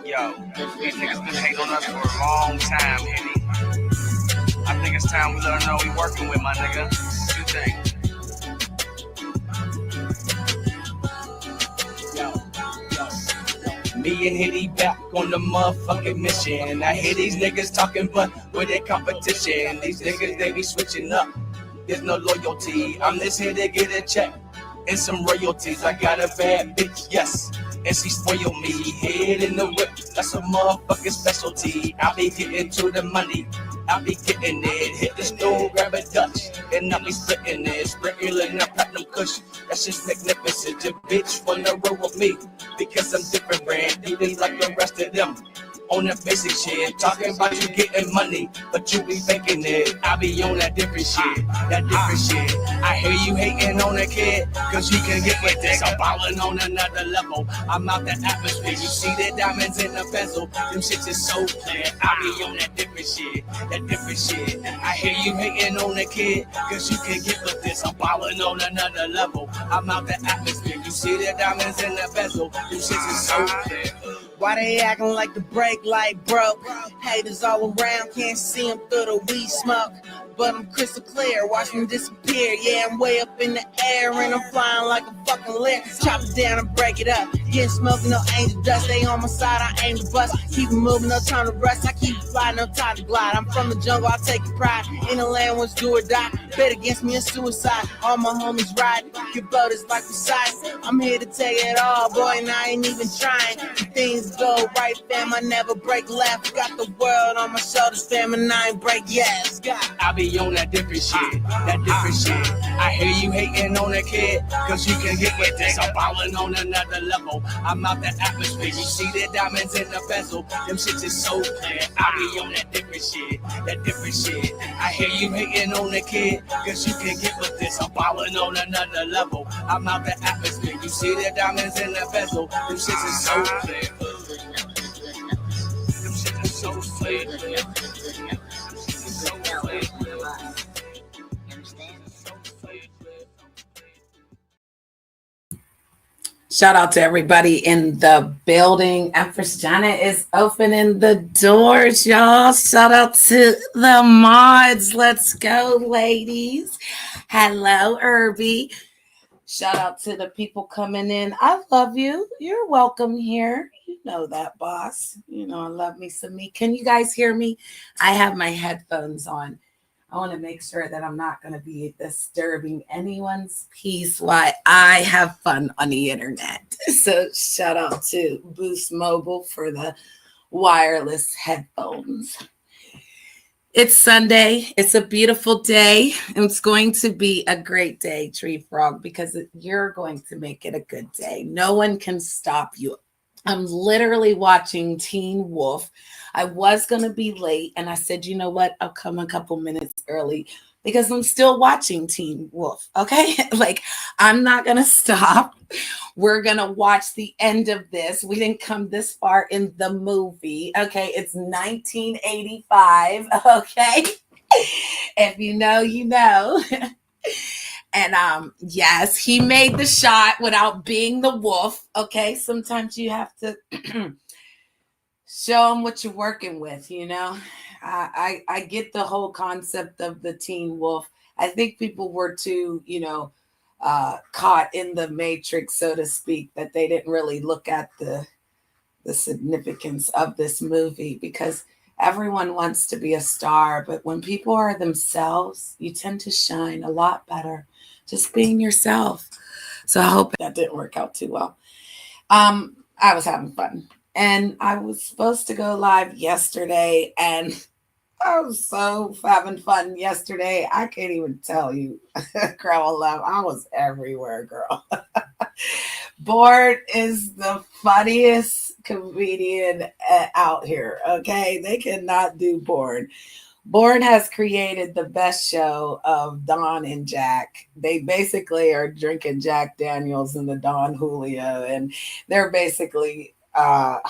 Yo, these niggas been hating on us for a long time, Henny. I think it's time we let them know we working with, my nigga. What you think? Me and Hitty back on the motherfucking mission. I hear these niggas talking, but with their competition, these niggas, they be switching up. There's no loyalty. I'm just here to get a check and some royalties. I got a bad bitch, yes, and she spoil me. Head in the whip, that's a motherfucking specialty. I be getting to the money, I be getting it. Hit the stool, grab a Dutch, and I be splitting it. Sprinkling that platinum kush, that's just magnificent. Your bitch wanna roll with me because I'm different, brand. You be like the rest of them on that basic shit, talking about you getting money, but you be faking it. I be on that different shit, that different shit. I hear you hating on a kid, cause you can get with this. I'm ballin' on another level, I'm out the atmosphere. You see the diamonds in the bezel, them shits is so clear. I be on that different shit, that different shit. I hear you hating on a kid, cause you can get with this. I'm ballin' on another level, I'm out the atmosphere. You see the diamonds in the bezel, them shits is so clear. Why they acting like the brake light broke? Haters all around, can't see them through the weed smoke. But I'm crystal clear, watch them disappear. Yeah, I'm way up in the air and I'm flying like a fucking leer. Chop it down and break it up. Getting smoking, no angel dust. They on my side, I aim to bust. Keep it moving, no time to rest. I keep it flying, no time to glide. I'm from the jungle, I take pride. In the land, once do or die. Bet against me a suicide. All my homies ride. Get boaters like Poseidon. I'm here to take it all, boy, and I ain't even trying. Things go right, fam, I never break left. Got the world on my shoulders, fam, and I ain't break yes. I be on that different shit, that different shit. I hear you hating on a kid, cause you can get with this. I'm ballin' on another level, I'm out the atmosphere. You see the diamonds in the bezel, them shits is so clear. I be on that different shit, that different shit. I hear you hating on a kid, cause you can get with this. I'm ballin' on another level, I'm out the atmosphere. You see the diamonds in the bezel, them shits is so clear. Them shits is so clear. Shout out to everybody in the building. Empress Janet is opening the doors, y'all. Shout out to the mods. Let's go, ladies. Hello, Irby. Shout out to the people coming in. I love you. You're welcome here. You know that, boss. You know I love me some me. Can you guys hear me? I have my headphones on. I want to make sure that I'm not going to be disturbing anyone's peace while I have fun on the internet. So shout out to Boost Mobile for the wireless headphones. It's Sunday. It's a beautiful day. And it's going to be a great day, Tree Frog, because you're going to make it a good day. No one can stop you. I'm literally watching Teen Wolf. I was going to be late, and I said, you know what? I'll come a couple minutes early because I'm still watching Teen Wolf, okay? Like, I'm not going to stop. We're going to watch the end of this. We didn't come this far in the movie, okay? It's 1985, okay? If you know, you know. And yes, he made the shot without being the wolf. Okay, sometimes you have to show them what you're working with. You know, I get the whole concept of the Teen Wolf. I think people were too, caught in the matrix, so to speak, that they didn't really look at the significance of this movie because everyone wants to be a star, but when people are themselves, you tend to shine a lot better. Just being yourself. So I hope that didn't work out too well. I was having fun. And I was supposed to go live yesterday, and I was so having fun yesterday. I can't even tell you. Girl, love. I was everywhere, girl. Bourne is the funniest comedian out here, okay? They cannot do Bourne. Bourne has created the best show of Don and Jack. They basically are drinking Jack Daniels and the Don Julio, and they're basically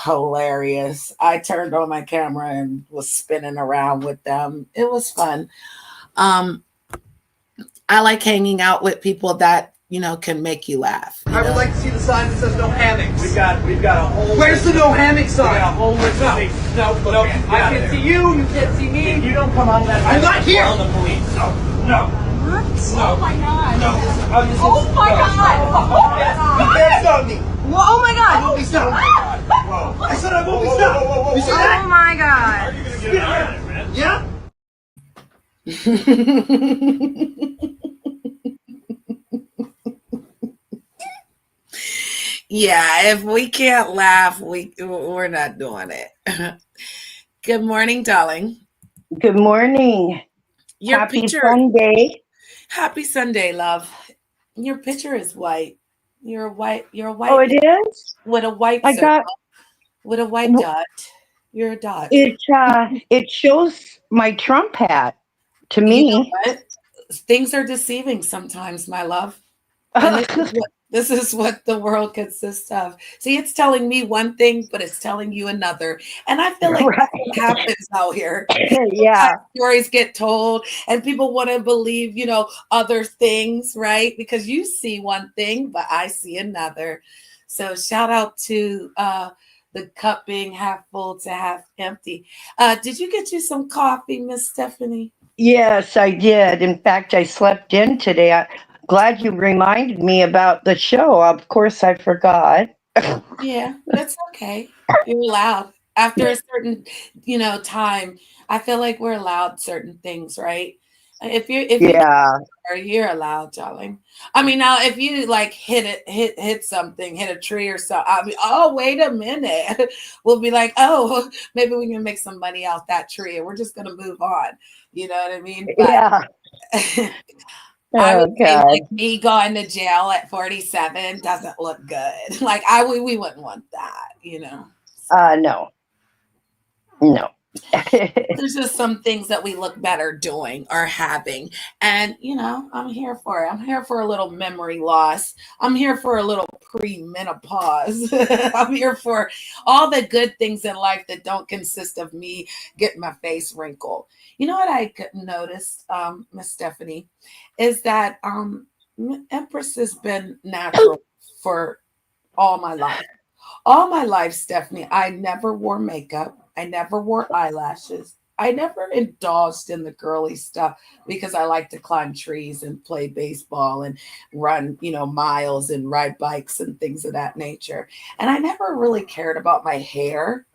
hilarious. I turned on my camera and was spinning around with them. It was fun. I like hanging out with people that can make you laugh. I would like to see the sign that says no hammocks. We've got a whole. Where's the no hammock sign? We got a whole list of things. No. I can't see you. You can't see me. If you don't come on that. I'm not here. On the police. No. What? No. Oh my god. No. Oh my god. You can't stop me. Oh my god. I won't be stopped. Whoa. I said I won't be stopped. You see that? Oh my god. You're gonna get out of it, man. Yeah? Yeah, if we can't laugh, we're not doing it. Good morning, darling. Good morning. Your Happy picture. Sunday. Happy Sunday, love. Your picture is white. You're white. Oh, it is? with a white I circle, got with a white dot. You're a dot. it shows my Trump hat to You know me. what? Things are deceiving sometimes, my love. And this is what the world consists of. See, it's telling me one thing, but it's telling you another. And I feel like that's what happens out here. Yeah. Stories get told, and people want to believe, other things, right? Because you see one thing, but I see another. So shout out to the cup being half full to half empty. Did you get you some coffee, Miss Stephanie? Yes, I did. In fact, I slept in today. I'm glad you reminded me about the show. Of course, I forgot. Yeah, that's okay. You're allowed. After a certain, time, I feel like we're allowed certain things, right? If you're allowed, darling. I mean, now if you like hit something, hit a tree or so, I'll be, oh, wait a minute. We'll be like, oh, maybe we can make some money off that tree, and we're just gonna move on. You know what I mean? But, Yeah. I would say God. like me going to jail at 47 doesn't look good. Like we wouldn't want that, No. There's just some things that we look better doing or having. And, I'm here for it. I'm here for a little memory loss. I'm here for a little pre-menopause. I'm here for all the good things in life that don't consist of me getting my face wrinkled. You know what I noticed, Miss Stephanie, is that Empress has been natural for all my life. All my life, Stephanie, I never wore makeup. I never wore eyelashes. I never indulged in the girly stuff because I like to climb trees and play baseball and run, miles and ride bikes and things of that nature. And I never really cared about my hair.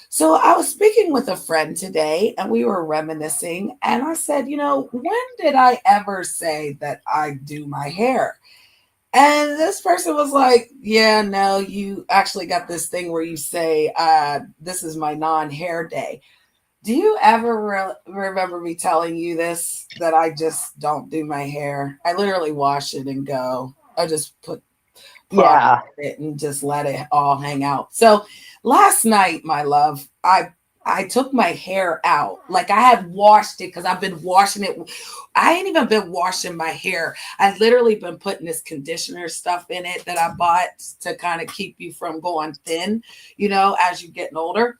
So I was speaking with a friend today and we were reminiscing. And I said, when did I ever say that I do my hair? And this person was like, yeah, no, you actually got this thing where you say, this is my non-hair day. Do you ever remember me telling you this, that I just don't do my hair? I literally wash it and go. I just put product in it and just let it all hang out. So last night, my love, I took my hair out. Like I had washed it because I've been washing it. I ain't even been washing my hair. I've literally been putting this conditioner stuff in it that I bought to kind of keep you from going thin, as you're getting older.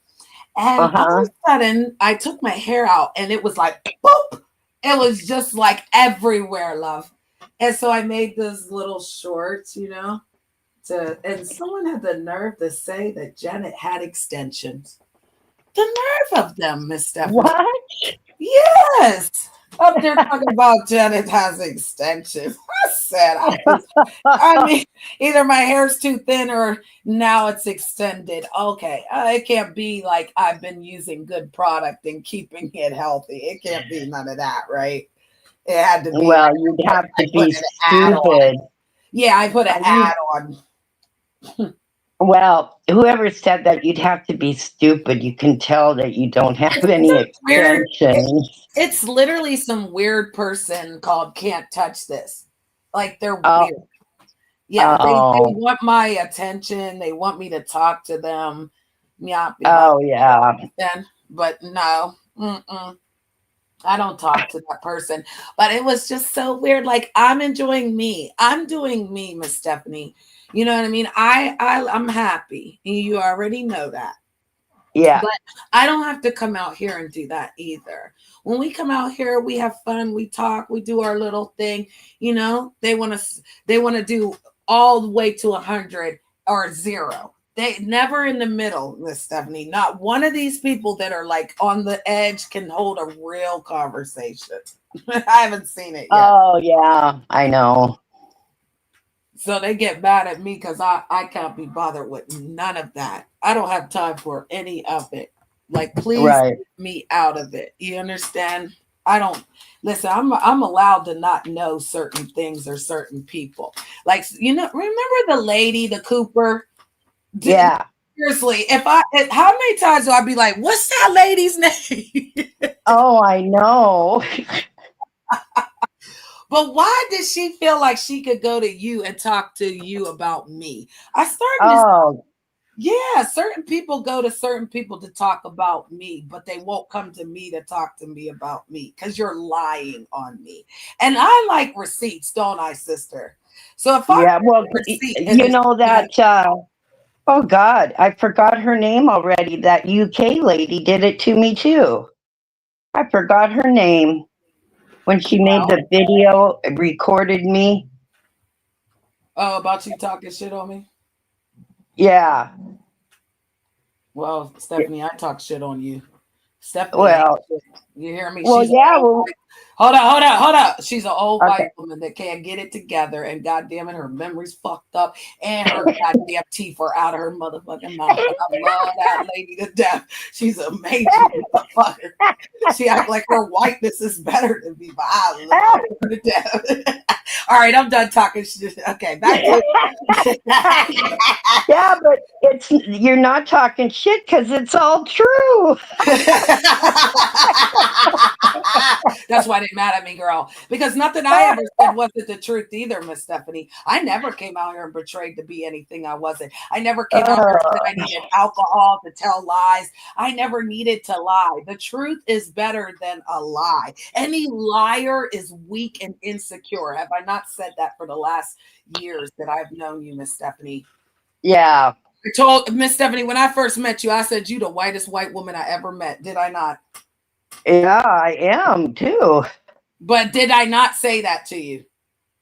And all of a sudden I took my hair out and it was like, boop. It was just like everywhere, love. And so I made those little shorts, and someone had the nerve to say that Janet had extensions. The nerve of them, Miss Stephanie. What? Yes. Up there talking about Janet has extensions. I said, I mean, either my hair's too thin or now it's extended. Okay. It can't be like I've been using good product and keeping it healthy. It can't be none of that, right? It had to be. Well, you'd have to be stupid. Yeah, I put an ad on. Well, whoever said that, you'd have to be stupid. You can tell that you don't have any extensions. It's literally some weird person called Can't Touch This. Like they're weird. Yeah, they want my attention. They want me to talk to them. Yeah. But no. I don't talk to that person. But it was just so weird. Like I'm enjoying me. I'm doing me, Miss Stephanie. You know what I mean? I'm happy. You already know that. Yeah. But I don't have to come out here and do that either. When we come out here, we have fun, we talk, we do our little thing. You know, they want to do all the way to 100 or 0. They never in the middle, Miss Stephanie. Not one of these people that are like on the edge can hold a real conversation. I haven't seen it yet. Oh, yeah, I know. So they get mad at me because I can't be bothered with none of that. I don't have time for any of it. Like, please Right. get me out of it. You understand? I don't listen. I'm allowed to not know certain things or certain people. Like, you know, remember the lady, the Cooper? Yeah. Seriously, how many times do I be like, what's that lady's name? Oh, I know. But why did she feel like she could go to you and talk to you about me? I started to Oh, yeah, certain people go to certain people to talk about me, but they won't come to me to talk to me about me because you're lying on me. And I like receipts, don't I, sister? So if I yeah. Well, receipt you know that, oh God, I forgot her name already. That UK lady did it to me too. I forgot her name when she made the video, recorded me. oh, about you talking shit on me? Yeah. Well, Stephanie, I talk shit on you. Stephanie ain't Well, shit. You hear me? well, She's an yeah. old Well, white. Hold up. She's an old okay. white woman that can't get it together, and goddamn it, her memory's fucked up, and her goddamn teeth are out of her motherfucking mouth. But I love that lady to death. She's an amazing motherfucker. She act like her whiteness is better than me, but I love her to death. All right, I'm done talking shit. Okay, back to Yeah, but you're not talking shit because it's all true. That's why they mad at me, girl. Because nothing I ever said wasn't the truth either, Miss Stephanie. I never came out here and betrayed to be anything I wasn't. I never came out here and said I needed alcohol to tell lies. I never needed to lie. The truth is better than a lie. Any liar is weak and insecure. Have I not said that for the last years that I've known you, Miss Stephanie? Yeah. I told Miss Stephanie when I first met you, I said you the whitest white woman I ever met. Did I not? Yeah, I am too. But did I not say that to you?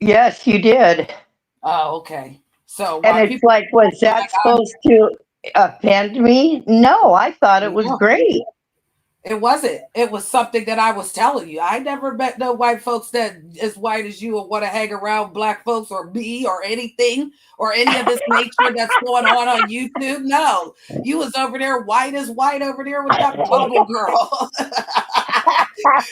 Yes, you did. Oh, okay. So And why it's people like, was feel that like supposed to offend me? No, I thought it was no, great. it wasn't. It was something that I was telling you. I never met no white folks that as white as you or want to hang around black folks or me or anything or any of this nature that's going on YouTube. No, you was over there white as white over there with that bubble girl. He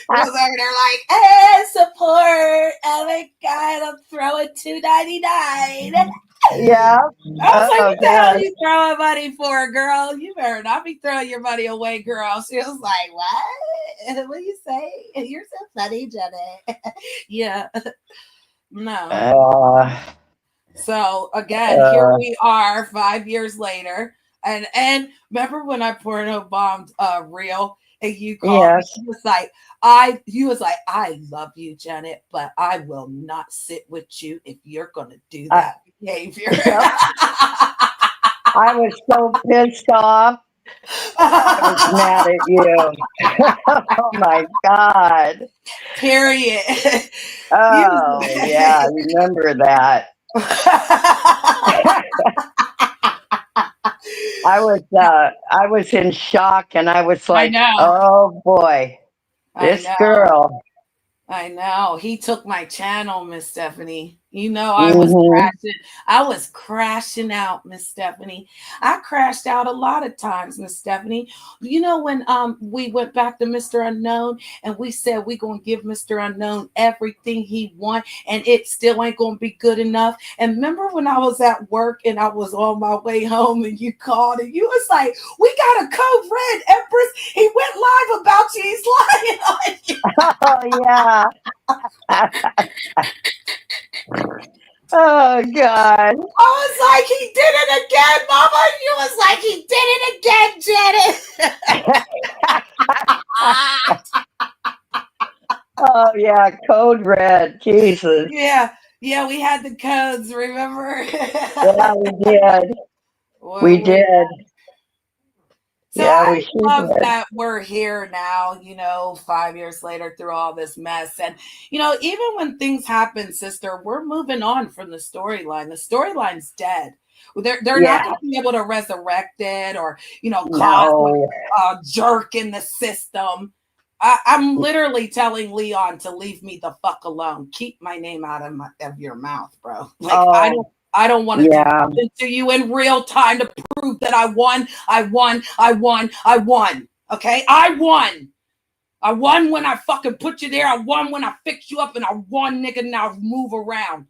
was over there like, hey, support. Oh my God, I'm throwing $2.99. Yeah. I was like, Oh, what the hell God. you throwing money for, girl? You better not be throwing your money away, girl. She was like, what? What do you say? You're so funny, Janet. Yeah. No. So again, here we are 5 years later. And remember when I porno bombed Real and you called me? Yes. You was like, I love you, Janet, but I will not sit with you if you're gonna do that behavior. I was so pissed off. I was mad at you. Oh my God. Period. Oh yeah, I remember that. I was in shock and I was like, oh boy, this girl. I know. He took my channel, Miss Stephanie. You know, I was crashing. I was crashing out, Miss Stephanie. I crashed out a lot of times, Miss Stephanie. You know, when we went back to Mr. Unknown and we said we're gonna give Mr. Unknown everything he wants, and it still ain't gonna be good enough. And remember when I was at work and I was on my way home and you called and you was like, we got a code red, Empress. He went live about you, he's lying on you. Oh yeah. Oh God. I was like, he did it again, Mama. You was like, he did it again, Janet. Oh yeah, code red. Jesus. Yeah, we had the codes, remember? Yeah, we did. Well, we did. So Yeah, we I sure love did. that we're here now, 5 years later through all this mess. And, even when things happen, sister, we're moving on from the storyline. The storyline's dead. They're not Yeah, going to be able to resurrect it or, cause no. a jerk in the system. I'm literally telling Leon to leave me the fuck alone. Keep my name out of your mouth, bro. Like Oh, I don't want to be yeah. talking to you in real time to prove that I won. I won. I won. I won. Okay, I won. I won when I fucking put you there. I won when I fixed you up, and I won, nigga. Now move around.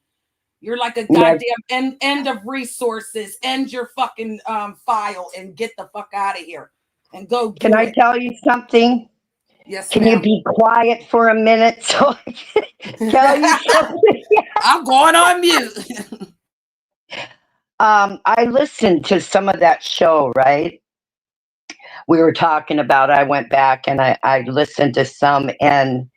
You're like a Yeah. goddamn end of resources. End your fucking file and get the fuck out of here and go Can do I it. tell you something? Yes, Can you ma'am. be quiet for a minute so I can tell you something? I'm going on mute. I listened to some of that show, right? We were talking about, I went back and I listened to some, and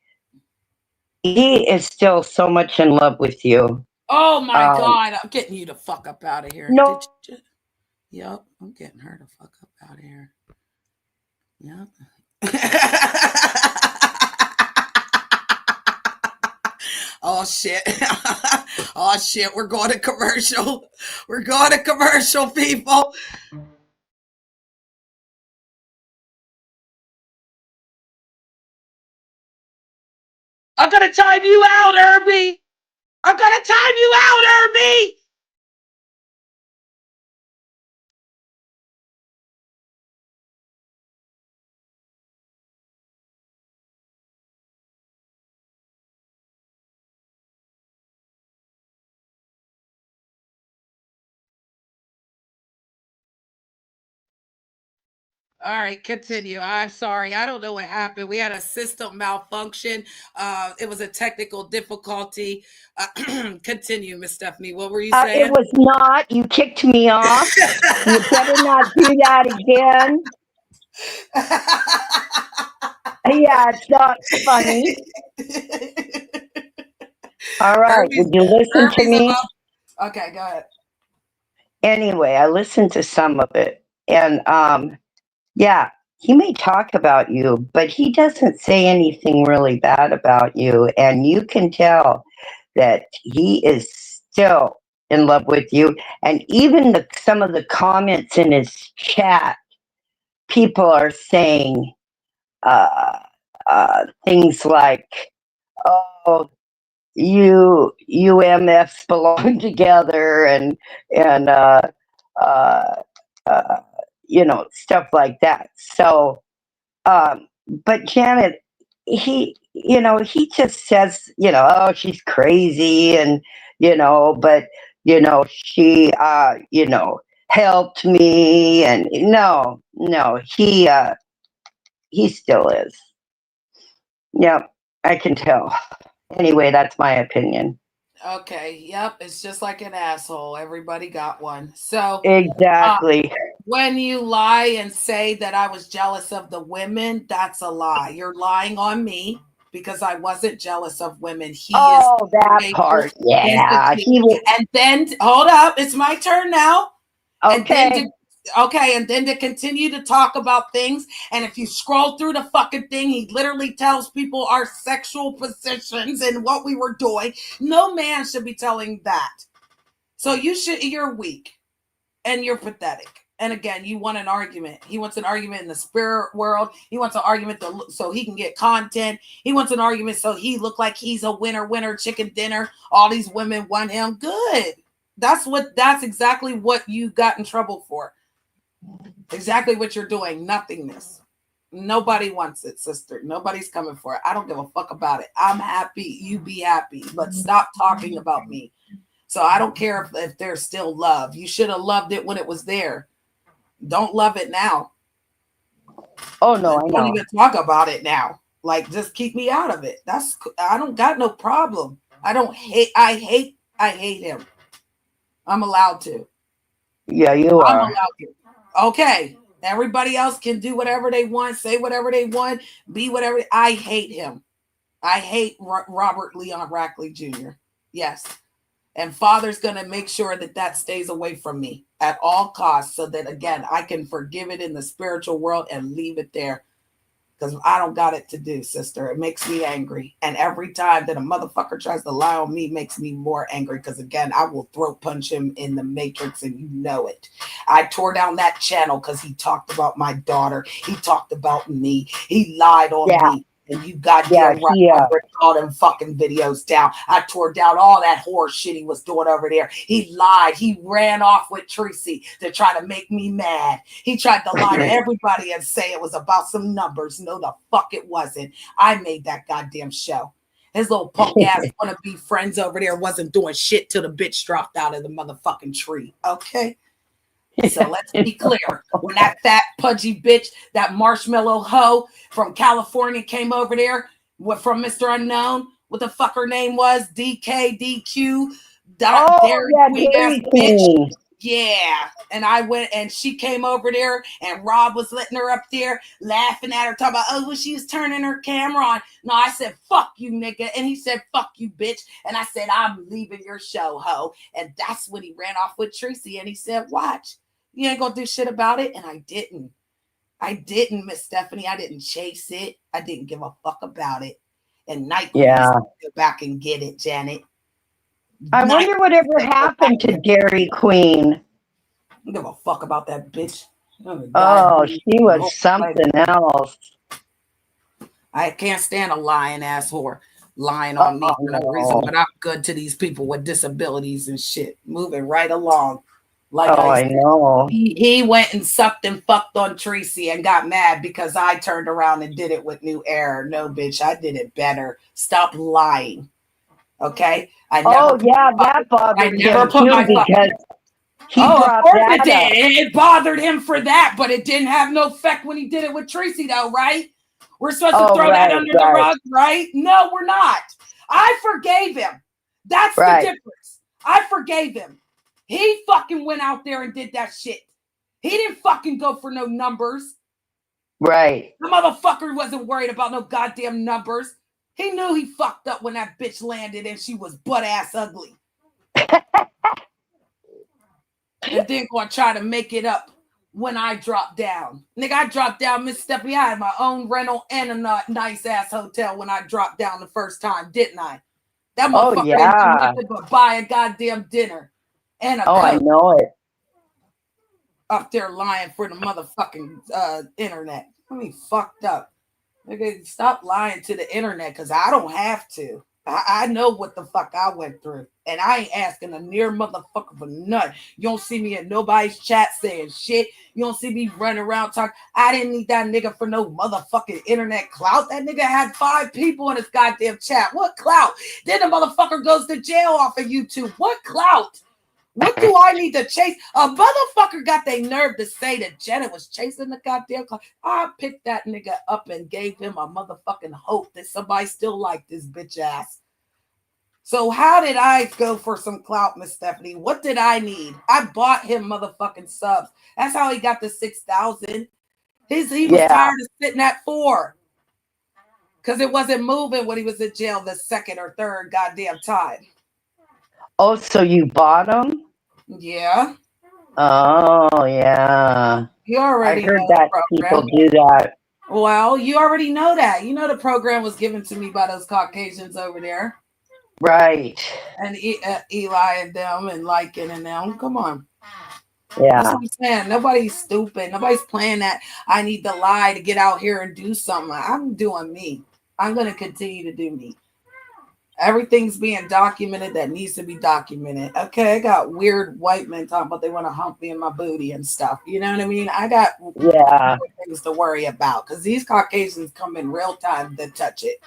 he is still so much in love with you. Oh my Um, God. I'm getting you the fuck up out of here. Did no, you? Yep. I'm getting her the fuck up out of here. Yep. Oh shit. Oh shit. We're going to commercial. We're going to commercial, people. I'm going to time you out, Herbie. I'm going to time you out, Herbie. All right, continue. I'm sorry. I don't know what happened. We had a system malfunction. It was a technical difficulty. Continue, Miss Stephanie. What were you it saying? was not. You kicked me off. You better not do that again. Yeah, it's not funny. All right. Herbie's, Would you listen to Herbie's me? above. Okay, go ahead. Anyway, I listened to some of it. And yeah, he may talk about you, but he doesn't say anything really bad about you. And you can tell that he is still in love with you. And even some of the comments in his chat, people are saying things like, "Oh, you MFs belong together," and uh, uh, stuff like that. So, but Janet, he just says, oh, she's crazy, and but she helped me, and no, he still is. Yep, I can tell. Anyway, that's my opinion. Okay, yep. It's just like an asshole. Everybody got one. So, Exactly. when you lie and say that I was jealous of the women, that's a lie. You're lying on me because I wasn't jealous of women. He is Oh, that faithful. part. Yeah, he was And then hold up, it's my turn now. And then okay. and then to continue to talk about things. And if you scroll through the fucking thing, he literally tells people our sexual positions and what we were doing. No man should be telling that. So you're weak and you're pathetic. And again, you want an argument. He wants an argument in the spirit world. He wants an argument so he can get content. He wants an argument so he look like he's a winner, chicken dinner. All these women want him. Good. That's exactly what you got in trouble for. Exactly what you're doing. Nothingness. Nobody wants it, sister. Nobody's coming for it. I don't give a fuck about it. I'm happy. You be happy. But stop talking about me. So I don't care if there's still love. You should have loved it when it was there. Don't love it now. Oh no, I Don't know. even talk about it now. Like, just keep me out of it. I don't got no problem. I hate him. I'm allowed to. Yeah, you I'm are. allowed to. Okay. Everybody else can do whatever they want, say whatever they want, be whatever. I hate him. I hate Robert Leon Rackley Jr. Yes. And Father's going to make sure that that stays away from me at all costs so that, again, I can forgive it in the spiritual world and leave it there. Because I don't got it to do, sister. It makes me angry. And every time that a motherfucker tries to lie on me, makes me more angry. Because, again, I will throat punch him in the matrix and you know it. I tore down that channel because he talked about my daughter. He talked about me. He lied on me. And you goddamn right, I ripped all them fucking videos down. I tore down all that horse shit he was doing over there. He lied. He ran off with Tracy to try to make me mad. He tried to lie to everybody and say it was about some numbers. No, the fuck it wasn't. I made that goddamn show. His little punk ass wannabe friends over there wasn't doing shit till the bitch dropped out of the motherfucking tree. Okay? So let's be clear. When that fat, pudgy bitch, that marshmallow hoe from California came over there from Mr. Unknown, what the fuck her name was, DK, Dairy Queen ass bitch. Yeah. And I went and she came over there and Rob was letting her up there laughing at her, talking about, oh, well, she was turning her camera on. No, I said, fuck you, nigga. And he said, fuck you, bitch. And I said, I'm leaving your show, hoe. And that's when he ran off with Tracy. And he said, watch. You ain't gonna do shit about it. And I didn't, Miss Stephanie. I didn't chase it. I didn't give a fuck about it. And Nightbot, go back and get it, Janet. I wonder whatever happened to Dairy Queen. I don't give a fuck about that bitch. Oh, she was something else. I can't stand a lying ass whore lying on me for no reason, but I'm good to these people with disabilities and shit. Moving right along. Like I know. He went and sucked and fucked on Tracy and got mad because I turned around and did it with New Era. No, bitch, I did it better. Stop lying. Okay? That bothered him too because he brought that up. It bothered him for that, but it didn't have no effect when he did it with Tracy, though, right? We're supposed to throw that under the rug, right? No, we're not. I forgave him. That's the difference. I forgave him. He fucking went out there and did that shit. He didn't fucking go for no numbers. Right. The motherfucker wasn't worried about no goddamn numbers. He knew he fucked up when that bitch landed and she was butt ass ugly. And then gonna try to make it up when I dropped down. Nigga, I dropped down, Miss Stephanie. I had my own rental and a nice ass hotel when I dropped down the first time, didn't I? That motherfucker didn't do nothing but buy a goddamn dinner. And a I know it. Up there lying for the motherfucking internet. I mean, fucked up. Nigga, stop lying to the internet because I don't have to. I know what the fuck I went through. And I ain't asking a near motherfucker for nothing. You don't see me in nobody's chat saying shit. You don't see me running around talking. I didn't need that nigga for no motherfucking internet clout. That nigga had 5 people in his goddamn chat. What clout? Then the motherfucker goes to jail off of YouTube. What clout? What do I need to chase? A motherfucker got their nerve to say that Janet was chasing the goddamn clout. I picked that nigga up and gave him a motherfucking hope that somebody still liked this bitch ass. So how did I go for some clout, Miss Stephanie? What did I need? I bought him motherfucking subs. That's how he got the 6,000. He was tired of sitting at 4. Because it wasn't moving when he was in jail the second or third goddamn time. Oh, so you bought them? Yeah. Oh, yeah. You already I heard that people do that. Well, you already know that. You know the program was given to me by those Caucasians over there. Right. And Eli and them and Lycan and them. Come on. Yeah. That's what I'm saying. Nobody's stupid. Nobody's playing that I need to lie to get out here and do something. I'm doing me. I'm going to continue to do me. Everything's being documented that needs to be documented. Okay, I got weird white men talking about they want to hump me in my booty and stuff. You know what I mean? I got things to worry about because these Caucasians come in real time to touch it.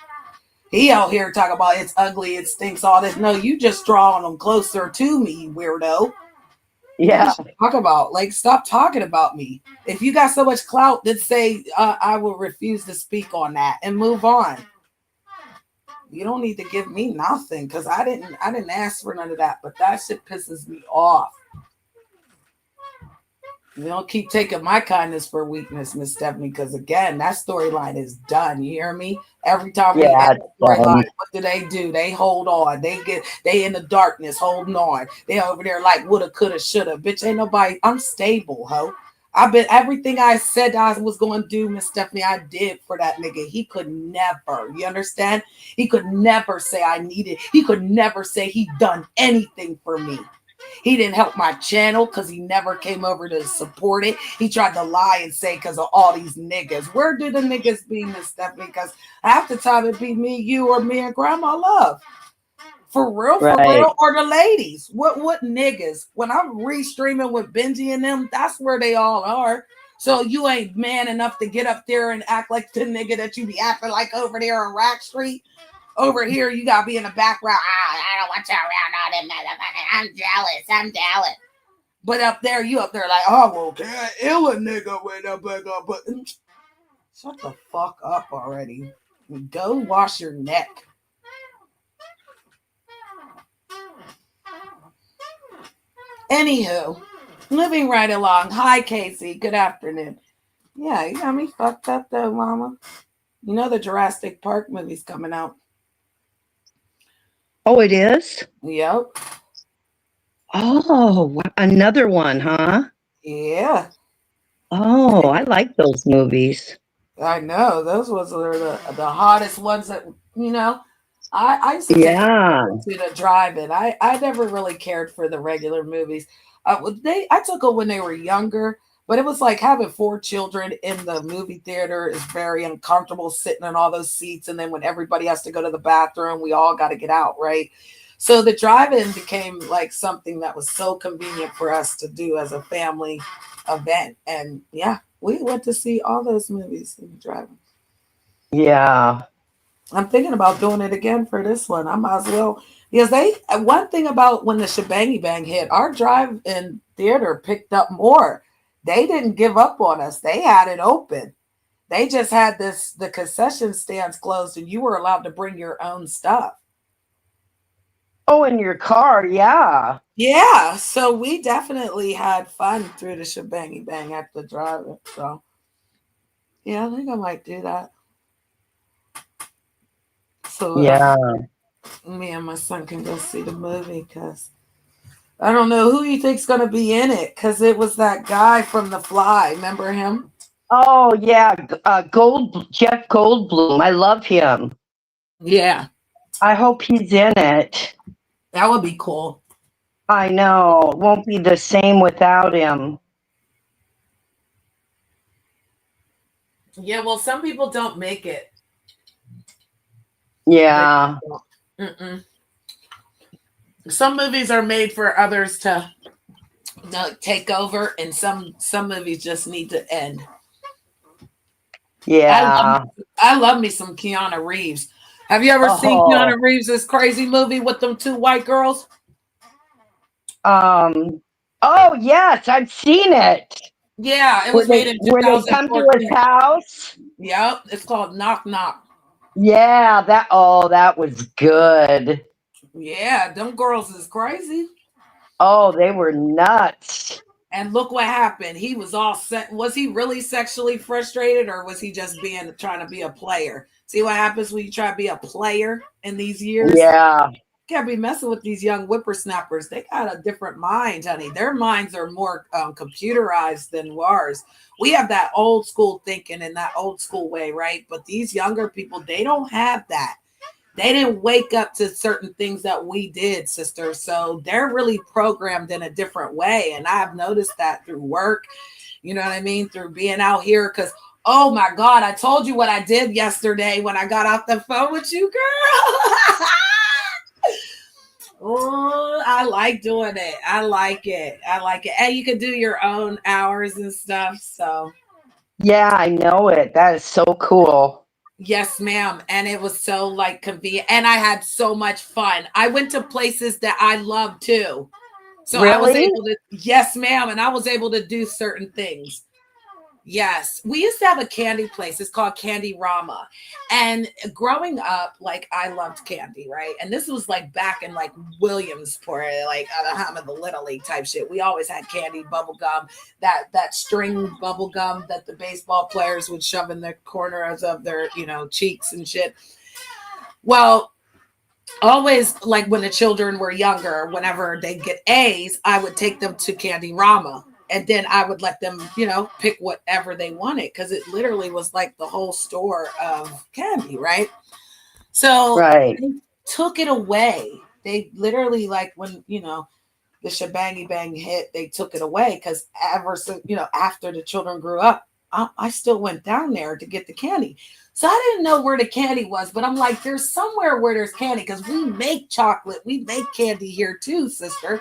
He out here talking about it's ugly, it stinks, all this. No, you just drawing them closer to me, you weirdo. Yeah. Talk about, like, stop talking about me. If you got so much clout, then say I will refuse to speak on that and move on. You don't need to give me nothing because I didn't ask for none of that. But that shit pisses me off. You don't keep taking my kindness for weakness, Miss Stephanie, because again, that storyline is done. You hear me? Every time we Yeah, end it's the storyline, done. what do? They hold on. They in the darkness holding on. They over there like woulda, coulda, shoulda. Bitch, ain't nobody. I'm stable, ho. I've been everything I said I was going to do, Miss Stephanie, I did for that nigga. He could never, you understand? He could never say I needed. He could never say he done anything for me. He didn't help my channel because he never came over to support it. He tried to lie and say because of all these niggas. Where do the niggas be, Miss Stephanie? Because half the time it be me, you, or me and Grandma Love. For real, Right. or the ladies. What niggas? When I'm re-streaming with Benji and them, that's where they all are. So you ain't man enough to get up there and act like the nigga that you be acting like over there on Rack Street. Over here, you gotta be in the background. I don't want you around all them motherfuckers. I'm jealous. But up there, you up there like, oh, well, can't ill a nigga with a big up. But shut the fuck up already. Go wash your neck. Anywho, moving right along. Hi, Casey. Good afternoon. Yeah, you got me fucked up though, mama. You know the Jurassic Park movie's coming out. Oh, it is? Yep. Oh, another one, huh? Yeah. Oh, I like those movies. I know. Those was the hottest ones that, you know. I used to take Yeah. to the drive-in. I never really cared for the regular movies. I took them when they were younger, but it was like having 4 children in the movie theater is very uncomfortable sitting in all those seats. And then when everybody has to go to the bathroom, we all got to get out, right? So the drive-in became like something that was so convenient for us to do as a family event. And yeah, we went to see all those movies in the drive-in. Yeah. I'm thinking about doing it again for this one. I might as well, because one thing about when the Shebangy Bang hit, our drive-in theater picked up more. They didn't give up on us. They had it open. They just had the concession stands closed, and you were allowed to bring your own stuff. Oh, in your car, yeah. Yeah, so we definitely had fun through the Shebangy Bang at the drive-in. So yeah, I think I might do that. So Yeah. me and my son can go see the movie because I don't know who you think's gonna be in it because it was that guy from The Fly. Remember him? Oh, yeah. Jeff Goldblum. I love him. Yeah, I hope he's in it. that would be cool. I know. It won't be the same without him. Yeah, well, some people don't make it. Yeah. Mm-mm. Some movies are made for others to take over, and some movies just need to end. Yeah. I love me some Keanu Reeves. Have you ever seen Keanu Reeves' crazy movie with them 2 white girls? Oh, yes, I've seen it. Yeah, it was made in 2014. Where they come to his house? Yep, it's called Knock Knock. Yeah, that was good. Yeah, them girls is crazy. Oh, they were nuts. And look what happened. He was all set. Was he really sexually frustrated, or was he just trying to be a player? See what happens when you try to be a player in these years? Yeah. Can't be messing with these young whippersnappers. They got a different mind, honey. Their minds are more computerized than ours. We have that old school thinking in that old school way, right? But these younger people, they don't have that. They didn't wake up to certain things that we did, sister. So they're really programmed in a different way. And I've noticed that through work, you know what I mean? Through being out here. Because, oh my God, I told you what I did yesterday when I got off the phone with you, girl. Oh, I like doing it. I like it. And you can do your own hours and stuff. So, yeah, I know it. That is so cool. yes, ma'am. And it was so like convenient. And I had so much fun. I went to places that I love too. So really? I was able to, yes, ma'am. And I was able to do certain things. Yes, we used to have a candy place. It's called Candy Rama. And growing up, like I loved candy, right? And this was like back in like Williamsport, like at the time of the Little League type shit. We always had candy, bubble gum, that string bubble gum that the baseball players would shove in the corners of their, cheeks and shit. Well, always like when the children were younger, whenever they get A's, I would take them to Candy Rama. And then I would let them, pick whatever they wanted because it literally was like the whole store of candy, right? So Right. they took it away. They literally, like when, the shebangy bang hit, they took it away because ever since, after the children grew up, I still went down there to get the candy. So I didn't know where the candy was, but I'm like, there's somewhere where there's candy because we make chocolate. We make candy here too, sister.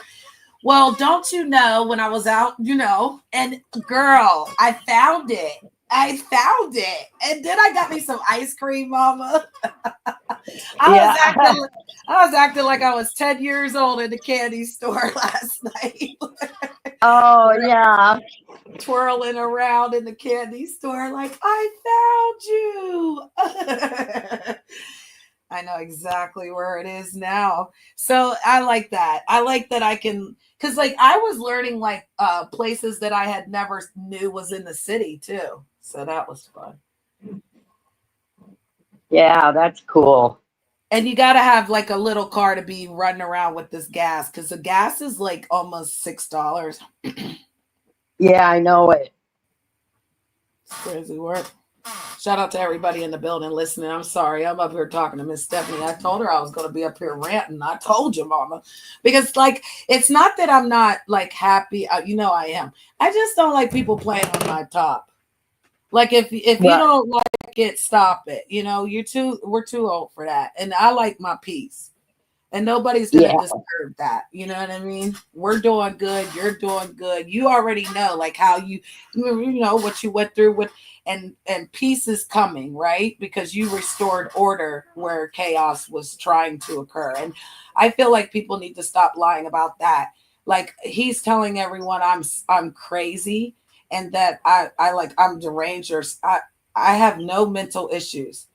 Well, don't you know, when I was out, and girl, I found it. And then I got me some ice cream, mama. I was acting like I was 10 years old in the candy store last night. Oh, yeah. Twirling around in the candy store like, I found you. I know exactly where it is now. So I like that. I like that I can, because like I was learning like places that I had never knew was in the city too. So that was fun. Yeah, that's cool. And you got to have like a little car to be running around with this gas because the gas is like almost $6. Yeah, I know it. It's crazy work. Shout out to everybody in the building listening. I'm sorry. I'm up here talking to Miss Stephanie. I told her I was going to be up here ranting. I told you, mama. Because, like, it's not that I'm not, like, happy. I am. I just don't like people playing on my top. Like, if you don't like it, stop it. We're too old for that. And I like my peace. And nobody's going to disturb that. You know what I mean? We're doing good. You're doing good. You already know, like, how you know, what you went through with, and peace is coming, right? Because you restored order where chaos was trying to occur. And I feel like people need to stop lying about that. Like, he's telling everyone I'm crazy and that I'm deranged, or I have no mental issues.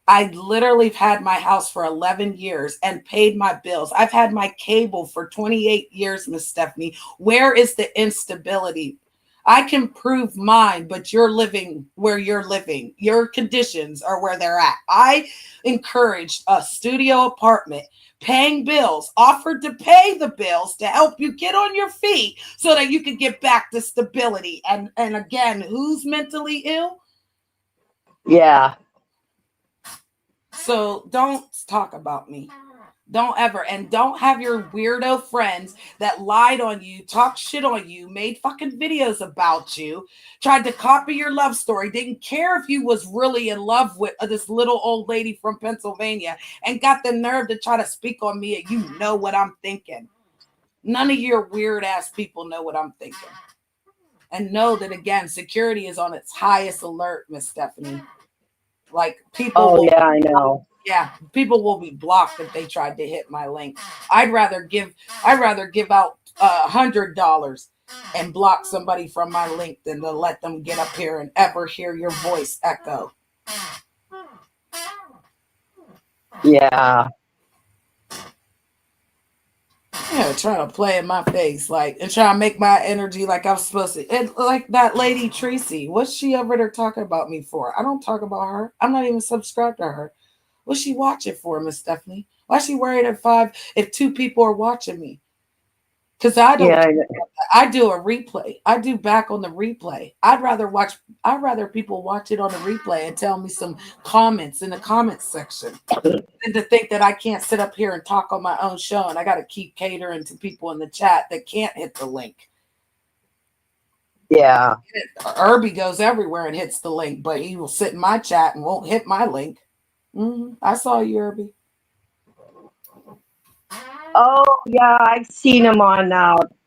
I literally have had my house for 11 years and paid my bills. I've had my cable for 28 years, Miss Stephanie. Where is the instability? I can prove mine, but you're living where you're living. Your conditions are where they're at. I encouraged a studio apartment, paying bills, offered to pay the bills to help you get on your feet so that you could get back to stability. And again, who's mentally ill? Yeah. So don't talk about me. Don't ever. And don't have your weirdo friends that lied on you, talked shit on you, made fucking videos about you, tried to copy your love story, didn't care if you was really in love with this little old lady from Pennsylvania, and got the nerve to try to speak on me and you know what I'm thinking. None of your weird ass people know what I'm thinking. And know that, again, security is on its highest alert, Miss Stephanie. Like, people I know. Yeah, people will be blocked if they tried to hit my link. I'd rather give out $100 and block somebody from my link than to let them get up here and ever hear your voice echo. Yeah. Yeah, trying to play in my face, like, and trying to make my energy like I'm supposed to. And like that lady Tracy, what's she over there talking about me for? I don't talk about her. I'm not even subscribed to her. What's she watching for, Miss Stephanie? Why is she worried if 2 people are watching me? Because I don't. Yeah, I do a replay. I do back on the replay. I'd rather people watch it on the replay and tell me some comments in the comments section than to think that I can't sit up here and talk on my own show and I got to keep catering to people in the chat that can't hit the link. Yeah. Irby goes everywhere and hits the link, but he will sit in my chat and won't hit my link. I saw you, Irby. Oh, yeah, I've seen him on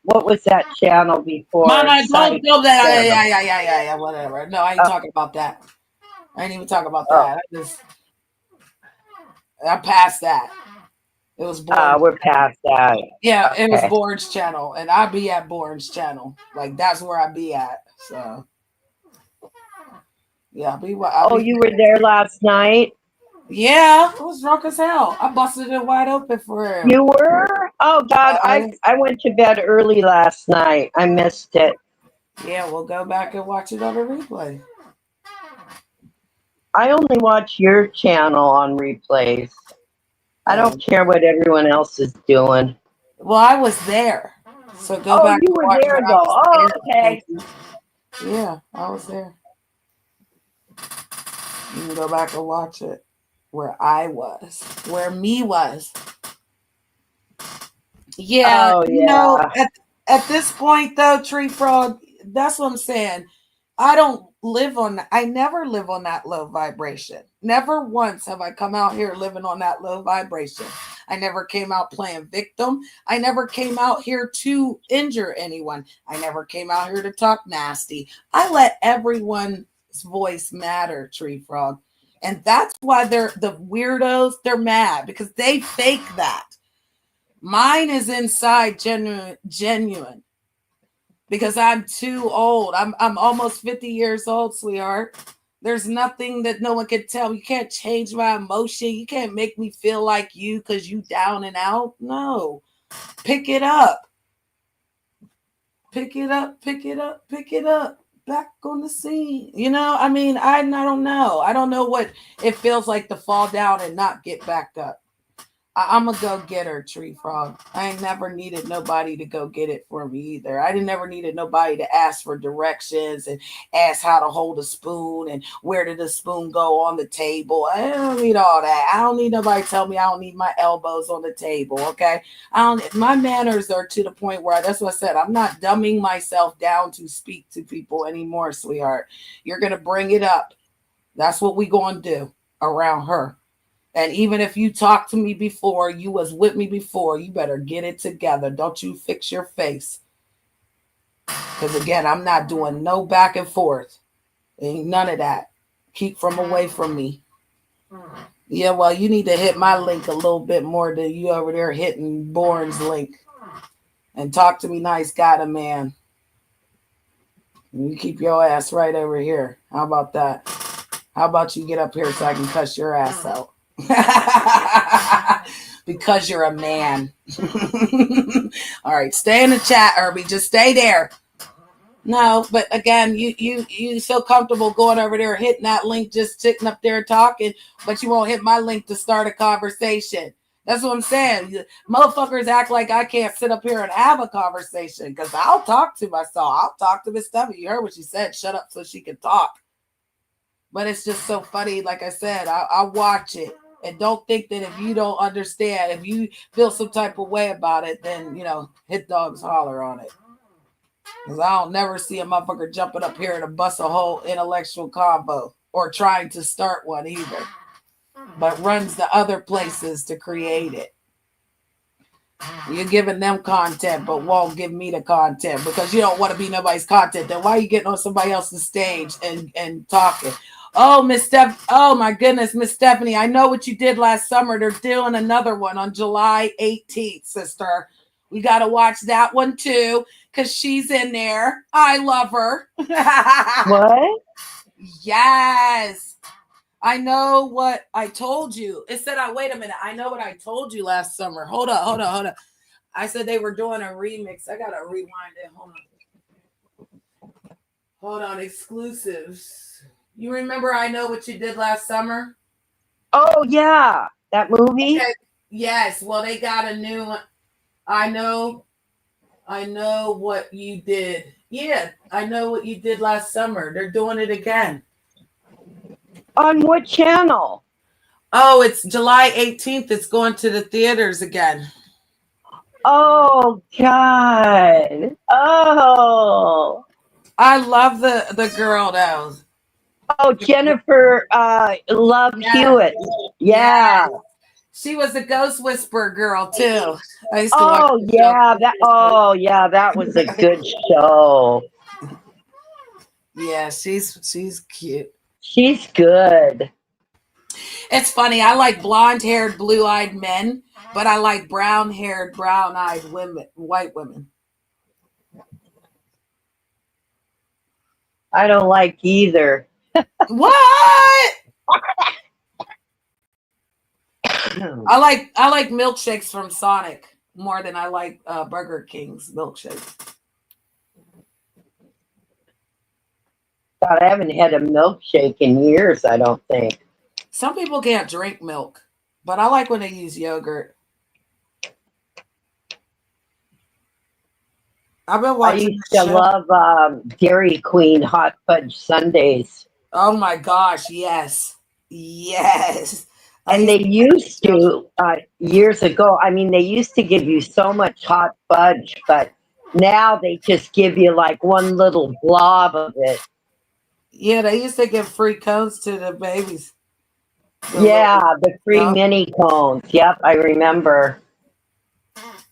what was that channel before? Mama, don't know that. Yeah, whatever. No, I ain't talking about that. I ain't even talking about that. I passed that. It was Born's. We're past that. Yeah, okay. It was Born's channel, and I be at Born's channel. Like, that's where I be at. So Yeah, Oh, you were there last night? Yeah, I was drunk as hell. I busted it wide open for him. You were? Oh God, I went to bed early last night. I missed it. Yeah, we'll go back and watch it on a replay. I only watch your channel on replays. I don't care what everyone else is doing. Well, I was there. So go Oh, back you and were watch there when I though. was Oh, there. okay. Yeah, I was there. You can go back and watch it where I was, where me was. Yeah, Oh, you know, yeah. at this point though, Tree Frog, that's what I'm saying. I never live on that low vibration. Never once have I come out here living on that low vibration. I never came out playing victim. I never came out here to injure anyone. I never came out here to talk nasty. I let everyone's voice matter, Tree Frog. And that's why they're the weirdos, they're mad because they fake that. Mine is inside genuine. Because I'm too old. I'm almost 50 years old, sweetheart. There's nothing that no one can tell. You can't change my emotion. You can't make me feel like you because you down and out. No. Pick it up. Pick it up, pick it up, pick it up. Back on the scene. You know, I mean, I don't know. I don't know what it feels like to fall down and not get back up. I'm a go-getter, Tree Frog. I ain't never needed nobody to go get it for me either. I didn't never needed nobody to ask for directions and ask how to hold a spoon and where did the spoon go on the table. I don't need all that. I don't need nobody to tell me I don't need my elbows on the table, okay? My manners are to the point where that's what I said. I'm not dumbing myself down to speak to people anymore, sweetheart. You're going to bring it up. That's what we going to do around her. And even if you talked to me before, you was with me before, you better get it together. Don't you fix your face. Because again, I'm not doing no back and forth. Ain't none of that. Keep from away from me. Yeah, well, you need to hit my link a little bit more than you over there hitting Bourne's link. And talk to me nice, got a man. And you keep your ass right over here. How about that? How about you get up here so I can cuss your ass out? Because you're a man. All right, stay in the chat, Herbie. Just stay there. No, but again, you so comfortable going over there hitting that link, just sitting up there talking, but you won't hit my link to start a conversation. That's what I'm saying. Motherfuckers act like I can't sit up here and have a conversation because I'll talk to myself. I'll talk to Miss Steffi. You heard what she said. Shut up so she can talk. But it's just so funny. Like I said, I watch it. And don't think that if you don't understand, if you feel some type of way about it, then, hit dogs holler on it. Because I don't never see a motherfucker jumping up here to bust a whole intellectual combo or trying to start one either. But runs to other places to create it. You're giving them content, but won't give me the content because you don't want to be nobody's content. Then why are you getting on somebody else's stage and talking? Oh, oh my goodness, Miss Stephanie, I know what you did last summer. They're doing another one on July 18th, sister. We got to watch that one too because she's in there. I love her. What? Yes. I know what I told you. It said, wait a minute. I know what I told you last summer. Hold on. I said they were doing a remix. I got to rewind it. Hold on. Exclusives. You remember I Know What You Did Last Summer? Oh, yeah. That movie? Okay. Yes. Well, they got a new one. I know what you did. Yeah. I Know What You Did Last Summer. They're doing it again. On what channel? Oh, it's July 18th. It's going to the theaters again. Oh, God. Oh. I love the girl though. Oh, Jennifer Love Hewitt. Yeah. She was a Ghost Whisperer girl too. I used to watch that was a good show. Yeah, she's cute. She's good. It's funny. I like blonde-haired, blue-eyed men, but I like brown-haired, brown-eyed women, white women. I don't like either. What? I like milkshakes from Sonic more than I like Burger King's milkshakes. God, I haven't had a milkshake in years, I don't think. Some people can't drink milk, but I like when they use yogurt. I've been I watching used this to show. love Dairy Queen hot fudge sundaes. Oh my gosh, yes. Yes. I And used they to used to, years ago, I mean, they used to give you so much hot fudge, but now they just give you like one little blob of it. yeah, they used to give free cones to the babies. The Yeah, little, the free yeah. mini cones. Yep, I remember.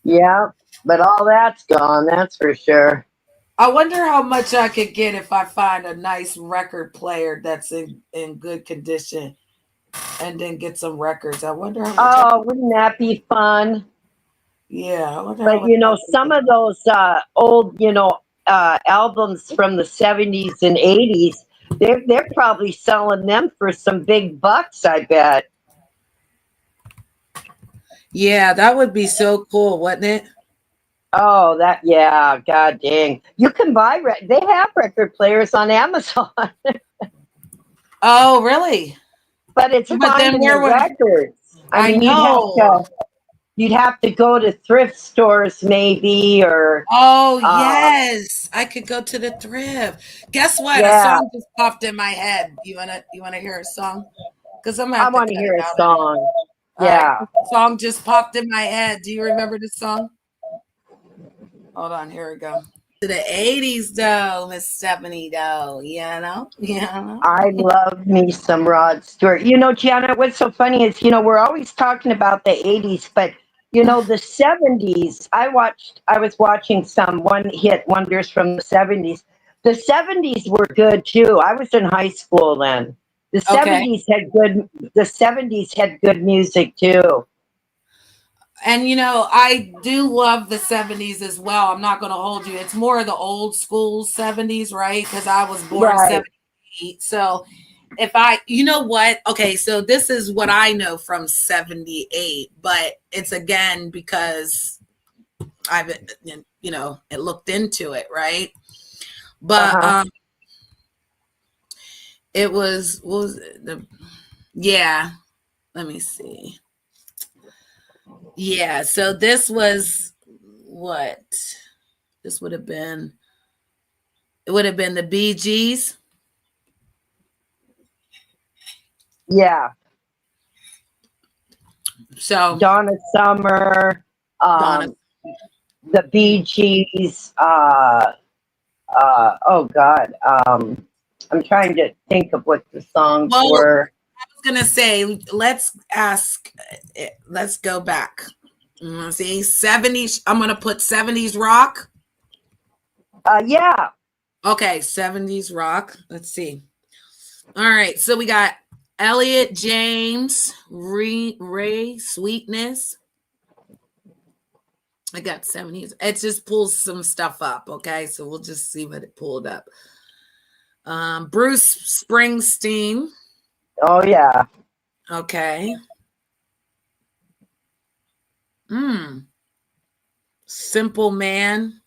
Yep, but all that's gone, that's for sure. I wonder how much I could get if I find a nice record player that's in good condition and then get some records. I wonder how much Oh, wouldn't that be fun? yeah, I wonder how But much you I know, could some get. of those old, albums from the 70s and 80s, they're probably selling them for some big bucks, I bet. Yeah, that would be so cool, wouldn't it? Oh, yeah, god dang. You can buy they have record players on Amazon, Oh, really? but it's But then finding the where would records. I I mean, know? you'd have to go to thrift stores maybe, or Oh, uh yes. I could go to the thrift. Guess what? A yeah, song just popped in my head. You wanna hear a song? Because I'm gonna I have to want to cut hear it a out of here. song. All right. Yeah. Song just popped in my head. Do you remember this song? Hold on, here we go. To the 80s though, Miss Stephanie though. You know? You know? I love me some Rod Stewart. Janet, what's so funny is, we're always talking about the 80s, but the 70s, I was watching some one hit wonders from the 70s. The 70s were good too. I was in high school then. The Okay. 70s had good the 70s had good music too. And I do love the 70s as well. I'm not gonna hold you. It's more of the old school 70s, right? Because I was born Right. 78. So if you know what? Okay, so this is what I know from 78, but it's again because I've it looked into it, right? But Uh-huh. it was what was it? Yeah, let me see. Yeah, so this was what? This would have been it would have been the Bee Gees. Yeah. So Donna Summer, Donna. the Bee Gees, oh God, I'm trying to think of what the songs Well, were. I was gonna say let's go back. See 70s. I'm gonna put 70s rock. Yeah, Okay, 70s rock. Let's see. All right, so we got Elliot James, Ray Sweetness. I got 70s. It just pulls some stuff up. Okay, so we'll just see what it pulled up. Bruce Springsteen. oh yeah, Okay. Simple Man.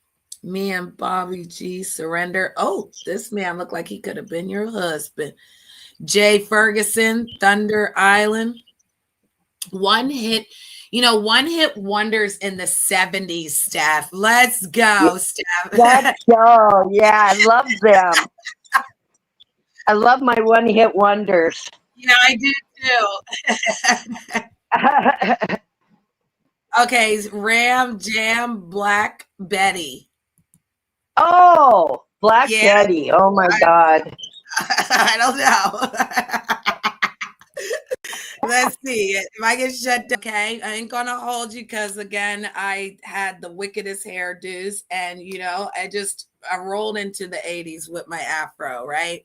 Me and Bobby G Surrender. Oh, this man looked like he could have been your husband. Jay Ferguson, Thunder Island. One hit wonders in the 70s, Steph. Let's go, let's Steph. go. Yeah, I love them. I love my one-hit wonders. I do too. Okay, Ram Jam Black Betty. Oh, Black Yeah, Betty. Oh my God. I don't know. Let's see. If I get shut down, okay, I ain't gonna hold you because again, I had the wickedest hairdos, and I rolled into the 80s with my afro, right?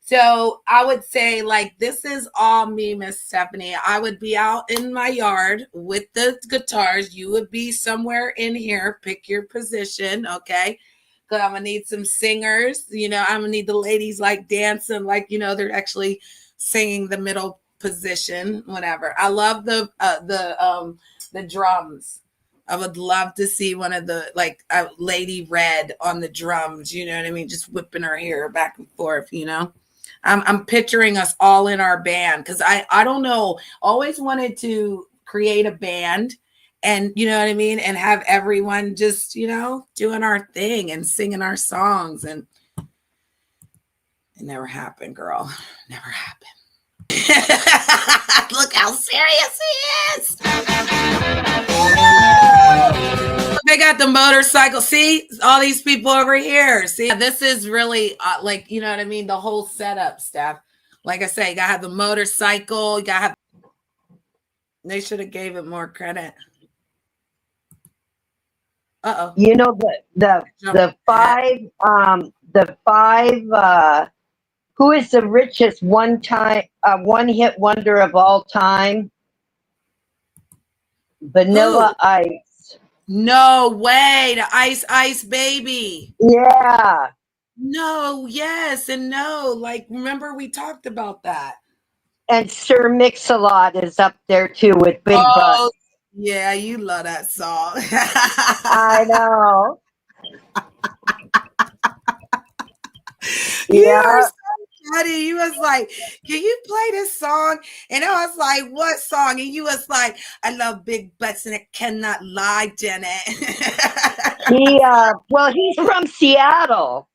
So I would say, like, this is all me, Miss Stephanie. I would be out in my yard with the guitars. You would be somewhere in here. Pick your position, okay? Cause I'm gonna need some singers. You know, I'm gonna need the ladies like dancing, like they're actually singing the middle position. Whatever. I love the drums. I would love to see one of the like Lady Red on the drums. You know what I mean? Just whipping her hair back and forth. I'm picturing us all in our band because I don't know. Always wanted to create a band, and you know what I mean, and have everyone just doing our thing and singing our songs, and it never happened, girl. Never happened. Look how serious he is. They got the motorcycle. See all these people over here. See, this is really like you know what I mean. The whole setup stuff. Like I say, you gotta have the motorcycle. You gotta have. They should have gave it more credit. You know the five who is the richest one hit wonder of all time? Vanilla Ice. No way, the Ice Baby. Yeah. No, yes, and no. Like, remember we talked about that. And Sir Mix-a-Lot is up there too with Big Butt. Yeah, you love that song. I know. You are so funny. You was like, can you play this song? And I was like, what song? And you was like, I love big butts and I cannot lie, Janet. He's from Seattle.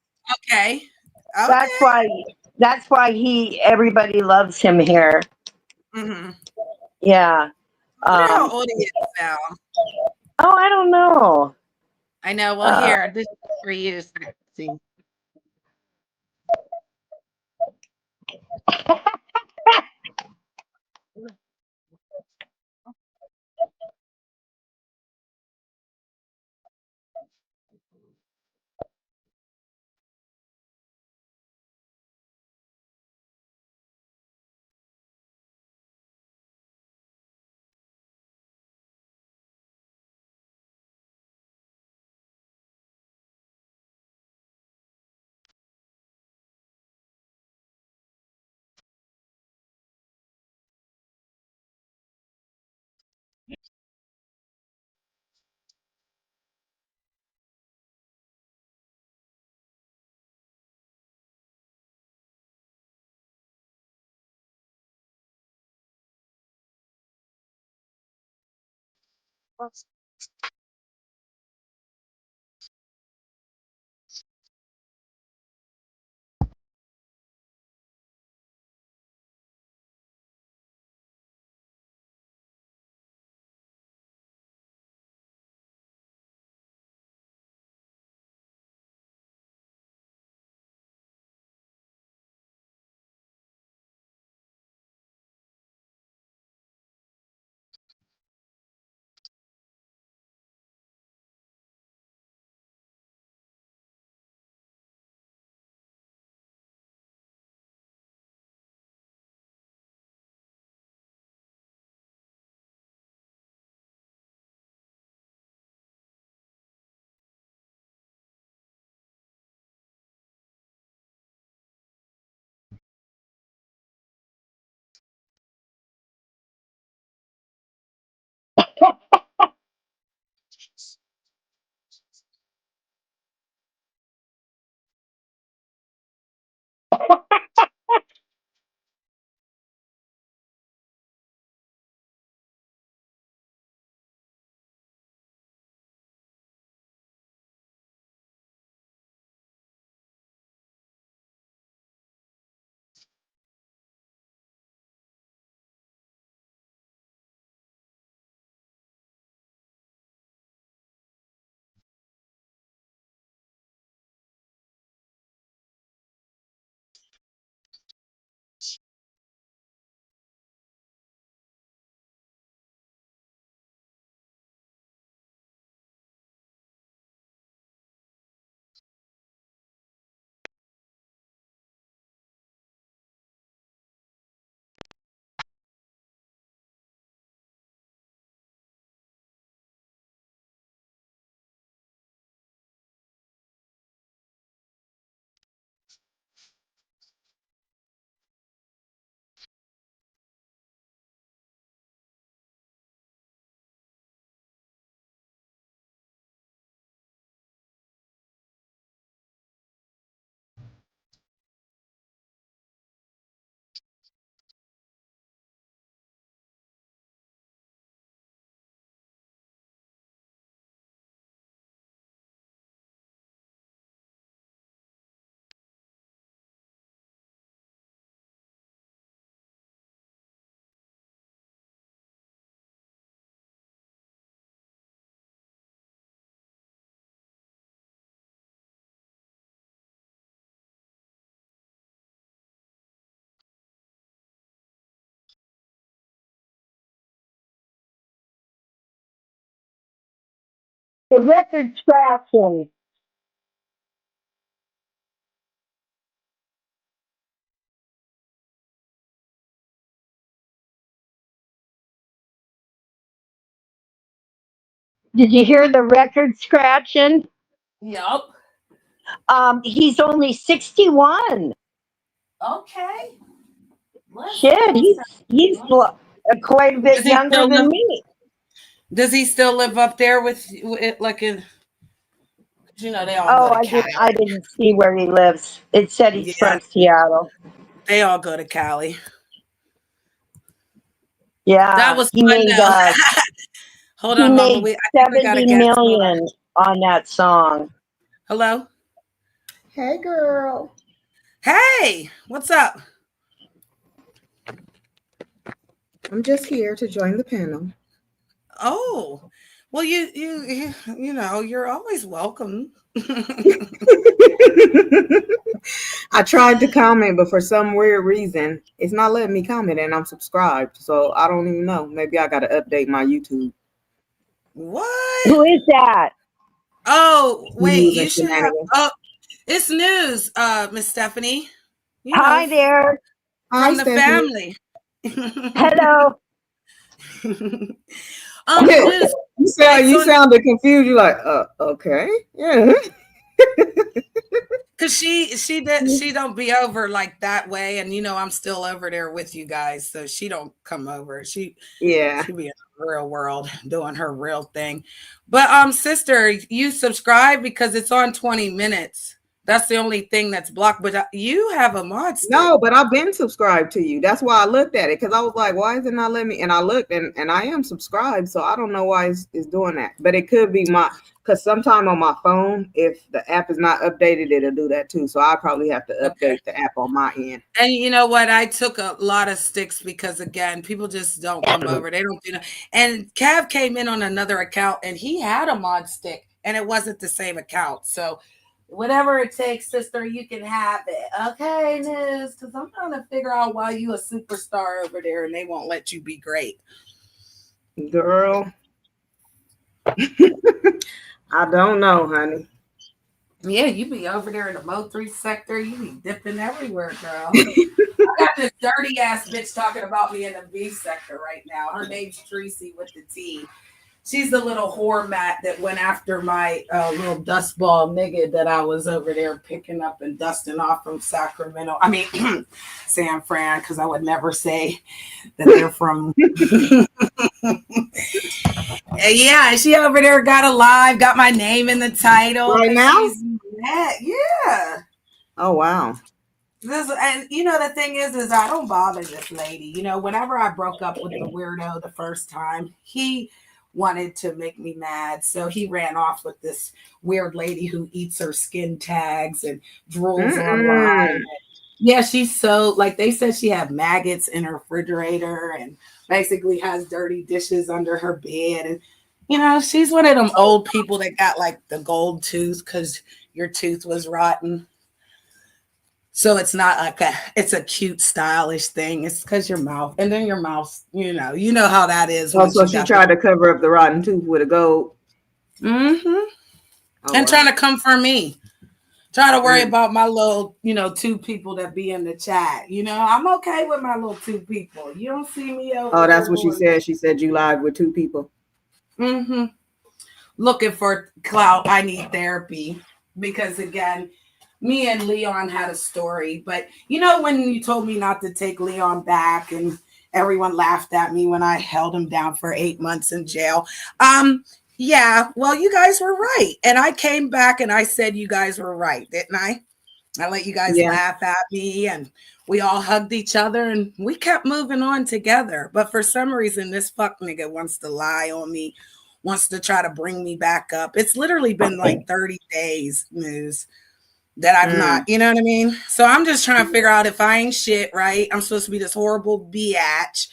Okay. That's why everybody loves him here. Mm-hmm. Yeah. How old he is now? Oh, I don't know. I know. Well, here, this is for you. Let's see. The record scratching. Did you hear the record scratching? Yup. He's only 61. Okay. Listen, Shit, quite a bit does he younger still than live? me. Does he still live up there with it? Like in, you know, they all go Oh, to Cali. I didn't see where he lives. It said he's Yeah, from Seattle. they all go to Cali. That Yeah, was fun though. Hold he on, Mama. made I think we got a 70 guest. Hold on. million on that song. Hello. Hey, girl. Hey, what's up? I'm just here to join the panel. Oh, well, you know, you're always welcome. I tried to comment, but for some weird reason, it's not letting me comment, and I'm subscribed. So I don't even know. Maybe I got to update my YouTube. What? Who is that? Oh, wait, News you and should have. shenanigans. Oh, it's news, Miss Stephanie. You know, Hi there. Hi, from the Stephanie. family. Hello. News. It's You on sounded confused. You're like, okay, yeah. because she don't be over like that way, and you know I'm still over there with you guys, so she don't come over. Yeah. She be in the real world doing her real thing. But sister, you subscribe because it's on 20 minutes. That's the only thing that's blocked. But you have a mod stick. No, but I've been subscribed to you. That's why I looked at it, because I was like, why is it not letting me? And I looked, and I am subscribed, so I don't know why it's doing that. But it could be because sometime on my phone, if the app is not updated, it'll do that too. So I probably have to update the app on my end. And you know what? I took a lot of sticks because again, people just don't come over. They don't do that. And Cav came in on another account and he had a mod stick and it wasn't the same account. So whatever it takes, sister, you can have it. Okay, Niz, because I'm trying to figure out why you a superstar over there and they won't let you be great. Girl, I don't know, honey. Yeah, you be over there in the Mo3 sector. You be dipping everywhere, girl. I got this dirty ass bitch talking about me in the B sector right now. Her name's Tracy with the T. She's the little whore mat that went after my little dust ball nigga that I was over there picking up and dusting off from Sacramento. I mean, San Fran, because I would never say that they're from. Yeah, she over there got alive, got my name in the title. Right now? She's mad. Yeah. Oh, wow. And you know, the thing is I don't bother this lady. You know, whenever I broke up with the weirdo the first time, he wanted to make me mad. So he ran off with this weird lady who eats her skin tags and drools online. Yeah, she's so, like, they said she had maggots in her refrigerator and basically has dirty dishes under her bed. And, you know, she's one of them old people that got like the gold tooth because your tooth was rotten. So it's not like it's a cute, stylish thing. It's because your mouth, and then your mouth, you know how that is. Oh, so she tried to cover up the rotten tooth with a gold. Mm-hmm. Oh, and wow. trying to come for me. Try to worry about my little, two people that be in the chat. You know, I'm okay with my little two people. You don't see me over. Oh, that's what she said. She said you live with two people. Mm-hmm. Looking for clout. I need therapy because, again, me and Leon had a story. But, when you told me not to take Leon back and everyone laughed at me when I held him down for 8 months in jail. Yeah, well, you guys were right. And I came back and I said you guys were right, didn't I? I let you guys laugh at me and we all hugged each other and we kept moving on together. But for some reason, this fuck nigga wants to lie on me, wants to try to bring me back up. It's literally been like 30 days, News, that I've not, you know what I mean? So I'm just trying to figure out if I ain't shit, right? I'm supposed to be this horrible biatch.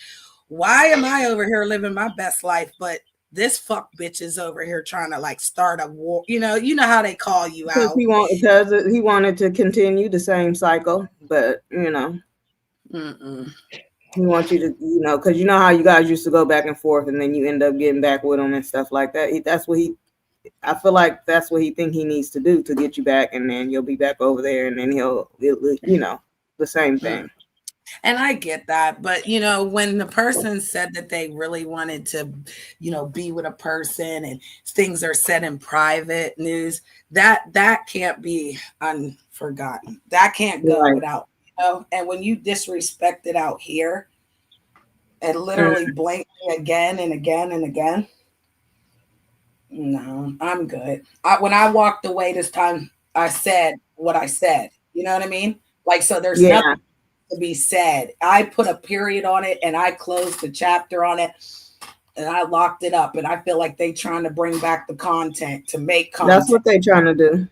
Why am I over here living my best life, but this fuck bitch is over here trying to like start a war. You know how they call you because out. He wanted to continue the same cycle, but he wants you to, because you know how you guys used to go back and forth, and then you end up getting back with him and stuff like that. That's what he I feel like that's what he think he needs to do to get you back, and then you'll be back over there, and then he'll you know, the same thing. And I get that, but you know, when the person said that they really wanted to, you know, be with a person and things are said in private news, that can't be unforgotten. That can't go Right. without, you know. And when you disrespect it out here and literally blatantly again and again and again, no, I'm good. When I walked away this time, I said what I said. You know what I mean? Like, so there's nothing to be said. I put a period on it and I closed the chapter on it and I locked it up. And I feel like they trying to bring back the content to make content. That's what they trying to do.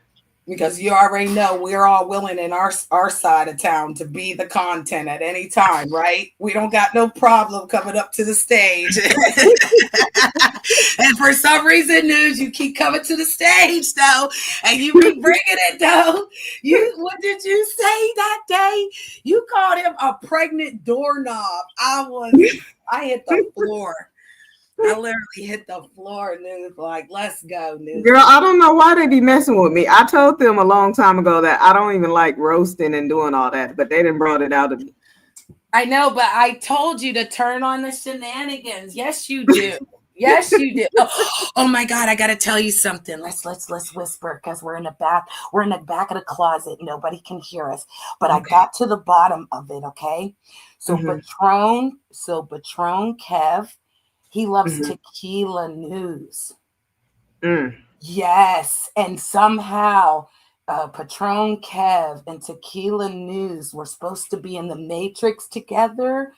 Because you already know we're all willing in our side of town to be the content at any time, right? We don't got no problem coming up to the stage. And for some reason, News, you keep coming to the stage though, and you be bringing it though. What did you say that day? You called him a pregnant doorknob. I hit the floor. I literally hit the floor and it was like, let's go, News. Girl, I don't know why they be messing with me. I told them a long time ago that I don't even like roasting and doing all that, but they didn't brought it out of me. I know, but I told you to turn on the shenanigans. Yes, you do. Yes, you do. Oh my God, I gotta tell you something. Let's whisper because we're in the back. We're in the back of the closet. Nobody can hear us. But okay. I got to the bottom of it, okay? So Patron Kev, he loves Tequila News. Yes. And somehow Patron Kev and Tequila News were supposed to be in the Matrix together.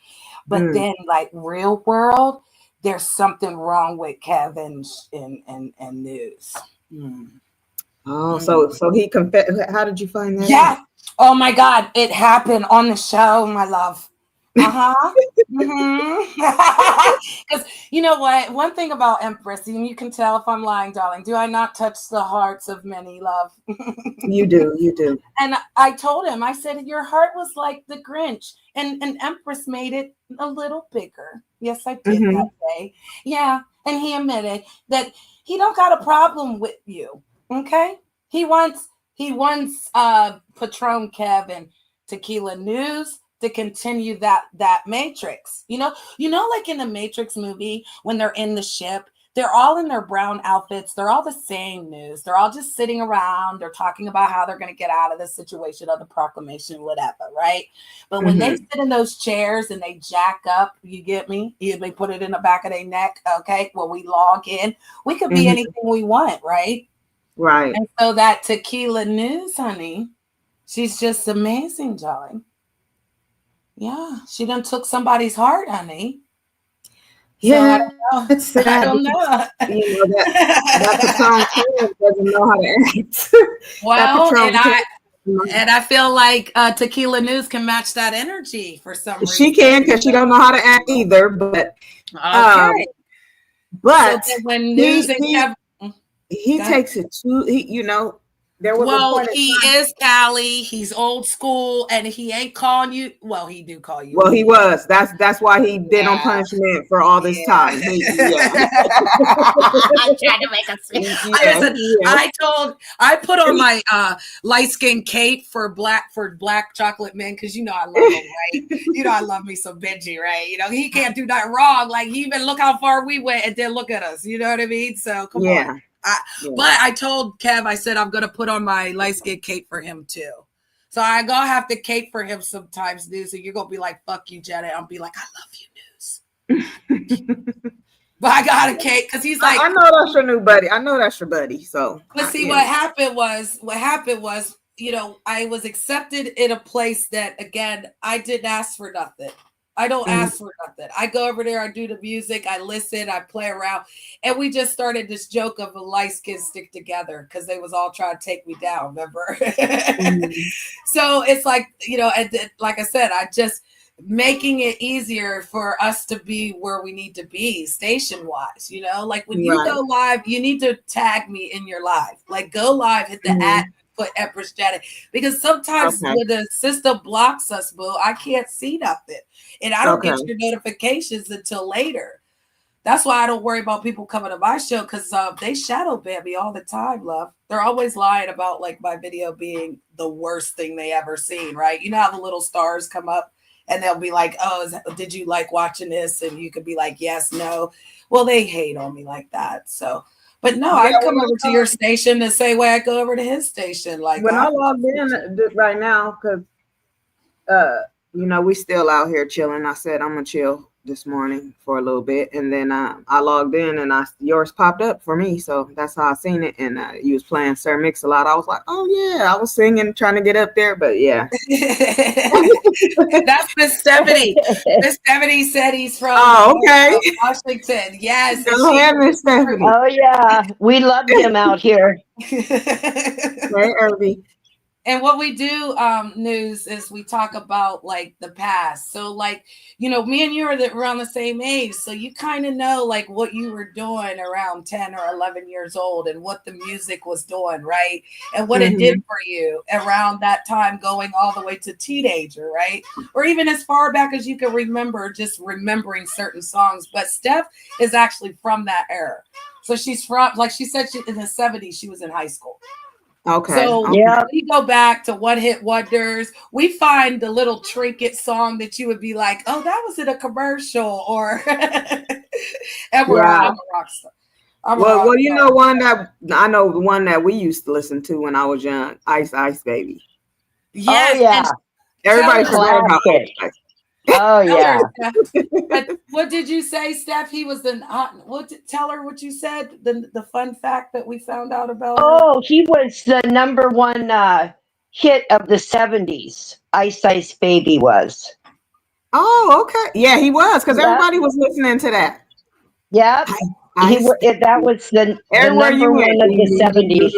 But then like real world, there's something wrong with Kevin and News. Oh, so he confessed. How did you find that? Yeah. Oh my God. It happened on the show, my love. Because you know what? One thing about Empress, and you can tell if I'm lying, darling. Do I not touch the hearts of many, love? You do. And I told him, I said, your heart was like the Grinch, and Empress made it a little bigger. Yes, I did that day. Yeah, and he admitted that he don't got a problem with you. Okay, he wants Patron Kevin Tequila News to continue that Matrix. You know, like in the Matrix movie, when they're in the ship, they're all in their brown outfits. They're all the same News. They're all just sitting around. They're talking about how they're going to get out of this situation of the proclamation, whatever, right? But when they sit in those chairs and they jack up, you get me? They put it in the back of their neck. Okay, well, we log in. We could be anything we want, right? Right. And so that Tequila News, honey, she's just amazing, darling. Yeah, she done took somebody's heart, honey. Yeah, so it's sad. I don't know. You know that Patron doesn't know how to act. Well, and I feel like Tequila News can match that energy for some reason. She can, because she don't know how to act either. But but so when News he takes it too. There was he is Cali. He's old school, and he ain't calling you. Well, he do call you. Well, he was. That's why he did on punishment for all this time. I tried to make us. I put on my light skin cape for black chocolate men because I love him, right? I love me some Benji, right? He can't do nothing wrong. Like he even look how far we went, and then look at us. You know what I mean? So come on. But I told Kev, I said, I'm going to put on my light skin cape for him too. So I going to have to cape for him sometimes, News. And you're going to be like, fuck you, Janet. I'll be like, I love you, News. But I got a cape because he's like. I know that's your new buddy. I know that's your buddy. So. But see, what happened was, I was accepted in a place that, again, I didn't ask for nothing. I don't ask for nothing. I go over there, I do the music, I listen, I play around. And we just started this joke of a light skin stick together because they was all trying to take me down, remember? So it's like, and like I said, I just making it easier for us to be where we need to be station-wise, Like when you go live, you need to tag me in your live. Like go live, hit the put Empress Janet, because sometimes when the system blocks us, boo, I can't see nothing, and I don't get your notifications until later. That's why I don't worry about people coming to my show, because they shadow ban me all the time, love. They're always lying about like my video being the worst thing they ever seen, right? You know how the little stars come up and they'll be like, oh, did you like watching this? And you could be like, yes, no. Well, they hate on me like that. So, but no, Yeah, I'd come over to your station the same way I go over to his station. Like when I logged in right now, because you know, we still out here chilling. I said I'm gonna chill this morning for a little bit, and then I logged in and yours popped up for me, so that's how I seen it. And you was playing Sir Mix-a-Lot. I was like, oh yeah, I was singing, trying to get up there, but yeah. That's Miss Stephanie. Miss Stephanie said he's from Washington. Yes. Go ahead, Miss Stephanie. Oh yeah, we love him out here. Hey, Irby. And what we do, News, is we talk about like the past. So like, you know, me and you are around the same age. So you kind of know like what you were doing around 10 or 11 years old and what the music was doing, right? And what it did for you around that time, going all the way to teenager, right? Or even as far back as you can remember, just remembering certain songs. But Steph is actually from that era. So she's from, like she said, in the 70s, she was in high school. Okay. So we go back to One Hit Wonders. We find the little trinket song that you would be like, oh, that was in a commercial, or and I'm a rock star. Well, you know one that I know, the one that we used to listen to when I was young, Ice Ice Baby. Yes, oh yeah, everybody forgot about Ice Ice. Oh yeah. But what did you say, Steph? He was tell her what you said. The fun fact that we found out about. Oh, he was the #1 hit of the 70s. Ice Ice Baby was. Oh, okay. Yeah, he was, because everybody was listening to that. Yep. That was the #1 of the 70s.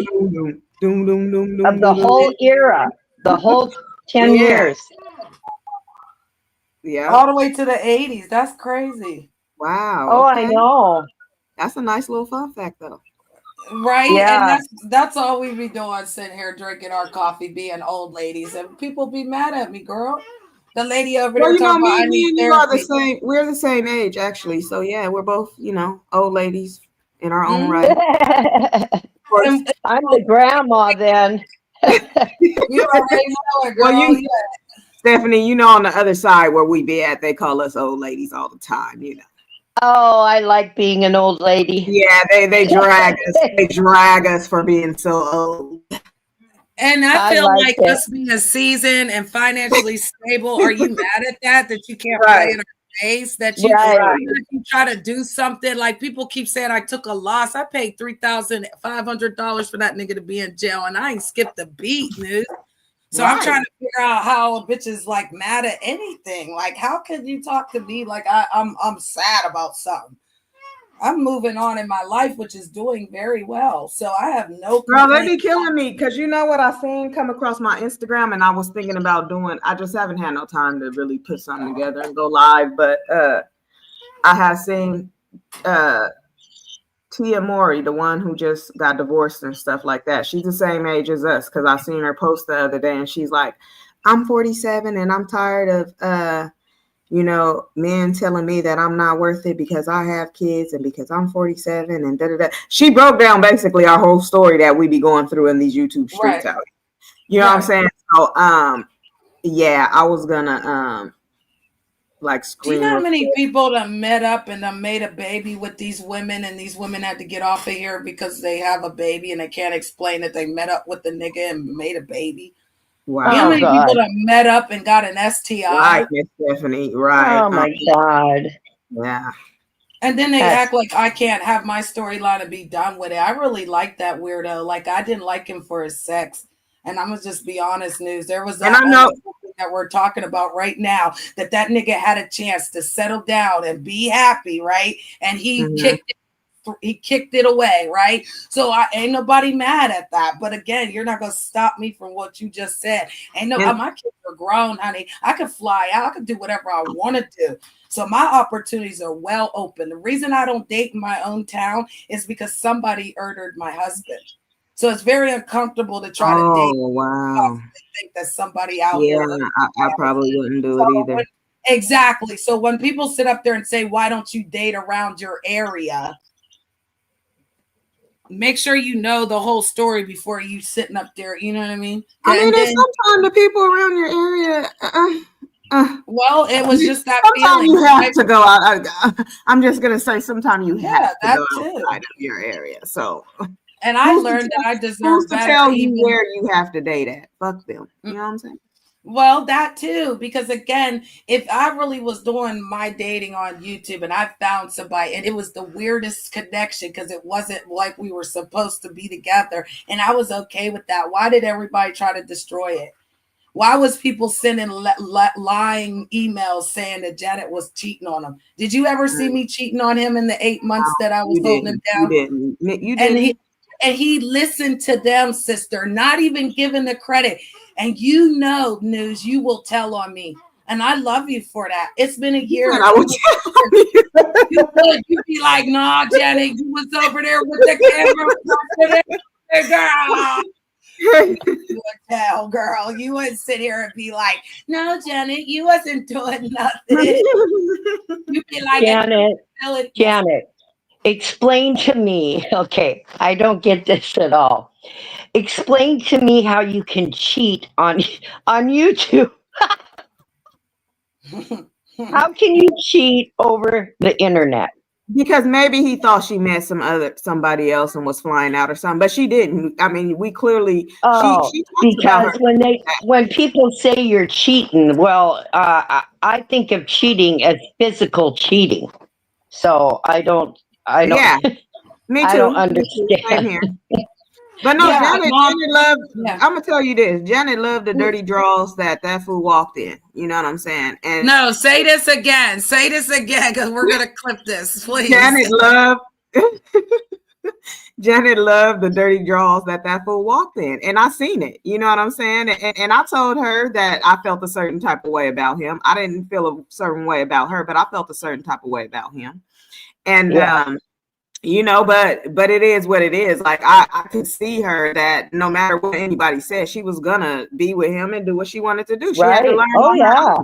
Of the whole era. The whole 10 years. Yeah. All the way to the 80s. That's crazy. Wow. Oh, okay. I know. That's a nice little fun fact, though. Right? Yeah. And that's all we be doing, sitting here drinking our coffee, being old ladies. And people be mad at me, girl. The lady over there talking about, me and you are the same. We're the same age, actually. So yeah, we're both, you know, old ladies in our own right. I'm the grandma then. You already know it, girl. Well, Stephanie, you know, on the other side where we be at, they call us old ladies all the time, you know. Oh, I like being an old lady. Yeah, they drag us. They drag us for being so old. And I feel like us being seasoned and financially stable, are you mad at that you can't play in our face? That you, you try to do something, like people keep saying I took a loss. I paid $3,500 for that nigga to be in jail, and I ain't skipped a beat, dude. So I'm trying to figure out how a bitch is like mad at anything. Like, how could you talk to me like I'm sad about something? I'm moving on in my life, which is doing very well. So I have no Girl, they be killing me, because you know what I seen come across my Instagram, and I was thinking about doing, I just haven't had no time to really put something together and go live, but I have seen Tia Mori, the one who just got divorced and stuff like that. She's the same age as us, because I seen her post the other day, and she's like, I'm 47 and I'm tired of you know, men telling me that I'm not worth it because I have kids and because I'm 47 and da-da-da. She broke down basically our whole story that we be going through in these YouTube streets out here. You know what I'm saying? So yeah, I was gonna like scream. Do you know how many people that met up and made a baby with these women, and these women had to get off of here because they have a baby and they can't explain that they met up with the nigga and made a baby? Wow. You know how many people that met up and got an STI? Right, Miss Stephanie. Right. Oh my God. Yeah. And then they act like I can't have my storyline and be done with it. I really like that weirdo. Like, I didn't like him for his sex. And I'm gonna just be honest, News. There was that that we're talking about right now, that nigga had a chance to settle down and be happy, right? And he kicked it away, right? So I ain't nobody mad at that. But again, you're not gonna stop me from what you just said. Ain't my kids are grown, honey. I could fly out, I could do whatever I want to do. So my opportunities are well open. The reason I don't date in my own town is because somebody murdered my husband. So it's very uncomfortable to try to date. Wow. Think that somebody out here. I probably wouldn't do it either. Exactly. So when people sit up there and say, why don't you date around your area? Make sure you know the whole story before you sitting up there. You know what I mean? I mean, And there's then, sometimes the people around your area. well, it was just that Sometimes feeling. you have to go out. I'm just gonna say, sometimes you Yeah, have to that go too. outside of your area. So, And I learned that I who's deserve to better. tell you Even where you have to date at? Fuck them. You know what I'm saying? well, that too, because again, if I really was doing my dating on YouTube and I found somebody and it was the weirdest connection because it wasn't like we were supposed to be together and I was okay with that, why did everybody try to destroy it? Why was people sending lying emails saying that Janet was cheating on him? Did you ever see me cheating on him in the 8 months that I was You holding him didn't. down? You didn't. And he listened to them, sister, not even giving the credit. And you know, News, you will tell on me. And I love you for that. It's been a year. I would You'd be like, nah, Janet, you was over there with the camera. Girl. You would tell, girl. You wouldn't sit here and be like, no, Janet, you wasn't doing nothing. You'd be like, Janet, explain to me. Okay, I don't get this at all. Explain to me how you can cheat on YouTube. How can you cheat over the internet? Because maybe he thought she met somebody else and was flying out or something, but she didn't. I mean, we clearly she talks about her. When people say you're cheating, well, I think of cheating as physical cheating. So I don't. Yeah, me too. I don't understand. Same here. But no, Yeah, Janet loved. Yeah. I'm gonna tell you this: Janet loved the dirty draws that fool walked in. You know what I'm saying? And no, say this again. Say this again because we're gonna clip this, please. Janet loved the dirty draws that fool walked in, and I seen it. You know what I'm saying? And I told her that I felt a certain type of way about him. I didn't feel a certain way about her, but I felt a certain type of way about him. And you know, but it is what it is. Like I could see her that no matter what anybody said, she was gonna be with him and do what she wanted to do. She had to learn on her own.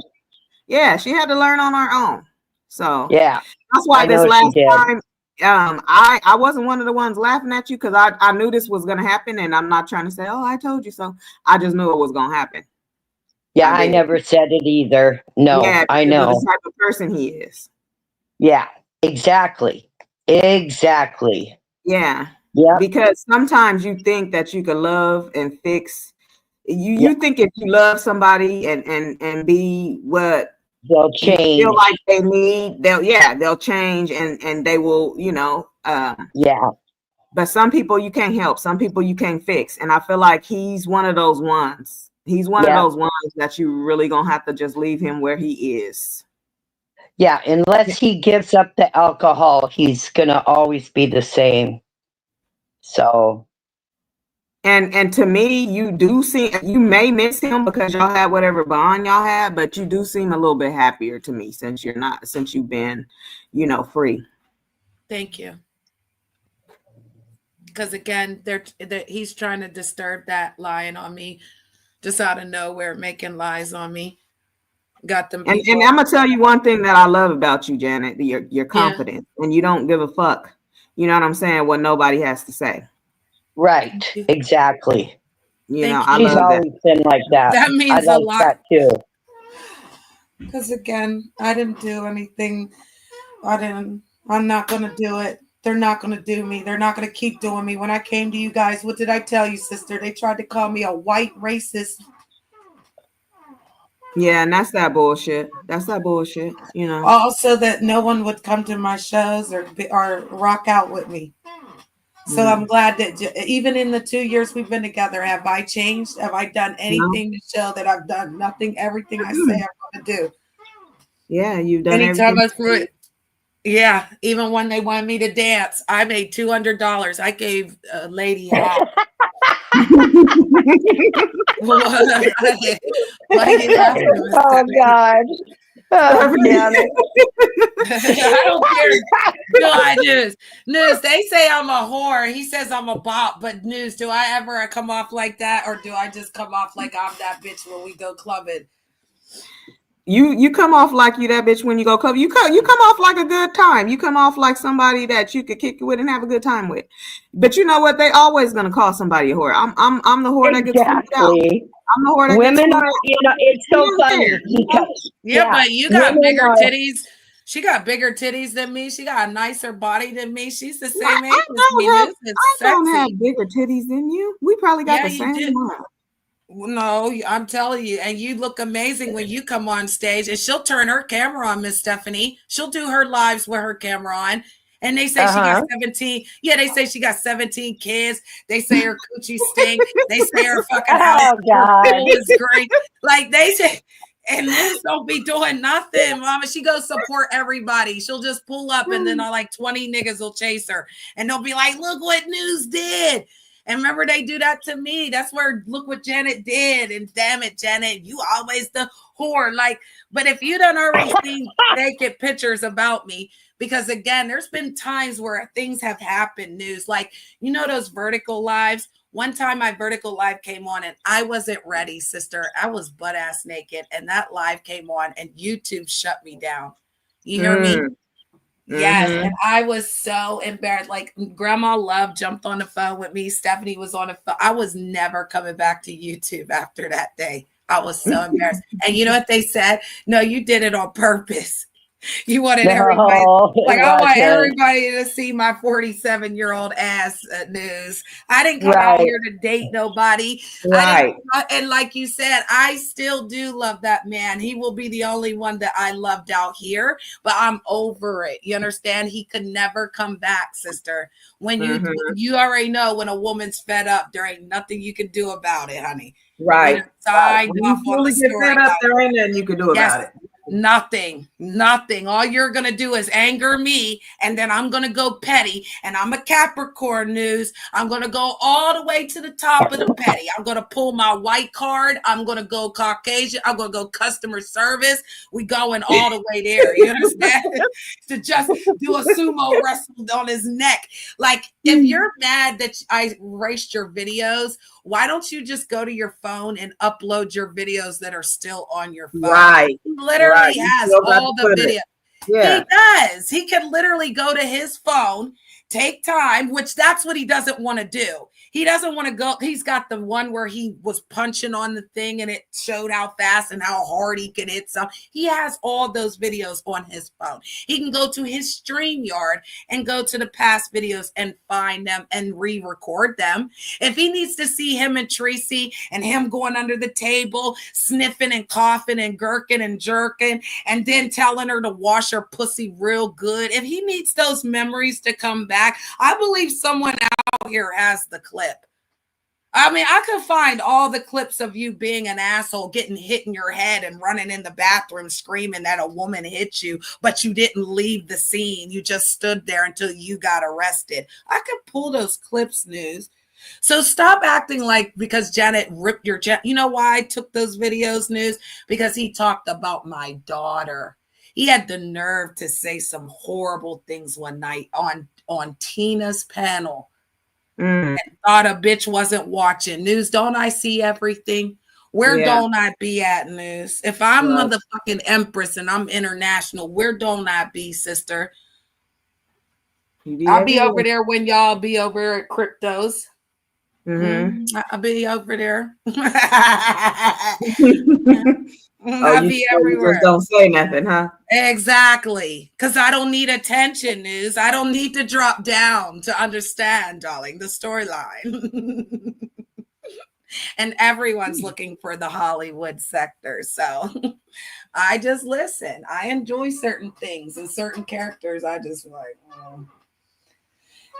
Yeah, she had to learn on her own. So yeah, that's why this last time I wasn't one of the ones laughing at you because I knew this was gonna happen, and I'm not trying to say, oh, I told you so. I just knew it was gonna happen. Yeah, I never said it either. No, yeah, I know the type of person he is. Yeah, exactly. Exactly. Yeah. Yeah. Because sometimes you think that you can love and fix. You think if you love somebody and be what they'll change, you feel like they need, they'll change and they will, you know. But some people you can't help. Some people you can't fix. And I feel like he's one of those ones. He's one of those ones that you really gonna have to just leave him where he is. Yeah, unless he gives up the alcohol, he's gonna always be the same. So, and to me, you may miss him because y'all had whatever bond y'all had, but you do seem a little bit happier to me since you've been, you know, free. Thank you. Because again, he's trying to disturb that lying on me, just out of nowhere, making lies on me. Got them. And I'm gonna tell you one thing that I love about you, Janet. You're confident and you don't give a fuck. You know what I'm saying? What nobody has to say. Right. Exactly. You know, I love She's always been like that. That means I a like lot that too. Because again, I didn't do anything. I'm not gonna do it. They're not gonna do me. They're not gonna keep doing me. When I came to you guys, what did I tell you, sister? They tried to call me a white racist. Yeah, and that's that bullshit. You know. Also, that no one would come to my shows or rock out with me. So I'm glad that even in the 2 years we've been together, have I changed? Have I done anything to show that I've done nothing? Everything I say I'm going to do. Yeah, you've done anytime everything. I threw it. Yeah, even when they wanted me to dance, I made $200. I gave a lady half. Oh God. Oh, damn it. I don't care. No, I News. They say I'm a whore. He says I'm a bop, but News, do I ever come off like that, or do I just come off like I'm that bitch when we go clubbing? You come off like you that bitch when you go club. You come off like a good time. You come off like somebody that you could kick it with and have a good time with. But you know what? They always gonna call somebody a whore. I'm the whore that gets out. Exactly. I'm the whore that Women gets are, it's so funny because Yeah, but you got women bigger are- titties. She got bigger titties than me. She got a nicer body than me. She's the same age as me. It's I don't have sexy. bigger titties than you. We probably got Yeah, the you same did. amount. No, I'm telling you, and you look amazing when you come on stage. And she'll turn her camera on, Miss Stephanie. She'll do her lives with her camera on. And they say she got 17. Yeah, they say she got 17 kids. They say her coochie stink. They say her fucking house is great. Like they say, and this don't be doing nothing, mama. She goes support everybody. She'll just pull up and then like 20 niggas will chase her. And they'll be like, look what News did. And remember, they do that to me. That's where look what Janet did. And damn it, Janet, you always the whore. Like, but if you done already seen naked pictures about me, because again, there's been times where things have happened, News. Like, you know, those vertical lives. One time my vertical live came on and I wasn't ready, sister. I was butt ass naked. And that live came on and YouTube shut me down. You hear me? Yes, and I was so embarrassed. Like Grandma Love jumped on the phone with me. Stephanie was on the phone. I was never coming back to YouTube after that day. I was so embarrassed. And you know what they said? No, you did it on purpose. You wanted everybody, like I want everybody to see my 47-year-old ass News. I didn't come out here to date nobody. Right. And like you said, I still do love that man. He will be the only one that I loved out here, but I'm over it. You understand? He could never come back, sister. When you already know when a woman's fed up, there ain't nothing you can do about it, honey. Right. Signed off on the get fed up, there ain't nothing you can do about it. Nothing. All you're going to do is anger me. And then I'm going to go petty. And I'm a Capricorn, News. I'm going to go all the way to the top of the petty. I'm going to pull my white card. I'm going to go Caucasian. I'm going to go customer service. We going all the way there. You understand? To just do a sumo wrestle on his neck. Like, if you're mad that I erased your videos, why don't you just go to your phone and upload your videos that are still on your phone? Right. He literally has all the video. Yeah. He does. He can literally go to his phone, take time, which that's what he doesn't want to do. He doesn't want to go. He's got the one where he was punching on the thing and it showed how fast and how hard he can hit some. He has all those videos on his phone. He can go to his StreamYard and go to the past videos and find them and re-record them. If he needs to see him and Tracy and him going under the table, sniffing and coughing and gurking and jerking, and then telling her to wash her pussy real good, if he needs those memories to come back, I believe someone out here has the clip. I mean, I could find all the clips of you being an asshole, getting hit in your head and running in the bathroom screaming that a woman hit you, but you didn't leave the scene. You just stood there until you got arrested. I could pull those clips, News. So stop acting like because Janet ripped your you know why I took those videos, News? Because he talked about my daughter. He had the nerve to say some horrible things one night on Tina's panel. And thought a bitch wasn't watching. News, don't I see everything? Where don't I be at, News? If I'm motherfucking Empress and I'm international, where don't I be, sister? I'll be over there when y'all be over at Cryptos. I'll be over there. I'll be everywhere. Just don't say nothing, huh? Exactly. Because I don't need attention, News. I don't need to drop down to understand, darling, the storyline. And everyone's looking for the Hollywood sector. So I just listen. I enjoy certain things and certain characters. I just like,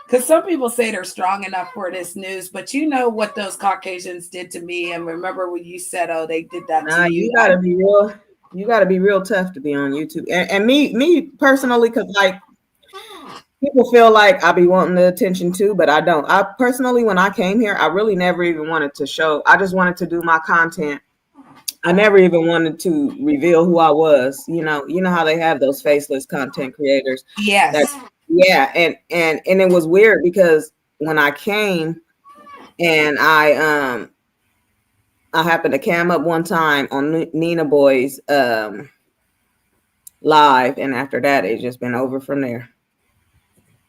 because some people say they're strong enough for this, News, but you know what those Caucasians did to me. And remember when you said, oh, they did that to you. You gotta be real. You gotta be real tough to be on YouTube. And me personally, because like people feel like I be wanting the attention too, but I don't. I personally, when I came here, I really never even wanted to show. I just wanted to do my content. I never even wanted to reveal who I was. You know how they have those faceless content creators. Yes. Yeah, and it was weird because when I came and I happened to cam up one time on Nina Boy's live, and after that, it's just been over from there.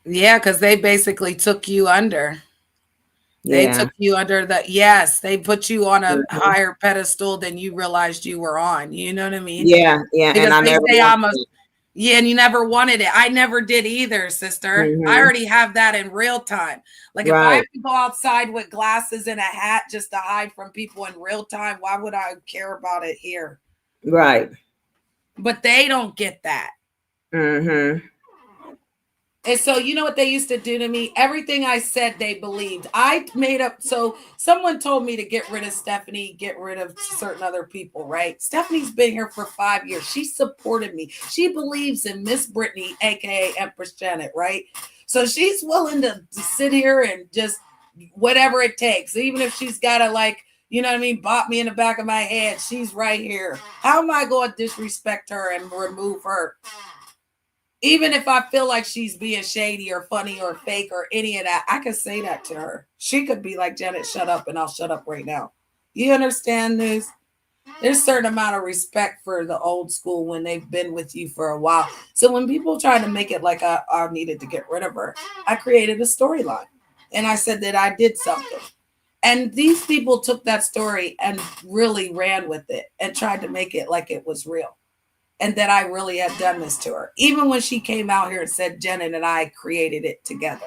Yeah, because they basically took you under. They took you under they put you on a higher pedestal than you realized you were on. You know what I mean? Yeah, because and I they never say wanted yeah, and you never wanted it. I never did either, sister. I already have that in real time. Like if I have to go outside with glasses and a hat just to hide from people in real time, why would I care about it here? Right. But they don't get that. And so, you know what they used to do to me? Everything I said, they believed. I made up. So someone told me to get rid of Stephanie, get rid of certain other people, right? Stephanie's been here for 5 years. She supported me. She believes in Miss Brittany, aka Empress Janet, right? So she's willing to sit here and just whatever it takes, even if she's got to, like, you know what I mean, bop me in the back of my head. She's right here. How am I going to disrespect her and remove her? Even if I feel like she's being shady or funny or fake or any of that, I could say that to her. She could be like, Janet, shut up, and I'll shut up right now. You understand this? There's a certain amount of respect for the old school when they've been with you for a while. So when people try to make it like I needed to get rid of her, I created a storyline. And I said that I did something. And these people took that story and really ran with it and tried to make it like it was real. And that I really had done this to her. Even when she came out here and said Janet and I created it together.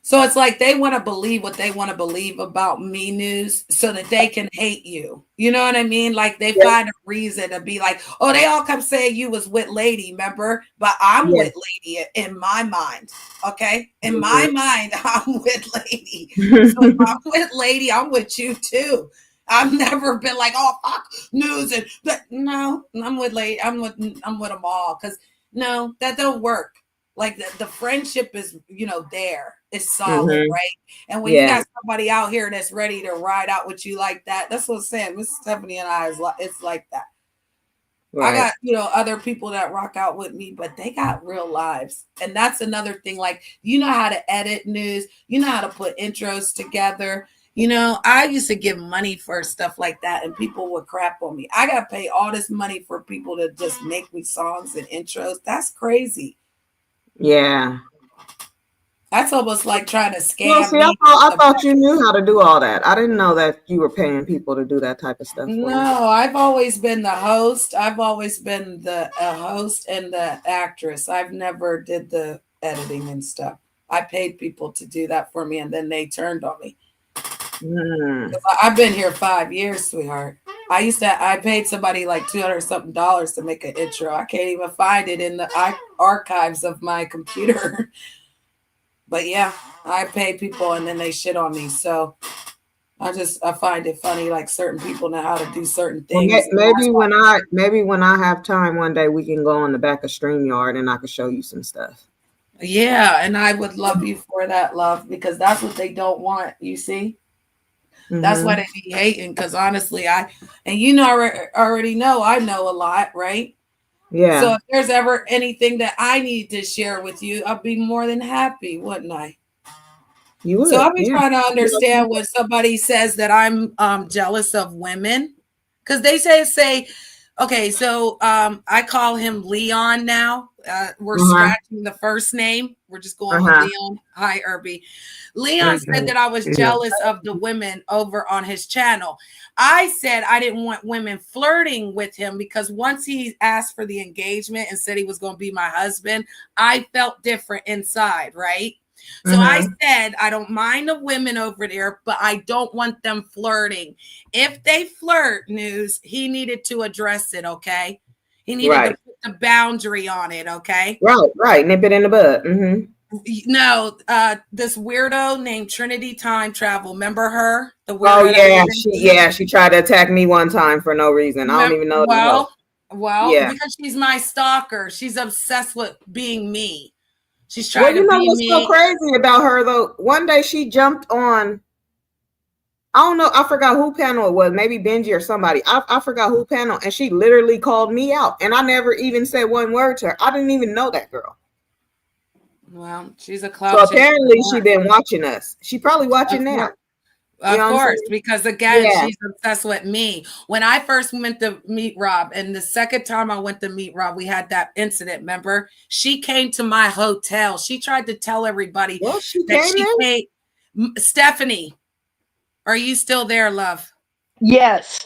So it's like they want to believe what they want to believe about me, News, so that they can hate you. You know what I mean? Like they find a reason to be like, oh, they all kept saying you was with Lady, remember? But I'm with Lady in my mind. Okay? In my mind, I'm with Lady. So if I'm with Lady, I'm with you too. I've never been like, oh, fuck News, and but no, I'm with Lady. I'm with them all, because no, that don't work. Like the friendship is, you know, there. It's solid, right? And when you got somebody out here that's ready to ride out with you like that, that's what I'm saying. Miss Stephanie and I it's like that. Right. I got, you know, other people that rock out with me, but they got real lives. And that's another thing. Like, you know how to edit News, you know how to put intros together. You know, I used to give money for stuff like that, and people would crap on me. I got to pay all this money for people to just make me songs and intros. That's crazy. Yeah. That's almost like trying to scam me. I thought you knew how to do all that. I didn't know that you were paying people to do that type of stuff. No, I've always been the host. I've always been the host and the actress. I've never did the editing and stuff. I paid people to do that for me, and then they turned on me. I've been here 5 years, sweetheart. I paid somebody like $200-something to make an intro. I can't even find it in the archives of my computer. But yeah, I pay people and then they shit on me. So I find it funny, like certain people know how to do certain things. Well, maybe when I have time one day, we can go on the back of StreamYard and I can show you some stuff. Yeah, and I would love you for that, love, because that's what they don't want, you see? That's why they be hating, because honestly, you know, already know I know a lot, right? Yeah. So if there's ever anything that I need to share with you, I'll be more than happy, wouldn't I? You would. So I've been trying to understand when somebody says that I'm jealous of women, because they say, okay, so I call him Leon now. We're scratching the first name. We're just going with Leon. Hi, Irby. Leon said that I was jealous of the women over on his channel. I said I didn't want women flirting with him because once he asked for the engagement and said he was going to be my husband, I felt different inside, right? So I said, I don't mind the women over there, but I don't want them flirting. If they flirt, News, he needed to address it, okay? He needed to put the boundary on it, okay? Right. Nip it in the bud. No, this weirdo named Trinity Time Travel. Remember her? The weirdo. Oh yeah, she tried to attack me one time for no reason. I don't even know. Well, because she's my stalker. She's obsessed with being me. She's trying to be me. Well, you know what's so crazy about her though? One day she jumped on. I don't know. I forgot who panel it was. Maybe Benji or somebody. I forgot who panel, and she literally called me out, and I never even said one word to her. I didn't even know that girl. Well, she's a clout. So apparently she been watching us. She probably watching now. You Of know what I'm course, saying? because again, Yeah. she's obsessed with me. When I first went to meet Rob, and the second time I went to meet Rob, we had that incident. Remember, she came to my hotel. She tried to tell everybody Well, she that came she in. came. Stephanie, are you still there, love? Yes.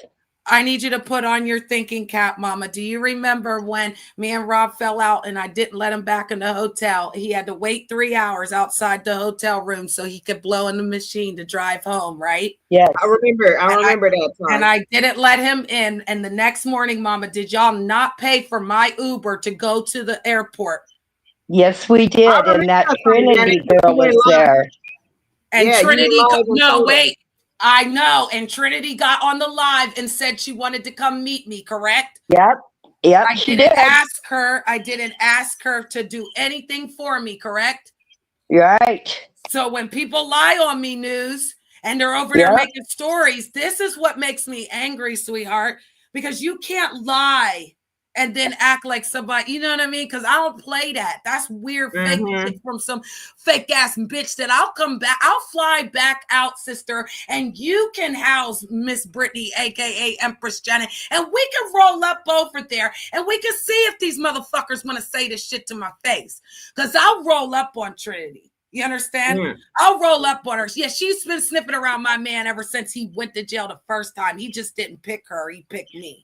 I need you to put on your thinking cap, mama. Do you remember when me and Rob fell out and I didn't let him back in the hotel? He had to wait 3 hours outside the hotel room so he could blow in the machine to drive home, right? Yes. I remember that time. And I didn't let him in. And the next morning, mama, did y'all not pay for my Uber to go to the airport? Yes, we I did. remember And that that time, Janet. Trinity girl You went was live. there. And Yeah, you Trinity, went live and no, told us. wait. I know. And Trinity got on the live and said she wanted to come meet me, correct? Yep. Yep, I she didn't did. ask her. I didn't ask her to do anything for me, correct? You're right. So when people lie on me, news, and they're over there Yep. making stories, this is what makes me angry, sweetheart, because you can't lie and then act like somebody, you know what I mean? Because I don't play that. That's weird, fake shit from some fake ass bitch that I'll come back. I'll fly back out, sister, and you can house Miss Brittany, aka Empress Janet, and we can roll up over there and we can see if these motherfuckers want to say this shit to my face. Because I'll roll up on Trinity. You understand? I'll roll up on her. Yeah, she's been sniffing around my man ever since he went to jail the first time. He just didn't pick her. He picked me.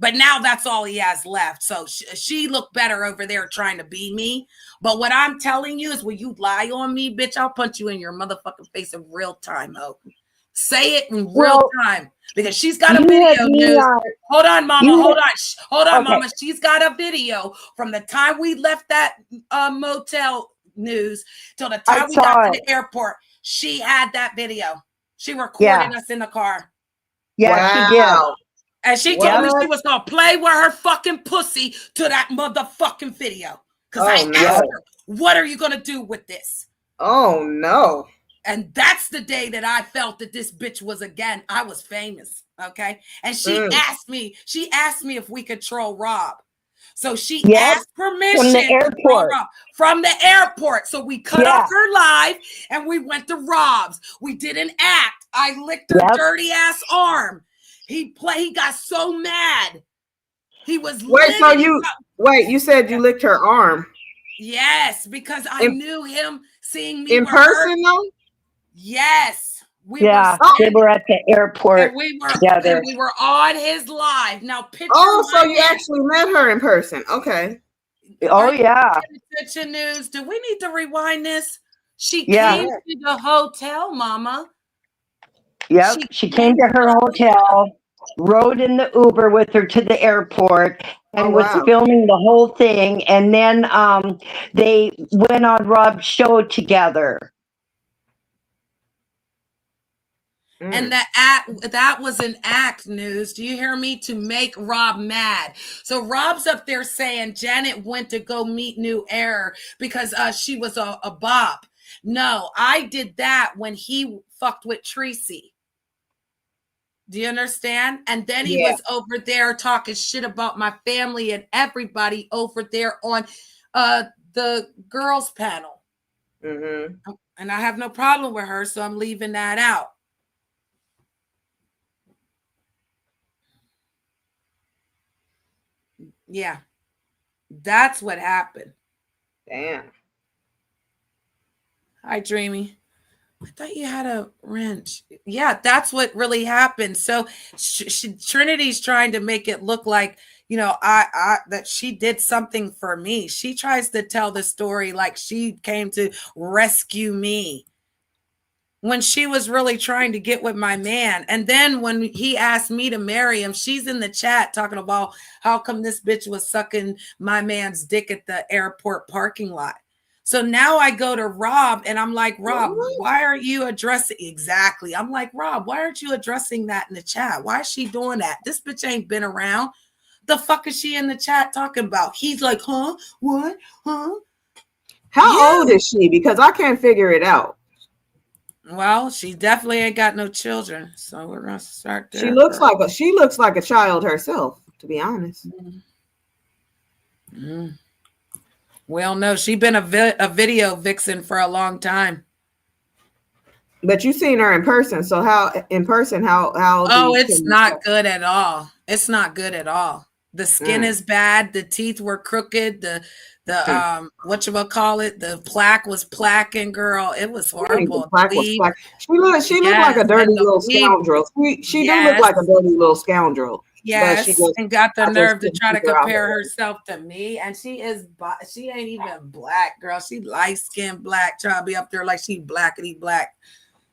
But now that's all he has left. So she looked better over there trying to be me. But what I'm telling you is when you lie on me, bitch, I'll punch you in your motherfucking face in real time, ho. Say it in real time. Because she's got a video news. Hold on, mama. Hold on, mama. She's got a video from the time we left that motel news till the time we got to the airport. She had that video. She recorded us in the car. Yeah, she did. And she told me she was going to play with her fucking pussy to that motherfucking video. Because I asked her, what are you going to do with this? Oh, no. And that's the day that I felt that this bitch was, again, I was famous, okay? And she asked me if we could troll Rob. So she asked permission from the airport. From the airport. So we cut off her live and we went to Rob's. We did an act. I licked her dirty ass arm. He got so mad. He was you said you licked her arm. Yes, because I knew him seeing me in person though. Yes, they were at the airport and we were together. And we were on his live. Now picture. So you actually met her in person? Okay. Oh yeah. Attention news. Do we need to rewind this? She came to the hotel, mama. Yep, she came to her hotel, rode in the Uber with her to the airport, and was filming the whole thing. And then they went on Rob's show together. And that was an act, news. Do you hear me? To make Rob mad. So Rob's up there saying Janet went to go meet New Air because she was a bop. No, I did that when he fucked with Tracy. Do you understand? And then he was over there talking shit about my family and everybody over there on the girls panel. And I have no problem with her, so I'm leaving that out. Yeah, that's what happened. Damn. Hi, Dreamy. I thought you had a wrench. Yeah, that's what really happened. So Trinity's trying to make it look like, you know, that she did something for me. She tries to tell the story like she came to rescue me when she was really trying to get with my man. And then when he asked me to marry him, she's in the chat talking about how come this bitch was sucking my man's dick at the airport parking lot. So now I go to Rob and I'm like, Rob, why are you addressing exactly? I'm like, Rob, why aren't you addressing that in the chat? Why is she doing that? This bitch ain't been around. The fuck is she in the chat talking about? He's like, huh? What? Huh? How old is she? Because I can't figure it out. Well, she definitely ain't got no children, so we're gonna start there. She looks like a child herself, to be honest. Well, no, she's been a video vixen for a long time. But you seen her in person, so how in person? How Oh, it's not good at all. It's not good at all. The skin is bad. The teeth were crooked. The whatchamacallit, the plaque was plaquing, girl. It was horrible. She looked like a dirty little scoundrel. She do look like a dirty little scoundrel. Yes, and got the nerve to try to compare herself to me. And she ain't even black, girl. She light-skinned black, trying to be up there like she blackity black.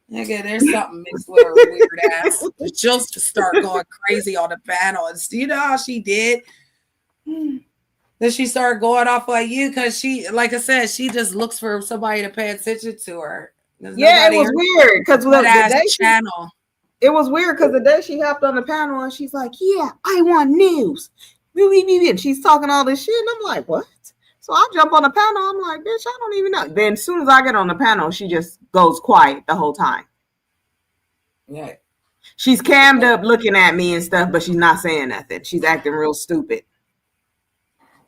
Nigga, there's something mixed with her weird ass. She'll start going crazy on the panel. And you know how she did? Then she started going off like you because she, like I said, she just looks for somebody to pay attention to her. Yeah, it was weird because channel. It was weird because the day she hopped on the panel and she's like, "Yeah, I want news." And she's talking all this shit, and I'm like, "What?" So I jump on the panel. I'm like, "Bitch, I don't even know." Then as soon as I get on the panel, she just goes quiet the whole time. Yeah, she's cammed up, looking at me and stuff, but she's not saying nothing. She's acting real stupid.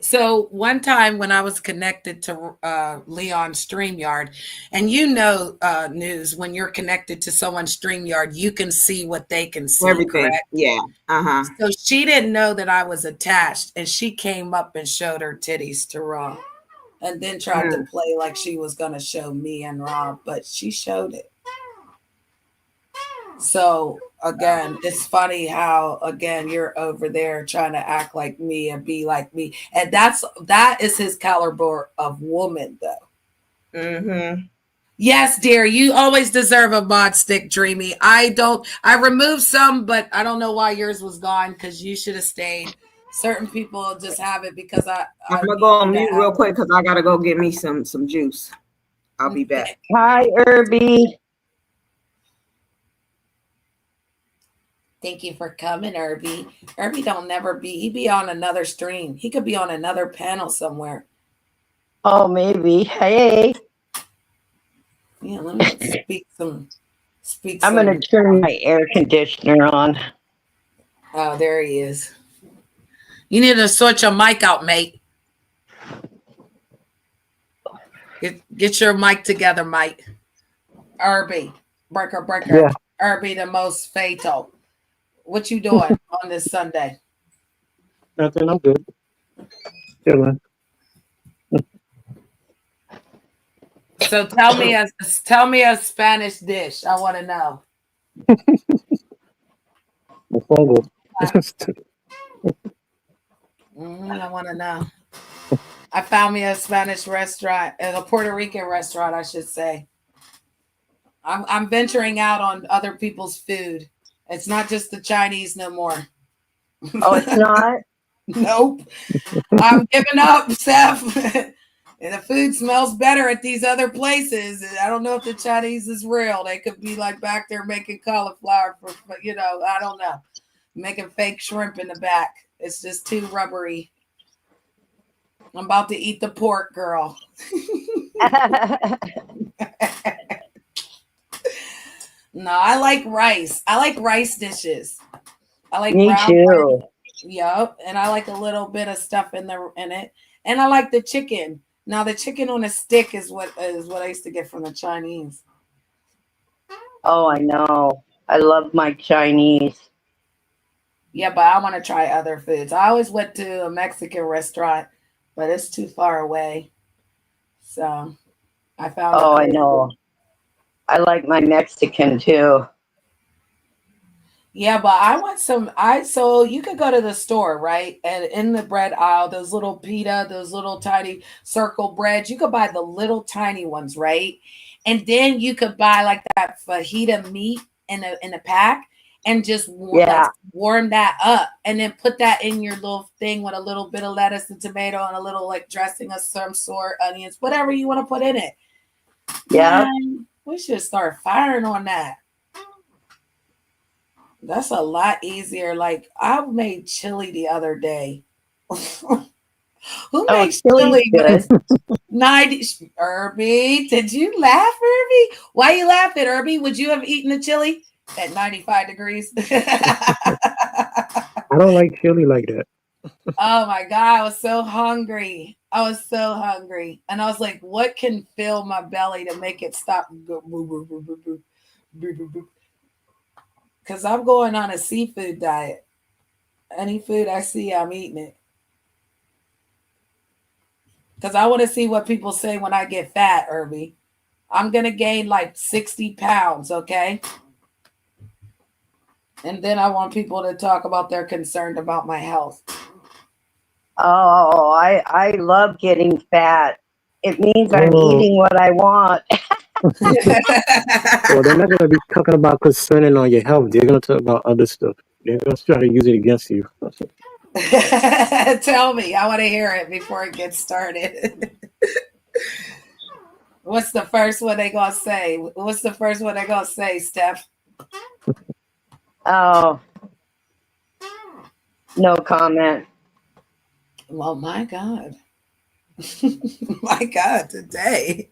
So one time when I was connected to Leon's StreamYard, and news, when you're connected to someone's StreamYard, you can see what they can see. Everything. Correct? Yeah. So she didn't know that I was attached, and she came up and showed her titties to Rob, and then tried to play like she was going to show me and Rob, but she showed it. So again, it's funny how again you're over there trying to act like me and be like me, and that is his caliber of woman, though. Mm-hmm. Yes, dear, you always deserve a mod stick, Dreamy. I removed some, but I don't know why yours was gone because you should have stayed. Certain people just have it because I'm gonna go on mute real quick because I gotta go get me some juice. I'll be back. Hi, Irby. Thank you for coming, Irby. Irby don't never be. He be on another stream. He could be on another panel somewhere. Oh, maybe. Hey. Yeah, let me speak some. I'm going to turn my air conditioner on. Oh, there he is. You need to sort your mic out, mate. Get your mic together, Mike. Irby. Breaker. Yeah. Irby, the most fatal. What you doing on this Sunday? Nothing. I'm good. Chilling. So tell me a Spanish dish. I want to know. Mofongo. I want to know. I found me a Spanish restaurant, a Puerto Rican restaurant, I should say. I'm venturing out on other people's food. It's not just the Chinese no more. Oh, it's not? Nope. I'm giving up, Steph. And the food smells better at these other places. I don't know if the Chinese is real. They could be like back there making cauliflower for, I don't know. Making fake shrimp in the back. It's just too rubbery. I'm about to eat the pork, girl. No, I like rice. I like rice dishes. I like Me too. Rice. Yep, and I like a little bit of stuff in it. And I like the chicken. Now the chicken on a stick is what I used to get from the Chinese. Oh, I know. I love my Chinese. Yeah, but I want to try other foods. I always went to a Mexican restaurant, but it's too far away. So I found. Oh, I know. I like my Mexican too. Yeah, but I want some. So you could go to the store, right? And in the bread aisle, those little pita, those little tiny circle breads, you could buy the little tiny ones, right? And then you could buy like that fajita meat in a pack and just warm that up, and then put that in your little thing with a little bit of lettuce and tomato and a little like dressing of some sort, onions, whatever you want to put in it. Yeah. Man, we should start firing on that. That's a lot easier. Like I made chili the other day. Who makes chili? Irby, did you laugh, Irby? Why are you laughing, Irby? Would you have eaten the chili at 95 degrees? I don't like chili like that. Oh my God, I was so hungry. And I was like, what can fill my belly to make it stop? Because I'm going on a seafood diet. Any food I see, I'm eating it. Because I want to see what people say when I get fat, Irby. I'm going to gain like 60 pounds, okay? And then I want people to talk about they're concerned about my health. Oh, I love getting fat. It means I'm Oh, eating what I want. well, they're not gonna be talking about concerning on your health. They're gonna talk about other stuff. They're gonna try to use it against you. Tell me. I want to hear it before it gets started. What's the first one they gonna say? What's the first one they gonna say, Steph? Oh, no comment. Well, my God. My God, today.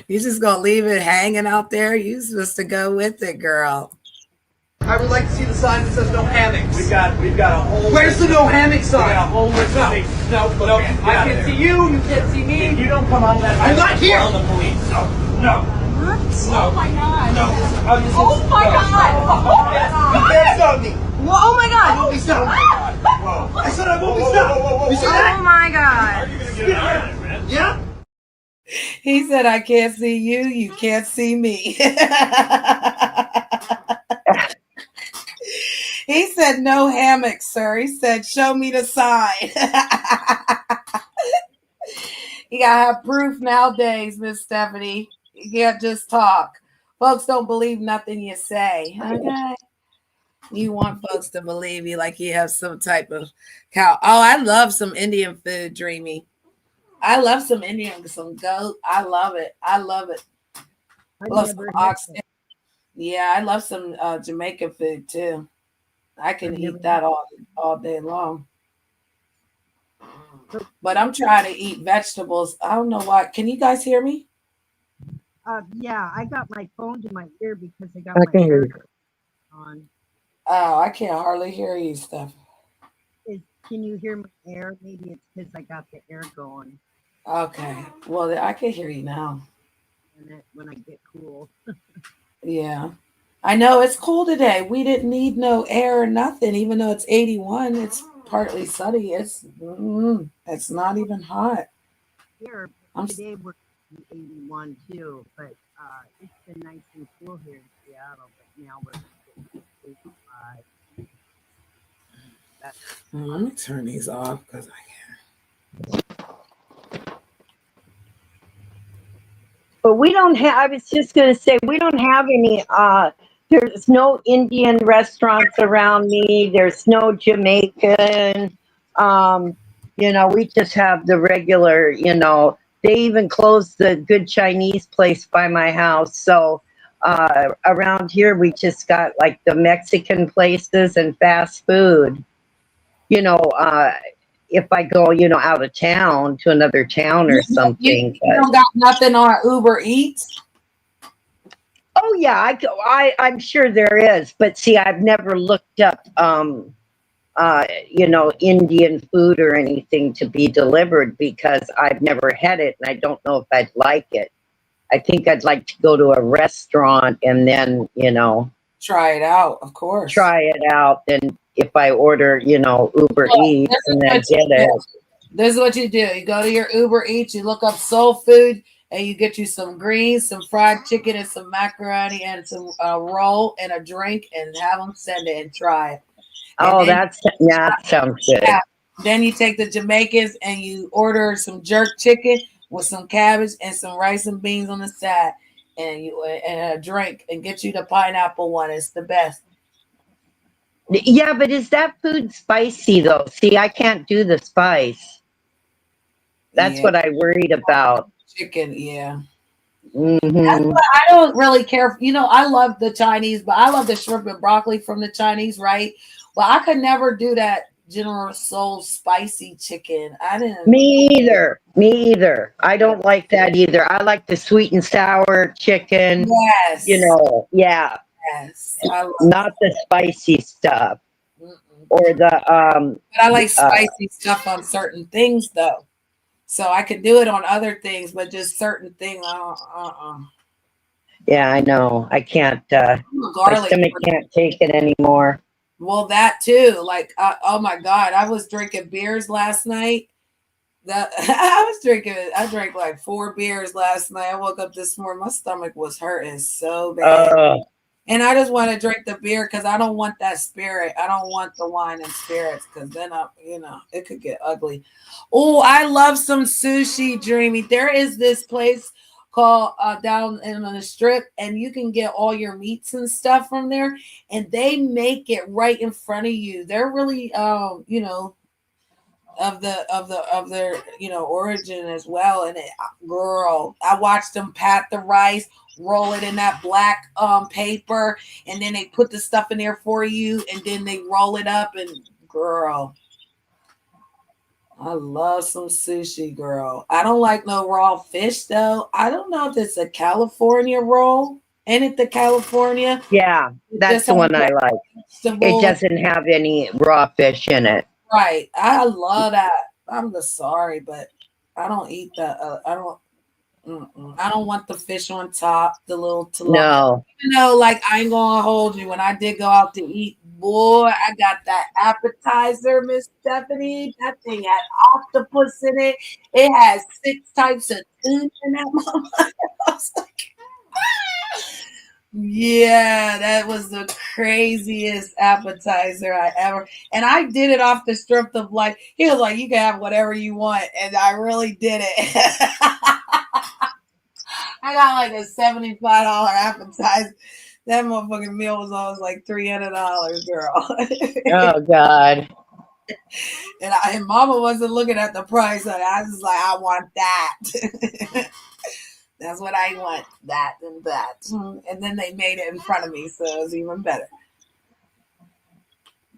You just gonna leave it hanging out there? You supposed to go with it, girl. I would like to see the sign that says no hammocks. We've got a whole. Where's the no hammock sign? We got a whole list of things. No, I can't see you. You can't see me. If you don't come on that, I'm not here. Call the police. No. What? No. Oh my god. No. Oh my god. You can't stop me. Well, oh my god. Won't be stopped. Whoa. I said I won't be stopped. You see that? Oh my god. You're gonna get out of it, man. Yeah. He said, I can't see you, you can't see me. He said, no hammock, sir. He said, show me the sign. You gotta have proof nowadays, Miss Stephanie. You can't just talk. Folks don't believe nothing you say. Okay. You want folks to believe you like you have some type of cow. Oh, I love some Indian food, Dreamy. I love some Indian, some goat. I love it. I love it. Love some oxtail. Yeah, I love some Jamaican food too. I can eat that all day long. But I'm trying to eat vegetables. I don't know why. Can you guys hear me? Yeah, I got my phone to my ear because I got I my can hear ear you. on. Oh, I can't hardly hear you, Steph. Can you hear my air? Maybe it's because I got the air going. Okay. Well, I can hear you now. And when I get cool. Yeah. I know it's cool today. We didn't need no air or nothing, even though it's 81. It's partly sunny. It's not even hot. Here today we're 81 too, but it's been nice and cool here in Seattle. But now we're 85. Let me turn these off because I can't. But we don't have, I was just going to say, we don't have any, there's no Indian restaurants around me. There's no Jamaican. We just have the regular, they even closed the good Chinese place by my house. So around here, we just got like the Mexican places and fast food. If I go, out of town to another town or something. You don't got nothing on Uber Eats? Oh yeah, I'm sure there is, but see, I've never looked up, Indian food or anything to be delivered because I've never had it and I don't know if I'd like it. I think I'd like to go to a restaurant and then, try it out, of course. Try it out. Then if I order, Uber Eats and then get it. This is what you do. You go to your Uber Eats, you look up soul food, and you get you some greens, some fried chicken, and some macaroni, and some roll and a drink, and have them send it and try it. And that sounds good. Yeah. Then you take the Jamaicans and you order some jerk chicken with some cabbage and some rice and beans on the side, and a drink, and get you the pineapple one. It's the best. Yeah, but is that food spicy though? See, I can't do the spice. That's what I worried about. Chicken, yeah. Mm-hmm. I don't really care. I love the Chinese, but I love the shrimp and broccoli from the Chinese, right? But I could never do that General Tso's spicy chicken. I didn't. Me either. I don't like that either. I like the sweet and sour chicken. Yes. Yeah. Yes. Not the spicy stuff. Or the But I like spicy stuff on certain things though. So I could do it on other things, but just certain things. Yeah, I know. I can't. My Garlic. stomach can't take it anymore. Well, that too. Like, oh my God, I was drinking beers last night. I drank like 4 beers last night. I woke up this morning, my stomach was hurting so bad. And I just want to drink the beer because I don't want that spirit. I don't want the wine and spirits because then it could get ugly. Oh, I love some sushi, Dreamy. There is this place called down in the strip, and you can get all your meats and stuff from there, and they make it right in front of you. They're really of their origin as well. And girl, I watched them pat the rice, roll it in that black paper, and then they put the stuff in there for you, and then they roll it up. And girl, I love some sushi, girl. I don't like no raw fish though. I don't know if it's a California roll. Ain't it the California? Yeah, that's the one I like. It doesn't have any raw fish in it. Right. I love that. I'm sorry, but I don't eat that. I don't want the fish on top, the little tilapia. No. Like, I ain't gonna hold you. When I did go out to eat, boy, I got that appetizer, Miss Stephanie. That thing had octopus in it. It has 6 types of tuna in that mama. I was like, yeah, that was the craziest appetizer I ever. And I did it off the strip of like, he was like, you can have whatever you want. And I really did it. I got like a $75 appetizer. That motherfucking meal was always like $300, girl. Oh God. And Mama wasn't looking at the price. I was just like, I want that. That's what I want, that and that. And then they made it in front of me, so it was even better.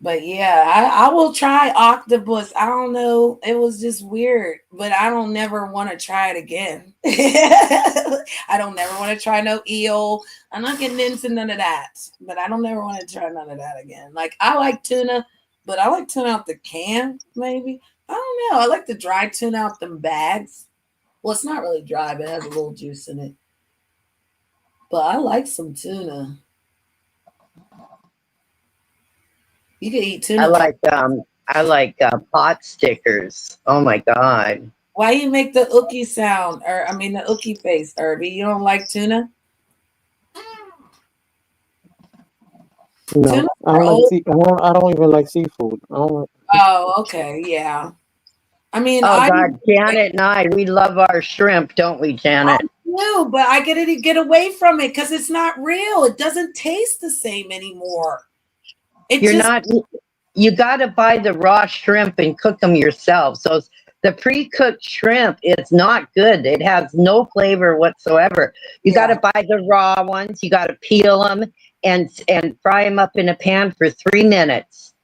But yeah, I will try octopus. I don't know. It was just weird, but I don't never want to try it again. I don't never want to try no eel. I'm not getting into none of that, but I don't never want to try none of that again. Like, I like tuna, but I like tuna out the can, maybe. I don't know. I like the dry tuna out them bags. Well, it's not really dry, but it has a little juice in it. But I like some tuna. You can eat tuna. I like pot stickers. Oh my God. Why you make the ookie sound, or the ookie face, Irby? You don't like tuna? No, tuna I don't even like seafood. Oh, okay, yeah. God, Janet and I, we love our shrimp, don't we, Janet? I do, but I get away from it because it's not real. It doesn't taste the same anymore. You got to buy the raw shrimp and cook them yourself. So the pre-cooked shrimp is not good. It has no flavor whatsoever. You got to buy the raw ones. You got to peel them and fry them up in a pan for 3 minutes.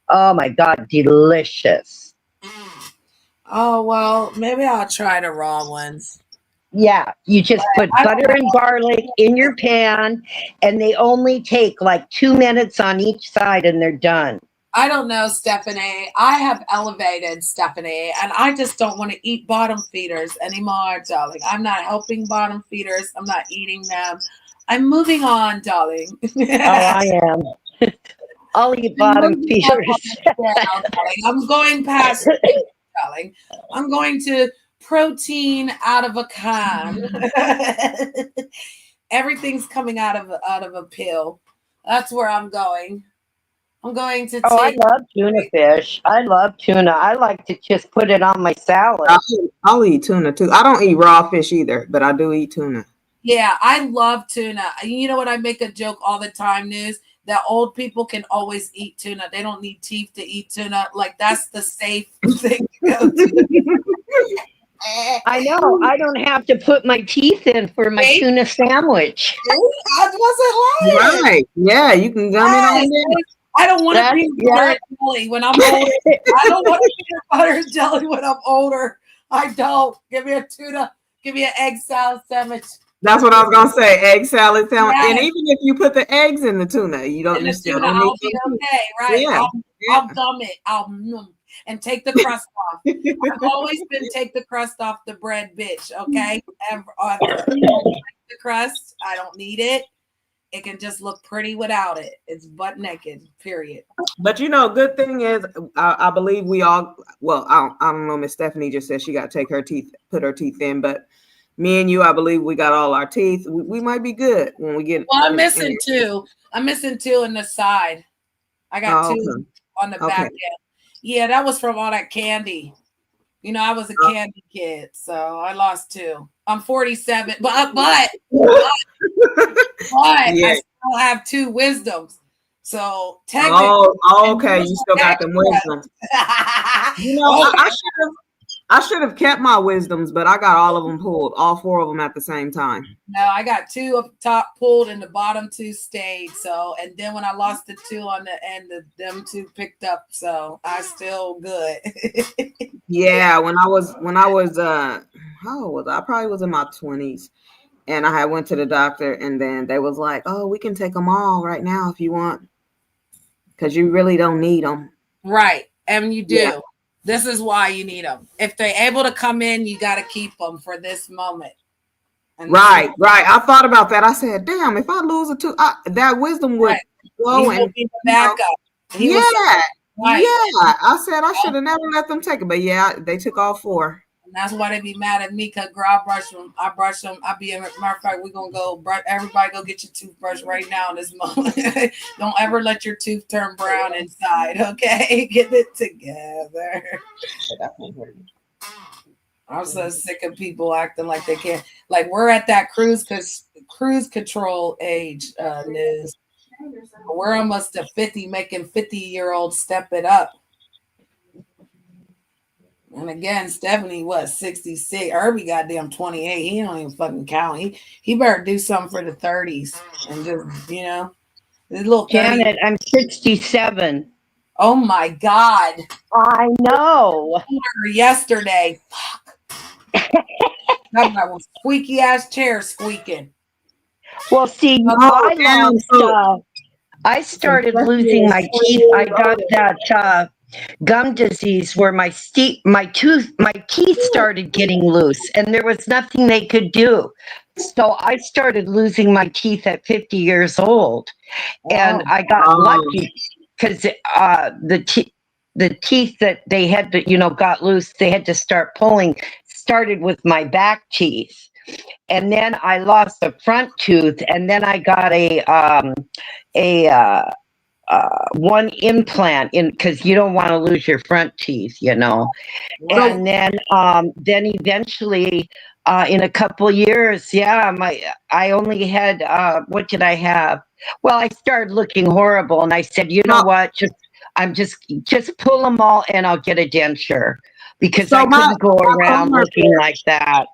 Oh my God, delicious. Oh, well, maybe I'll try the raw ones. Yeah, you just put butter and garlic in your pan, and they only take like 2 minutes on each side, and they're done. I don't know, Stephanie. I have elevated, Stephanie, and I just don't want to eat bottom feeders anymore, darling. I'm not helping bottom feeders. I'm not eating them. I'm moving on, darling. Oh, I am. I'll eat bottom feeders. I'm going past it, darling. I'm going to protein out of a can. Everything's coming out of a pill. That's where I'm going. I'm going to I love tuna fish. I love tuna. I like to just put it on my salad. I'll eat tuna too. I don't eat raw fish either, but I do eat tuna. Yeah, I love tuna. You know what? I make a joke all the time, News, that old people can always eat tuna. They don't need teeth to eat tuna. Like, that's the safe thing to go to. I know. I don't have to put my teeth in for my tuna sandwich. I wasn't lying. Right. Yeah, you can gum it on there. I don't want to be butter and jelly when I'm older. I don't want to be butter and jelly when I'm older. I don't. Give me a tuna. Give me an egg salad sandwich. That's what I was gonna say. Egg salad sandwich. Yes. And even if you put the eggs in the tuna, you still don't need to. Okay, right? Yeah. I'll gum it. And take the crust off. I've always been take the crust off the bread, bitch. Okay, ever. the crust. I don't need it. It can just look pretty without it. It's butt naked, period. But you know, good thing is, I believe we all. Well, I don't know. Miss Stephanie just said she got to take her teeth, put her teeth in, but me and you, I believe we got all our teeth. We might be good when we get. Well, I'm missing two. I'm missing two in the side. I got two on the back end. Yeah, that was from all that candy. You know, I was a candy kid, so I lost two. I'm 47, but I still have two wisdoms. So technically, okay, you still got them wisdoms. You know, I should have kept my wisdoms, but I got all of them pulled, all four of them at the same time. No, I got two up top pulled and the bottom two stayed. So, and then when I lost the two on the end, them two picked up. So I still good. Yeah, when I was how old was I? I probably was in my 20s, and I went to the doctor, and then they was like, "Oh, we can take them all right now if you want, because you really don't need them." Right, and you do. Yeah. This is why you need them. If they're able to come in, you got to keep them for this moment. And right. I thought about that. I said, "Damn, if I lose a tooth, that wisdom would go and be the backup." Yeah. I said I should have never let them take it, but yeah, they took all four. And that's why they be mad at me, because girl, I brush them. I be, matter of fact, we're going to go, everybody go get your toothbrush right now in this moment. Don't ever let your tooth turn brown inside, okay? Get it together. I'm so sick of people acting like they can't. Like, we're at that cruise control age, News. We're almost to 50, making 50-year-olds step it up. And again, Stephanie, what, 66? Herbie goddamn 28. He don't even fucking count. He better do something for the 30s and just, you know, this little Janet, I'm 67. Oh my God. I know. Yesterday. Fuck. That was squeaky ass chair squeaking. Well, see, I started losing my teeth. I got that gum disease where my teeth started getting loose, and there was nothing they could do. So I started losing my teeth at 50 years old, and I got lucky because the teeth that they had to, you know, got loose. They had to start pulling. Started with my back teeth. And then I lost a front tooth, and then I got one implant in, because you don't want to lose your front teeth, you know. And then eventually, in a couple years, I only had what did I have? Well, I started looking horrible, and I said, you know what? Just pull them all, and I'll get a denture, because I couldn't go around looking like that.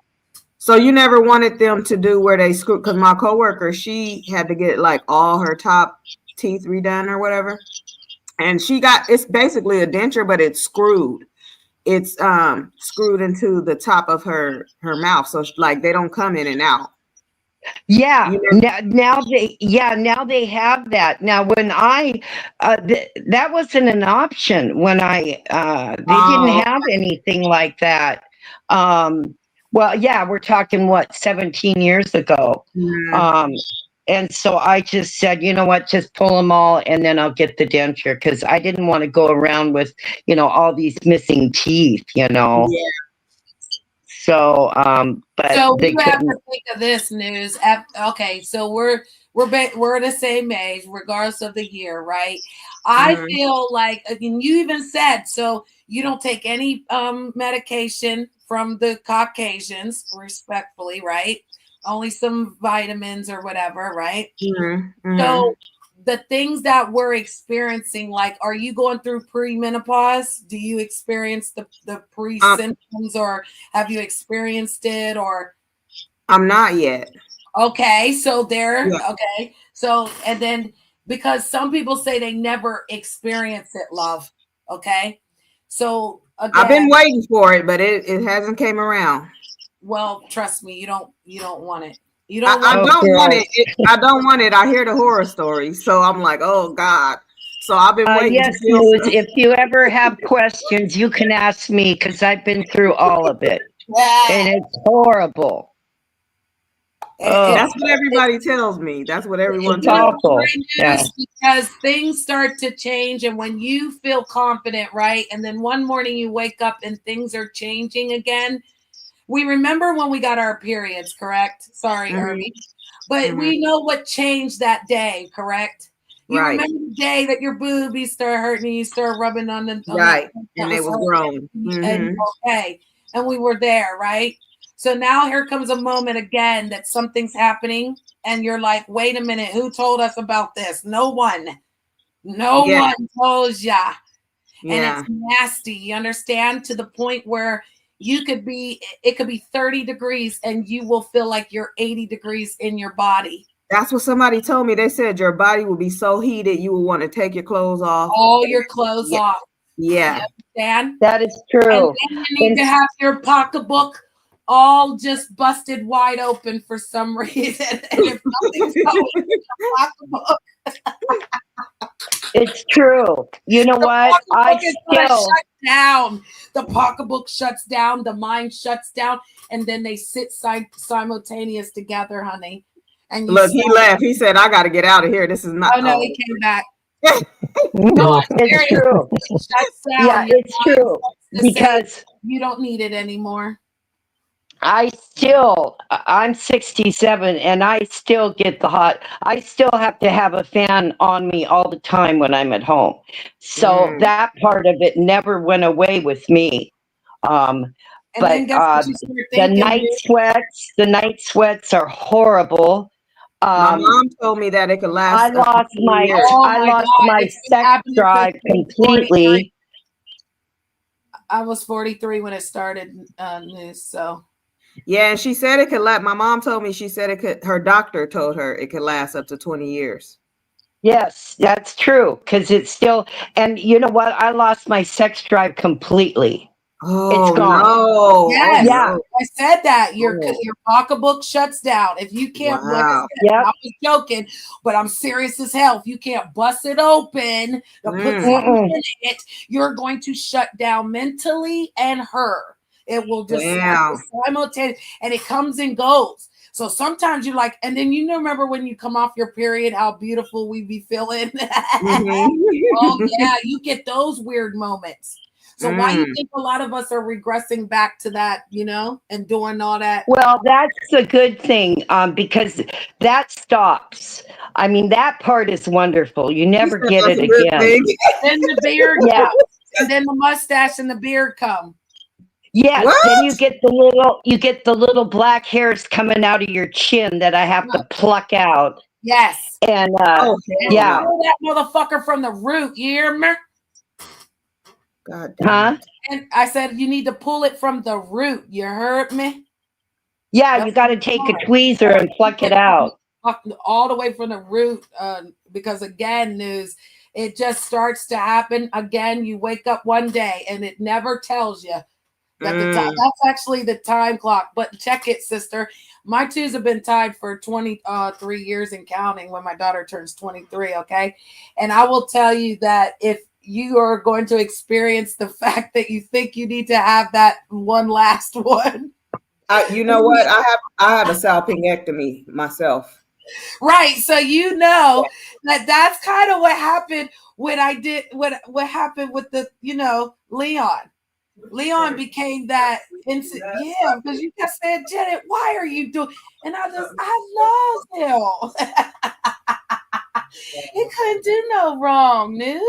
So you never wanted them to do where they screw, because my coworker, she had to get like all her top teeth redone or whatever, and it's basically a denture, but it's screwed. It's screwed into the top of her mouth, so like they don't come in and out. Yeah, now they have that. Now when that wasn't an option when they didn't have anything like that. Well, yeah, we're talking, what, 17 years ago. Mm-hmm. And so I just said, you know what, just pull them all, and then I'll get the denture, because I didn't want to go around with, you know, all these missing teeth, you know. Yeah. So, but so you have to think of this, News. Okay, so we're the same age, regardless of the year, right? I feel like, and you even said, so you don't take any medication from the Caucasians, respectfully, right? Only some vitamins or whatever, right? Mm-hmm. So the things that we're experiencing, like, are you going through pre-menopause? Do you experience the pre-symptoms, or have you experienced it, or? I'm not yet. Okay, so okay. So, and then, because some people say they never experience it, love. Okay. So again, I've been waiting for it, but it hasn't came around. Well, trust me, you don't want it. I don't want it. I don't want it. I hear the horror stories, so I'm like, oh God. So I've been waiting. Yes, News, if you ever have questions, you can ask me, because I've been through all of it, and it's horrible. Oh, That's what everybody tells me. That's what everyone it's tells me. awful. Yeah. Because things start to change, and when you feel confident, right, and then one morning you wake up and things are changing again. We remember when we got our periods, correct? Sorry, Irby. But we know what changed that day, correct? You Right. remember the day that your boobies start hurting and you start rubbing on the Right. And they was grown. And okay. And we were there, right? So now here comes a moment again that something's happening, and you're like, wait a minute, who told us about this? No one. No one told ya. And it's nasty. You understand? To the point where it could be 30 degrees and you will feel like you're 80 degrees in your body. That's what somebody told me. They said your body will be so heated you will want to take your clothes off. All your clothes off. Yeah. You understand? That is true. And then you need to have your pocketbook all just busted wide open for some reason. And if nothing's going in the pocketbook, it's true. You know what? I still shut down. The pocketbook shuts down. The mind shuts down, and then they sit simultaneous together, honey. And look, he left. He said, "I got to get out of here. This is not." Oh no, he came back. No, it's true. Shuts down. Yeah, it's true because you don't need it anymore. I'm 67 and I still get the hot. I still have to have a fan on me all the time when I'm at home. So that part of it never went away with me. But the night sweats are horrible. My mom told me that it could last. I lost my sex drive completely. I was 43 when it started, so. Yeah, and she said it could last. My mom told me, she said it could, her doctor told her it could last up to 20 years. Yes, that's true. Because it's still, and you know what? I lost my sex drive completely. Oh, it's gone. No. Yes, yeah. I said that. Your pocketbook shuts down. If you can't, like I said, I was joking, but I'm serious as hell. If you can't bust it open or put something in it, you're going to shut down mentally and her. It will just simultaneously, and it comes and goes. So sometimes you like, and then remember when you come off your period, how beautiful we be feeling. Oh yeah, you get those weird moments. So why you think a lot of us are regressing back to that, and doing all that? Well, that's a good thing because that stops. I mean, that part is wonderful. You never get it again. Then the beard, and then the mustache and the beard come. Yes, then you get the little black hairs coming out of your chin that I have to pluck out. Yes. And pull that motherfucker from the root, you hear me? God damn. And I said you need to pull it from the root. You heard me? Yeah, you got to take a tweezer and pluck it out. All the way from the root, because again, it just starts to happen again. You wake up one day and it never tells you. That's actually the time clock, but check it, sister. My twos have been tied for 23 years and counting when my daughter turns 23, okay? And I will tell you that if you are going to experience the fact that you think you need to have that one last one. You know what? I have a salpingectomy myself. Right. So that's kind of what happened when I did what happened with the, Leon. Leon became that because you just said, Janet, why are you doing? And I love him. He couldn't do no wrong, news.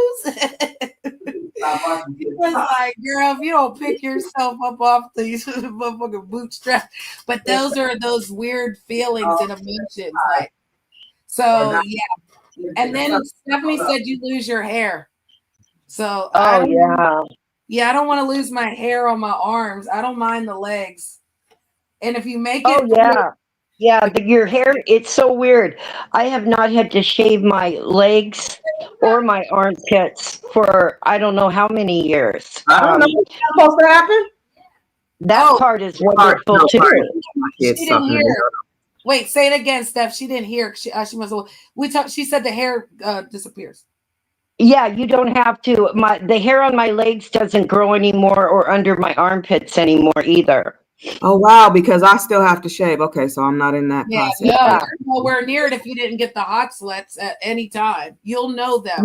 He was like, girl, if you don't pick yourself up off these motherfucking bootstraps. But those are those weird feelings and emotions. Like, so yeah. And then Stephanie said you lose your hair. So I don't want to lose my hair on my arms. I don't mind the legs. And if you make it. Your hair, it's so weird. I have not had to shave my legs or my armpits for I don't know how many years. I don't know what's supposed to happen. That part is wonderful too. She didn't hear. Wait, say it again, Steph. She didn't hear. She must have. She said the hair disappears. Yeah, you don't have to. The hair on my legs doesn't grow anymore or under my armpits anymore either. Oh wow, because I still have to shave. Okay, so I'm not in that Yeah, process. no, Yeah. you're nowhere near it if you didn't get the hot sweats at any time. You'll know them.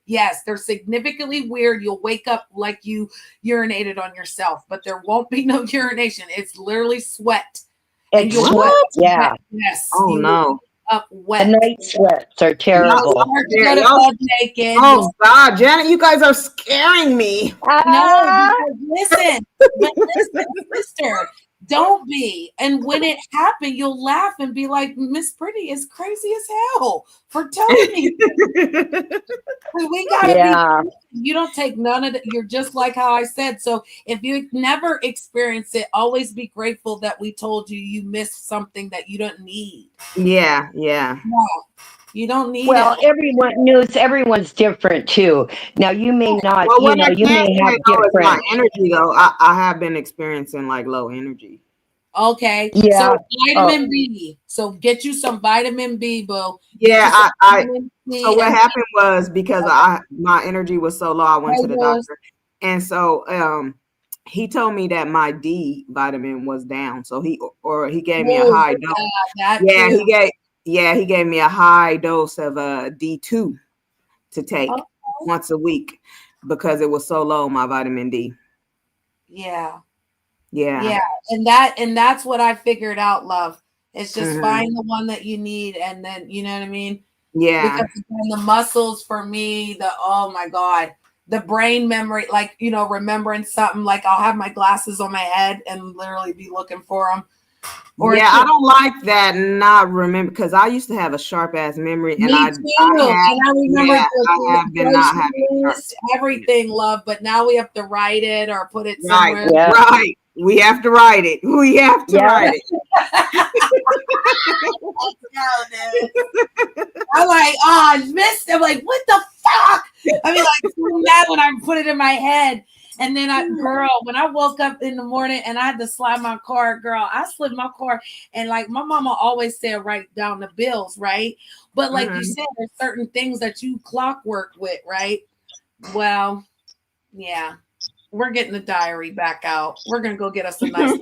Yeah. They're significantly weird. You'll wake up like you urinated on yourself, but there won't be no urination. It's literally sweat. It's you'll sweat. wake up Yeah. wet. Yes. Oh you no. wake up The wet. night sweats are You'll terrible. start to Yeah, go to y'all- bed naked. Oh God, Janet, you guys are scaring me. Ah, No, listen, sister, don't be. And when it happened, you'll laugh and be like, Miss Pretty is crazy as hell for telling me. We gotta yeah. be. You don't take none of it. You're just like how I said. So if you never experience it, always be grateful that we told you you missed something that you don't need. Yeah. No, you don't need Well, it. everyone's different too. Now you may not, Well, what I you can may say have though is my different. energy though. I have been experiencing like low energy. Okay. Yeah. So vitamin B. So get you some vitamin B, boo. Yeah, Vitamin C so what and happened was because my energy was so low, I went to the doctor, and so he told me that my D vitamin was down. So he gave me a high dose. He gave me a high dose of D2 to take once a week because it was so low, my vitamin D. Yeah. Yeah. And that's what I figured out, love. It's just find the one that you need, and then you know what I mean? Yeah. Because the muscles for me, oh my God, the brain memory, like, remembering something, like I'll have my glasses on my head and literally be looking for them. I don't like that. Not remember, because I used to have a sharp ass memory, and I remember I have been not having everything, love. But now we have to write it or put it somewhere. Right. We have to write it. We have to write it. I'm like, I missed it. I'm like, what the fuck? I mean, like, so mad when I put it in my head. And then when I woke up in the morning and I had to slide my car, I slid my car. And like my mama always said, write down the bills, right? But like you said, there's certain things that you clockwork with, right? Well, yeah. We're getting the diary back out. We're gonna go get us a nice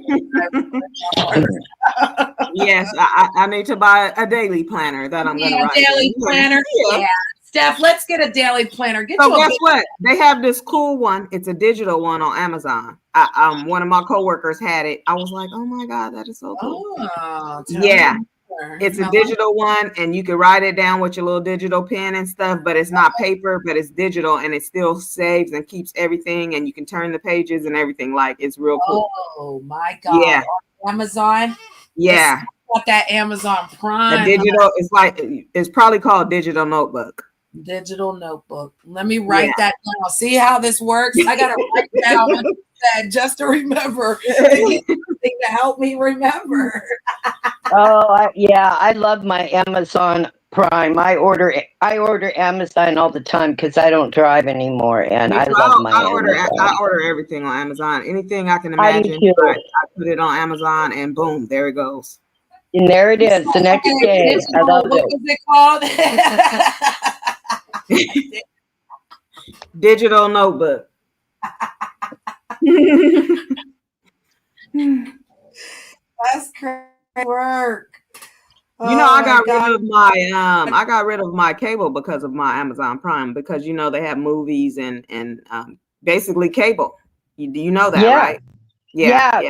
Yes, I need to buy a daily planner that I'm gonna write. Daily planner. Yeah. Steph, let's get a daily planner. So guess what? They have this cool one. It's a digital one on Amazon. One of my coworkers had it. I was like, oh my God, that is so cool. It's a digital one, and you can write it down with your little digital pen and stuff, but it's not paper, but it's digital, and it still saves and keeps everything, and you can turn the pages and everything. Like, it's real cool. Oh my God. Yeah. Amazon. Yeah. Got that Amazon Prime. The digital, it's probably called Digital Notebook. Digital notebook. Let me write that down. See how this works? I gotta write down what you said just to remember. To help me remember. I love my Amazon Prime. I order Amazon all the time because I don't drive anymore, and I love my Amazon. I order everything on Amazon. Anything I can imagine, I put it on Amazon, and boom, there it goes. And there it is the next day. I love it. What is it called? Digital Notebook. That's crazy work. I got rid of my cable because of my Amazon Prime, because they have movies and basically cable. You know that, right? Yeah.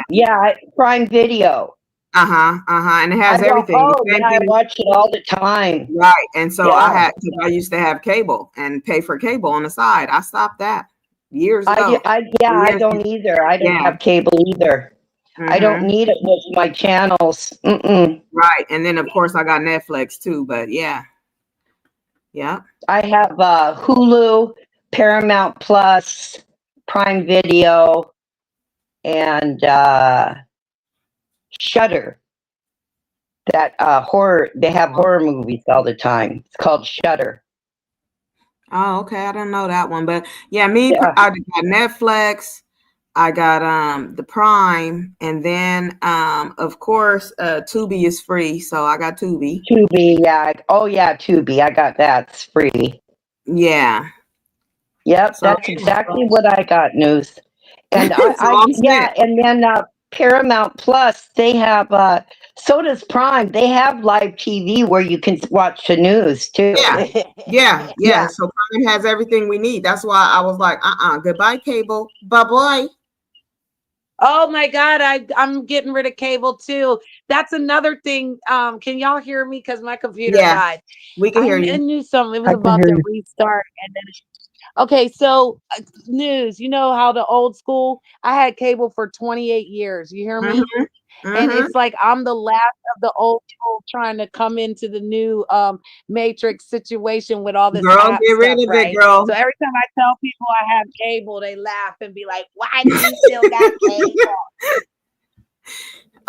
Prime Video. And it has everything. I watch it all the time. Right. And so I used to have cable and pay for cable on the side. I stopped that years ago. I don't either. I don't have cable either. I don't need it with my channels. Right. And then of course I got Netflix too, but yeah. I have Hulu, Paramount Plus, Prime Video, and Shudder. That horror, they have horror movies all the time. It's called Shudder. Oh, okay. I don't know that one, but I got Netflix. I got the Prime, and then of course Tubi is free, so I got Tubi. Tubi, Tubi. I got that. It's free. Yeah. Yep, so, that's exactly what I got, News. And and then Paramount Plus, they have, so does Prime. They have live TV where you can watch the news too. Yeah. Yeah. So Prime has everything we need. That's why I was like, goodbye cable, bye bye. Oh my God, I'm getting rid of cable too. That's another thing. Can y'all hear me? Because my computer Yeah, died. we can hear I you. knew something. It was I can about hear to you. restart, and then okay. So news. You know how the old school. I had cable for 28 years. You hear me? And Mm-hmm. it's like I'm the last of the old school trying to come into the new matrix situation with all this Girl, app get rid stuff, of it, right? girl. So every time I tell people I have cable, they laugh and be like, "Why do you still got cable?"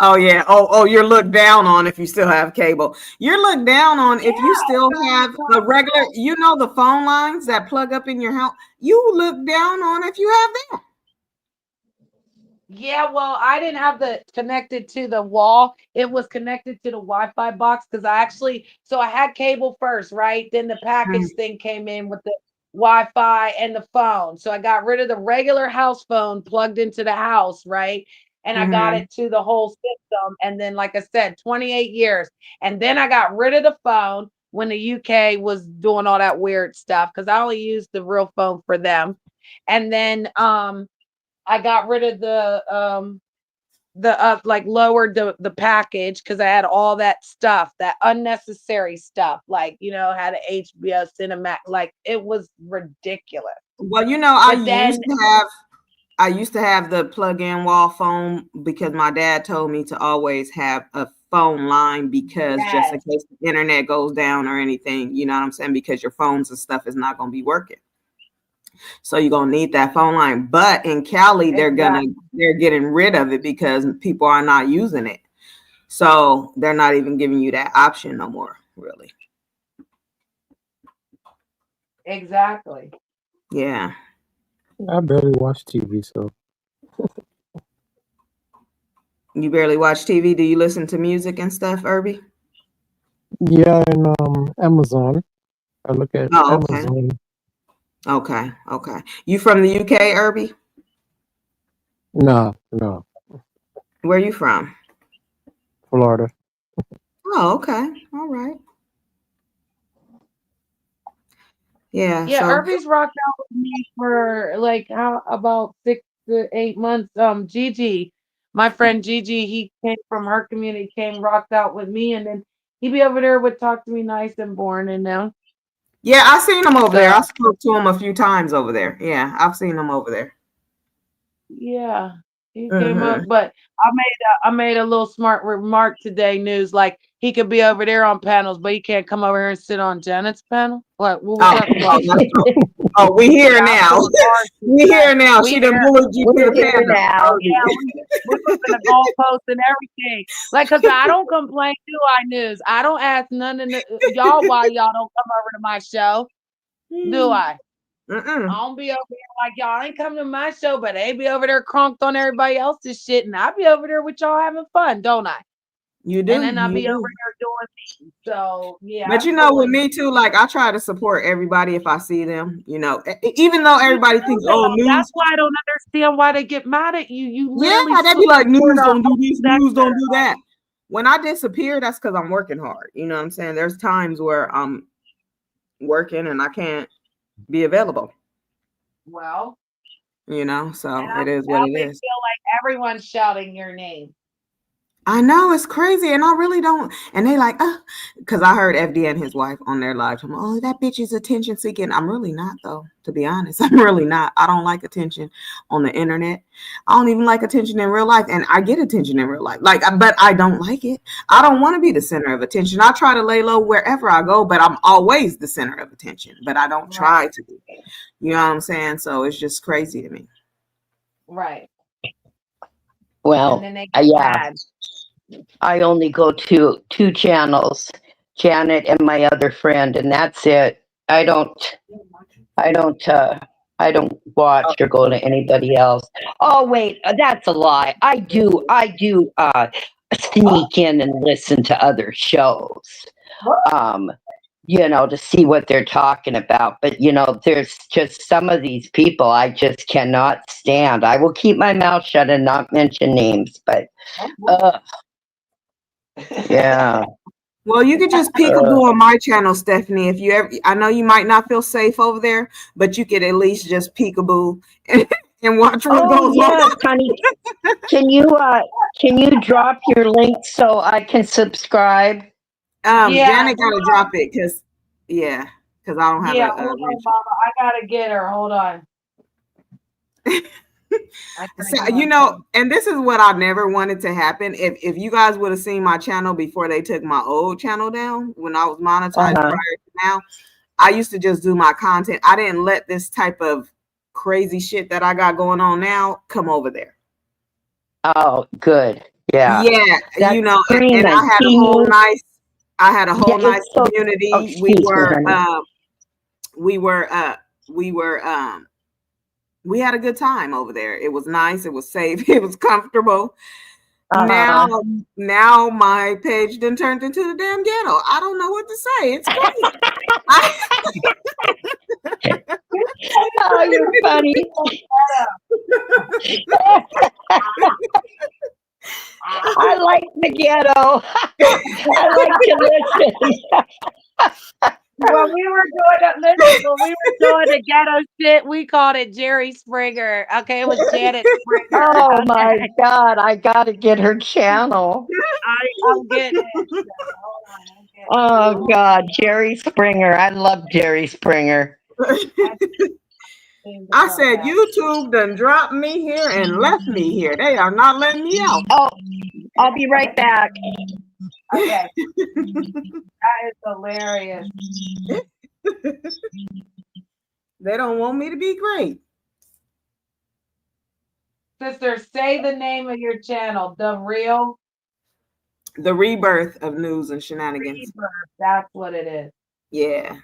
Oh yeah. Oh, you're looked down on if you still have cable. You're looked down on if you still have a regular, the phone lines that plug up in your house. You look down on if you have that. Yeah, well, I didn't have the connected to the wall. It was connected to the Wi-Fi box because so I had cable first, right? Then the package thing came in with the Wi-Fi and the phone. So I got rid of the regular house phone plugged into the house, right? And I got it to the whole system. And then, like I said, 28 years. And then I got rid of the phone when the UK was doing all that weird stuff because I only used the real phone for them. And then I got rid of the like lowered the package because I had all that stuff, that unnecessary stuff, like had an HBO Cinemax, like it was ridiculous. Well, But then I used to have the plug-in wall phone because my dad told me to always have a phone line because just in case the internet goes down or anything, you know what I'm saying? Because your phones and stuff is not going to be working. So you're going to need that phone line. But in Cali, they're getting rid of it because people are not using it. So they're not even giving you that option no more, really. Exactly. Yeah. I barely watch TV, so. You barely watch TV? Do you listen to music and stuff, Irby? Yeah, and Amazon. I look at okay. Amazon. Okay. You from the UK, Irby? No. Where you from? Florida. Oh, okay. All right. Yeah. Yeah, So Irby's rocked out with me for like about 6 to 8 months. Gigi, my friend Gigi, he came from her community, rocked out with me, and then he'd be over there would talk to me nice and boring and now. yeah, I seen him over there. I spoke to him a few times over there. Yeah, I've seen him over there. Yeah, he came up, but I made a little smart remark today, news, like he could be over there on panels, but he can't come over here and sit on Janet's panel. What was that about? We here now. We here now. She done bullied you to the panel. Now. Yeah, we're moving the goalposts and everything. Like, cause I don't complain, do I, news? I don't ask none of y'all why y'all don't come over to my show, do I? I don't be over here like y'all ain't come to my show, but they be over there crunked on everybody else's shit, and I be over there with y'all having fun, don't I? You do. And then I be over there doing me. So yeah. But with me too, like I try to support everybody if I see them, even though everybody thinks, news. That's why I don't understand why they get mad at you. You literally they'd be like, news don't do this, news don't do that. When I disappear, that's because I'm working hard. You know what I'm saying? There's times where I'm working and I can't be available. Well, so it is what it is. Feel like everyone's shouting your name. I know, it's crazy, and I really don't. And they like, because I heard FD and his wife on their live. I'm, that bitch is attention seeking. I'm really not, though. To be honest, I'm really not. I don't like attention on the internet. I don't even like attention in real life, and I get attention in real life. But I don't like it. I don't want to be the center of attention. I try to lay low wherever I go, but I'm always the center of attention. But I don't try to be. You know what I'm saying? So it's just crazy to me. Right. Well, yeah. I only go to 2 channels, Janet and my other friend, and that's it. I don't watch or go to anybody else. Oh wait, that's a lie. I do sneak in and listen to other shows. to see what they're talking about. But, there's just some of these people I just cannot stand. I will keep my mouth shut and not mention names, but, yeah. Well, you could just peekaboo on my channel, Stephanie. If you ever, I know you might not feel safe over there, but you could at least just peekaboo and watch what goes on. Honey. Can you drop your link so I can subscribe? Janet gotta drop it because I don't have hold on, Mama. I gotta get her. Hold on. So, and this is what I never wanted to happen. If you guys would have seen my channel before they took my old channel down when I was monetized prior to now, I used to just do my content. I didn't let this type of crazy shit that I got going on now come over there. Oh, good. Yeah. Yeah, and I had a whole nice nice community. We had a good time over there. It was nice, it was safe, it was comfortable. Now my page then turned into the damn ghetto. I don't know what to say. It's crazy. Oh, you're funny. I like the ghetto. I like to listen. When we were doing the ghetto shit, we called it Jerry Springer. Okay, it was Janet Springer. Oh my God, I gotta get her channel. I'm getting it. Oh God, Jerry Springer. I love Jerry Springer. I said YouTube done dropped me here and left me here. They are not letting me out. Oh, I'll be right back. Okay. That is hilarious. They don't want me to be great. Sister, say the name of your channel. The Rebirth of News and Shenanigans. Rebirth, that's what it is. Yeah.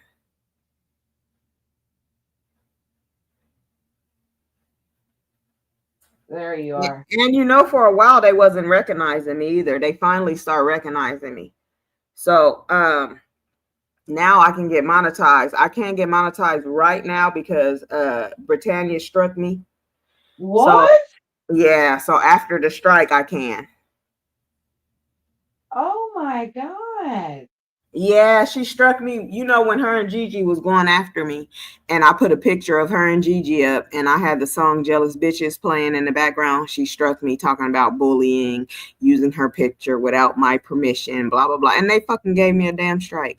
There you are. And for a while they wasn't recognizing me either. They finally start recognizing me. So now I can get monetized. I can't get monetized right now because Britannia struck me. What? So after the strike I can. Oh my God. Yeah, she struck me, when her and Gigi was going after me, and I put a picture of her and Gigi up, and I had the song Jealous Bitches playing in the background. She struck me talking about bullying, using her picture without my permission, blah, blah, blah. And they fucking gave me a damn strike.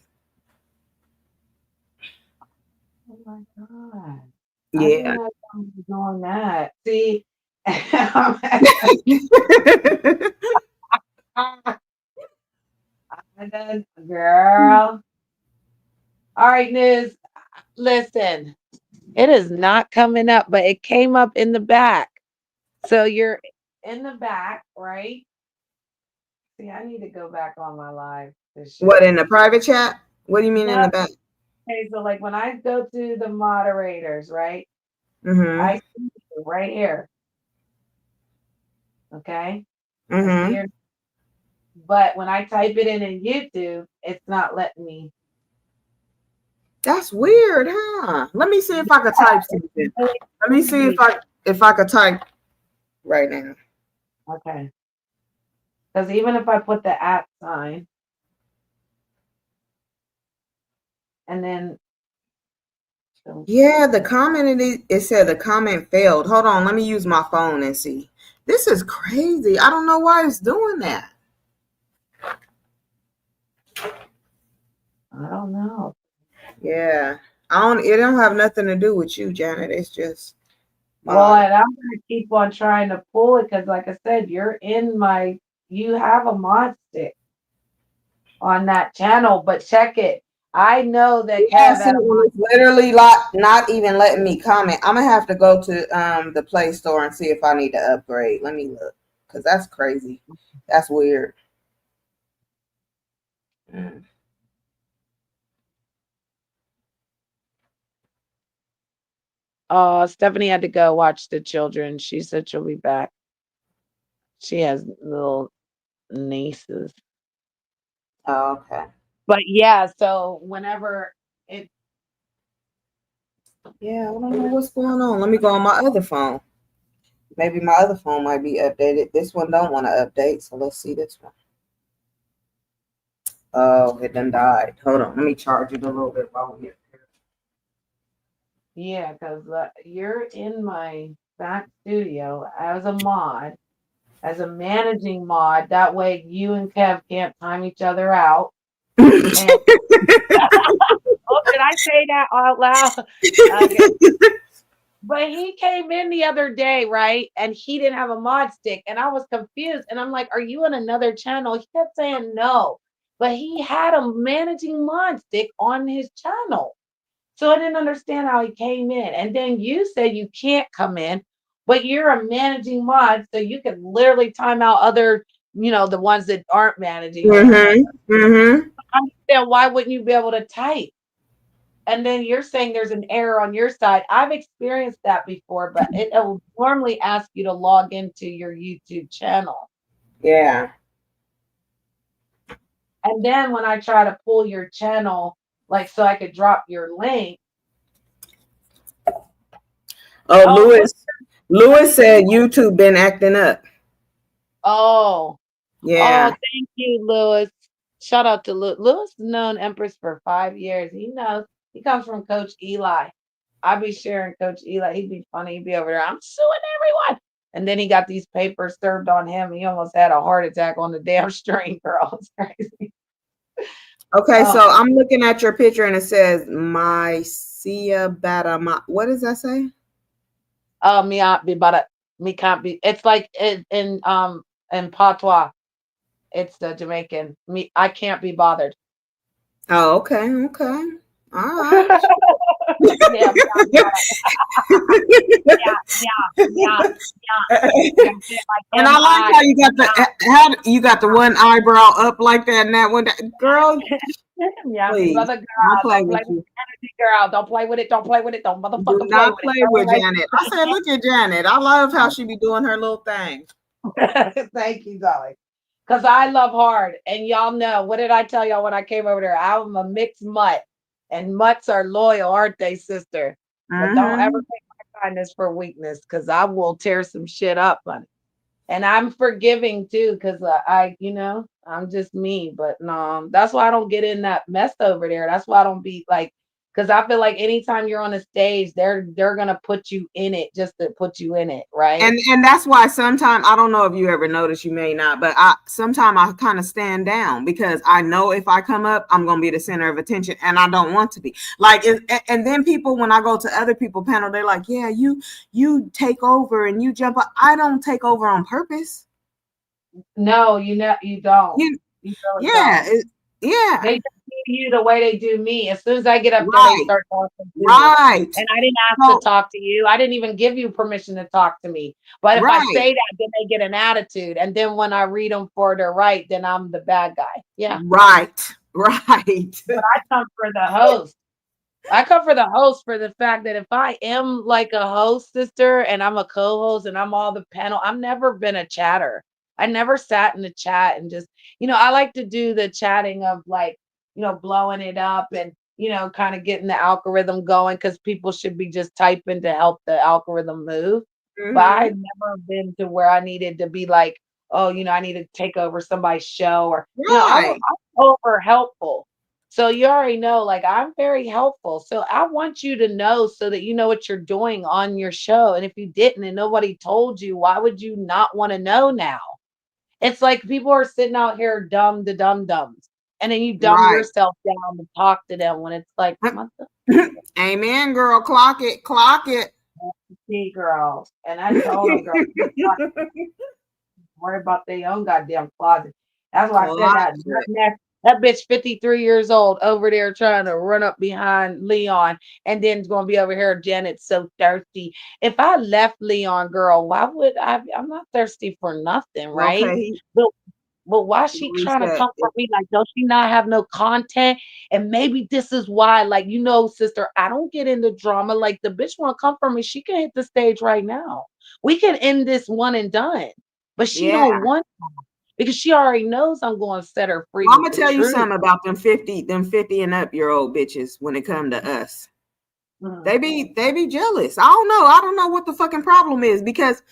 Oh my God. Yeah. I'm doing that. See? Girl. All right, News. Listen, it is not coming up, but it came up in the back. So you're in the back, right? See, I need to go back on my live. What, in the private chat? What do you mean in the back? Okay, so like when I go to the moderators, right? Mm-hmm. I see you right here. Okay? Mm-hmm. But when I type it in YouTube, it's not letting me. That's weird, huh? Let me see if I could type something. Let me see if I could type right now. Okay. Because even if I put the @ sign and then. Yeah, the comment, it said the comment failed. Hold on, let me use my phone and see. This is crazy. I don't know why it's doing that. I don't know. Yeah. It don't have nothing to do with you, Janet. It's just well, and I'm gonna keep on trying to pull it because like I said, you have a mod stick on that channel, but check it. I know that it's literally not even letting me comment. I'm gonna have to go to the Play Store and see if I need to upgrade. Let me look, because that's crazy. That's weird. Stephanie had to go watch the children. She said she'll be back. She has little nieces. Oh, okay. But yeah, so whenever it Yeah, I don't know what's going on. Let me go on my other phone. Maybe my other phone might be updated. This one don't want to update, so let's see this one. Oh, it done died. Hold on, let me charge it a little bit while we're here. yeah, because you're in my back studio as a mod, as a managing mod. That way you and Kev can't time each other out. And oh, did I say that out loud? Okay. But he came in the other day, right? And he didn't have a mod stick. And I was confused. And I'm like, are you on another channel? He kept saying no. But he had a managing mod stick on his channel. So I didn't understand how he came in. And then you said you can't come in, but you're a managing mod. So you can literally time out other, the ones that aren't managing. Then why wouldn't you be able to type? And then you're saying there's an error on your side. I've experienced that before, but it will normally ask you to log into your YouTube channel. Yeah. And then when I try to pull your channel, like so I could drop your link. Oh, Lewis said YouTube been acting up. Oh. Yeah. Oh, thank you, Lewis. Shout out to Lewis. Lewis has known Empress for 5 years. He knows. He comes from Coach Eli. I be sharing Coach Eli. He'd be funny. He'd be over there. I'm suing everyone. And then he got these papers served on him. He almost had a heart attack on the damn stream, girl. It's crazy. Okay, so I'm looking at your picture and it says my CYAAH. What does that say? Me can't be. It's like in patois. It's the Jamaican. I can't be bothered. Oh, okay. All right. Yeah. And I like how you got the one eyebrow up like that and that one down. Girl. Yeah, please, brother, don't play with you. Girl, don't play with it. Don't play with it. Don't motherfucker Do not play with Janet. I said, look at Janet. I love how she be doing her little thing. Thank you, darling. Because I love hard. And y'all know, what did I tell y'all when I came over there? I'm a mixed mutt. And mutts are loyal, aren't they, sister? But don't ever take my kindness for weakness, because I will tear some shit up, honey. And I'm forgiving too, because I'm just me. But no, that's why I don't get in that mess over there. That's why I don't be like, because I feel like anytime you're on a stage, they're gonna put you in it just to put you in it, right? And that's why sometimes, I don't know if you ever notice, you may not, but sometimes I kind of stand down because I know if I come up, I'm gonna be the center of attention, and I don't want to be. Like, and then people, when I go to other people's panel, they're like, "Yeah, you take over and you jump up." I don't take over on purpose. No, you don't. You really don't. Yeah. They just do you the way they do me. As soon as I get up there, they start talking to me. And I didn't ask to talk to you. I didn't even give you permission to talk to me. But if I say that, then they get an attitude. And then when I read them for their right, then I'm the bad guy. Yeah. Right. But I come for the host. I come for the host for the fact that if I am like a host, sister, and I'm a co-host and I'm all the panel, I've never been a chatter. I never sat in the chat and just, I like to do the chatting of like, blowing it up and, kind of getting the algorithm going, because people should be just typing to help the algorithm move. But I've never been to where I needed to be like, oh, I need to take over somebody's show, or, I'm over helpful. So you already know, like, I'm very helpful. So I want you to know so that you know what you're doing on your show. And if you didn't and nobody told you, why would you not want to know now? It's like people are sitting out here dumb to dum-dums. And then you dumb yourself down to talk to them when it's like, what the Amen, girl. Clock it. See, girls. And I told them, girl, worry about their own goddamn closet. That's why I said that bitch 53 years old over there trying to run up behind Leon, and then it's gonna be over here. Janet's so thirsty. If I left Leon, girl, why would I? I'm not thirsty for nothing, right? Okay. But why is she trying to come for me? Like, does she not have no content? And maybe this is why, like, sister, I don't get into drama. Like, the bitch want to come for me, she can hit the stage right now. We can end this one and done. But she don't want to. because she already knows I'm going to set her free Well, I'm with gonna the tell you truth. something about them 50 and up year old bitches when it come to us. They be jealous. I don't know what the fucking problem is, because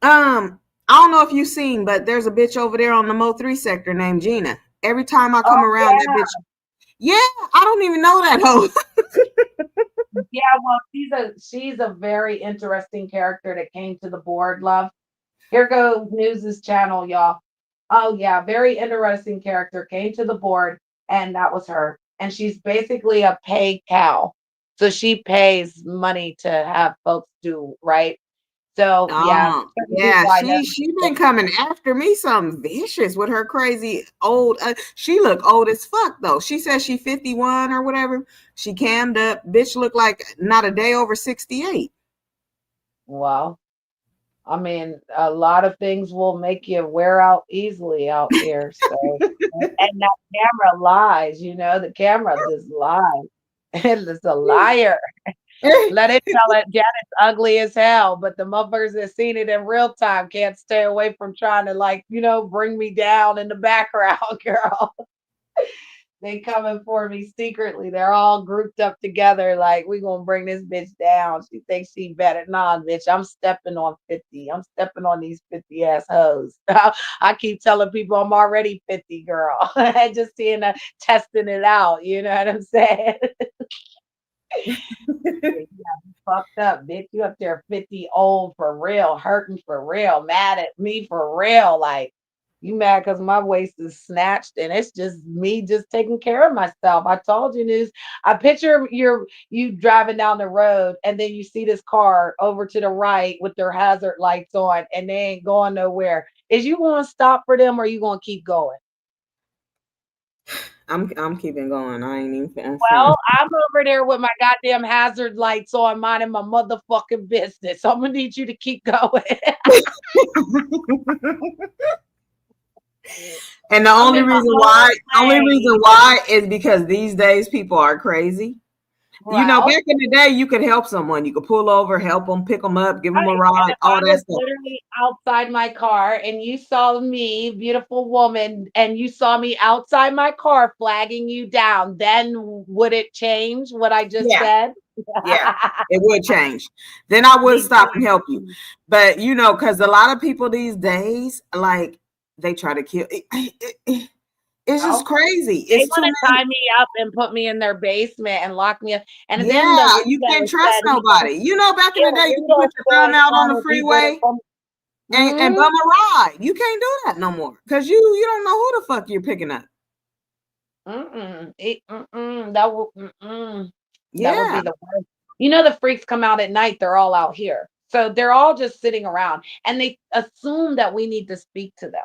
I don't know if you've seen, but there's a bitch over there on the Mo3 sector named Gina. Every time I come around that bitch, I don't even know that hoe. Yeah, well, she's a very interesting character that came to the board, love. Here goes News's channel, y'all. Oh yeah, very interesting character came to the board, and that was her. And she's basically a paid cow. So she pays money to have folks do, right? So yeah, certain Yeah, people I know. she been coming after me something vicious with her crazy old. She look old as fuck though. She says she 51 or whatever. She cammed up. Bitch look like not a day over 68. Well, I mean, a lot of things will make you wear out easily out here. So, and that camera lies, the camera just lies. It's a liar. Let it tell it Janet's ugly as hell, but the motherfuckers that seen it in real time can't stay away from trying to bring me down in the background, girl. They coming for me secretly. They're all grouped up together like, we gonna bring this bitch down. She thinks she better. Nah, bitch, I'm stepping on 50. I'm stepping on these 50 ass hoes. I keep telling people I'm already 50, girl. Just testing it out. You know what I'm saying? Fucked up, bitch. You up there 50 old for real, hurting for real, mad at me for real. Like, you mad because my waist is snatched and it's just me just taking care of myself. I told you this. I picture you driving down the road and then you see this car over to the right with their hazard lights on and they ain't going nowhere. Is you going to stop for them or are you going to keep going? I'm keeping going. I ain't even. Well, I'm over there with my goddamn hazard lights on, minding my motherfucking business. So I'm gonna need you to keep going. And the only reason why is because these days people are crazy. Well, back in the day, you could help someone. You could pull over, help them, pick them up, give them a ride, all that stuff. Literally outside my car, and you saw me, beautiful woman, and you saw me outside my car flagging you down. Then would it change what I just said? Yeah, it would change. Then I would stop and help you. But because a lot of people these days, like, they try to kill. It's just crazy. They want to tie me up and put me in their basement and lock me up. And then you can't trust nobody. Back in the day, you could put your thumb out on the freeway and bum a ride. You can't do that no more because you don't know who the fuck you're picking up. That would be the worst. The freaks come out at night. They're all out here. So they're all just sitting around and they assume that we need to speak to them.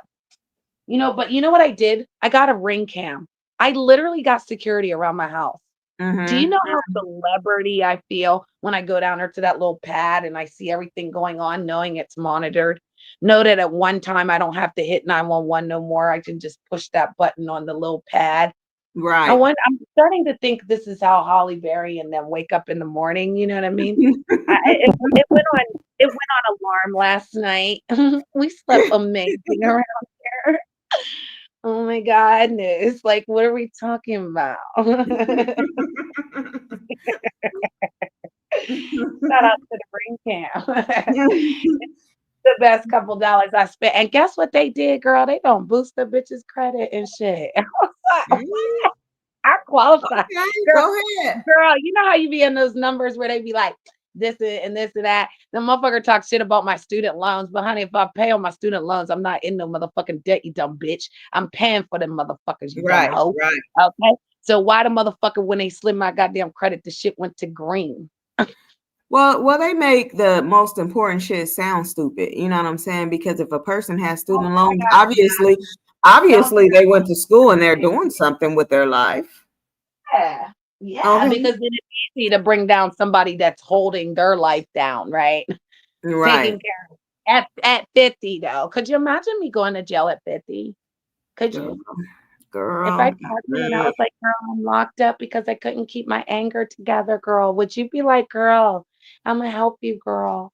But you know what I did? I got a ring cam. I literally got security around my house. Do you know how celebrity I feel when I go down there to that little pad and I see everything going on, knowing it's monitored? Know that at one time I don't have to hit 911 no more. I can just push that button on the little pad. Right. I'm starting to think this is how Holly Berry and them wake up in the morning. You know what I mean? It went on alarm last night. We slept amazing around here. Oh my goodness. Like, what are we talking about? Shout out to the ring cam. The best couple dollars I spent. And guess what they did, girl? They don't boost the bitch's credit and shit. I qualify. Okay, Girl, go ahead. Girl, you know how you be in those numbers where they be like, this and this and that. The motherfucker talks shit about my student loans. But honey, if I pay on my student loans, I'm not in no motherfucking debt, you dumb bitch. I'm paying for them motherfuckers, you dumb hoe. Right. Okay. So why the motherfucker, when they slid my goddamn credit, the shit went to green? Well, they make the most important shit sound stupid. You know what I'm saying? Because if a person has student loans, obviously they went to school and they're doing something with their life. Yeah, because then it's easy to bring down somebody that's holding their life down, right? Taking care of at 50 though. Could you imagine me going to jail at 50? Could you? Girl. If I talked to you and I was like, girl, I'm locked up because I couldn't keep my anger together, girl, would you be like, girl, I'm gonna help you, girl?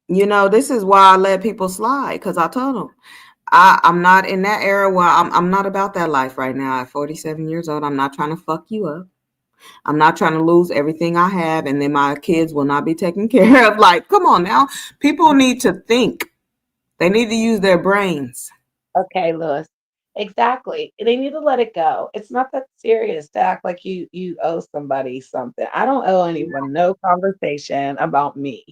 This is why I let people slide, because I told them I'm not in that era where I'm not about that life right now. At 47 years old, I'm not trying to fuck you up. I'm not trying to lose everything I have and then my kids will not be taken care of. Like, come on now. People need to think. They need to use their brains. Okay, Lewis. Exactly. They need to let it go. It's not that serious to act like you owe somebody something. I don't owe anyone no conversation about me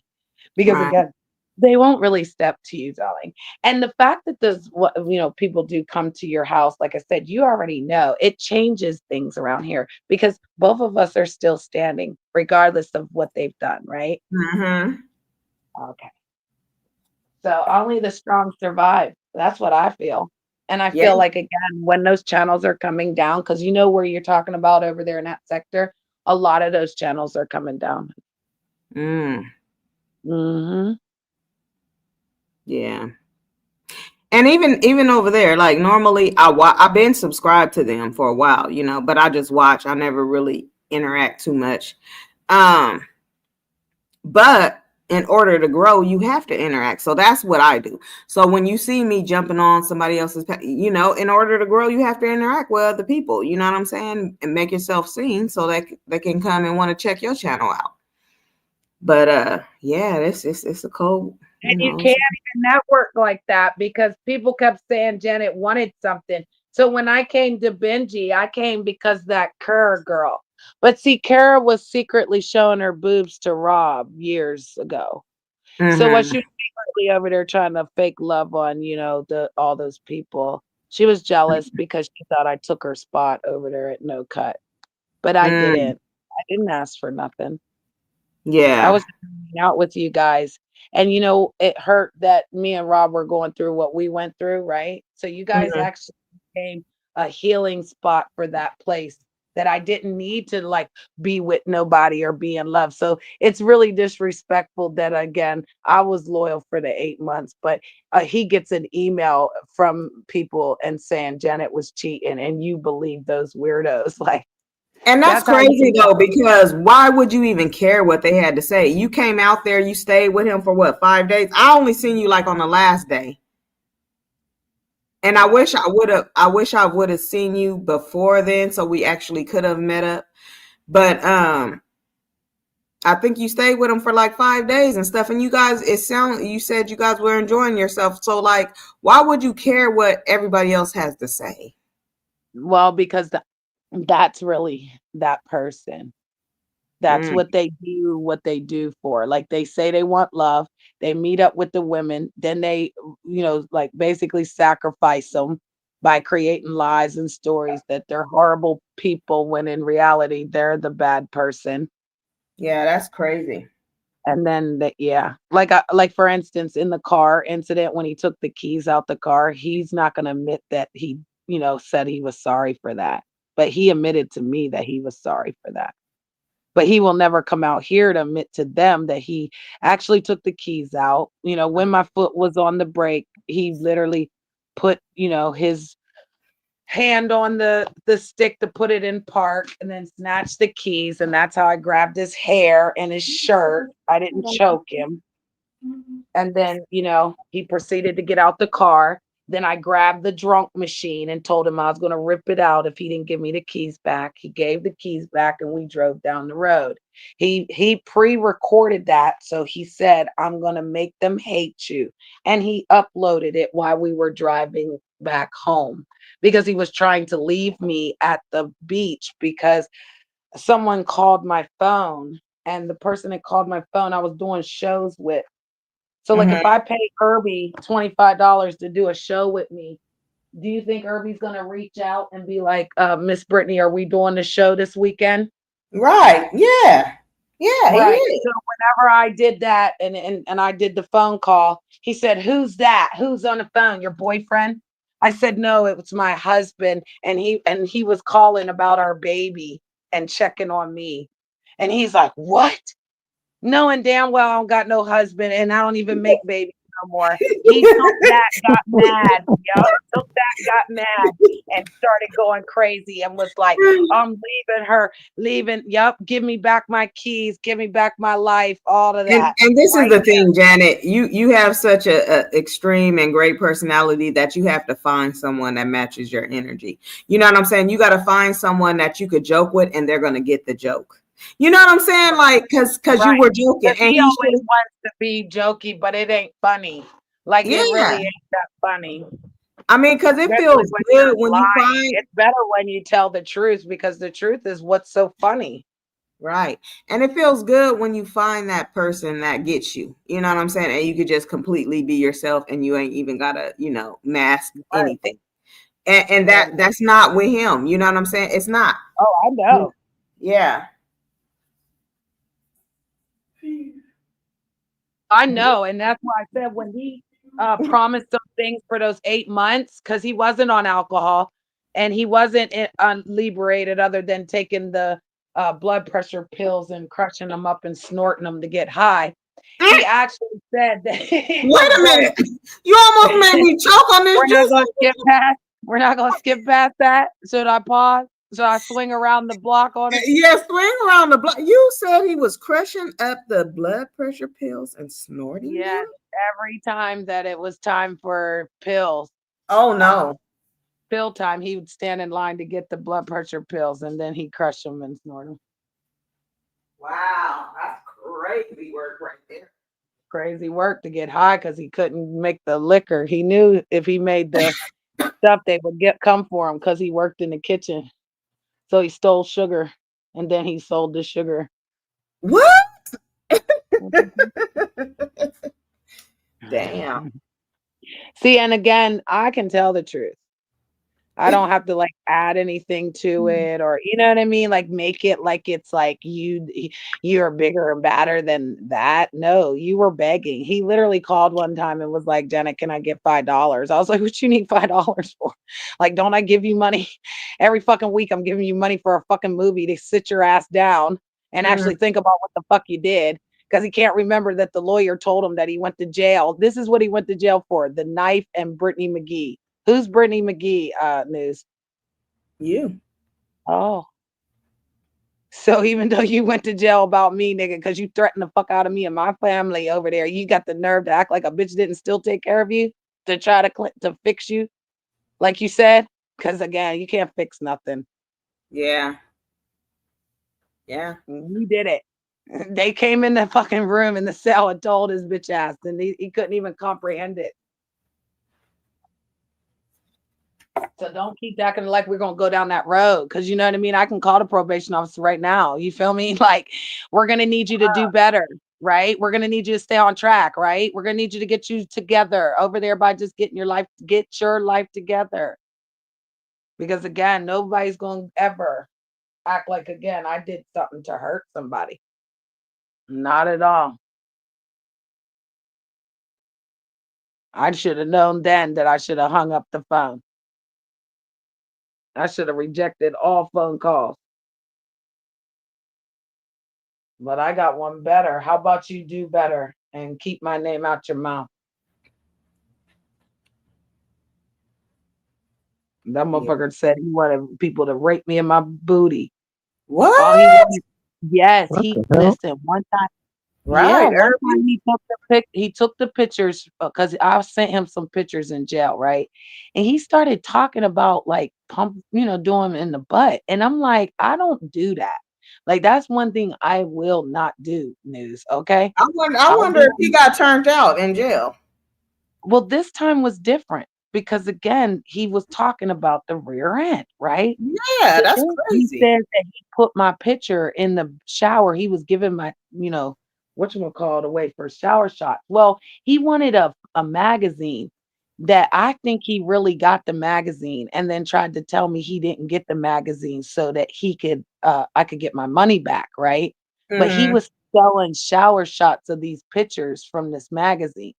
because Right. again, they won't really step to you, darling. And the fact that those what people do come to your house, like I said, you already know it changes things around here because both of us are still standing, regardless of what they've done, right? Mm-hmm. Okay. So only the strong survive. That's what I feel. And I Yeah. feel like again, when those channels are coming down, because you know where you're talking about over there in that sector, a lot of those channels are coming down. Mm, Hmm. yeah. And even over there, like normally I've been subscribed to them for a while, but I just watch. I never really interact too much. Um, but in order to grow, you have to interact. So that's what I do. So when you see me jumping on somebody else's, in order to grow, you have to interact with other people. You know what I'm saying? And make yourself seen so that they can come and want to check your channel out. But yeah, it's a cold, And you can't even network like that because people kept saying Janet wanted something. So when I came to Benji, I came because that Kara girl. But see, Kara was secretly showing her boobs to Rob years ago. So what Mm-hmm. she was secretly over there trying to fake love on, the all those people. She was jealous because she thought I took her spot over there at No Cut. But I Mm, didn't. I didn't ask for nothing. I yeah. was hanging out with you guys. And it hurt that me and Rob were going through what we went through, right? So you guys Mhm. actually became a healing spot for that place that I didn't need to like be with nobody or be in love. So it's really disrespectful that again I was loyal for the 8 months, but he gets an email from people and saying Janet was cheating, and you believe those weirdos. Like And that's that's how you crazy though, because why would you even care what they had to say? You came out there, you stayed with him for what, 5 days? I only seen you like on the last day. And I wish I would have seen you before then so we actually could have met up. But I think you stayed with him for like 5 days and stuff. And you said you guys were enjoying yourself. So like, why would you care what everybody else has to say? well because that's really that person. That's Mm, what they do for. Like they say they want love, they meet up with the women, then they, like basically sacrifice them by creating lies and stories that they're horrible people when in reality they're the bad person. yeah, that's crazy. And then that, yeah, like for instance, in the car incident when he took the keys out the car, he's not going to admit that he, said he was sorry for that. But he admitted to me that he was sorry for that. But he will never come out here to admit to them that he actually took the keys out. When my foot was on the brake, he literally put, his hand on the stick to put it in park and then snatched the keys. And that's how I grabbed his hair and his shirt. I didn't choke him. And then, he proceeded to get out the car. Then I grabbed the drunk machine and told him I was going to rip it out if he didn't give me the keys back. He gave the keys back and we drove down the road. He pre-recorded that, so he said, "I'm going to make them hate you." And he uploaded it while we were driving back home because he was trying to leave me at the beach because someone called my phone, and the person that called my phone I was doing shows with. So, like, Mhm. if I pay Irby $25 to do a show with me, do you think Irby's gonna reach out and be like, Miss Brittany, are we doing the show this weekend? Right. Yeah. Yeah, he Right. is. So whenever I did that and I did the phone call, he said, "Who's that? Who's on the phone? Your boyfriend?" I said, "No, it was my husband." And he was calling about our baby and checking on me. And he's like, "What?" Knowing damn well I don't got no husband and I don't even make babies. no more. He took that, got mad. Yup, took that, got mad, and started going crazy and was like, I'm leaving her, leaving. Yup, give me back my keys, give me back my life, all of that. And this right is the there. thing, Janet. You have such a extreme and great personality that you have to find someone that matches your energy. You know what I'm saying? You got to find someone that you could joke with, and they're gonna get the joke. You know what I'm saying? Like, because you Right. were joking, and He he always should. wants to be jokey, but it ain't funny. Like, it Yeah, really ain't that funny. I mean, because it Especially feels when good you're when you lying. find. It's better when you tell the truth because the truth is what's so funny. Right. And it feels good when you find that person that gets you. You know what I'm saying? And you could just completely be yourself and you ain't even gotta, mask Right. anything. And that's not with him. You know what I'm saying? It's not. Oh, I know. Yeah. I know. And that's why I said when he promised some things for those 8 months, because he wasn't on alcohol and he wasn't liberated other than taking the blood pressure pills and crushing them up and snorting them to get high. He actually said that. Wait a minute. You almost made me choke on this We're not juice. gonna skip past. We're not gonna skip past that. Should I pause? Should I swing around the block on it? Yeah, swing around the block. You said he was crushing up the blood pressure pills and snorting Yes, them? every time that it was time for pills, Oh no. pill time, he would stand in line to get the blood pressure pills, and then he'd crush them and snort them. Wow, that's crazy work right there. Crazy work to get high because he couldn't make the liquor. He knew if he made the stuff, they would come for him because he worked in the kitchen. So he stole sugar, and then he sold the sugar. What? Damn. See, and again, I can tell the truth. I don't have to like add anything to it, or you know what I mean? Like make it like it's like you're bigger and badder than that. No, you were begging. He literally called one time and was like, Janet, can I get $5? I was like, what you need $5 for? Like, don't I give you money every fucking week? I'm giving you money for a fucking movie to sit your ass down and actually think about what the fuck you did. Because he can't remember that the lawyer told him that he went to jail. This is what he went to jail for: the knife and Brittany McGee. Who's Brittany McGee, News? You. Oh. So even though you went to jail about me, nigga, because you threatened the fuck out of me and my family over there, you got the nerve to act like a bitch didn't still take care of you to try to fix you, like you said? Because again, you can't fix nothing. Yeah. Yeah. You did it. They came in the fucking room in the cell and told his bitch ass, and he couldn't even comprehend it. So don't keep acting like we're gonna go down that road, because you know what I mean. I can call the probation officer right now. You feel me? Like, we're gonna need you to do better, right? We're gonna need you to stay on track, right? We're gonna need you to get you together over there by just get your life together. Because again, nobody's gonna ever act like again I did something to hurt somebody. Not at all. I should have known then that I should have hung up the phone. I should have rejected all phone calls. But I got one better. How about you do better and keep my name out your mouth? That Yeah. motherfucker said he wanted people to rape me in my booty. What? All he wanted, yes, What he the hell? listen one time. Yeah, Right. one time he took the pictures because I sent him some pictures in jail, right? And he started talking about like doing in the butt. And I'm like, I don't do that. Like, that's one thing I will not do, News. Okay. I I wonder if he will. got turned out in jail. Well, this time was different because again, he was talking about the rear end, right? Yeah, So that's then he crazy. said that he put my picture in the shower. He was giving my, whatchamacallit away for shower shots. Well, he wanted a magazine that I think he really got the magazine and then tried to tell me he didn't get the magazine so that I could get my money back, right? But he Mm-hmm. was selling shower shots of these pictures from this magazine.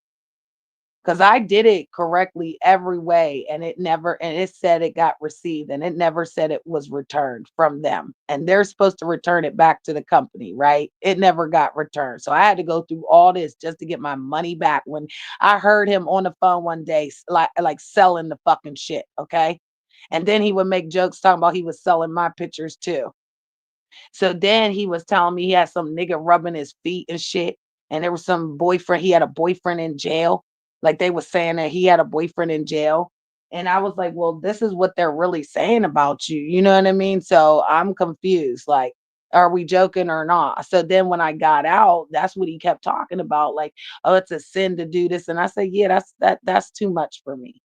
because I did it correctly every way, and it said it got received, and it never said it was returned from them. And they're supposed to return it back to the company, right? It never got returned. So I had to go through all this just to get my money back. When I heard him on the phone one day, like selling the fucking shit, okay? And then he would make jokes talking about he was selling my pictures too. So then he was telling me he had some nigga rubbing his feet and shit. And there was some boyfriend, he had a boyfriend in jail. Like they were saying that he had a boyfriend in jail. And I was like, well, this is what they're really saying about you. You know what I mean? So I'm confused. Like, are we joking or not? So then when I got out, that's what he kept talking about. Like, oh, it's a sin to do this. And I said, yeah, that's too much for me.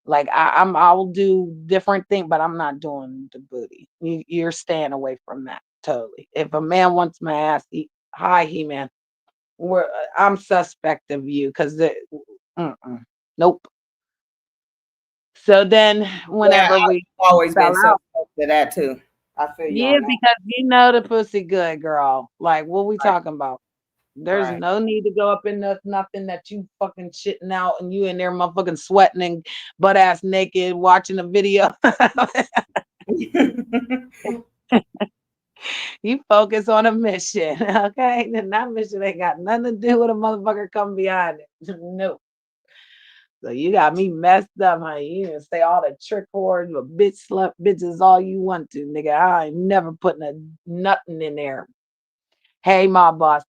Like I'll do different things, but I'm not doing the booty. You're staying away from that totally. If a man wants my ass, hi, He-Man. I'm suspect of you because nope. So then, Yeah, whenever I've we always been fell out, suspect to that too. I feel you yeah, on that. because you know the pussy good, girl. Like, what we Right. talking about? There's Right. no need to go up in nothing that you fucking shitting out and you in there motherfucking sweating and butt ass naked watching a video. You focus on a mission, okay? And that mission ain't got nothing to do with a motherfucker coming behind it. No. So you got me messed up, honey. You can say all the trick whores, but bitch slut bitches all you want to, nigga. I ain't never putting nothing in there. Hey, my boss.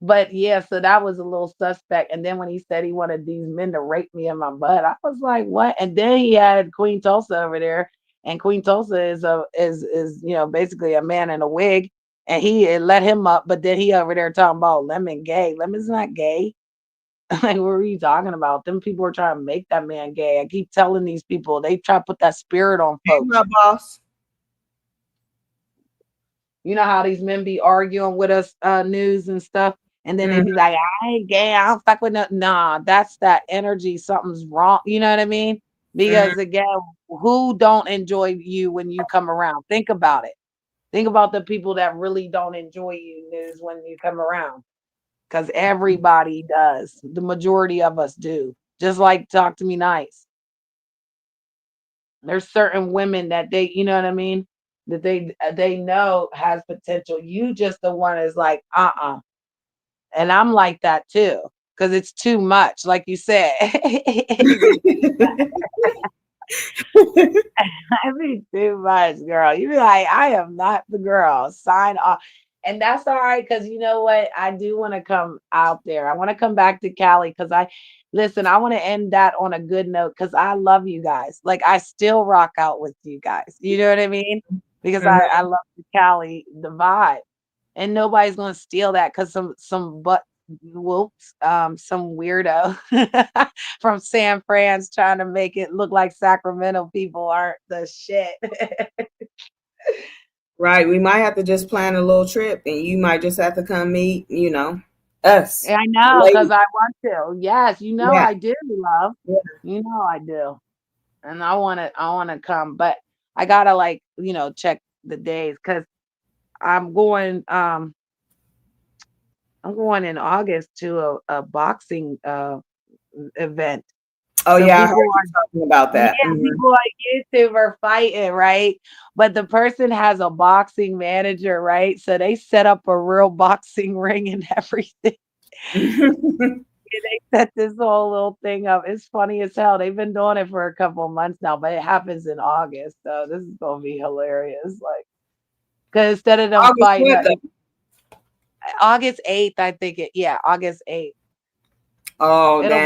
But yeah, so that was a little suspect. And then when he said he wanted these men to rape me in my butt, I was like, what? And then he had Queen Tulsa over there, and Queen Tulsa is basically a man in a wig, and he had let him up, but then he over there talking about Lemon gay. Lemon's not gay. Like, what are you talking about? Them people are trying to make that man gay. I keep telling these people, they try to put that spirit on Hey, folks. my boss. You know how these men be arguing with us, news and stuff, and then they be like, I ain't gay, I don't fuck with no. Nah, that's that energy. Something's wrong. You know what I mean? Because again, who don't enjoy you when you come around? Think about it. Think about the people that really don't enjoy you, news, when you come around. Because everybody does. The majority of us do. Just like Talk to Me Nice. There's certain women that you know what I mean? That they know has potential. You just the one is like, And I'm like that too, because it's too much, like you said. I be too much, girl. You be like, I am not the girl. Sign off. And that's all right, because you know what? I do want to come out there. I want to come back to Cali because I want to end that on a good note because I love you guys. Like, I still rock out with you guys. You know what I mean? Because I love the Cali, the vibe. And nobody's gonna steal that because some butt whoops, some weirdo from San Fran's trying to make it look like Sacramento people aren't the shit. Right. We might have to just plan a little trip and you might just have to come meet, us. I know, because I want to. Yes, Yeah. I do, love. Yeah. You know I do. And I wanna come, but I gotta check the days because I'm going in August to a boxing event. Oh, So yeah. I heard people you talking about that. people on YouTube are fighting, right? But the person has a boxing manager, right? So they set up a real boxing ring and everything. They set this whole little thing up. It's funny as hell. They've been doing it for a couple of months now, but it happens in August. So this is gonna be hilarious. Like, because instead of them August fighting what, though? August 8th, I think August 8th. Oh, It'll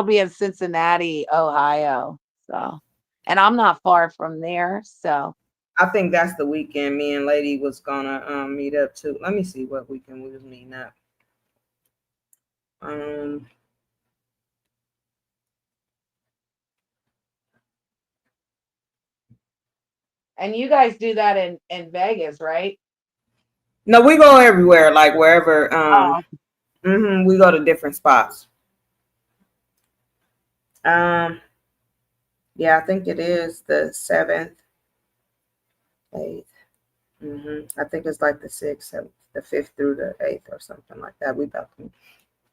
be damn. in Cincinnati, Ohio. So, and I'm not far from there. So I think that's the weekend me and Lady was gonna meet up too. Let me see what weekend we was meeting up. and you guys do that in Vegas, right? No, we go everywhere, like wherever. Oh, We go to different spots. Yeah, I think it is the 7th, 8th. I think it's like the 6th, 7th, the 5th through the 8th or something like that.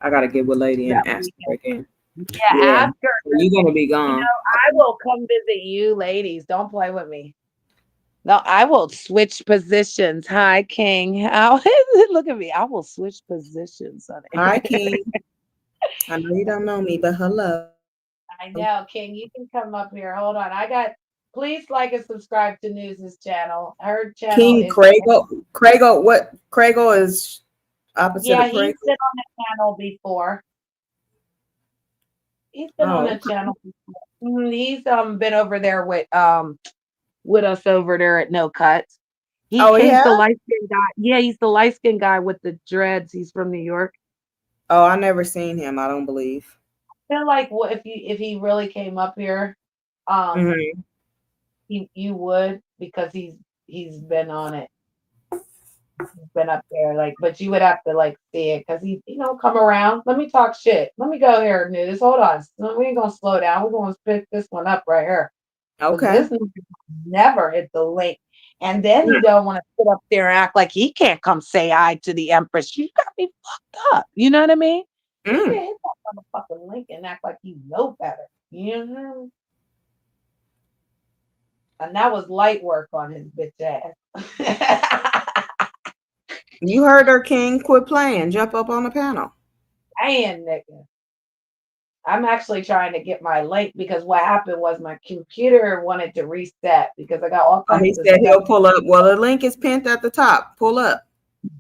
I gotta get with Lady and that ask her weekend. again. Yeah, Yeah, ask her. you're gonna be You gone. know, I will come visit you, ladies. Don't play with me. No, I will switch positions. Hi, King. How look at me. I will switch positions, honey. Hi, King. I know you don't know me, but hello. I know, King. You can come up here. Hold on. Please like and subscribe to News's channel. Her channel King is Craigo, what Craigo is opposite yeah, of he's Prego? been on the channel before. He's been on Oh, the channel before. He's been over there with us over there at No Cuts. He's yeah. the light skinned guy. Yeah, he's the light skinned guy with the dreads. He's from New York. Oh, I never seen him. I don't believe. I feel like if he really came up here, Mm-hmm. you would, because he's been on it. He's been up there, like, but you would have to like see it because he, come around. Let me talk shit. Let me go here, News. Hold on. No, we ain't gonna slow down. We're gonna pick this one up right here. Okay. This never hit the link. And then you don't want to sit up there and act like he can't come say hi to the Empress. You got me fucked up. You know what I mean? You can't hit that motherfucking link and act like you know better. You know? And that was light work on his bitch ass. You heard her, King. Quit playing. Jump up on the panel. Damn, nigga. I'm actually trying to get my link because what happened was my computer wanted to reset because I got all kinds He of said stuff. he'll pull up. Well, the link is pinned at the top. Pull up.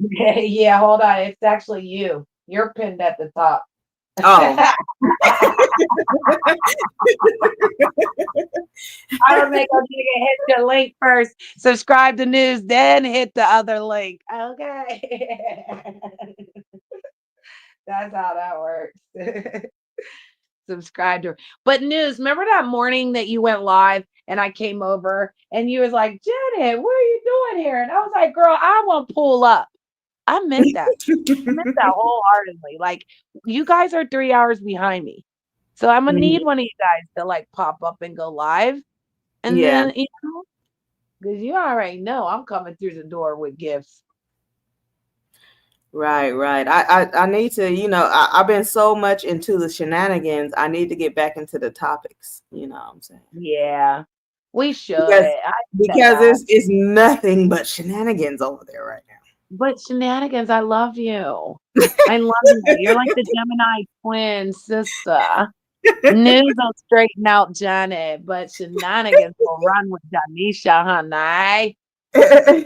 Yeah, hold on. It's actually you. You're pinned at the top. Oh. I would make a nigga hit the link first, subscribe to News, then hit the other link. Okay. That's how that works. Subscribe to her. But News, remember that morning that you went live and I came over and you was like, Janet, what are you doing here? And I was like, girl, I want to pull up. I meant that. I meant that wholeheartedly. Like, you guys are 3 hours behind me. So I'm gonna need one of you guys to like pop up and go live. And then, because you already know I'm coming through the door with gifts. Right. I need to, I've been so much into the shenanigans. I need to get back into the topics. You know what I'm saying? Yeah, we should. Because it's nothing but shenanigans over there right now. But shenanigans, I love you. I love you. You're like the Gemini twin sister. News will straighten out Janet, but shenanigans will run with Janisha, honey. Honey.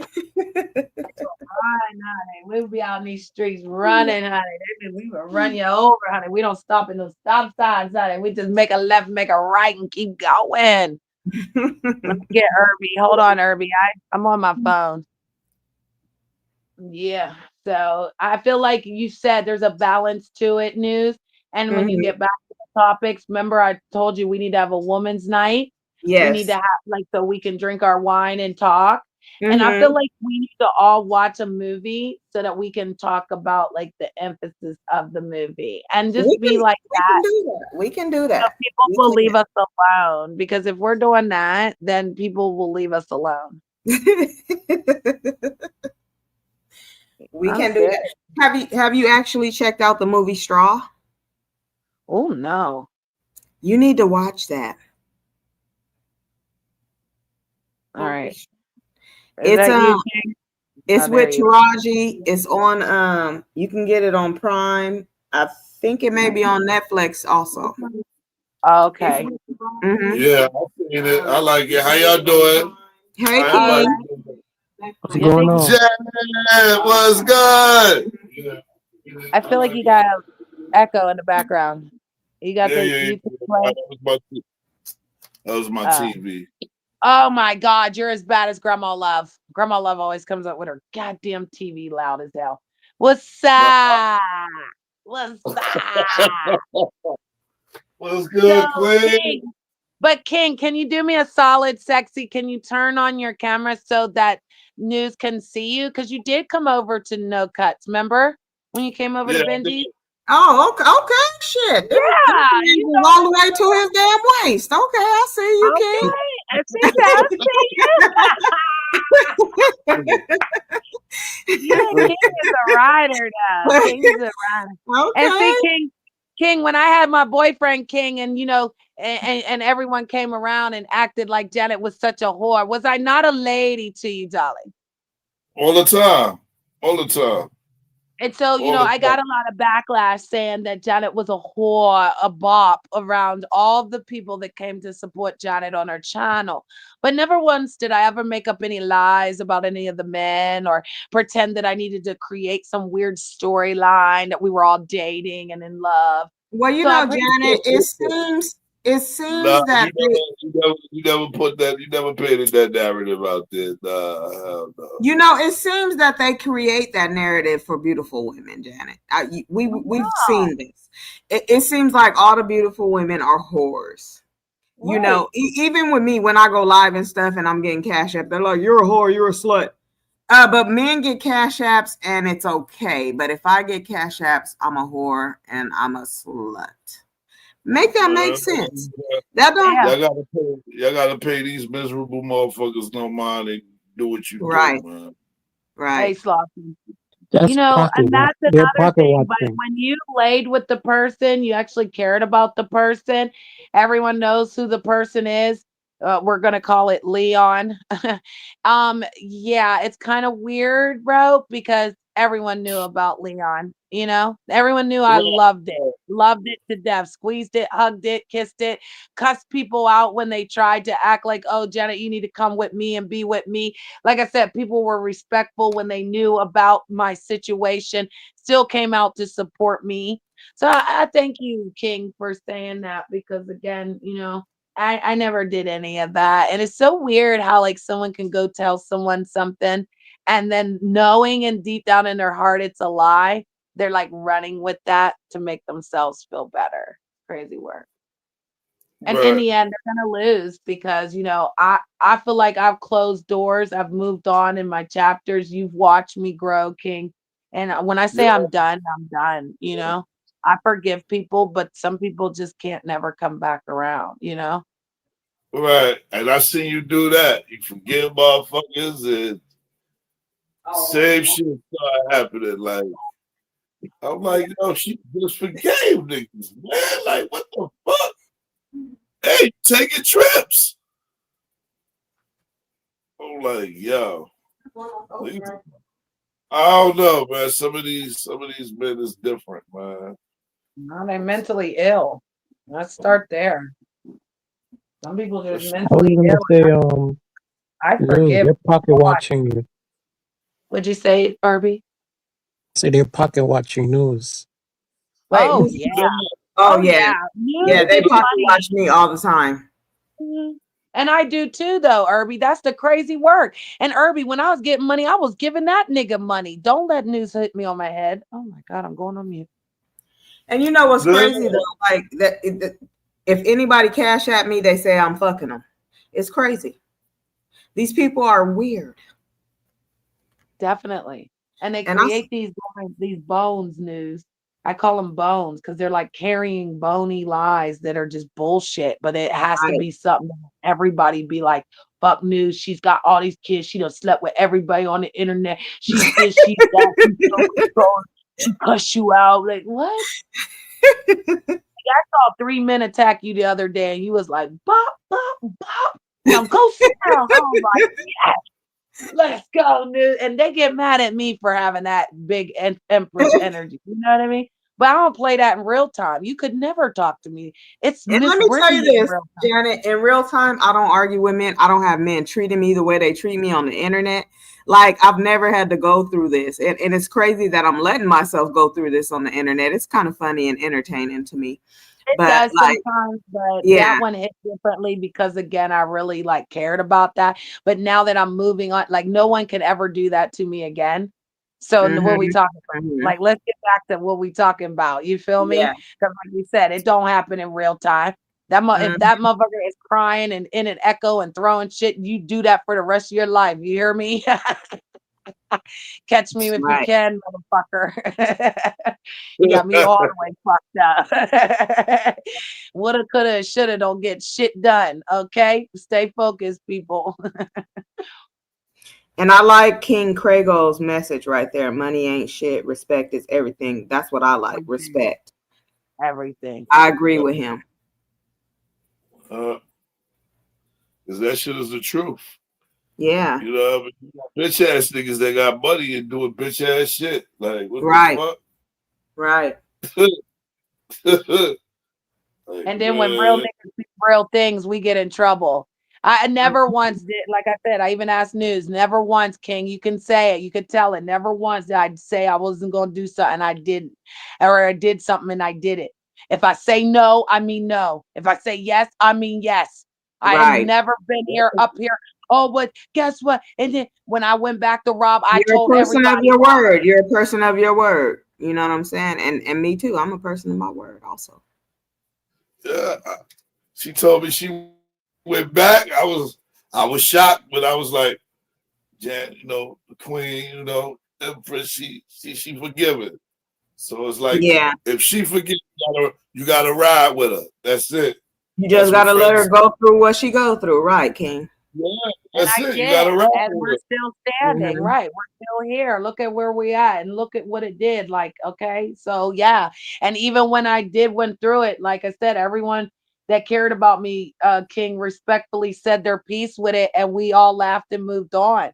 We'll be out in these streets running, honey. We will run you over, honey. We don't stop in those stop signs, honey. We just make a left, make a right, and keep going. Let me get Irby. Hold on, Irby. I'm on my phone. Yeah. So I feel like you said there's a balance to it, News. And when you get back to the topics, remember I told you we need to have a woman's night. Yes. We need to have so we can drink our wine and talk. And I feel like we need to all watch a movie so that we can talk about like the emphasis of the movie and just be like that. We can do that. So people will leave us alone, because if we're doing that, then people will leave us alone. We can do that. Have you actually checked out the movie Straw? Oh no. You need to watch that. All right. It's with Taraji. It's on you can get it on Prime. I think it may be on Netflix also. Okay. Yeah, I've seen it. I like it. How y'all doing? Hey, King. What's going on? Janet, what's good? I feel like you got an echo in the background. You got YouTube play? That was my TV. Oh my God, you're as bad as Grandma Love. Grandma Love always comes up with her goddamn TV loud as hell. What's up? What's up? What's good, Queen? But King, can you do me a solid, sexy? Can you turn on your camera so that News can see you? Because you did come over to No Cuts, remember? When you came over to Benji? Oh, okay, shit. Yeah. You all the way to his damn waist. Okay, I see you, King. I see you. King is a rider now. King is a rider. Okay. And see, King, King, when I had my boyfriend King, and and everyone came around and acted like Janet was such a whore, was I not a lady to you, darling? All the time. All the time. And so, All the I got a lot of backlash saying that Janet was a whore, a bop around all the people that came to support Janet on her channel. But never once did I ever make up any lies about any of the men or pretend that I needed to create some weird storyline that we were all dating and in love. Well, So I pretty Janet, it seems that you never put that. You never painted that narrative out there. No. It seems that they create that narrative for beautiful women, Janet. We've seen this. It seems like all the beautiful women are whores. Right. Even with me, when I go live and stuff, and I'm getting cash app, they're like, "You're a whore, you're a slut." But men get cash apps, and it's okay. But if I get cash apps, I'm a whore and I'm a slut. Make that make sense. That don't. Y'all gotta pay these miserable motherfuckers no mind and do what you do, man. Right. Hey, Sloppy. That's and that's they're another thing. watching. But when you laid with the person, you actually cared about the person. Everyone knows who the person is. We're gonna call it Leon. Yeah, it's kind of weird, bro, because everyone knew about Leon. Everyone knew I loved it to death, squeezed it, hugged it, kissed it, cussed people out when they tried to act like, "Oh, Janet, you need to come with me and be with me." Like I said, people were respectful when they knew about my situation, still came out to support me. So I thank you, King, for saying that, because again, I never did any of that. And it's so weird how like someone can go tell someone something and then knowing and deep down in their heart it's a lie, they're like running with that to make themselves feel better. Crazy work. And in the end, they're gonna lose because I feel like I've closed doors. I've moved on in my chapters. You've watched me grow, King. And when I say I'm done, I'm done. I forgive people, but some people just can't never come back around. Right. And I seen you do that. You forgive motherfuckers and same shit started happening. Like I'm like, she just forgave niggas, man. Like, what the fuck? Hey, taking trips. I'm like, yo. I don't know, man. Some of these men is different, man. No, they're mentally ill. Let's start there. Some people just mentally ill. I forgive. They're pocket watching you. What'd you say, Barbie? Say they're pocket watching news. Wait, oh yeah. Oh yeah. Yeah, they pocket watch me all the time. And I do too, though, Irby. That's the crazy work. And Irby, when I was getting money, I was giving that nigga money. Don't let news hit me on my head. Oh my God, I'm going on mute. And you know what's crazy though? Like that, if anybody cash at me, they say I'm fucking them. It's crazy. These people are weird. Definitely. And they create these bones news. I call them bones because they're like carrying bony lies that are just bullshit, but it has to be something everybody be like, fuck news. She's got all these kids. She done slept with everybody on the internet. She's this, she's that. She's so controlled. She cuss you out. Like, what? I saw 3 men attack you the other day, and you was like, bop, bop, bop. Now go sit down. I was like, yes, let's go, news. And they get mad at me for having that big Empress energy. You know what I mean? But I don't play that in real time. You could never talk to me. It's and let me tell you this, Janet. In real time, I don't argue with men. I don't have men treating me the way they treat me on the internet. Like I've never had to go through this, and it's crazy that I'm letting myself go through this on the internet. It's kind of funny and entertaining to me. It does sometimes, but that one hit differently because again, I really like cared about that. But now that I'm moving on, like no one can ever do that to me again. So what we talking about? Like, let's get back to what we talking about. You feel me? Because like we said, it don't happen in real time. If that motherfucker is crying and in an echo and throwing shit, you do that for the rest of your life. You hear me? Catch me if you can, motherfucker. You got me all the way fucked up. Woulda, coulda, shoulda, don't get shit done. Okay? Stay focused, people. And I like King Krago's message right there. Money ain't shit. Respect is everything. That's what I like. Respect. Everything. I agree with him. Because that shit is the truth. Yeah. You know, but you got bitch ass niggas that got money and doing bitch ass shit. Like, what Right. the fuck? Right. Like, And then when real man. niggas do real things, we get in trouble. I never once did, like I said, I even asked News, never once, King, you can say it, you could tell it, never once did I say I wasn't going to do something, I didn't. Or I did something and I did it. If I say no, I mean no. If I say yes, I mean yes. I have Right. never been up here. Oh, but guess what? And then when I went back to Rob, I You're a told person of everybody. your word. You're a person of your word. You know what I'm saying? And me too. I'm a person of my word also. Yeah. She told me she went back. I was shocked, but I was like, Jan, you know, the queen, you know, Empress, she forgiven. So it's like, Yeah. if she forgives, you gotta ride with her. That's it. You That's just what gotta let her friends. go through what she go through, right, King? Yeah, And that's I it. You did, gotta ride and with we're her. still standing, right? We're still here. Look at where we at, and look at what it did. Like, okay, so yeah. And even when I went through it, like I said, everyone that cared about me, King, respectfully said their piece with it, and we all laughed and moved on.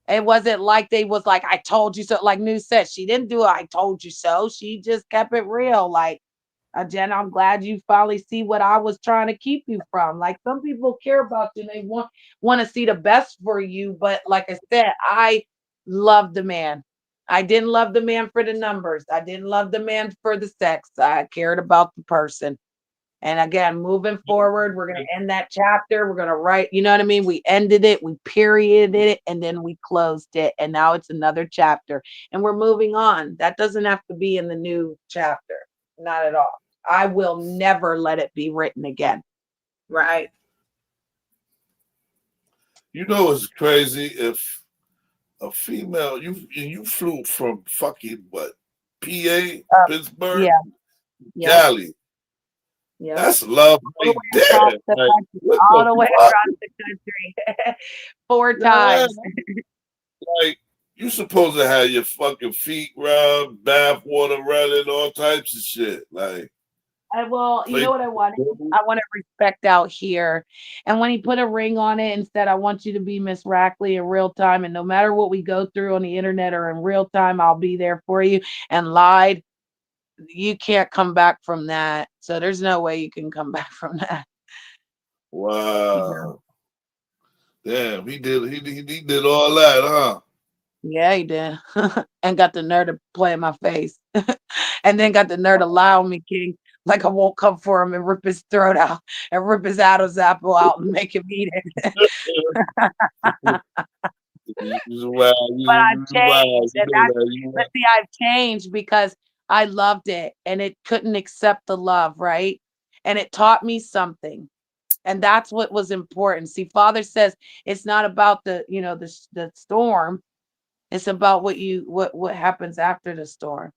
It wasn't like they was like, I told you so. Like News said, she didn't do it. I told you so. She just kept it real. Like, Jen, I'm glad you finally see what I was trying to keep you from. Like some people care about you and they want to see the best for you. But like I said, I love the man. I didn't love the man for the numbers. I didn't love the man for the sex. I cared about the person. And again, moving forward, we're going to end that chapter. We're going to write, you know what I mean? We ended it, we perioded it, and then we closed it. And now it's another chapter. And we're moving on. That doesn't have to be in the new chapter. Not at all. I will never let it be written again. Right. You know it's crazy if a female you flew from fucking what? PA, Pittsburgh, Yeah. Cali. Yeah. That's love right there. Like, what all the way fuck? across the country. 4 Yeah, times. like you supposed to have your fucking feet rubbed, bath water running, all types of shit. Like, Well, you know what I wanted? I wanted respect out here. And when he put a ring on it and said, I want you to be Miss Rackley in real time. And no matter what we go through on the internet or in real time, I'll be there for you, and lied, you can't come back from that. So there's no way you can come back from that. wow. Damn, he did all that, huh? Yeah, he did. And got the nerve to play in my face. And then got the nerve to lie on me, King. Like I won't come for him and rip his throat out and rip his Adam's apple out and make him eat it. But I've changed. But see, I've changed because I loved it and it couldn't accept the love, right? And it taught me something. And that's what was important. See, Father says it's not about the storm. It's about what happens after the storm.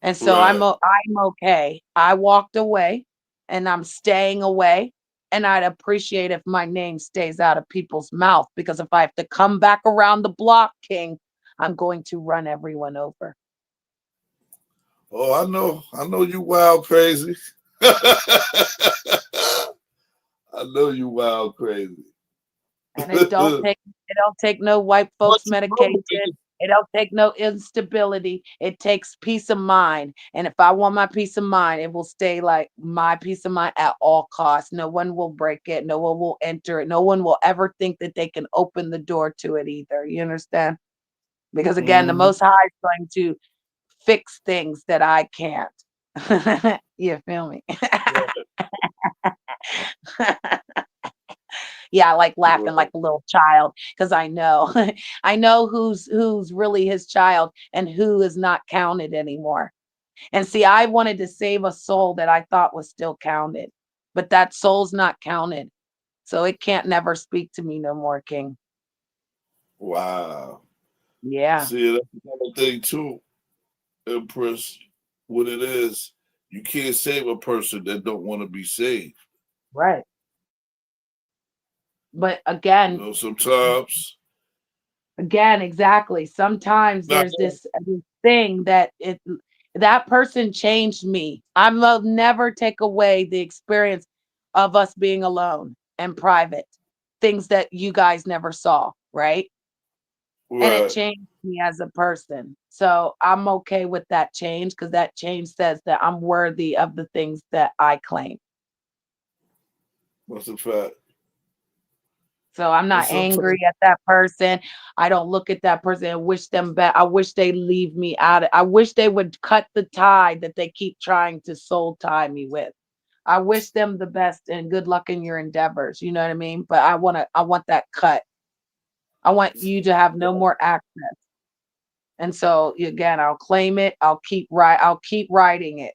And so Right. I'm okay. I walked away and I'm staying away. And I'd appreciate if my name stays out of people's mouth, because if I have to come back around the block, King, I'm going to run everyone over. Oh, I know you wild crazy. I know you wild crazy. And it don't take no white folks medication. It don't take no instability. It takes peace of mind. And if I want my peace of mind, it will stay like my peace of mind at all costs. No one will break it. No one will enter it. No one will ever think that they can open the door to it either. You understand? Because again, the Most High is going to fix things that I can't. You feel me? Yeah, I like laughing like a little child because I know I know who's really his child and who is not counted anymore. And see, I wanted to save a soul that I thought was still counted, but that soul's not counted. So it can't never speak to me no more, King. Wow. Yeah. See, that's another thing too, Empress. What it is, you can't save a person that don't want to be saved. Right. But again, Sometimes. Again, exactly. Sometimes there's this thing that That person changed me. I will never take away the experience of us being alone and private, things that you guys never saw, right? And it Right. changed me as a person. So I'm okay with that change because that change says that I'm worthy of the things that I claim. That's a fact. So I'm And not sometimes angry at that person. I don't look at that person and wish them back. I wish they leave me out. I wish they would cut the tie that they keep trying to soul tie me with. I wish them the best and good luck in your endeavors. You know what I mean? But I want that cut. I want you to have no more access. And so again, I'll claim it. I'll keep writing it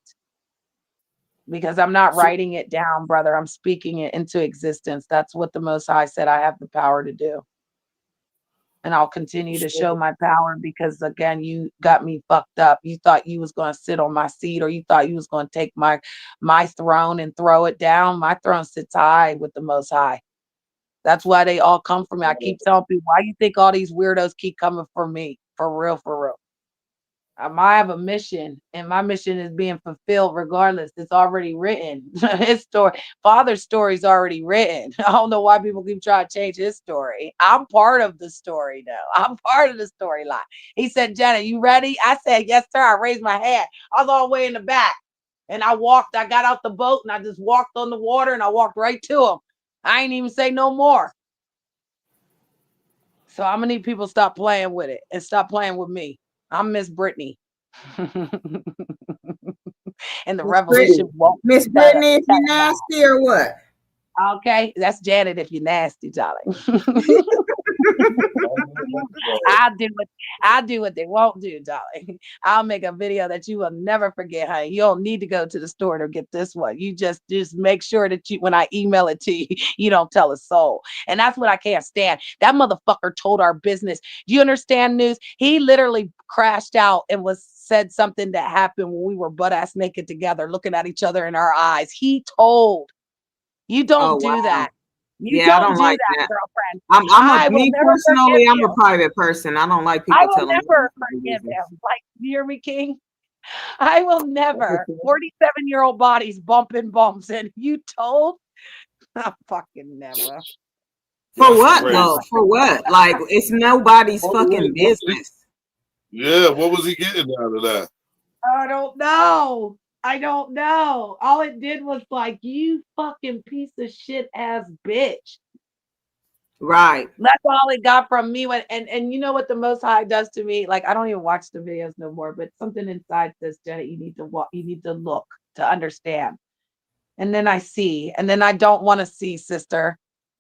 because I'm not so, writing it down, brother. I'm speaking it into existence. That's what the Most High said I have the power to do. And I'll continue to show so my power because again, you got me fucked up. You thought you was going to sit on my seat, or you thought you was going to take my throne and throw it down. My throne sits high with the Most High. That's why they all come for me. I keep telling people, why you think all these weirdos keep coming for me? For real, for real. I have a mission, and my mission is being fulfilled regardless. It's already written. His story, Father's story is already written. I don't know why people keep trying to change his story. I'm part of the story now. I'm part of the storyline. He said, Janet, you ready? I said, yes, sir. I raised my hand. I was all the way in the back. And I got out the boat and I just walked on the water and I walked right to him. I ain't even say no more. So I'm gonna need people to stop playing with it and stop playing with me. I'm Miss Brittany. And the Miss Brittany, revolution won't Miss shut up. Brittany, if you're nasty or what? Okay, that's Janet if you're nasty, darling. I'll do what they won't do, darling. I'll make a video that you will never forget, honey. You don't need to go to the store to get this one. You just make sure that when I email it to you, you don't tell a soul. And that's what I can't stand. That motherfucker told our business. Do you understand, News? He literally crashed out and said something that happened when we were butt ass naked together, looking at each other in our eyes. He told. You Oh don't do wow. that. You Yeah, I don't don't do like that, that. girlfriend. I'm I will me never forgive personally, I'm a you. private person. I don't like I people will telling me never my forgive business. him. Like, you hear me, King? I will never. 47-year-old bodies bumping bumps, and you told? I fucking never. For that's what crazy. though? For what? Like it's nobody's fucking What was business. yeah, what was he getting out of that? I don't know. I don't know. All it did was like, you fucking piece of shit ass bitch. Right. That's all it got from me. And you know what the Most High does to me? Like I don't even watch the videos no more, but something inside says, Janet, you need to walk, you need to look to understand. And then I see, and then I don't want to see, sister,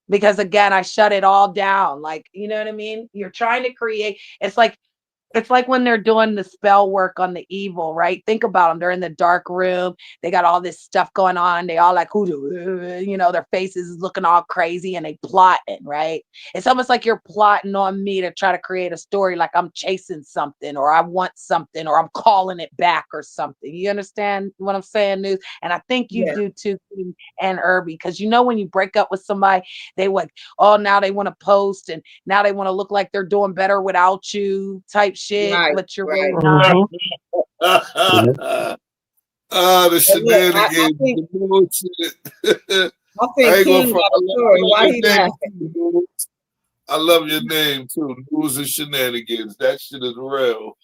because again, I shut it all down. Like, you know what I mean? You're trying to create, it's like when they're doing the spell work on the evil, right? Think about them. They're in the dark room. They got all this stuff going on. They all like hoodoo, their faces is looking all crazy and they plotting, right? It's almost like you're plotting on me to try to create a story like I'm chasing something or I want something or I'm calling it back or something. You understand what I'm saying, News? And I think you Yeah. do too, King and Irby, because when you break up with somebody, they like, oh, now they want to post and now they want to look like they're doing better without you type shit, Right. but you're really Right. not. Yeah. The But look, shenanigans, the bullshit. I I think ain't gonna King front. got a story. I love Why he your name laughing? too, News. I love your name too. News and shenanigans. That shit is real.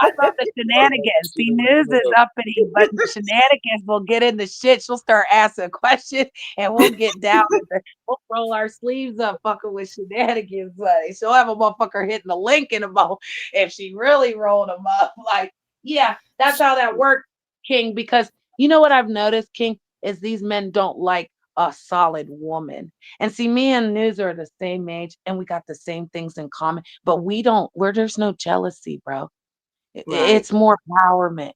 I love the shenanigans. See, News is uppity, but the shenanigans will get in the shit. She'll start asking questions and we'll get down with it. We'll roll our sleeves up fucking with shenanigans, buddy. She'll have a motherfucker hitting the link in a moment if she really rolled them up. Like, yeah, that's how that works, King, because you know what I've noticed, King, is these men don't like a solid woman. And see, me and News are the same age and we got the same things in common, but there's no jealousy, bro. Right. It's more empowerment.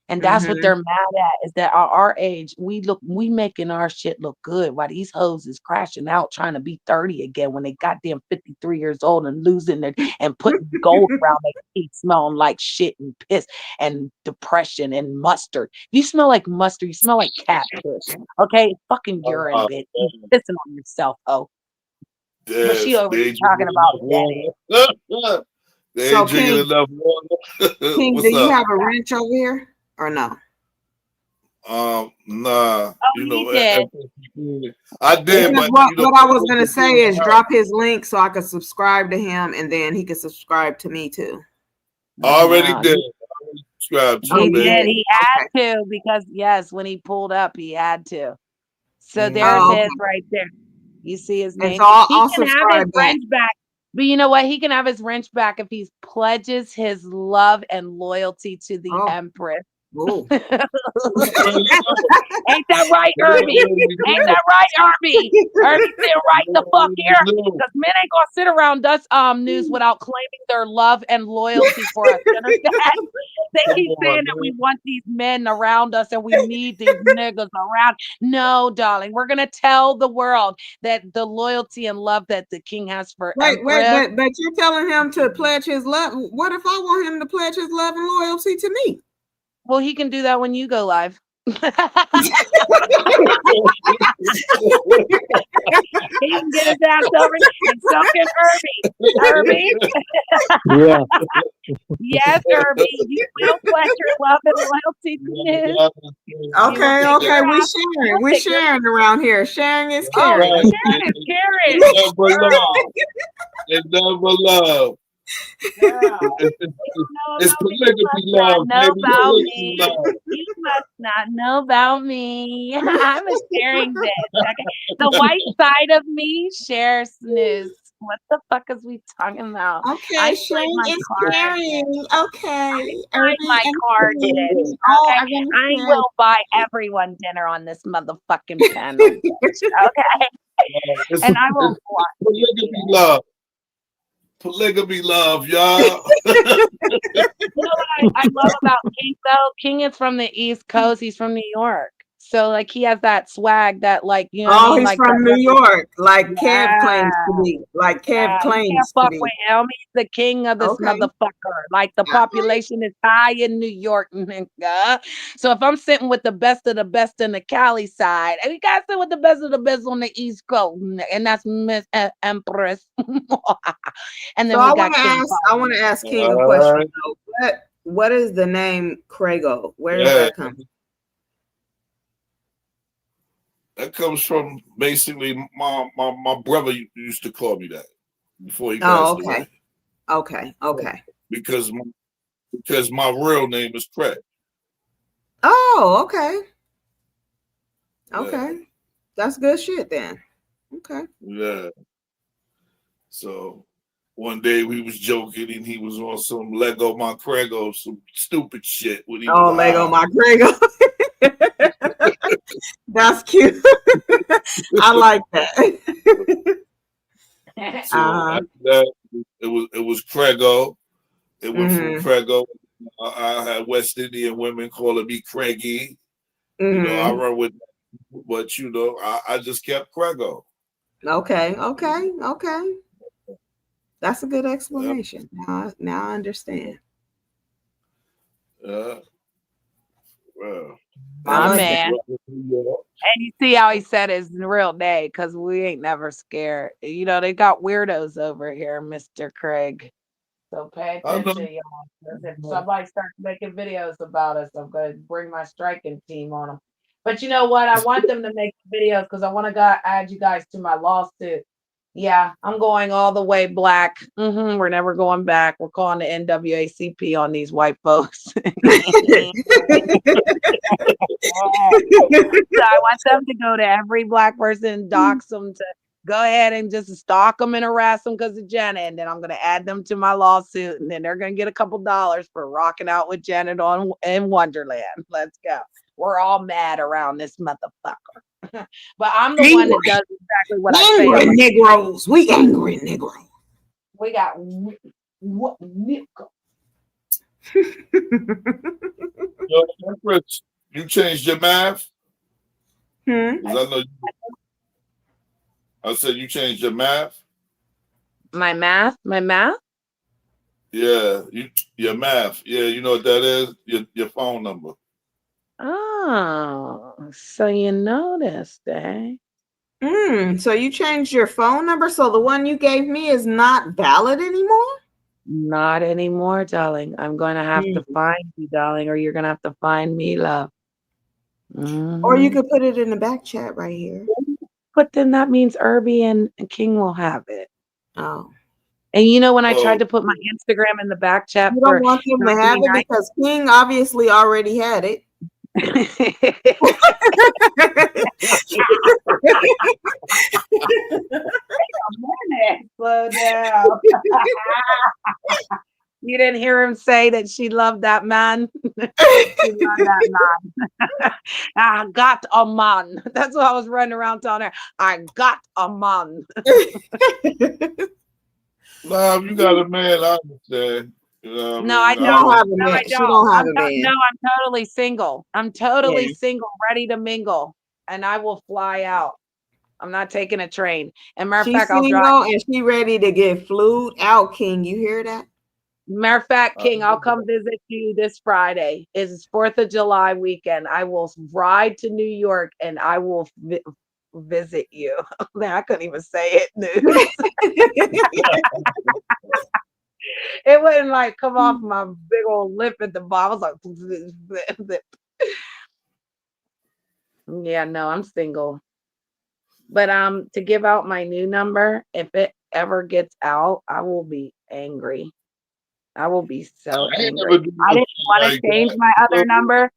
And that's what Mm-hmm. they're mad at is that at our age, we making our shit look good while these hoes is crashing out trying to be 30 again when they goddamn 53 years old and losing it and putting gold around their teeth, smelling like shit and piss and depression and mustard. You smell like mustard, you smell like cat piss. Okay? It's fucking urine, bitch. You pissing on yourself, oh. But she Yes, over here dangerous talking about Janet. water. They So ain't drinking King, enough water. King, What's do you up? have a wrench over here or no? Nah. You he know, did. I did, Because but what, you know, what I was gonna say is drop his link so I could subscribe to him, and then he could subscribe to me too. I already No, did. I already subscribed to he him, did. baby. He had to because yes, when he pulled up, he had to. So there's Oh, his okay. right there. You see his And name. so I'll He can have his subscribe back. wrench back. But you know what? He can have his wrench back if he pledges his love and loyalty to the Empress. Oh. Ain't that right, Herbie? Ain't that right, Herbie? Herbie, sit right the fuck here. Because men ain't gonna sit around us news without claiming their love and loyalty for us. You understand? They keep saying that we want these men around us and we need these niggas around. No, darling, we're gonna tell the world that the loyalty and love that the king has for Empress. But you're telling him to pledge his love. What if I want him to pledge his love and loyalty to me? Well, he can do that when you go live. He can get his ass over and so can Herbie. Herbie. Yeah. Yes, Herbie. You will pledge your love and loyalty to this. Okay. We're sharing around here. Sharing is caring. Oh, sharing is caring. It's never love. It's polygamy love, know baby. about Polygamy me. love. You must not know about me. I'm sharing this. Okay. The white side of me shares news. What the fuck is we talking about? Okay, I sharing my is card. caring. Okay. My card in. Oh, Okay. I will buy everyone dinner on this motherfucking panel. Okay. And I will Polygamy love. Polygamy love, y'all. You know what I love about King though? King is from the East Coast. He's from New York. So like he has that swag that like you know what I mean? He's Like from New York, like Kev claims to be. Like Kev you claims can't to fuck be. with him. He's the king of this motherfucker. Like the population is high in New York, nigga. So if I'm sitting with the best of the best in the Cali side, we got to sit with the best of the best on the East Coast, and that's Miss Empress. And then So we got King. I want to ask King a question. Though. What is the name Craigo? Where does that come from? That comes from basically my brother used to call me that before he passed away. Okay. Because my real name is Craig. Oh, okay. Yeah. That's good shit then. Okay. Yeah. So one day we was joking and he was on some Lego my Craigo, some stupid shit. When he was Lego my Craigo. That's cute. I like that. So after that, it was Craigo. It went from Craigo. I had West Indian women calling me Craigie. You know, I run with that, but you know, I just kept Craigo. Okay. That's a good explanation. Now I understand. Well, my man. And you see how he said his real name because we ain't never scared. You know, they got weirdos over here, Mr. Craig. So pay attention, y'all. If somebody starts making videos about us, I'm going to bring my striking team on them. But you know what? I want them to make videos because I want to add you guys to my lawsuit. Yeah, I'm going all the way black. We're never going back. We're calling the NAACP on these white folks. So I want them to go to every black person, dox them, to go ahead and just stalk them and harass them because of Janet. And then I'm going to add them to my lawsuit. And then they're going to get a couple dollars for rocking out with Janet in Wonderland. Let's go. We're all mad around this motherfucker. But I'm the one that does exactly what I say. Angry Negroes. We angry Negroes. We got what nigga? Yo, Empress, you changed your math? I said you changed your math. My math? Yeah, your math. Yeah, you know what that is? Your phone number. Oh, so you noticed, eh? So you changed your phone number, so the one you gave me is not valid anymore? Not anymore, darling. I'm going to have to find you, darling, or you're going to have to find me, love. Or you could put it in the back chat right here. But then that means Irby and King will have it. Oh. And you know, when I tried to put my Instagram in the back chat You for don't want them to Dr. have it Night- because King obviously already had it. Slow down. You didn't hear him say that she loved that man. She loved that man. I got a man. That's what I was running around telling her. I got a man. Nah, you got a man, I understand. You know what No, I I mean? don't. have a No, man. I She don't. don't have a man. No, I'm totally single. I'm totally Yeah. single, ready to mingle, and I will fly out. I'm not taking a train. And matter of She's fact, I'll drive. single and she ready to get flued out, King. You hear that? Matter of fact, King, I'll come visit you this Friday. It's 4th of July weekend. I will ride to New York and I will visit you. I couldn't even say it, news. It wouldn't like come off my big old lip at the bottom. I was like, yeah, no, I'm single. But to give out my new number, if it ever gets out, I will be angry. I will be so angry. I didn't want to change my other number.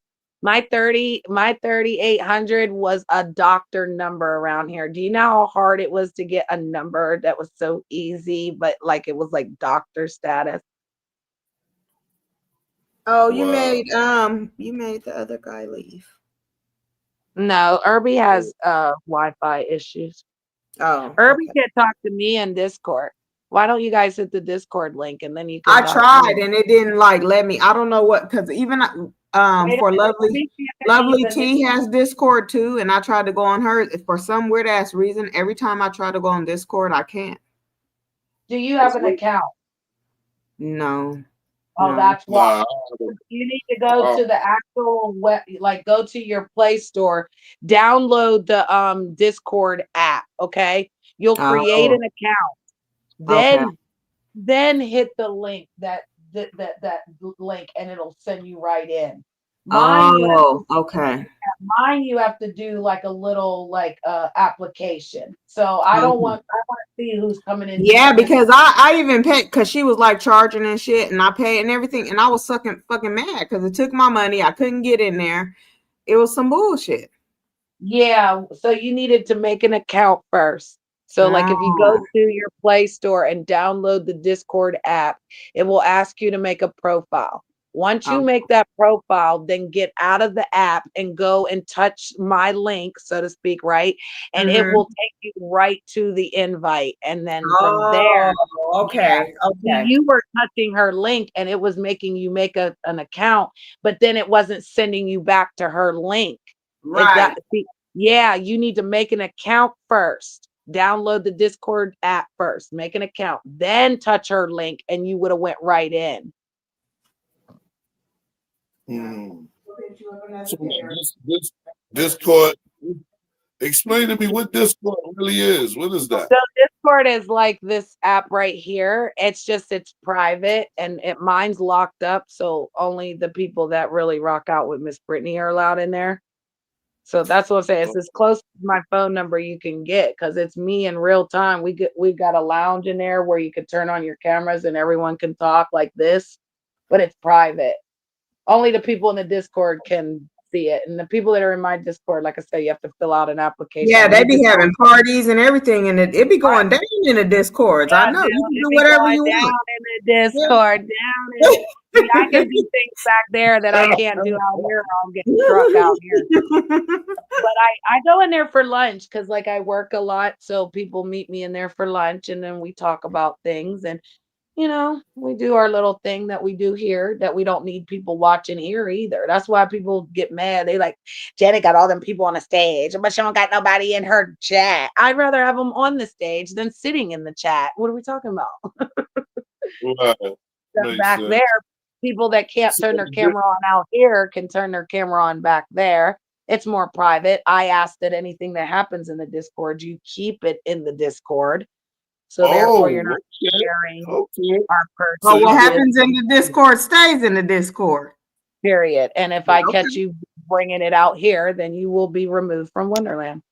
My 3800 was a doctor number around here. Do you know how hard it was to get a number that was so easy, but like it was like doctor status? Oh, you made the other guy leave. No, Irby has Wi-Fi issues. Oh, Irby okay. can't talk to me in Discord. Why don't you guys hit the Discord link and then you can I talk tried and it didn't like let me. I don't know what, because even for Lovely T has Discord too, and I tried to go on her for some weird ass reason. Every time I try to go on Discord, I can't. Do you have an account? No. Oh, No. that's why. You need to go to the actual web, like go to your Play Store, download the Discord app. Okay, you'll create an account, then hit the link that link, and it'll send you right in. Mine, you have to do like a little application. So I want to see who's coming in. Yeah, because I even paid, because she was like charging and shit, and I paid and everything, and I was fucking mad because it took my money. I couldn't get in there. It was some bullshit. Yeah, so you needed to make an account first. So like if you go to your Play Store and download the Discord app, it will ask you to make a profile. Once you make that profile, then get out of the app and go and touch my link, so to speak, right? And it will take you right to the invite. And then from there, you were touching her link and it was making you make an account, but then it wasn't sending you back to her link. Right. Yeah, you need to make an account first. Download the Discord app first. Make an account, then touch her link, and you would have went right in. So this Discord. Explain to me what Discord really is. What is that? So Discord is like this app right here. It's private and mine's locked up. So only the people that really rock out with Miss Brittany are allowed in there. So that's what I'm saying. It's as close to my phone number you can get because it's me in real time. We've got a lounge in there where you could turn on your cameras and everyone can talk like this, but it's private. Only the people in the Discord can see it. And the people that are in my Discord, like I said, you have to fill out an application. Yeah, they be having parties and everything, and it be going down in the Discords. I know. You can do whatever you want. In the Discord, down in it. I can do things back there that I can't do out here. I'll get struck out here. But I go in there for lunch because like I work a lot. So people meet me in there for lunch and then we talk about things. And you know, we do our little thing that we do here that we don't need people watching here either. That's why people get mad. They like, Janet got all them people on the stage, but she don't got nobody in her chat. I'd rather have them on the stage than sitting in the chat. What are we talking about? Back there, people that can't turn their camera on out here can turn their camera on back there. It's more private. I ask that anything that happens in the Discord, you keep it in the Discord. So therefore, you're Oh, not okay. sharing Okay. our So But personal what you business. happens in the Discord stays in the Discord. Period. And if I Okay. catch you bringing it out here, then you will be removed from Wonderland.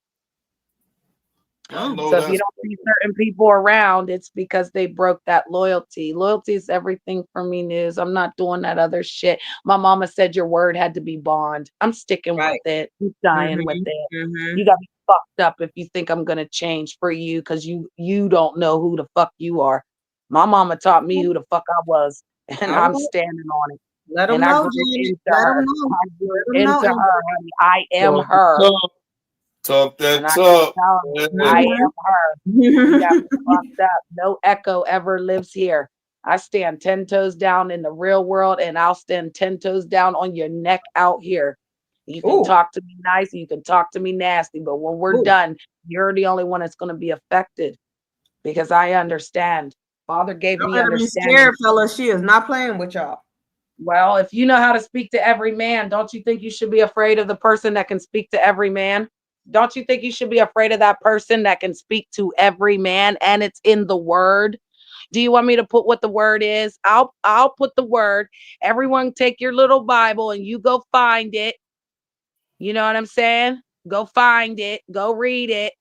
I know So if you that's don't see certain people around, it's because they broke that loyalty. Loyalty is everything for me, News. I'm not doing that other shit. My mama said your word had to be bond. I'm sticking Right. with it. I'm dying with Mm-hmm. it. Mm-hmm. You got me fucked up if you think I'm gonna change for you because you don't know who the fuck you are. My mama taught me who the fuck I was, and All I'm right. standing on it. Let them And I know, grew Janet. into Let them her. know. I grew Let them know. into her, honey. I am talk the her. talk. Talk And that I talk. tell you, I am her. You got me fucked up. No echo ever lives here. I stand 10 toes down in the real world, and I'll stand 10 toes down on your neck out here. You can Ooh. talk to me nice, you can talk to me nasty, but when we're Ooh. done, you're the only one that's going to be affected because I understand. Father gave Y'all me better be understanding. scared, fellas. She is not playing with y'all. Well, if you know how to speak to every man, don't you think you should be afraid of the person that can speak to every man? Don't you think you should be afraid of that person that can speak to every man and it's in the word? Do you want me to put what the word is? I'll put the word. Everyone take your little Bible and you go find it. You know what I'm saying? Go find it, go read it.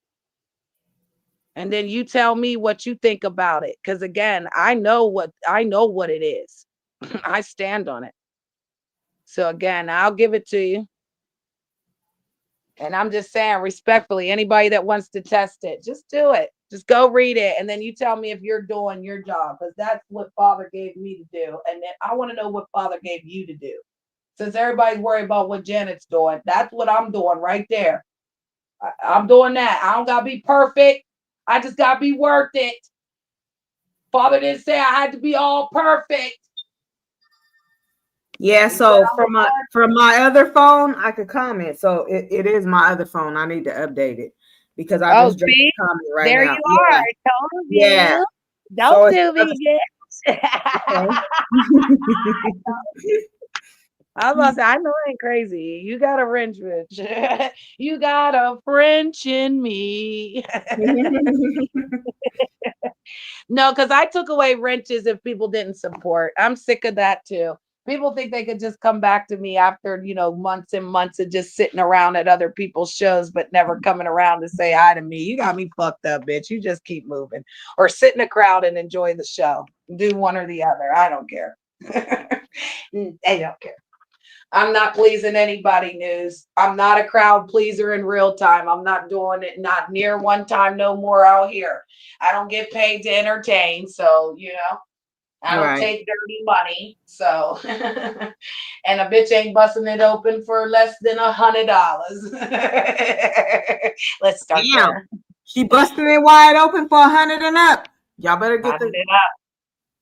And then you tell me what you think about it cuz again, I know what it is. I stand on it. So again, I'll give it to you. And I'm just saying respectfully, anybody that wants to test it, just do it. Just go read it. And then you tell me if you're doing your job, because that's what Father gave me to do. And then I want to know what Father gave you to do. Since everybody's worried about what Janet's doing, that's what I'm doing right there. I'm doing that. I don't got to be perfect. I just got to be worth it. Father didn't say I had to be all perfect. Yeah, so from my other phone, I could comment. So it is my other phone. I need to update it because I just dropped See? a comment right There now. you are. I told you. Yeah. Don't So it's do the me, other- bitch. I was about to say, I know I ain't crazy. You got a wrench, bitch. You got a French in me. No, because I took away wrenches if people didn't support. I'm sick of that too. People think they could just come back to me after, months and months of just sitting around at other people's shows, but never coming around to say hi to me. You got me fucked up, bitch. You just keep moving or sit in a crowd and enjoy the show. Do one or the other. I don't care. I don't care. I'm not pleasing anybody, News. I'm not a crowd pleaser in real time. I'm not doing it, not near one time, no more out here. I don't get paid to entertain, so I don't Right. take dirty money. So and a bitch ain't busting it open for less than $100. Let's start Damn. there. She busting it wide open for 100 and up. Y'all better get Button it up.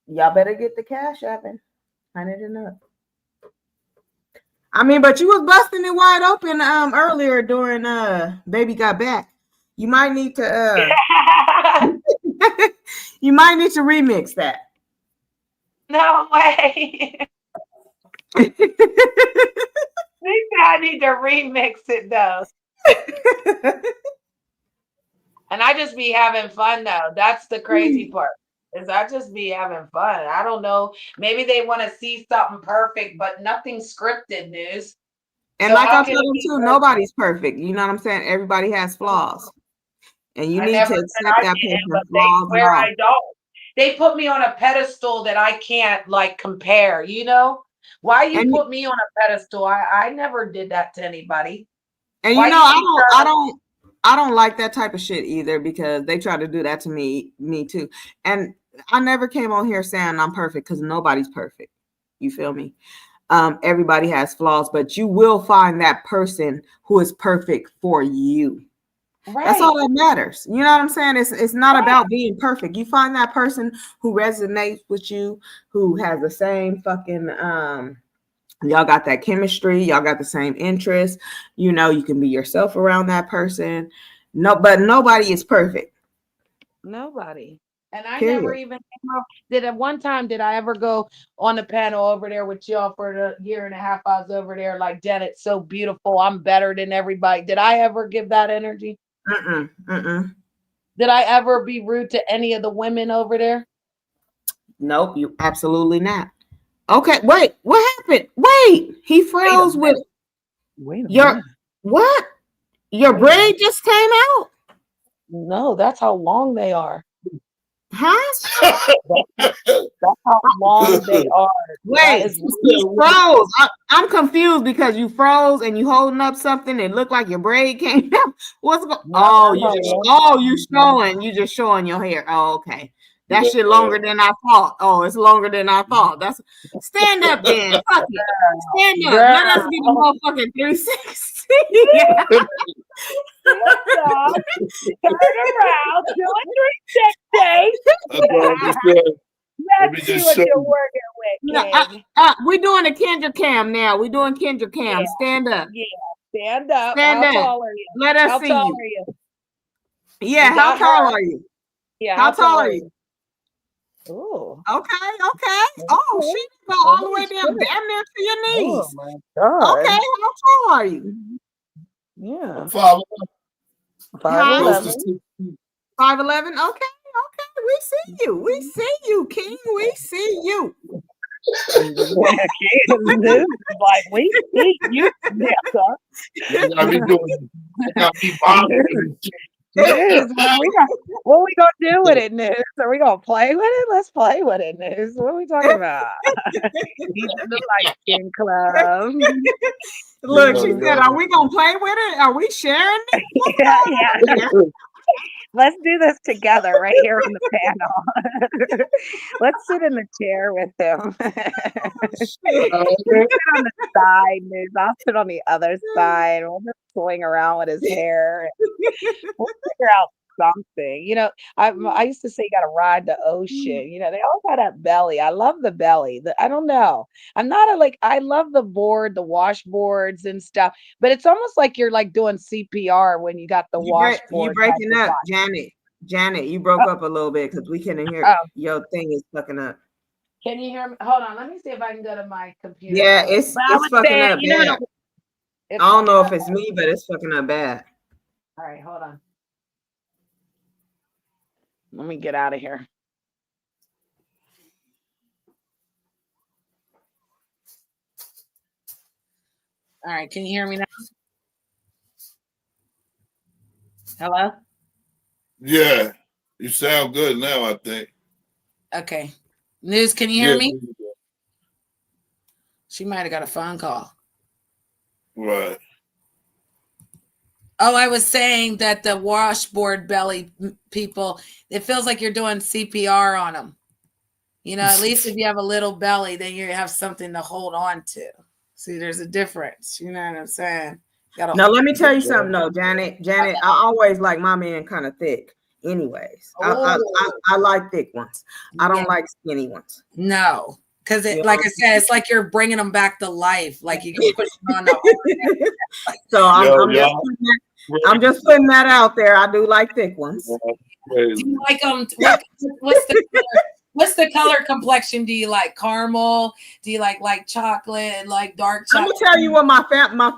y'all better get the cash up and 100 and up. I mean, but you was busting it wide open earlier during Baby Got Back. You might need to you might need to remix that. No way. I need to remix it though. And I just be having fun though. That's the crazy part. Is I just be having fun. I don't know. Maybe they want to see something perfect, but nothing scripted, News. And So like how I can told it them be too, perfect? nobody's perfect. You know what I'm saying? Everybody has flaws. And you I need never to said accept I that didn't, but person's they flaws and swear all. I don't. They put me on a pedestal that I can't compare, Why you And put me on a pedestal? I never did that to anybody. and Why you keep I don't like that type of shit either because they try to do that to me too. And I never came on here saying I'm perfect because nobody's perfect. You feel me? Everybody has flaws, but you will find that person who is perfect for you. right. That's all that matters. You know what I'm saying? It's not about being perfect. You find that person who resonates with you, who has the same fucking y'all got that chemistry, y'all got the same interests, you can be yourself around that person. No, but nobody is perfect. Nobody. And I never Period. even came up. At one time did I ever go on the panel over there with y'all for the year and a half I was over there like Janet's so beautiful. I'm better than everybody. Did I ever give that energy? Mm-mm. Did I ever be rude to any of the women over there? Nope, you absolutely not. Okay, wait, what happened? Wait, he froze with Wait a your minute. what? Your Wait a braid minute. just came out? No, that's how long they are. Huh? That's how long they are. That Wait, is you froze. I'm confused because you froze and you holding up something that looked like your braid came out. What's going? Oh, you just showing your hair. Oh, okay. That shit longer than I thought. Oh, it's longer than I thought. That's stand up then. Fuck it. Stand up. Let us get a motherfucking 360. Turn around, do a 360. Let's see what you're working with, King. We're doing a Kendra cam now. We're doing Kendra cam. Yeah. Stand up. Yeah, stand up. Stand How up. tall are you? Let us How see tall you. are you? Yeah, You how got tall her. are you? Yeah, How tall are you? Ooh. Okay. Oh, she go all the way down, damn near to your knees. Oh my God. Okay, how tall are you? Yeah. 5'11". 5'11". 5'11". Okay. We see you. We see you, King. We see you. Like we see you, What we gonna do with it, News? Are we gonna play with it? Let's play with it, News. What are we talking about? He's in the light skin club. Look, she said, "Are we gonna play with it? Are we sharing it?" Yeah. Let's do this together right here on the panel. Let's sit in the chair with him. Sit on the side, News. I'll sit on the other side. We'll just swing around with his hair. We'll figure out something. You know, I used to say you got to ride the ocean. You know, they all got that belly. I love the belly. I don't know. I'm not I love the washboards and stuff, but it's almost like you're like doing CPR when you got the washboard. You breaking up, Janet. Janet, you broke up a little bit because we couldn't hear. Your thing is fucking up. Can you hear me? Hold on. Let me see if I can go to my computer. Yeah, it's fucking up bad. I don't know if it's me, but it's fucking up bad. All right, hold on. Let me get out of here. All right, can you hear me now? Hello? Yeah, you sound good now, I think. Okay. News, can you hear me? She might have got a phone call. Right. Oh, I was saying that the washboard belly people, it feels like you're doing CPR on them. You know, at least if you have a little belly, then you have something to hold on to. See, there's a difference. You know what I'm saying? Now, let me tell you something, though, Janet. I always like my man kind of thick. Anyways, I like thick ones. I don't like skinny ones. No, because like I said, it's like you're bringing them back to life. Like you can push them on the So I'm just putting that out there. I do like thick ones. Do you like them? What's the color complexion? Do you like caramel? Do you like chocolate, like dark chocolate? I'm gonna tell you what my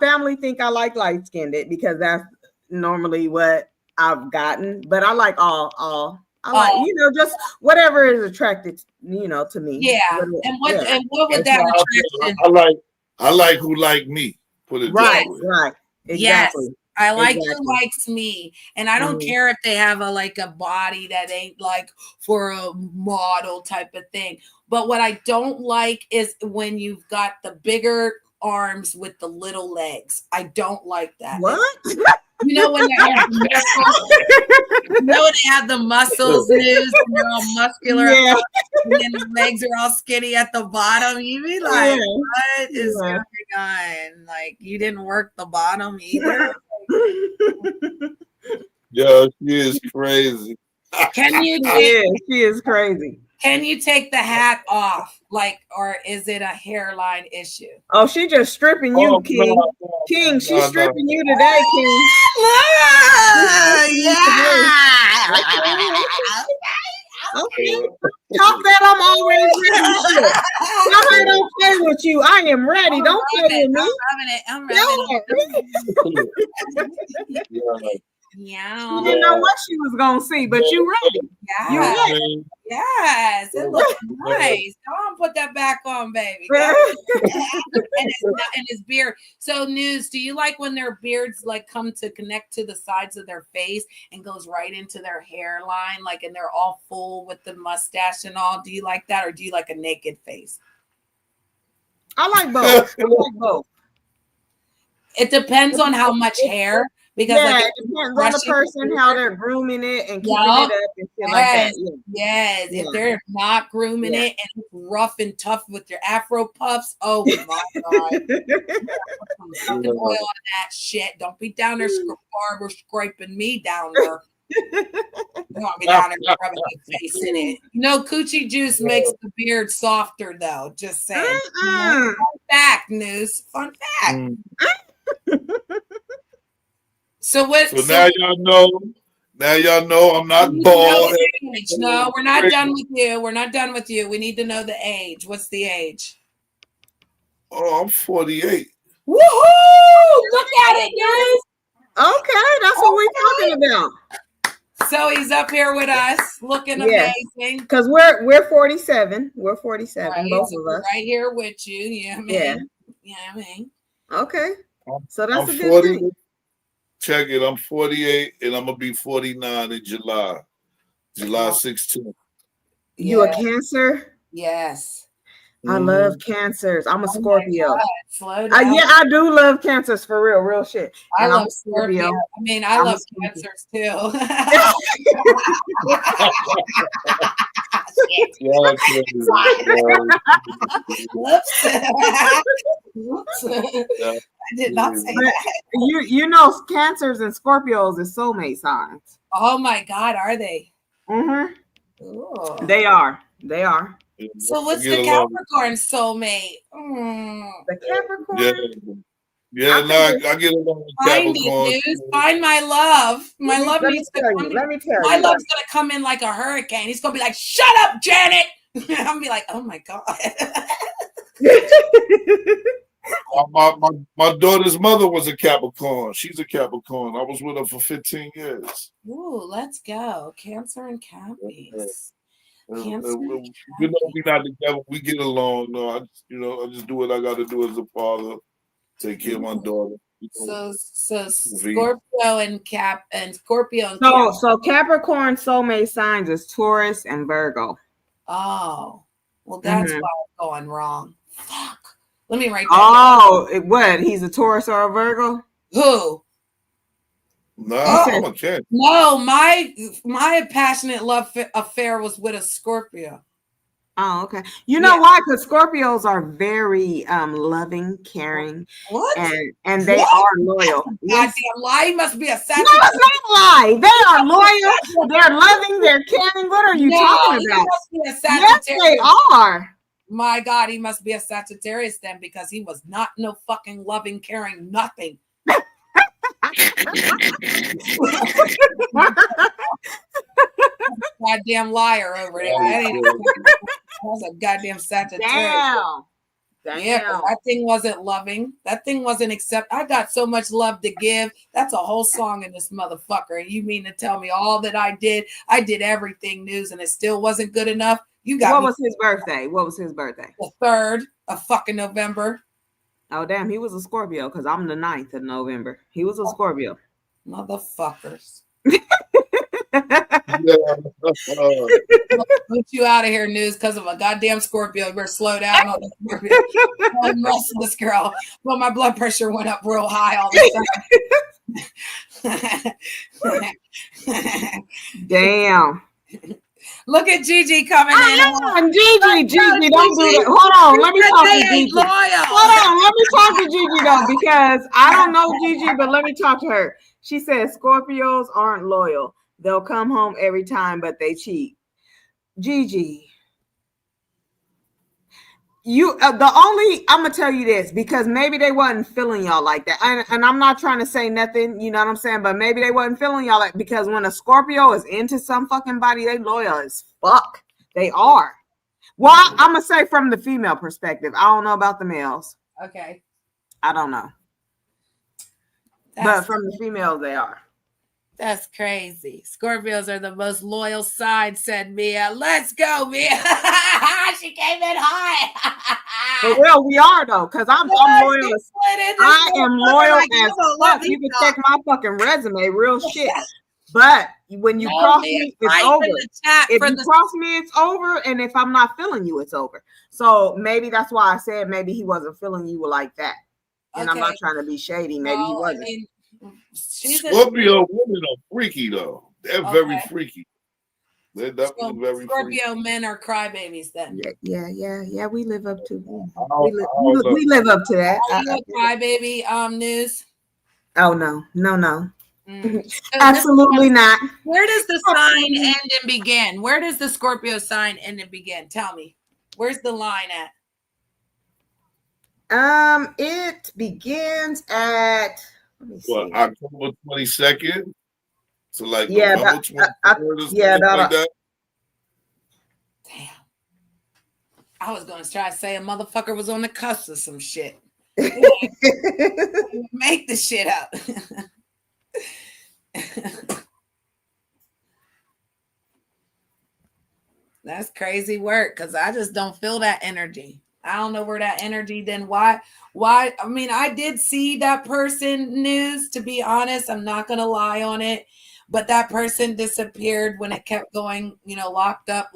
family think I like light skinned because that's normally what I've gotten. But I like all. I like just whatever is attracted to me. Yeah. And what would that attraction? I like who like me. Put it right. that way. Right. Exactly. Yes. I like who likes me, and I don't care if they have a body that ain't like for a model type of thing. But what I don't like is when you've got the bigger arms with the little legs. I don't like that. What? You know when they have the muscles, they have the muscles, News, and they're all muscular, and then the legs are all skinny at the bottom. You be like, what is going on? Like you didn't work the bottom either. Yo, she is crazy. Can you? She is crazy. Can you take the hat off, or is it a hairline issue? Oh, she just stripping you, King. King, she's stripping you today, King. Okay. Talk that I'm always ready. I don't play with you. I am ready. Don't play with me. I'm rubbing it. Yeah. She didn't know what she was gonna see, but you ready. You Yes. ready. Yes. It looks nice. Come on, put that back on, baby. And his beard. So, News, do you like when their beards like come to connect to the sides of their face and goes right into their hairline, like, and they're all full with the mustache and all? Do you like that, or do you like a naked face? I like both. I like both. It depends on how much hair, because like it depends on the person, how they're grooming it and keeping it up and shit like that. Yes. If they're not grooming it and it's rough and tough with your afro puffs, oh my God. Put some fucking oil on that shit. Don't be down there barber scraping me down there. Don't be down there rubbing your face in it. No, coochie juice makes the beard softer, though. Just saying. Fun fact, News. Fun fact. So now y'all know. Now y'all know I'm not bald. No, we're not done with you. We're not done with you. We need to know the age. What's the age? Oh, I'm 48. Woohoo! Look at it, News. Okay, that's what we're talking about. So he's up here with us, looking amazing. Because we're 47. We're 47, right, both so of us. Right here with you. Yeah, man. Yeah, man. Okay. So that's I'm a good 40. thing. Check it. I'm 48 and I'm gonna be 49 in July. July 16th. You a Cancer? Yes. I love Cancers. I'm a Scorpio. Slow down. Yeah, I do love Cancers for real shit. And I'm a Scorpio. I mean, I love Cancers too. Whoops. I did not say that. You know, Cancers and Scorpios is soulmate signs. Oh my God, are they? Mm-hmm. They are. They are. So what's the Capricorn soulmate? The Capricorn? Yeah, I get along with Capricorn. News. Find my love. My love needs to come. Let me tell you. My love's gonna come in like a hurricane. He's gonna be like, "Shut up, Janet." I'm gonna be like, "Oh my God." My daughter's mother was a Capricorn. She's a Capricorn. I was with her for 15 years. Ooh, let's go. Cancer and Cappies. You know, we not together. We get along. No, I just do what I got to do as a father. Take care of my daughter. So Scorpio and Scorpio. So Capricorn soulmate signs is Taurus and Virgo. Oh, well, that's why I'm going wrong. Fuck. Let me write that. Oh, what? He's a Taurus or a Virgo? Who? No, I'm a Cancer. No, my passionate love affair was with a Scorpio. Oh, okay. You know why? Because Scorpios are very loving, caring, and they are loyal. Goddamn lie! He must be a Sagittarius. No, it's not a lie. They are loyal. They're loving. They're caring. What are you talking about? Must be a Sagittarius. Yes, they are. My God, he must be a Sagittarius then, because he was not no fucking loving, caring, nothing. Goddamn liar over there. That was a goddamn Sagittarius. Damn. Yeah, that thing wasn't loving. That thing wasn't I got so much love to give. That's a whole song in this motherfucker. And you mean to tell me all that I did everything, News, and it still wasn't good enough? You got What was his birthday? The 3rd of fucking November. Oh, damn. He was a Scorpio because I'm the 9th of November. He was a Scorpio. Motherfuckers. Put you out of here, News, because of a goddamn Scorpio. You better slow down on the Scorpio. I'm restless, girl. Well, my blood pressure went up real high all the time. Damn. Look at Gigi coming in. Gigi, don't do that. Hold on, let me talk to Gigi. Hold on, let me talk to Gigi though, because I don't know Gigi, but let me talk to her. She says Scorpios aren't loyal. They'll come home every time, but they cheat. Gigi, I'm gonna tell you this, because maybe they wasn't feeling y'all like that, and I'm not trying to say nothing, you know what I'm saying, but maybe they wasn't feeling y'all like, because when a Scorpio is into some fucking body, they loyal as fuck. They are. Well, I'm gonna say from the female perspective. I don't know about the males. Okay. I don't know. But from the females, they are. That's crazy. Scorpios are the most loyal sign, said Mia. Let's go, Mia. She came in hot. For real, we are though, because I'm loyal. I am loyal as fuck. You can check my fucking resume, real shit. But when you cross me, it's over. If you cross me, it's over. And if I'm not feeling you, it's over. So maybe that's why I said maybe he wasn't feeling you like that. And I'm not trying to be shady. Maybe he wasn't. I mean, Scorpio women are freaky though. They're very freaky. They're definitely very Scorpio freaky. Men are crybabies then. Yeah. We live up to we live up to that. Are you a crybaby, News? Oh no. Absolutely not. Where does the sign end and begin? Where does the Scorpio sign end and begin? Tell me. Where's the line at? It begins at October 22nd. So like November 23rd, like that. Damn. I was gonna try to say a motherfucker was on the cusp of some shit. Make the shit up. That's crazy work because I just don't feel that energy. I don't know where that energy then why I mean I did see that person, News, to be honest. I'm not gonna lie on it, but that person disappeared when it kept going, locked up,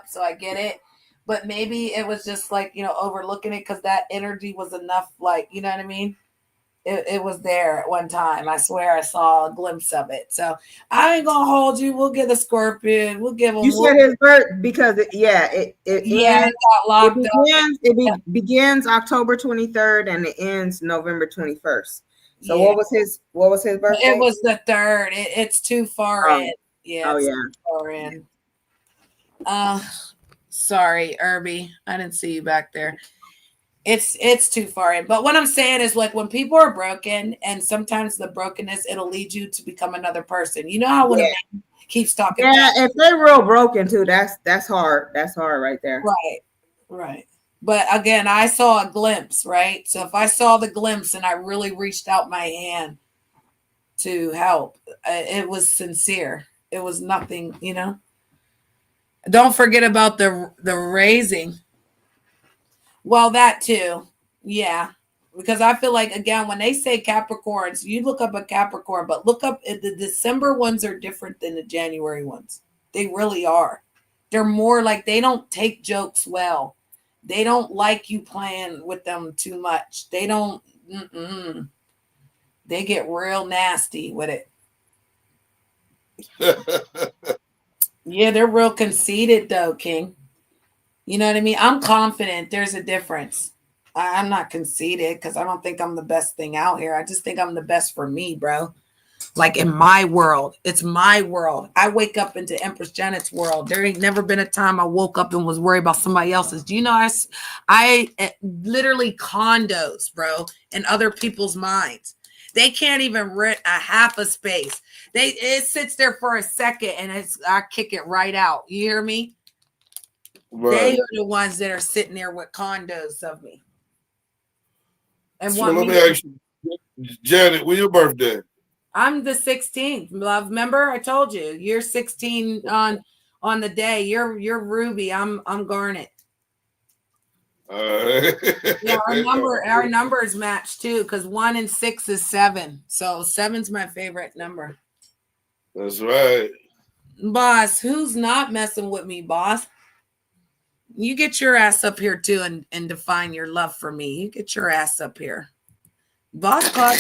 so I get it. But maybe it was just like, overlooking it because that energy was enough, like, you know what I mean? It was there at one time. I swear I saw a glimpse of it. So I ain't gonna hold you. We'll get a Scorpion. We'll give him. You said his birth because it got locked up. It begins October 23rd and it ends November 21st. So what was his birthday? It was the 3rd. It's too far in. Yeah. Too far in. Sorry, Irby. I didn't see you back there. It's too far in. But what I'm saying is, like, when people are broken, and sometimes the brokenness, it'll lead you to become another person. You know how when a man keeps talking. Yeah, if they're real broken too, that's hard. That's hard right there. Right. But again, I saw a glimpse, right? So if I saw the glimpse and I really reached out my hand to help, it was sincere. It was nothing, Don't forget about the raising. Well, that too. Yeah. Because I feel like, again, when they say Capricorns, you look up a Capricorn, but look up the December ones are different than the January ones. They really are. They're more like they don't take jokes well. They don't like you playing with them too much. They don't. They get real nasty with it. Yeah, they're real conceited though, King. You know what I mean? I'm confident. There's a difference. I'm not conceited because I don't think I'm the best thing out here. I just think I'm the best for me, bro. Like in my world. It's my world. I wake up into Empress Janet's world. There ain't never been a time I woke up and was worried about somebody else's. Do you know I literally condos, bro, in other people's minds. They can't even rent a half a space. It sits there for a second and I kick it right out. You hear me? Right. They are the ones that are sitting there with condos of me. And so let me ask you, Janet, when your birthday? I'm the 16th, love. Remember, I told you, you're 16 on the day. You're Ruby. I'm Garnet. Yeah, our numbers match too, because 1 and 6 is 7. So 7's my favorite number. That's right. Boss, who's not messing with me, boss? You get your ass up here too and define your love for me. You get your ass up here. Boss Clark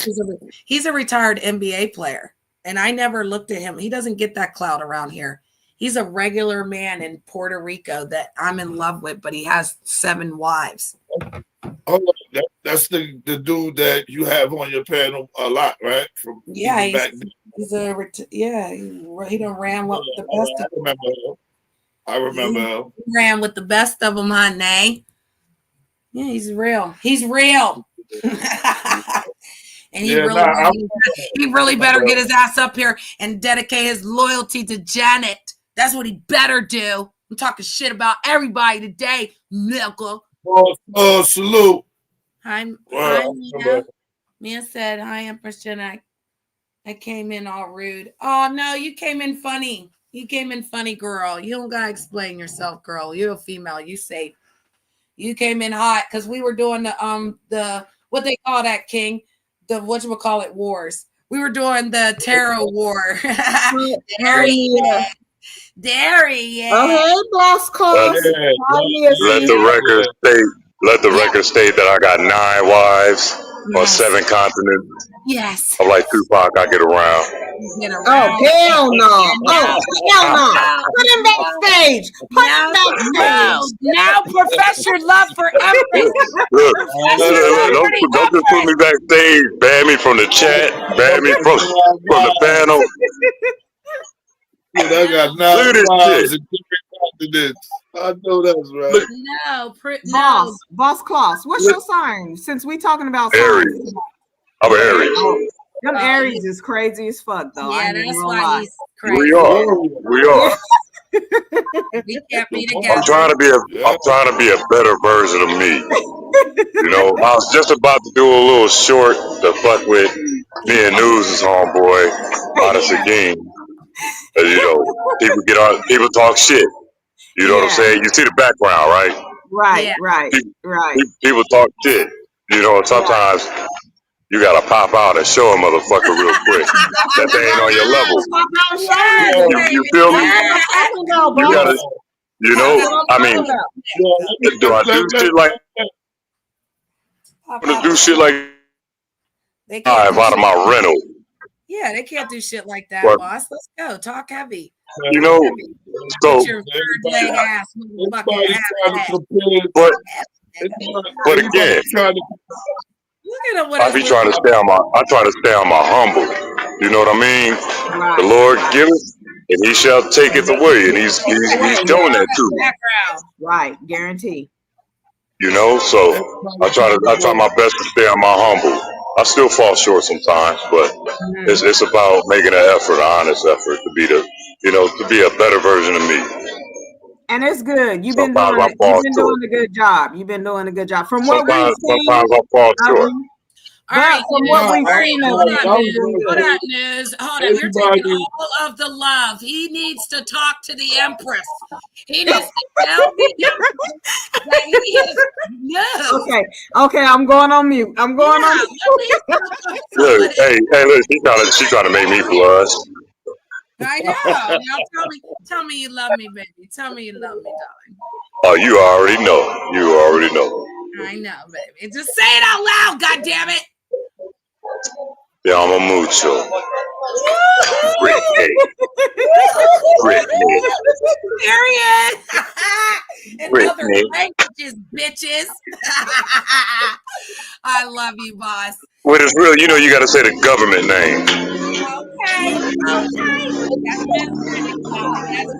he's a retired NBA player, and I never looked at him. He doesn't get that clout around here. He's a regular man in Puerto Rico that I'm in love with, but he has 7 wives. Oh, that's the dude that you have on your panel a lot, right? From he done ran with the best of them. I remember him. He ran with the best of them, honey. Yeah, he's real. He's real. And he really better get his ass up here and dedicate his loyalty to Janet. That's what he better do. I'm talking shit about everybody today, Milka. Salute. Hi, Mia. Mia said, hi, Empress Janet. I came in all rude. Oh no, you came in funny. You came in funny, girl. You don't gotta explain yourself, girl. You're a female. You safe. You came in hot because we were doing the what they call that, King, the whatchamacallit wars. We were doing the tarot war. There he is. There he is. Oh, hey, Boss Cost. Let the record state. Let the record state that I got 9 wives on 7 continents. Yes. I'm like Tupac. I get around. Oh, hell no. Oh, hell no. Put him backstage. Put him backstage. Now profess your love for Empress. Look, don't just put me backstage. Ban me from the chat. Ban me from the panel. Dude, I got 9 wives in different continents. I know that's right. No, Boss Claus, what's your sign? Since we talking about Aries. signs. I'm Aries. Them Aries is crazy as fuck, though. Yeah, that's why he's crazy. We are. We can't be together. I'm trying to be a better version of me. You know, I was just about to do a little short to fuck with me and News' homeboy, Honest Again. You know, people talk shit. You know what I'm saying? You see the background, right? Right. People talk shit. You know, and sometimes you gotta pop out and show a motherfucker real quick that they ain't on your level. You feel me? You gotta, you know, I mean, do I do shit like out of my rental? Yeah, they can't do shit like that, But- boss. Let's go. Talk heavy. You know, so Get your third leg ass motherfucking ass. But again, I try to stay on my humble. You know what I mean? The Lord giveth, and He shall taketh away, and He's doing that too. Right, guarantee. You know, so I try my best to stay on my humble. I still fall short sometimes, but it's about making an effort, an honest effort to be a better version of me. And it's good. You've been doing a good job. From what we've seen. Sometimes I fall short. All right, from what we've seen, hold on, News. Hold on, you're taking all of the love. He needs to talk to the Empress. He needs to tell the Empress that he is Okay, I'm going on mute. Look, hey, look, she's trying to make me blush. I know. Now tell me you love me, baby. Tell me you love me, darling. Oh, you already know. I know, baby. Just say it out loud, goddammit. Yeah, I'm a mucho. Britney. Period. In other languages, bitches. I love you, boss. When it's real, you know you got to say the government name. Okay.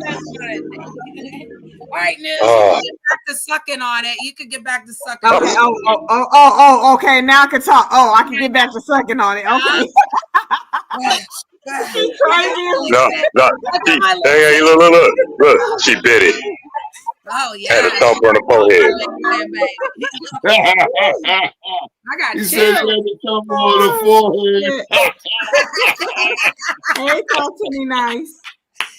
That's good. All right, News. Get back to sucking on it. You could get back to sucking on it. Okay. Now I can talk. Oh, I can get back to sucking on it. Okay. No. Hey, look. She bit it. Oh, yeah. Had a thump on the forehead. I got He two. said he had a thump on the forehead. Hey, talk to me nice.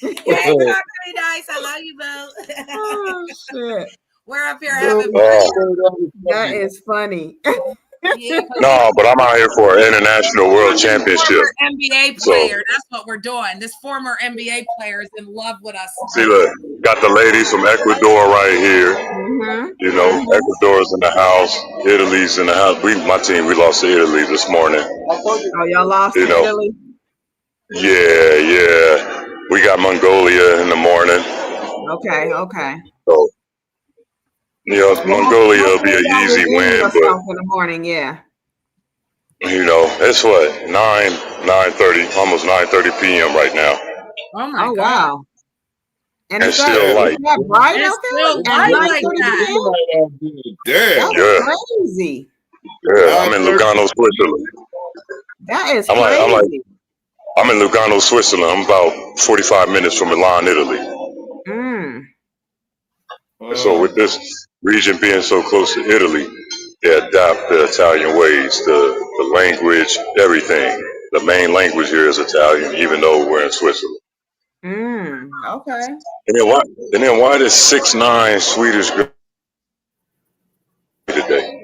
Hey, talk to me nice. I love you, boo. Oh, shit. We're up here having fun. That is funny. No, but I'm out here for an international world championship. NBA player. That's what we're doing. This former NBA player is in love with us. See, look, got the ladies from Ecuador right here. You know, Ecuador's in the house. Italy's in the house. My team, we lost to Italy this morning. Oh, y'all lost to Italy? Yeah. We got Mongolia in the morning. Okay. So, you know, Mongolia will be an easy win, but in the morning, yeah. You know, it's what 9:30, almost 9:30 p.m. right now. Oh my God! Wow. And it's still light. That bright It's out there? still light like that. Damn. Yeah. Crazy. Yeah, I'm in Lugano, Switzerland. That is crazy. I'm in Lugano, Switzerland. I'm about 45 minutes from Milan, Italy. So with this region being so close to Italy, they adapt the Italian ways, the language, everything. the main language here is Italian, even though we're in Switzerland. Okay. And then why this 6'9" Swedish girl today?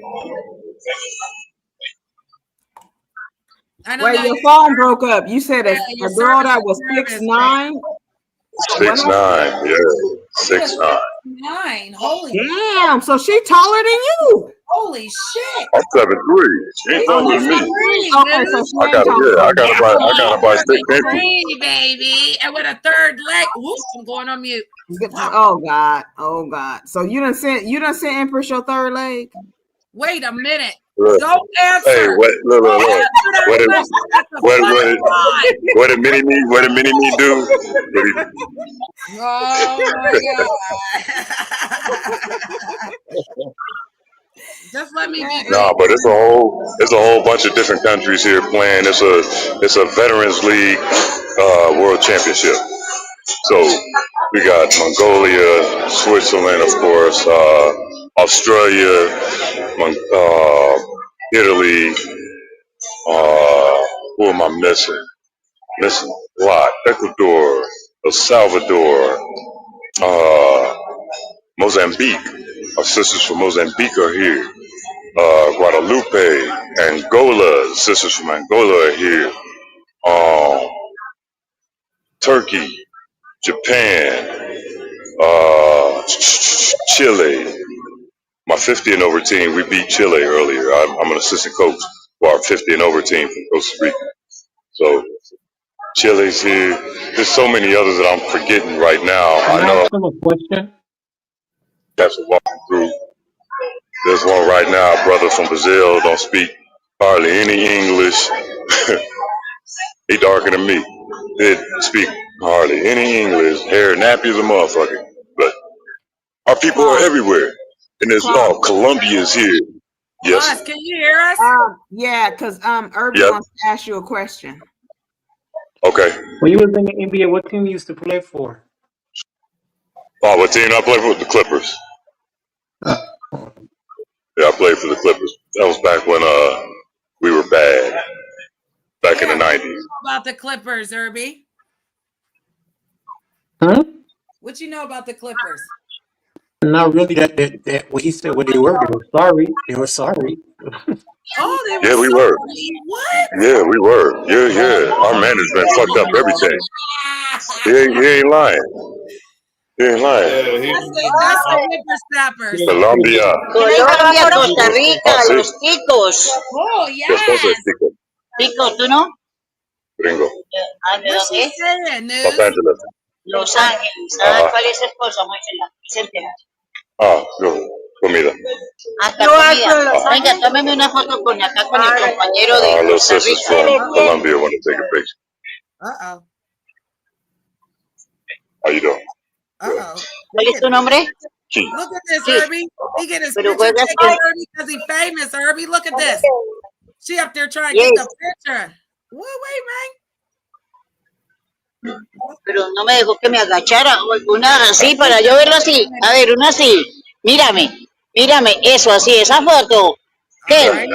I don't Wait, know. your phone broke up. You said a Your girl service that is was nervous, 6'9". 6'9", yeah, 6'9". 9. Holy Damn, so she taller than you. Holy shit. I'm 7'3". She ain't taller than me. Okay, so she I ain't got taller. about 6 inches. 3, baby. And with a third leg. Whoop, I'm going on mute. Oh God. So you done sent Empress your third leg? Wait a minute. Look. Don't answer. Hey, look. What did Mini Me do? Oh my God. Just let me be. No, but it's a whole bunch of different countries here playing. It's a Veterans League World Championship. So we got Mongolia, Switzerland, of course, Australia, Italy. Who am I missing? Missing a lot. Ecuador, El Salvador, Mozambique. Our sisters from Mozambique are here. Guadalupe, Angola. Sisters from Angola are here. Turkey, Japan, Chile. My 50 and over team, we beat Chile earlier. I'm an assistant coach for our 50 and over team from Costa Rica. So Chile's here. There's so many others that I'm forgetting right now. Can I I know ask them a question? that's what walking through. There's one right now, a brother from Brazil, don't speak hardly any English. He darker than me. Didn't speak hardly any English. Hair nappy as a motherfucker. But our people are everywhere. And there's Colombia's here. Yes. Boss, can you hear us? Yeah, because Irby wants to ask you a question. Okay. When you was in the NBA, what team you used to play for? Oh, what team I played for? The Clippers. Yeah, I played for the Clippers. That was back when we were bad. Back in the 90s. About the Clippers, Irby. Huh? What you know about the Clippers? Not really. That what he said. What they were sorry. They were sorry. Oh, they were Yeah, we sorry. were. What? Yeah, we were. Yeah. Our management fucked up everything. He ain't lying. He ain't lying. That's the whippersnappers. Colombia. Colombia, Costa Rica, los ticos. Oh, Los cosas, chicos. Tico, ¿tú no? Gringo. ¿De dónde? Los Angeles. Los Ángeles. ¿Sabes cuál es el esposo? Vicente. Comida. Hasta comida. Venga, tómeme una foto con acá con el compañero de Los Costa sisters Rica. from Colombia want to take a picture. Uh-oh. How you doing? Uh-oh. ¿Cuál es tu nombre? Keith. Look at this, Irby. He get his Pero picture juegas taken, con- Irby, because he famous, Irby. Look at this. She up there trying to get the picture. Wait, man. Pero no me dejó que me agachara. Una así para yo verlo así. A ver, una así. Mírame. Mírame. Eso, así. Esa foto. ¿Qué?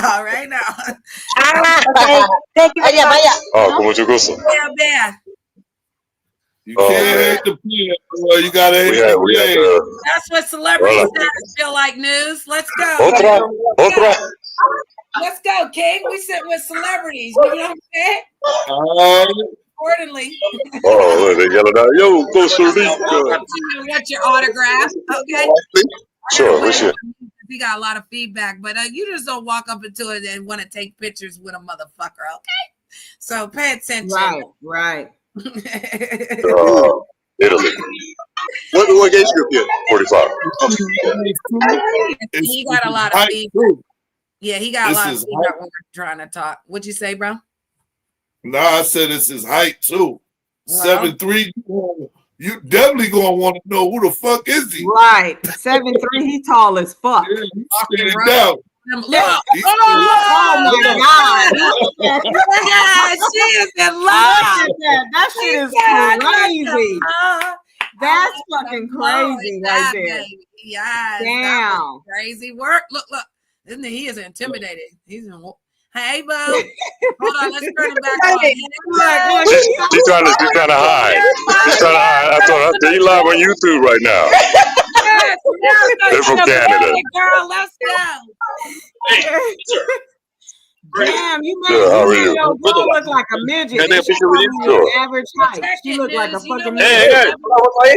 All right now. Vaya, vaya. Oh, con mucho gusto. Yeah. You can't hate the player, boy. You gotta hate the player. That's what celebrity status feel like, News. Let's go. Otra. Let's go, King. We sitting with celebrities. You know what I'm saying? Accordingly. Oh, they yelling out, yo, Costa Rica. What's your autograph? Okay. Sure, what's your? We got a lot of feedback, but you just don't walk up into it and want to take pictures with a motherfucker, okay? So pay attention. Right. Italy. What age group you? 45. He got a lot of feedback. Yeah, he got a lot of feedback when we're trying to talk. What'd you say, bro? Nah, I said it's his height too. 7'3". You definitely gonna want to know who the fuck is he? Right. 7'3", he tall as fuck. Yeah, he's standing out. Oh my God! She is in love. That shit is crazy. That's fucking crazy right there. Yes. Damn. Crazy work. Look. Isn't he is intimidated? He's in. Hey, Bo. Hold on, let's turn him back on. She's trying to hide. She's trying to hide. I told her, you live on YouTube right now. Yes, They're from Canada. Girl, let's go. Damn, you made Good, how are you? your girl look like a midget. Can I And she picture with you? probably Sure. average height. She looked like a fucking Hey, midget. hey.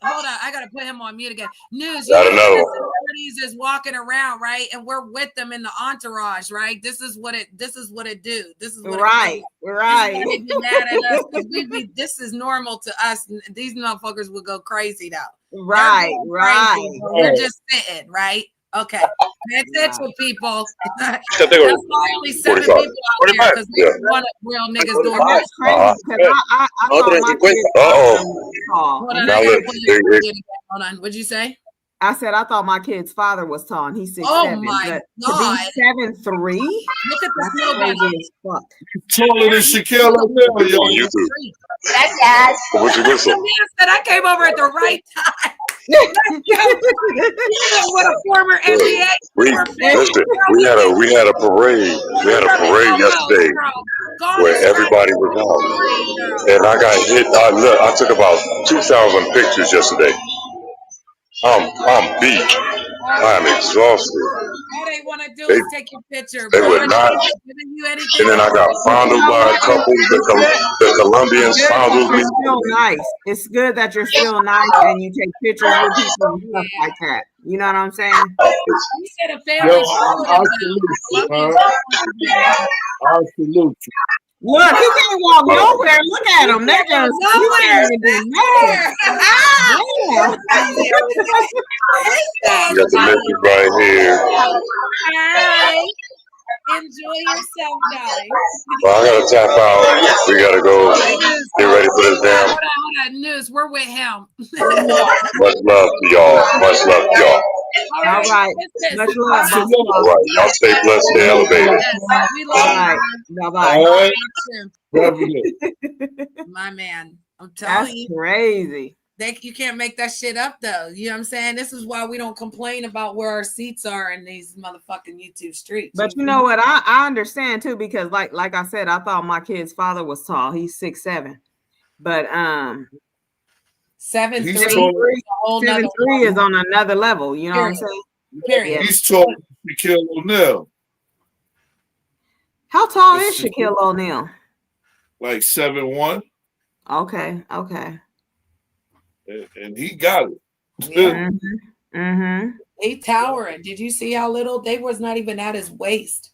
Hold on, I gotta put him on mute again. News, Got you know, another celebrities is walking around, right? And we're with them in the entourage, right? This is what it do. This is what right, it do. right. This is why they be mad at us, 'cause this is normal to us. These motherfuckers would go crazy though. Right, right. Crazy, we're just sitting, right? Okay. Pay attention, people. That's I think it was why only 7 people 45. out there, because Yeah. there's one real niggas doing And that's crazy because I thought my kids Uh-oh. tall. Hold And on, Now I gotta look, put you on mute again. Hold on. What'd you say? I said I thought my kid's father was tall and he's 6'7". Oh my but God. to be 7'3", Look at the that's snow bunny. crazy as fuck. Taller than Shaquille O'Neal, yo. on YouTube. That's yes. What's your whistle? The man said I came over at the right time. Let's go. With a former NBA. Listen, we had a parade. We had a parade yesterday where everybody was out. And I got hit. I took about 2,000 pictures yesterday. I'm beat. I'm exhausted. All they want to do is take your picture. They But would not. giving you anything. And then I got fondled by a couple. The Colombians It's good that fondled me. you're still nice. It's good that you're still nice and you take pictures with people and stuff like that. You know what I'm saying? You said a family. Yo, I salute you, I salute you. Look, he can't walk nowhere. Look at him. They just you can't even do nothing. You got the message right here. Hi. Enjoy yourself, guys. Well, I gotta tap out. We gotta go get ready for this damn. Hold on. News. We're with him. Much love to y'all. Much love to y'all. All right. Much love. All right. Y'all stay blessed. Stay elevated. We All right. All Bye-bye. right. My man. I'm telling That's you. crazy. You can't make that shit up though. You know what I'm saying? This is why we don't complain about where our seats are in these motherfucking YouTube streets. But you know what? I understand too, because like I said, I thought my kid's father was tall. He's 6'7". But 7'3" is on another level. You know what I'm saying? Period. He's taller than Shaquille O'Neal. How tall is Shaquille O'Neal? Like 7'1". Okay. And he got it. Mm-hmm. He towering. Did you see how little they was not even at his waist?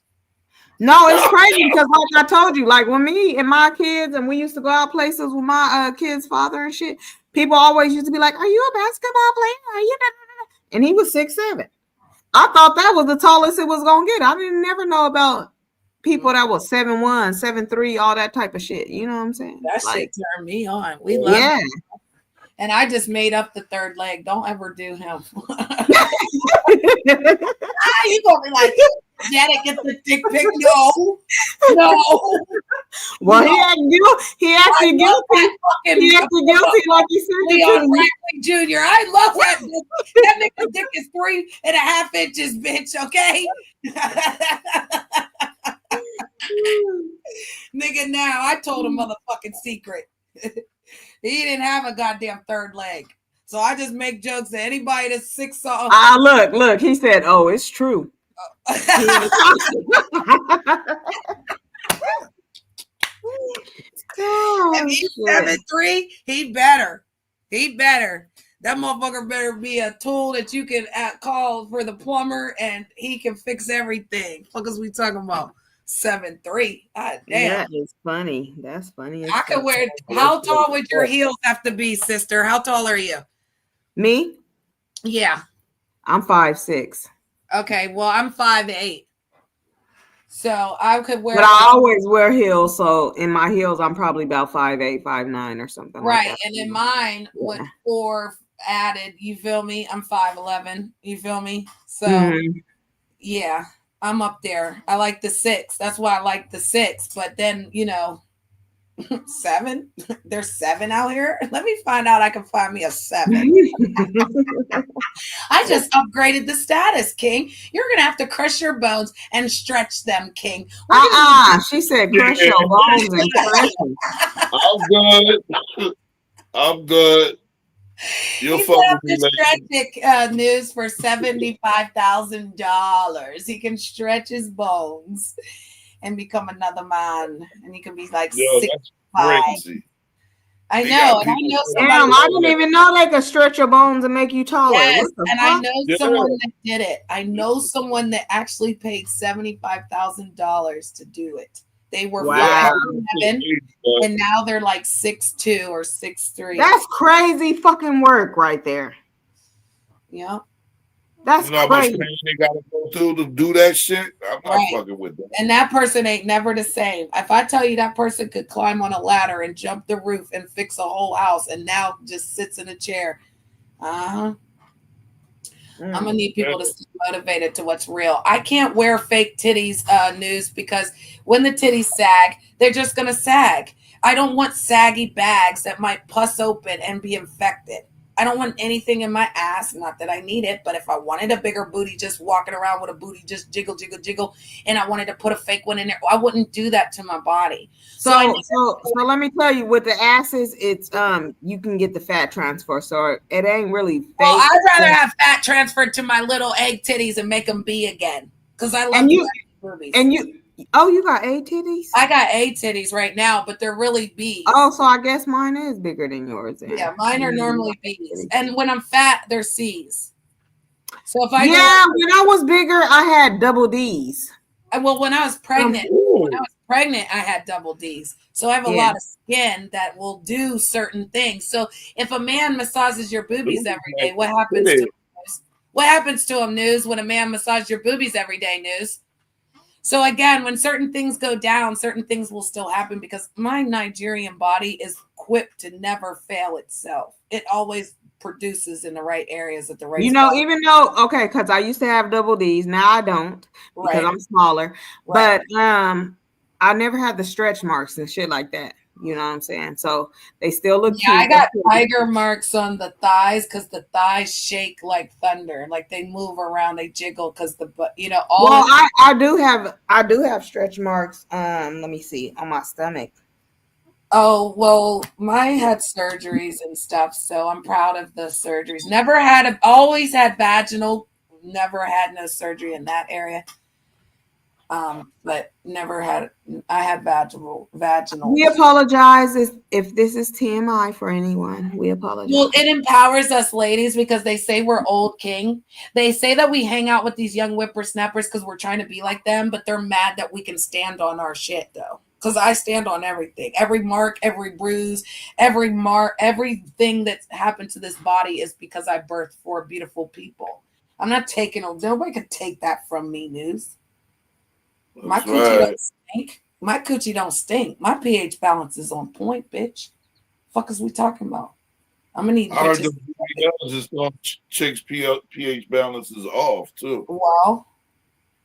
No, it's crazy because like I told you, like when me and my kids and we used to go out places with my kid's father and shit, people always used to be like, "Are you a basketball player? Are you?" And he was 6'7". I thought that was the tallest it was gonna get. I didn't never know about people that was 7'1", 7'3", all that type of shit. You know what I'm saying? That like, shit turned me on. We love it. And I just made up the third leg. Don't ever do him. You gonna be like, Janet get the dick pic? No. Well, he acted guilty. He acted guilty, like he said. Leon Rackley Jr. I love that. That nigga dick is 3.5 inches, bitch. Okay. Nigga, now I told a motherfucking secret. He didn't have a goddamn third leg. So I just make jokes that anybody that's 6 look, he said, "Oh, it's true." If he's 7'3", he better. That motherfucker better be a tool that you can call for the plumber and he can fix everything. Fuck is we talking about? 7'3". God damn. That is funny. That's funny. I could wear. How tall would your heels have to be, sister? How tall are you? Me? Yeah. I'm 5'6". Okay. Well, I'm 5'8". So I could wear. But I always wear heels. So in my heels, I'm probably about 5'8", 5'9", or something. Right. Like that. And in mine, with 4 added, you feel me? I'm 5'11". You feel me? So yeah. I'm up there. I like the 6. That's why I like the 6. But then, 7? There's 7 out here. Let me find out. I can find me a 7. I just upgraded the status, King. You're gonna have to crush your bones and stretch them, King. She said crush your bones and stretch them. I'm good. I'm good. You'll He fuck set up with me this stretch news for $75,000. He can stretch his bones and become another man, and he can be like Yo, 65. that's crazy. I They know, got and I people know that- somebody. Damn, I didn't even know they could stretch your bones and make you taller. Yes, What the and fuck? I know someone that did it. I know someone that actually paid $75,000 to do it. They were Wow. 5'11", and now they're like 6'2" or 6'3". That's crazy fucking work right there. Yeah. That's You know how much crazy. pain they gotta go through to do that shit? I'm not Right. fucking with that. And that person ain't never the same. If I tell you that person could climb on a ladder and jump the roof and fix a whole house and now just sits in a chair. I'm gonna need people to stay motivated to what's real. I can't wear fake titties news because when the titties sag, they're just gonna sag. I don't want saggy bags that might pus open and be infected. I don't want anything in my ass, not that I need it, but if I wanted a bigger booty just walking around with a booty just jiggle, jiggle, jiggle, and I wanted to put a fake one in there, I wouldn't do that to my body. So let me tell you, with the asses, it's you can get the fat transfer, so it ain't really fake. Well, I'd rather have fat transferred to my little egg titties and make them be again, because I love boobies. And you got A titties? I got A titties right now, but they're really B's. Oh, so I guess mine is bigger than yours. Then. Yeah, mine are normally B's, and when I'm fat, they're C's. So if I when I was bigger, I had double D's. Well, when I was pregnant, I had double D's. So I have a lot of skin that will do certain things. So if a man massages your boobies every day, what happens to him? What happens to him, News, when a man massages your boobies every day, News? So again, when certain things go down, certain things will still happen because my Nigerian body is equipped to never fail itself. It always produces in the right areas at the right spot. Even though, because I used to have double D's, now I don't because I'm smaller. Right. But I never had the stretch marks and shit like that. You know what I'm saying? So they still look cute. I got tiger marks on the thighs because the thighs shake like thunder, like they move around, they jiggle because I do have stretch marks. Let me see on my stomach. Oh, well, mine had surgeries and stuff, so I'm proud of the surgeries. Always had vaginal, never had no surgery in that area. But I had vaginal. We apologize if this is TMI for anyone. We apologize. Well, it empowers us ladies because they say we're old king. They say that we hang out with these young whippersnappers because we're trying to be like them, but they're mad that we can stand on our shit though. Because I stand on everything. Every mark, every bruise, everything that's happened to this body is because I birthed 4 beautiful people. I'm not taking them. Nobody can take that from me, News. My coochie don't stink. My coochie don't stink. My pH balance is on point, bitch. Fuck is we talking about? I'm gonna need. I heard the chicks' pH balance is off too. Well,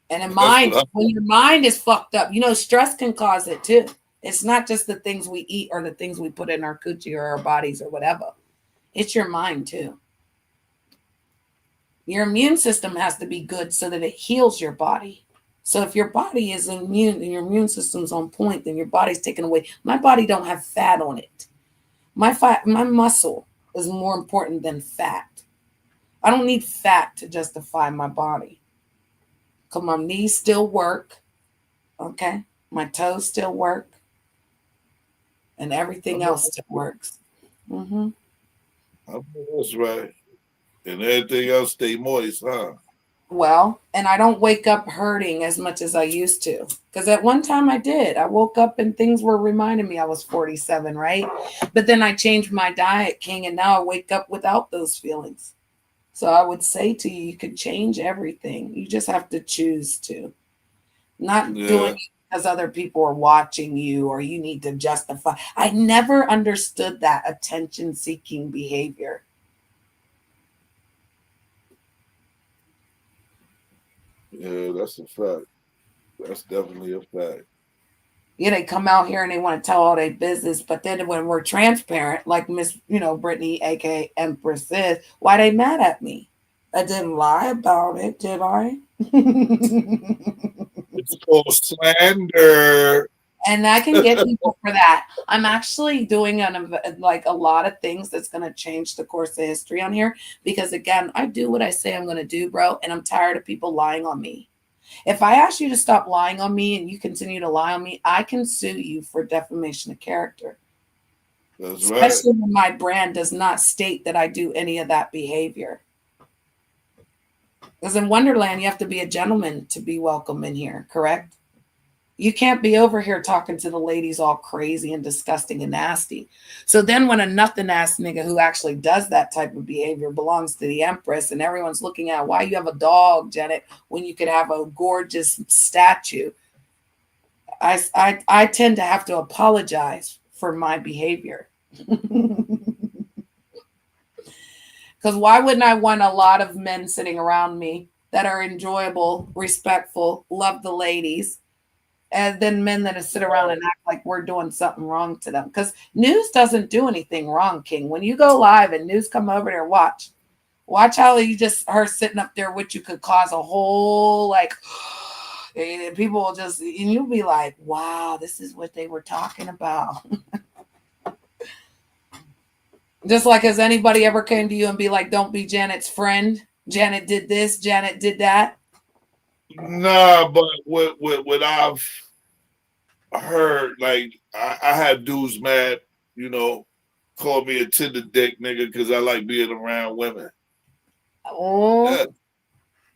and in mind, when your mind is fucked up, stress can cause it too. It's not just the things we eat or the things we put in our coochie or our bodies or whatever. It's your mind too. Your immune system has to be good so that it heals your body. So if your body is immune and your immune system's on point, then your body's taken away. My body don't have fat on it. My muscle is more important than fat. I don't need fat to justify my body. Because my knees still work. Okay. My toes still work. And everything else still works. Mm-hmm. That's right. And everything else stay moist, huh? Well, and I don't wake up hurting as much as I used to. Because at one time I did. I woke up and things were reminding me I was 47, right? But then I changed my diet, King, and now I wake up without those feelings. So I would say to you, you could change everything. You just have to choose to. Not doing it because other people are watching you or you need to justify. I never understood that attention-seeking behavior. Yeah, that's a fact. That's definitely a fact. Yeah, they come out here and they want to tell all their business, but then when we're transparent, like Miss, Brittany, aka Empress is, why they mad at me? I didn't lie about it, did I? It's called slander. And I can get people for that. I'm actually doing like a lot of things that's going to change the course of history on here because again, I do what I say I'm going to do, bro, and I'm tired of people lying on me. If I ask you to stop lying on me and you continue to lie on me, I can sue you for defamation of character. That's Especially right. when my brand does not state that I do any of that behavior. Because in Wonderland, you have to be a gentleman to be welcome in here, correct? You can't be over here talking to the ladies all crazy and disgusting and nasty. So then when a nothing ass nigga who actually does that type of behavior belongs to the Empress and everyone's looking at why you have a dog, Janet, when you could have a gorgeous statue, I tend to have to apologize for my behavior. Because why wouldn't I want a lot of men sitting around me that are enjoyable, respectful, love the ladies, and then men that sit around and act like we're doing something wrong to them? Because news doesn't do anything wrong, King. When you go live and news come over there, watch how you just her sitting up there with you could cause a whole like people will just and you'll be like, wow, this is what they were talking about. Just like, has anybody ever came to you and be like, don't be Janet's friend? Janet did this, Janet did that. Nah, but what I've heard, like I had dudes mad, call me a Tinder dick nigga because I like being around women. Oh, Yeah.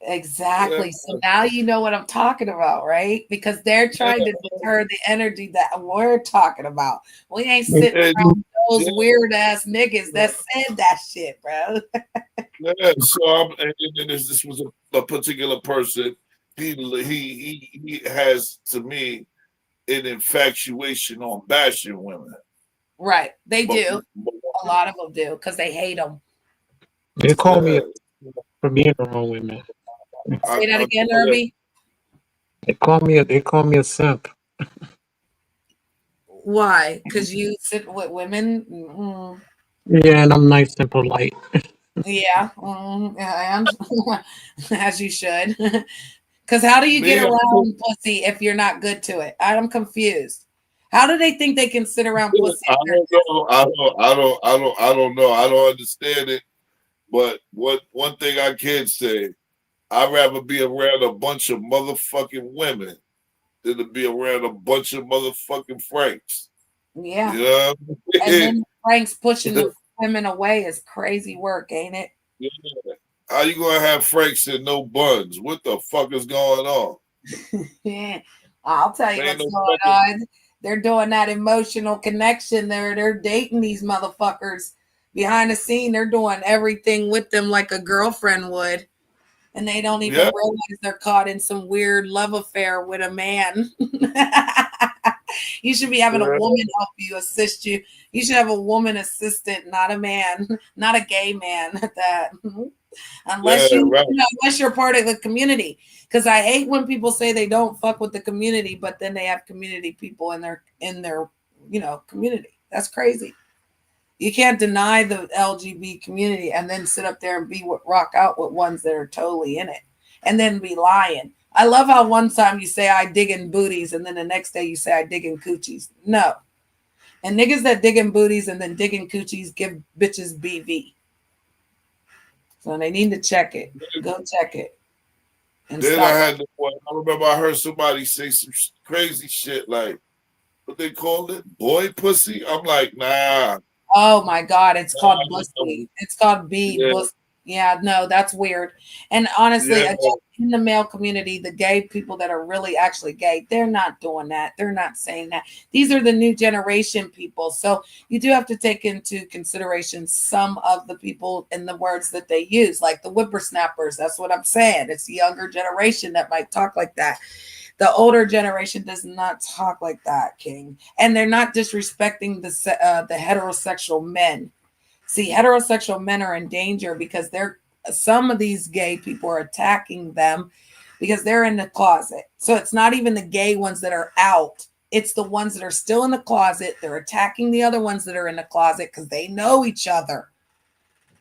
exactly. Yeah. So now you know what I'm talking about, right? Because they're trying to deter the energy that we're talking about. We ain't sitting around those weird ass niggas that said that shit, bro. Yeah, so and this was a particular person. He has to me an infatuation on bashing women. Right, they do. A lot of them do because they hate them. They call me for being around women. Say that again, Herbie. They call me a simp. Why? Because you sit with women. Mm-hmm. Yeah, and I'm nice and polite. Yeah, I am. As you should. Because how do you get around pussy if you're not good to it? I'm confused. How do they think they can sit around pussy? I don't know. I don't know. I don't understand it. But one thing I can say, I'd rather be around a bunch of motherfucking women than to be around a bunch of motherfucking Franks. Yeah. You know? And then Frank's pushing the women away is crazy work, ain't it? Yeah. How you gonna have Franks and no buns? What the fuck is going on? Yeah. I'll tell you what's going on. They're doing that emotional connection. They're dating these motherfuckers behind the scene. They're doing everything with them like a girlfriend would. And they don't even realize they're caught in some weird love affair with a man. You should be having a woman help you, assist you. You should have a woman assistant, not a man, not a gay man at that. Unless unless you're part of the community. Because I hate when people say they don't fuck with the community, but then they have community people in their community. That's crazy. You can't deny the LGBT community and then sit up there and rock out with ones that are totally in it and then be lying. I love how one time you say I dig in booties and then the next day you say I dig in coochies. No. And niggas that dig in booties and then dig in coochies give bitches BV. So they need to check it. Go check it. And then I remember I heard somebody say some crazy shit like, what they called it? Boy pussy? I'm like, nah. Oh my God, it's called bussy. It's called bussy. Yeah, no, that's weird. And honestly, again, in the male community, the gay people that are really actually gay, they're not doing that. They're not saying that. These are the new generation people. So you do have to take into consideration some of the people in the words that they use, like the whippersnappers. That's what I'm saying. It's the younger generation that might talk like that. The older generation does not talk like that, King. And they're not disrespecting the heterosexual men. See, heterosexual men are in danger because some of these gay people are attacking them because they're in the closet. So it's not even the gay ones that are out It's the ones that are still in the closet. They're attacking the other ones that are in the closet because they know each other.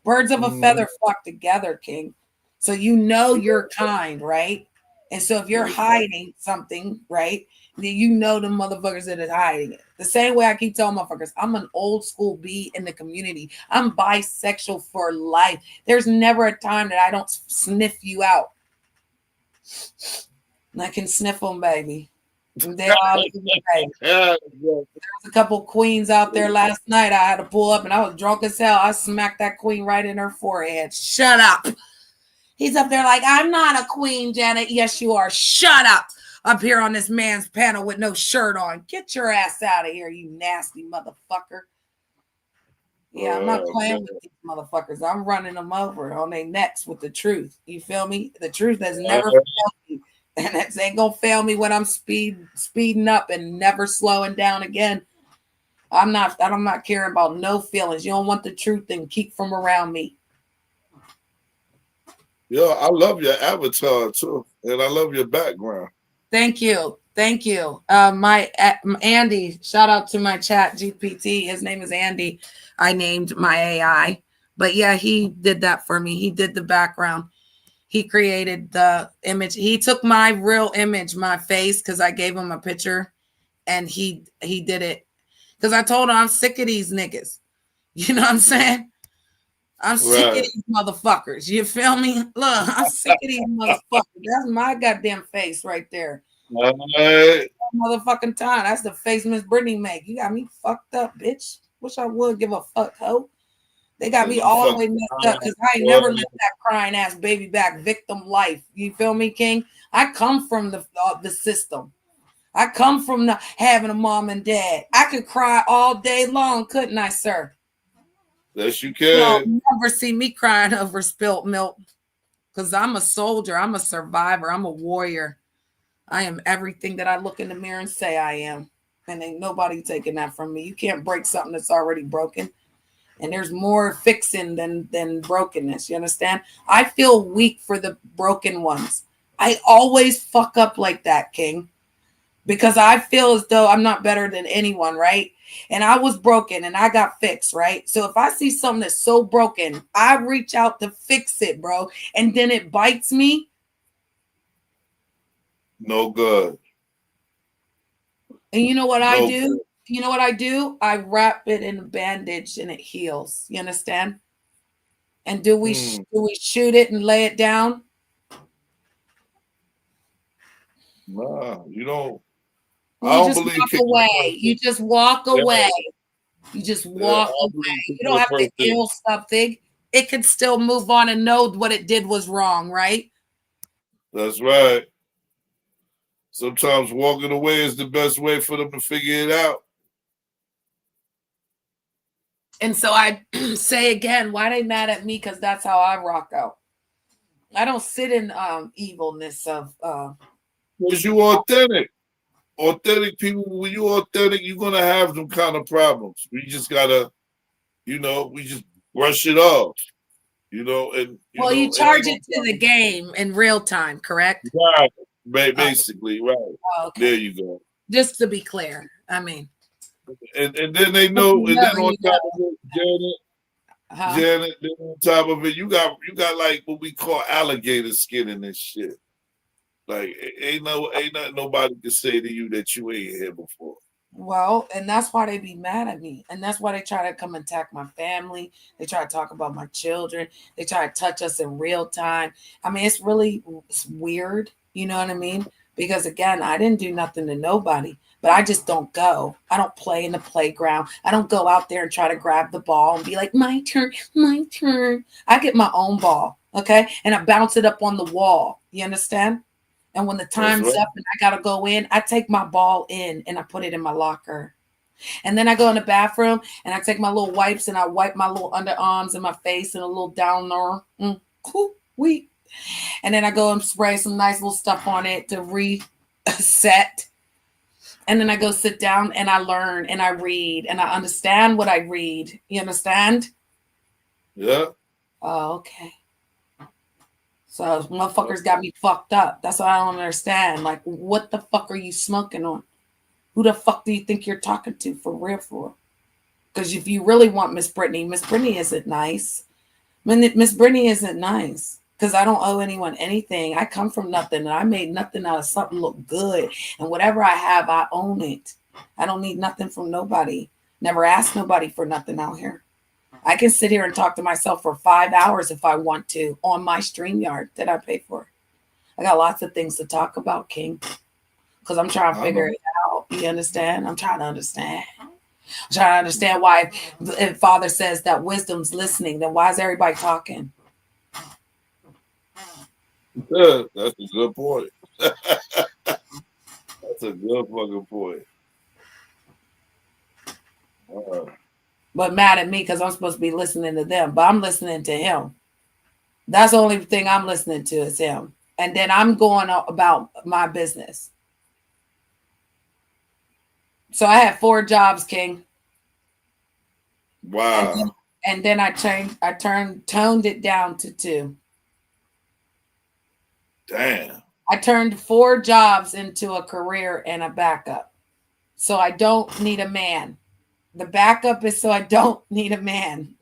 Birds of a feather flock together, King. So you know your kind, right? And so if you're hiding something, right, then you know the motherfuckers that are hiding it. The same way I keep telling motherfuckers, I'm an old school B in the community. I'm bisexual for life. There's never a time that I don't sniff you out. And I can sniff them, baby. They all baby. There was a couple queens out there last night. I had to pull up and I was drunk as hell. I smacked that queen right in her forehead. Shut up. He's up there like, I'm not a queen, Janet. Yes, you are. Shut up here on this man's panel with no shirt on. Get your ass out of here, you nasty motherfucker. Yeah, I'm not playing with these motherfuckers. I'm running them over on their necks with the truth. You feel me? The truth has never failed me. And it ain't gonna fail me when I'm speeding up and never slowing down again. I'm not caring about no feelings. You don't want the truth, then keep from around me. Yo, I love your avatar too, and I love your background. Thank you. My Andy, shout out to my chat GPT. His name is Andy. I named my AI, but yeah, he did that for me. He did the background. He created the image. He took my real image, my face, because I gave him a picture, and he did it. Because I told him I'm sick of these niggas. You know what I'm saying? I'm sick of these motherfuckers. You feel me? Look, I'm sick of these motherfuckers. That's my goddamn face right there. Motherfucking time. That's the face Miss Brittany make. You got me fucked up, bitch. Wish I would give a fuck, ho. They got me all the way messed up because I ain't never lived that crying ass baby back victim life. You feel me, King? I come from the system. I come from the having a mom and dad. I could cry all day long, couldn't I, sir? Yes, you can. You'll never see me crying over spilt milk because I'm a soldier. I'm a survivor. I'm a warrior. I am everything that I look in the mirror and say I am. And ain't nobody taking that from me. You can't break something that's already broken. And there's more fixing than brokenness. You understand? I feel weak for the broken ones. I always fuck up like that, King. Because I feel as though I'm not better than anyone, right? And I was broken and I got fixed, right? So if I see something that's so broken, I reach out to fix it, bro. And then it bites me. No good. And you know what I do? Good. You know what I do? I wrap it in a bandage and it heals. You understand? And do we shoot it and lay it down? Nah, you don't. You just walk away. You just walk away. You just walk away. You don't have to heal something. It can still move on and know what it did was wrong, right? That's right. Sometimes walking away is the best way for them to figure it out. And so I say again, why they mad at me? Because that's how I rock out. I don't sit in evilness of because you authentic. Authentic people, when you authentic, you're gonna have them kind of problems. We just gotta, we just brush it off. And you charge it to the game in real time, correct? Right. Basically, right. Oh, okay. There you go. Just to be clear. I mean. And then they know, and then on top of it, Janet, then on top of it, you got like what we call alligator skin in this shit. Like ain't not nobody can say to you that you ain't here before. Well, and that's why they be mad at me. And that's why they try to come attack my family. They try to talk about my children. They try to touch us in real time. I mean, it's weird. You know what I mean? Because again, I didn't do nothing to nobody, but I just don't go. I don't play in the playground. I don't go out there and try to grab the ball and be like, my turn, my turn. I get my own ball, okay? And I bounce it up on the wall. You understand? And when the time's up and I got to go in, I take my ball in and I put it in my locker. And then I go in the bathroom and I take my little wipes and I wipe my little underarms and my face and a little down there. And then I go and spray some nice little stuff on it to reset. And then I go sit down and I learn and I read and I understand what I read. You understand? Yeah. Oh, okay. So motherfuckers got me fucked up. That's what I don't understand. Like, what the fuck are you smoking on? Who the fuck do you think you're talking to for real for? Because if you really want Miss Brittany isn't nice. Miss Brittany isn't nice because I don't owe anyone anything. I come from nothing and I made nothing out of something look good. And whatever I have, I own it. I don't need nothing from nobody. Never ask nobody for nothing out here. I can sit here and talk to myself for 5 hours if I want to on my StreamYard that I pay for. I got lots of things to talk about, King, because I'm trying to figure it out. You understand? I'm trying to understand. I'm trying to understand why if Father says that wisdom's listening, then why is everybody talking? Yeah, that's a good point. That's a good fucking point. But mad at me because I'm supposed to be listening to them, but I'm listening to him. That's the only thing I'm listening to is him. And then I'm going about my business. So I had 4 jobs, King. Wow. And then I toned it down to 2. Damn. I turned 4 jobs into a career and a backup. So I don't need a man. The backup is so I don't need a man.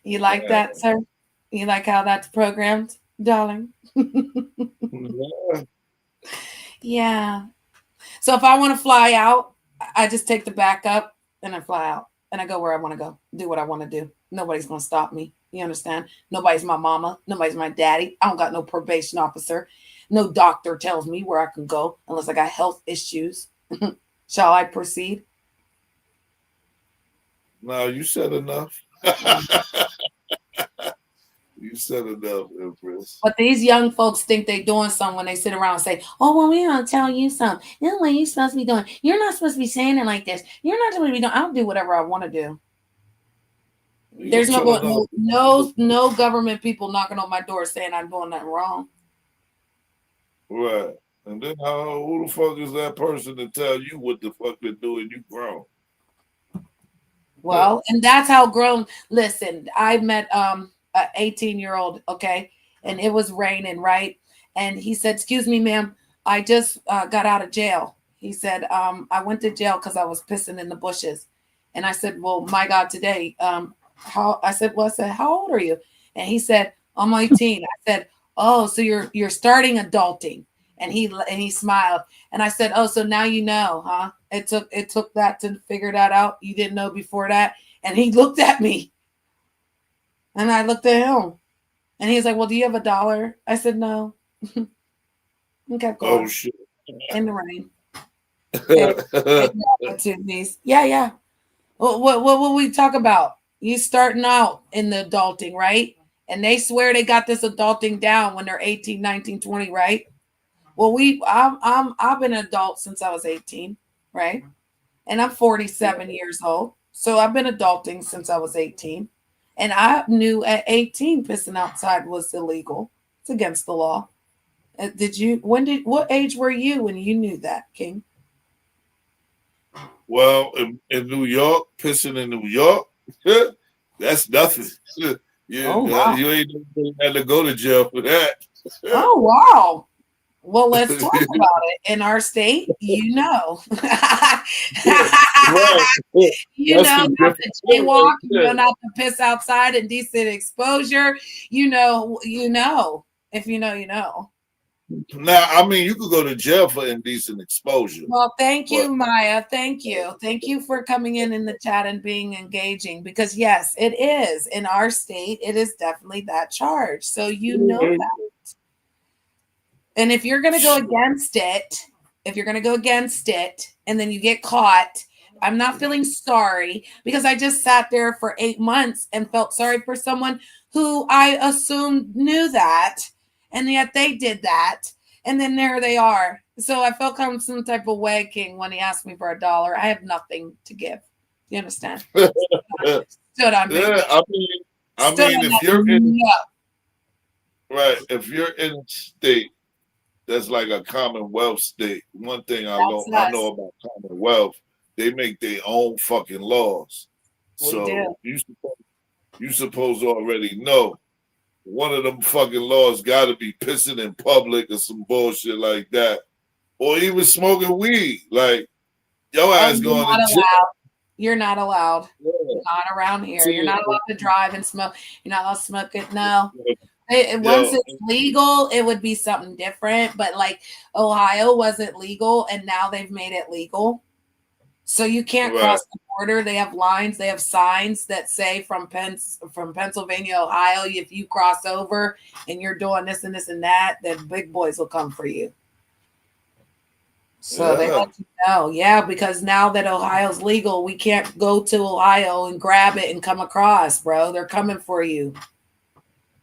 You like that, sir? You like how that's programmed, darling? Yeah. So if I want to fly out, I just take the backup and I fly out and I go where I want to go, do what I want to do. Nobody's going to stop me. You understand? Nobody's my mama. Nobody's my daddy. I don't got no probation officer. No doctor tells me where I can go unless I got health issues. Shall I proceed? No, you said enough. You said enough, Empress. But these young folks think they doing something when they sit around and say, oh, well, we're going to tell you something. This is what you're supposed to be doing. You're not supposed to be saying it like this. You're not supposed to be doing. I'll do whatever I want to do. There's no government people knocking on my door saying I'm doing nothing wrong. Right. And then who the fuck is that person to tell you what the fuck they're doing? You grown. Well, and that's how grown. Listen, I met an 18-year-old, okay, and it was raining, right? And he said, excuse me, ma'am, I just got out of jail. He said, I went to jail because I was pissing in the bushes. And I said, well, my God, today, how old are you? And he said, I'm 18. I said, oh, so you're starting adulting. And he smiled. And I said, oh, so now you know, huh? It took that to figure that out. You didn't know before that. And he looked at me. And I looked at him. And he's like, well, do you have $1? I said, no. And kept going. Oh, shit. In the rain. Opportunities. Yeah. What we talk about? You starting out in the adulting, right? And they swear they got this adulting down when they're 18, 19, 20, right? Well, I've been an adult since I was 18, right? And I'm 47 years old. So I've been adulting since I was 18. And I knew at 18 pissing outside was illegal. It's against the law. What age were you when you knew that, King? Well, in New York, pissing in New York, that's nothing. Wow. You ain't had to go to jail for that. Oh, wow. Well, let's talk about it. In our state, you know. You know not to jaywalk, you know not to piss outside, indecent exposure. You know. If you know, you know. Now, I mean, you could go to jail for indecent exposure. Well, thank you, Maya. Thank you. Thank you for coming in the chat and being engaging because, yes, it is. In our state, it is definitely that charge. So you know that. And if you're going to go against it, and then you get caught, I'm not feeling sorry because I just sat there for 8 months and felt sorry for someone who I assumed knew that. And yet they did that. And then there they are. So I felt some type of way, King, when he asked me for $1. I have nothing to give. You understand? Stood on me. Yeah, I mean, if you're if you're in a state that's like a Commonwealth state, one thing I know about Commonwealth, they make their own fucking laws. So you supposed to already know. One of them fucking laws got to be pissing in public or some bullshit like that. or even smoking weed. Like, your ass you're going not to jail. allowed. You're not allowed. Yeah. Not around here. See, You're not allowed to drive and smoke. You're not allowed to smoke it. No. yo, Once it's legal, it would be something different. But like Ohio wasn't legal, and now they've made it legal. So you can't right. cross the border. They have lines, they have signs that say from Pennsylvania, Ohio, if you cross over and you're doing this and this and that, then big boys will come for you. So they Yeah. let you know. Yeah, because now that Ohio's legal, we can't go to Ohio and grab it and come across, bro. They're coming for you.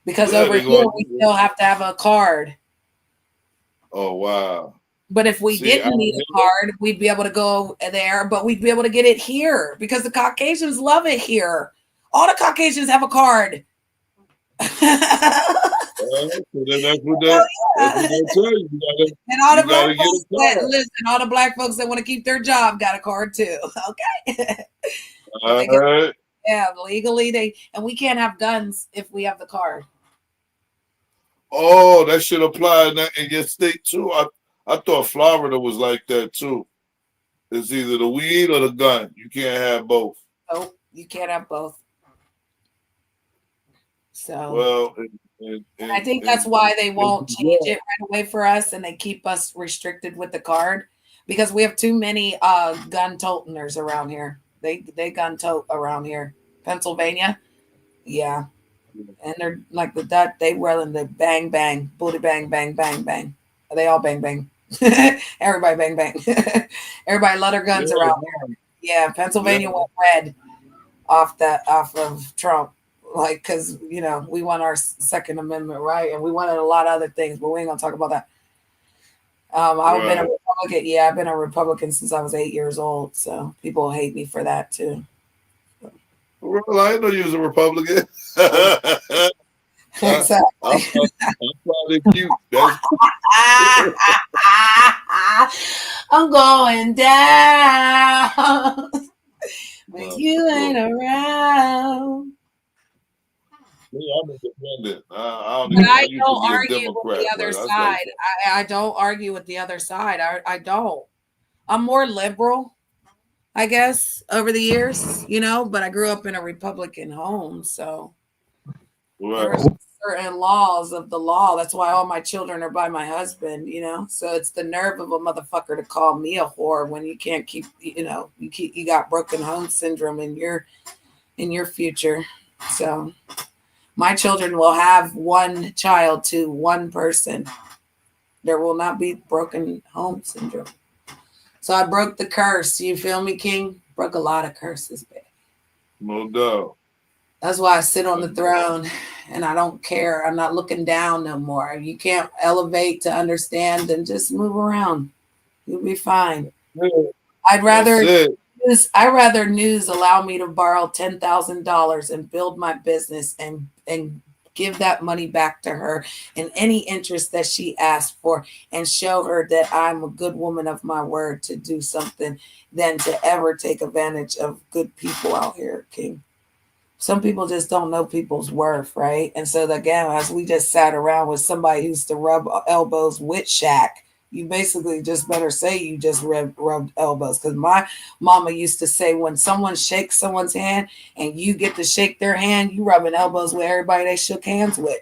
Because Yeah, over they here, going we still have to have a card. Oh, wow. But if we See, didn't need a card, we'd be able to go there, but we'd be able to get it here because the Caucasians love it here. All the Caucasians have a card. So then that's what they tell you. And all the You black gotta get folks a that card. listen, all the black folks that want to keep their job got a card too. Okay. All right. Yeah, legally and we can't have guns if we have the card. Oh, that should apply in your state too. I thought Florida was like that too. It's either the weed or the gun. You can't have both. Oh, you can't have both. So Well, and I think that's why they won't change it right away for us, and they keep us restricted with the card because we have too many gun toteners around here. They gun tote around here, Pennsylvania. Yeah, and they're like the Dutch. They rolling the bang bang, booty bang bang bang bang. They all bang bang. Everybody bang bang. Everybody let their guns around here. Yeah, Pennsylvania went red off of Trump. Like, because we won our Second Amendment right, and we wanted a lot of other things, but we ain't gonna talk about that. I've been a Republican. Yeah, I've been a Republican since I was 8 years old, so people hate me for that too. Well, I didn't know you was a Republican. Exactly. I'm probably cute. I'm going down when you ain't around. I'm independent. I don't argue with the other side. I don't argue with the other side. I don't. I'm more liberal, I guess, over the years, but I grew up in a Republican home, so there were certain laws of the law. That's why all my children are by my husband, So it's the nerve of a motherfucker to call me a whore when you can't keep, you got broken home syndrome in your future. So my children will have one child to one person. There will not be broken home syndrome. So I broke the curse. You feel me, King? Broke a lot of curses, baby. No doubt. That's why I sit on the throne and I don't care. I'm not looking down no more. You can't elevate to understand and just move around. You'll be fine. I'd rather news allow me to borrow $10,000 and build my business and give that money back to her in any interest that she asked for and show her that I'm a good woman of my word to do something than to ever take advantage of good people out here, King. Some people just don't know people's worth, right? And so again, as we just sat around with somebody who used to rub elbows with Shaq, you basically just better say you just rubbed elbows. Because my mama used to say when someone shakes someone's hand and you get to shake their hand, you rubbing elbows with everybody they shook hands with.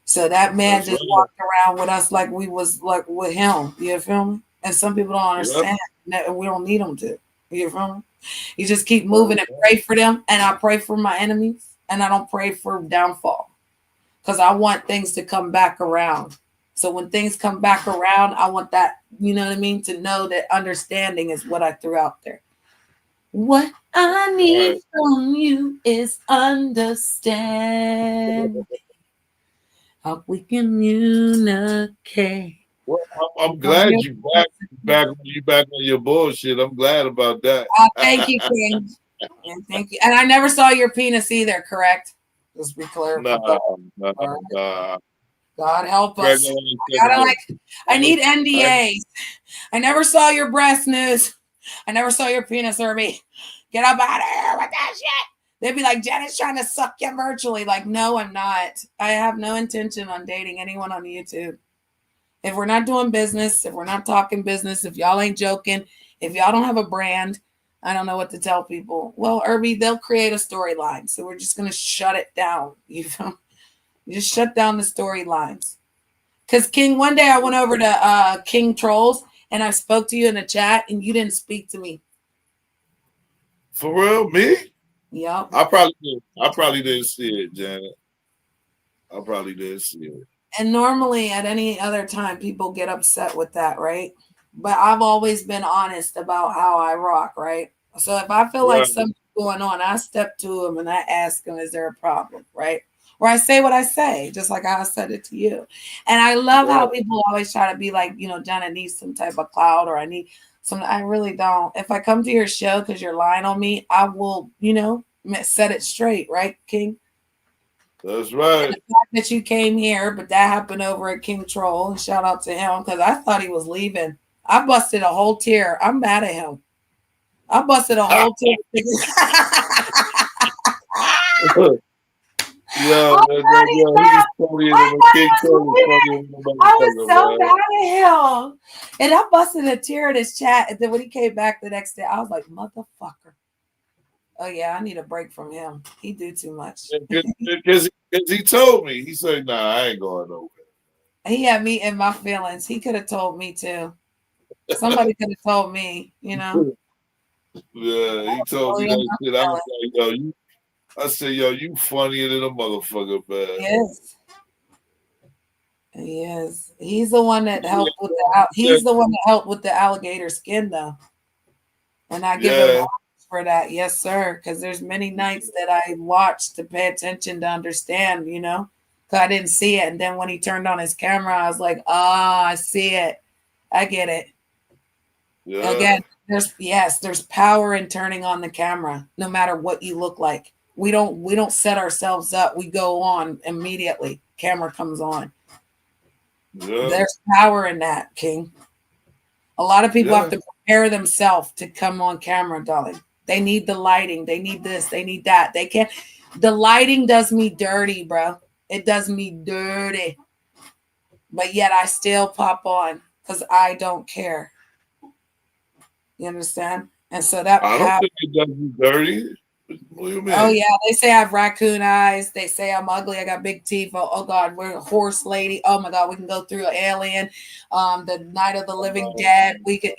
So that man just walked around with us like we was like with him. You feel me? And some people don't understand that we don't need them to. You feel me? You just keep moving and pray for them. And I pray for my enemies. And I don't pray for downfall. Because I want things to come back around. So when things come back around, I want that, you know what I mean? To know that understanding is what I threw out there. What I need from you is understanding. How we communicate. Well, I'm glad you back on your bullshit. I'm glad about that. Thank you, King. And thank you. And I never saw your penis either, correct? Just be clear. Nah. God help us. I need NDAs. I never saw your breast news. I never saw your penis, Herbie. Get up out of here with that shit. They'd be like, Janet's trying to suck you virtually. Like, no, I'm not. I have no intention on dating anyone on YouTube. If we're not doing business, if we're not talking business, if y'all ain't joking, if y'all don't have a brand, I don't know what to tell people. Well, Irby, they'll create a storyline. So we're just going to shut it down. You know, you just shut down the storylines. Because King, one day I went over to King Trolls and I spoke to you in the chat and you didn't speak to me. For real, me? Yep. I probably didn't see it, Janet. I probably didn't see it. And normally at any other time, people get upset with that, right? But I've always been honest about how I rock, right? So if I feel like something's going on, I step to them and I ask them, is there a problem, right? Or I say what I say, just like I said it to you. And I love how people always try to be like, you know, Janet needs some type of clout or I need some. I really don't. If I come to your show because you're lying on me, I will, you know, set it straight, right, King? That's right. And the fact that you came here, but that happened over at King Troll, and shout out to him because I thought he was leaving. I busted a whole tear. I'm mad at him. I busted a whole tear. I was so mad at him. And I busted a tear in his chat. And then when he came back the next day, I was like, motherfucker. Oh, yeah, I need a break from him. He do too much. Because he told me. He said, nah, I ain't going nowhere. He had me in my feelings. He could have told me, too. Somebody could have told me, you know. Yeah, he told me that shit. I was like, yo, I said, yo, you funnier than a motherfucker, man. Yes. He is. He's the one that helped with the. He's the one that helped with the alligator skin, though. And I give him for that, yes, sir. Because there's many nights that I watched to pay attention to understand, you know, because I didn't see it. And then when he turned on his camera, I was like, I see it. I get it. Yeah. Again, there's power in turning on the camera, no matter what you look like. We don't set ourselves up. We go on immediately. Camera comes on. Yeah. There's power in that, King. A lot of people have to prepare themselves to come on camera, darling. They need the lighting. They need this. They need that. They can't. The lighting does me dirty, bro. It does me dirty. But yet I still pop on because I don't care. You understand? And so that I don't think it does you dirty. What do you mean? Oh yeah, they say I have raccoon eyes. They say I'm ugly. I got big teeth. Oh God, we're a horse lady. Oh my God, we can go through an alien. The Night of the Living Dead. We could,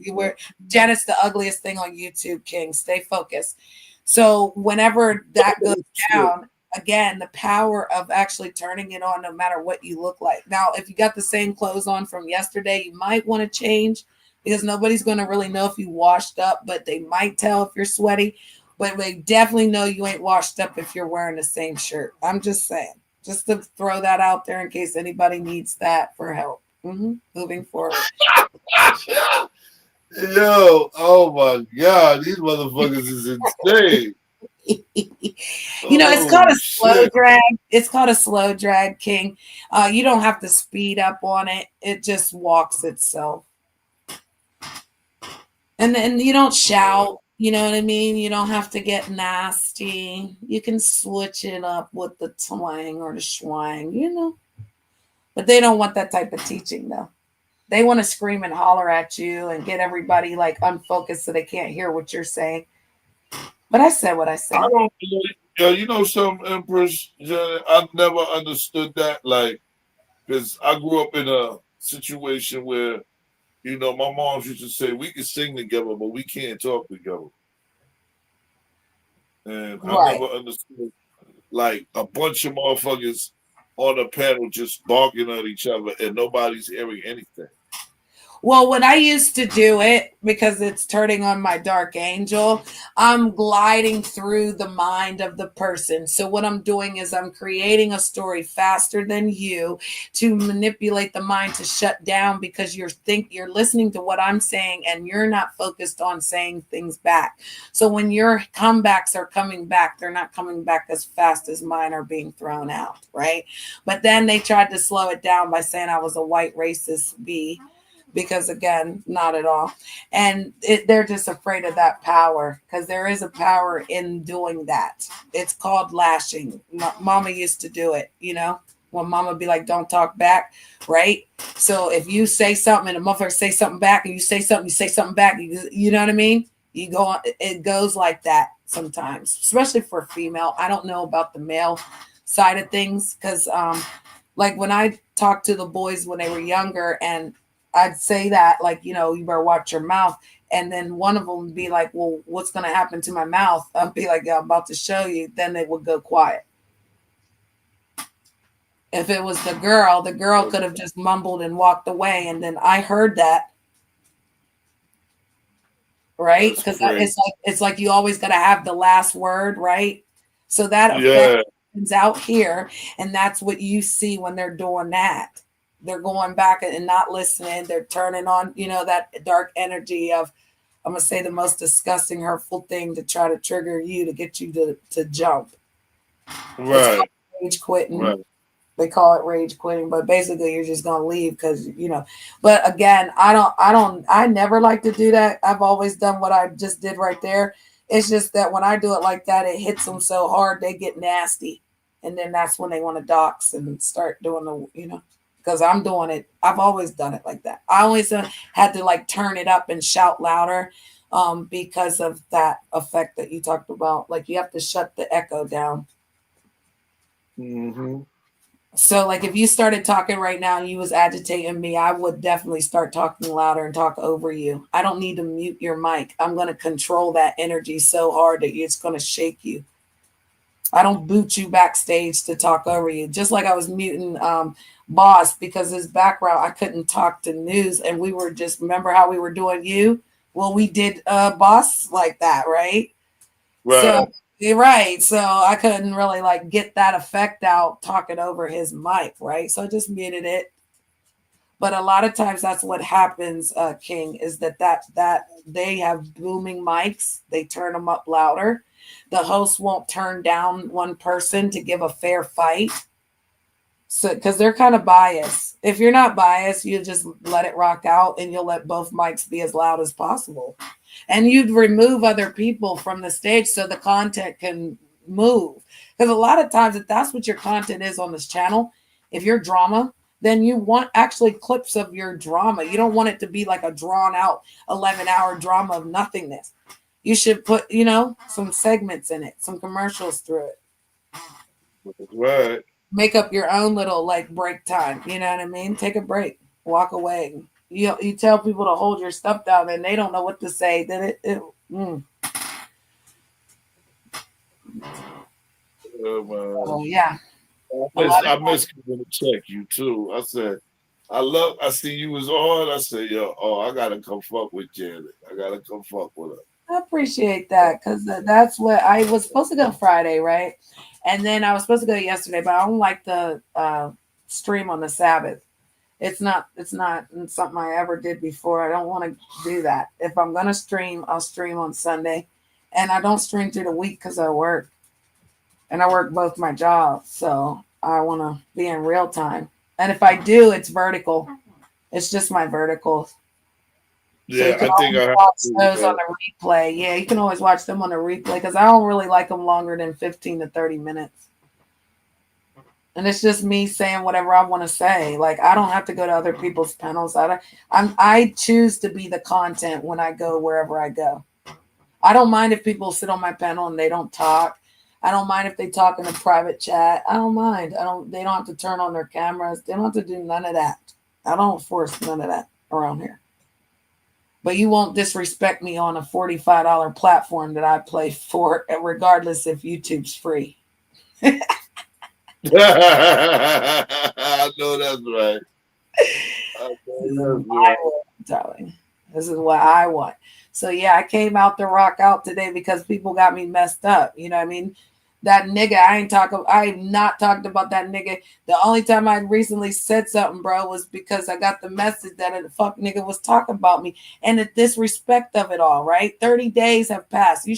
we're Janet's the ugliest thing on YouTube, King. Stay focused. So whenever that goes down, again, the power of actually turning it on, no matter what you look like. Now, if you got the same clothes on from yesterday, you might want to change because nobody's going to really know if you washed up, but they might tell if you're sweaty. But they definitely know you ain't washed up if you're wearing the same shirt. I'm just saying, just to throw that out there in case anybody needs that for help. Moving forward. Yo, oh my God, these motherfuckers is insane. You know, it's called a slow drag. It's called a slow drag, King. You don't have to speed up on it. It just walks itself. And then you don't shout. You know what I mean? You don't have to get nasty. You can switch it up with the twang or the schwang, you know. But they don't want that type of teaching, though. They want to scream and holler at you and get everybody like unfocused so they can't hear what you're saying. But I said what I said. I don't, you know, some Empress, I've never understood that. Like, because I grew up in a situation where, you know, my mom used to say, we can sing together, but we can't talk together. And I never understood, like, a bunch of motherfuckers on the panel just barking at each other and nobody's hearing anything. Well, when I used to do it, because it's turning on my dark angel, I'm gliding through the mind of the person. So what I'm doing is I'm creating a story faster than you to manipulate the mind to shut down because you're listening to what I'm saying and you're not focused on saying things back. So when your comebacks are coming back, they're not coming back as fast as mine are being thrown out, right? But then they tried to slow it down by saying I was a white racist bee. Because again, not at all. And they're just afraid of that power because there is a power in doing that. It's called lashing. Mama used to do it, you know? when mama be like, don't talk back, right? So if you say something and a motherfucker say something back and you say something back, you know what I mean? You go on, it goes like that sometimes, especially for female. I don't know about the male side of things because like when I talked to the boys when they were younger and I'd say that, like, you know, you better watch your mouth. And then one of them would be like, well, what's going to happen to my mouth? I'd be like, yeah, I'm about to show you. Then they would go quiet. If it was the girl could have just mumbled and walked away. And then I heard that. Right? Because it's like you always got to have the last word, right? So that affects out here. And that's what you see when they're doing that. They're going back and not listening. They're turning on, you know, that dark energy of, I'm going to say the most disgusting, hurtful thing to try to trigger you to get you to jump. Right. Rage quitting. Right. They call it rage quitting, but basically you're just going to leave because, you know, but again, I never like to do that. I've always done what I just did right there. It's just that when I do it like that, it hits them so hard, they get nasty. And then that's when they want to dox and start doing the, you know, because I'm doing it. I've always done it like that. I always had to like turn it up and shout louder because of that effect that you talked about. Like you have to shut the echo down. Mm-hmm. So like if you started talking right now and you was agitating me, I would definitely start talking louder and talk over you. I don't need to mute your mic. I'm going to control that energy so hard that it's going to shake you. I don't boot you backstage to talk over you. Just like I was muting Boss because his background, I couldn't talk to news. And we were just, remember how we were doing you? Well, we did Boss like that, right? Right. So, right. So I couldn't really like get that effect out talking over his mic, right? So I just muted it. But a lot of times that's what happens, King, is that they have booming mics. They turn them up louder. The host won't turn down one person to give a fair fight. So, because they're kind of biased. If you're not biased, you just let it rock out and you'll let both mics be as loud as possible. And you'd remove other people from the stage so the content can move. Because a lot of times, if that's what your content is on this channel, if you're drama, then you want actually clips of your drama. You don't want it to be like a drawn out 11-hour drama of nothingness. You should put, you know, some segments in it, some commercials through it. Right. Make up your own little like break time. You know what I mean? Take a break, walk away. You tell people to hold your stuff down and they don't know what to say. Then Oh yeah. I miss coming to check you too. I said, I see you was on. I said, yo, I gotta come fuck with Janet. I gotta come fuck with her. I appreciate that because that's what I was supposed to go Friday, right? And then I was supposed to go yesterday, but I don't like the stream on the Sabbath. It's not something I ever did before. I don't want to do that. If I'm gonna stream, I'll stream on Sunday, and I don't stream through the week because I work, and I work both my jobs, so I want to be in real time. And if I do, it's vertical. It's just my verticals. Yeah, so I think I have watch to, those on the replay. Yeah, you can always watch them on the replay because I don't really like them longer than 15 to 30 minutes. And it's just me saying whatever I want to say. Like I don't have to go to other people's panels. I choose to be the content when I go wherever I go. I don't mind if people sit on my panel and they don't talk. I don't mind if they talk in a private chat. I don't mind. They don't have to turn on their cameras. They don't have to do none of that. I don't force none of that around here. But you won't disrespect me on a $45 platform that I play for, regardless if YouTube's free. I know that's right. Darling. This is what I want. So yeah, I came out to rock out today because people got me messed up. You know what I mean? That nigga, I have not talked about that nigga. The only time I recently said something, bro, was because I got the message that a fuck nigga was talking about me and the disrespect of it all, right? 30 days have passed. There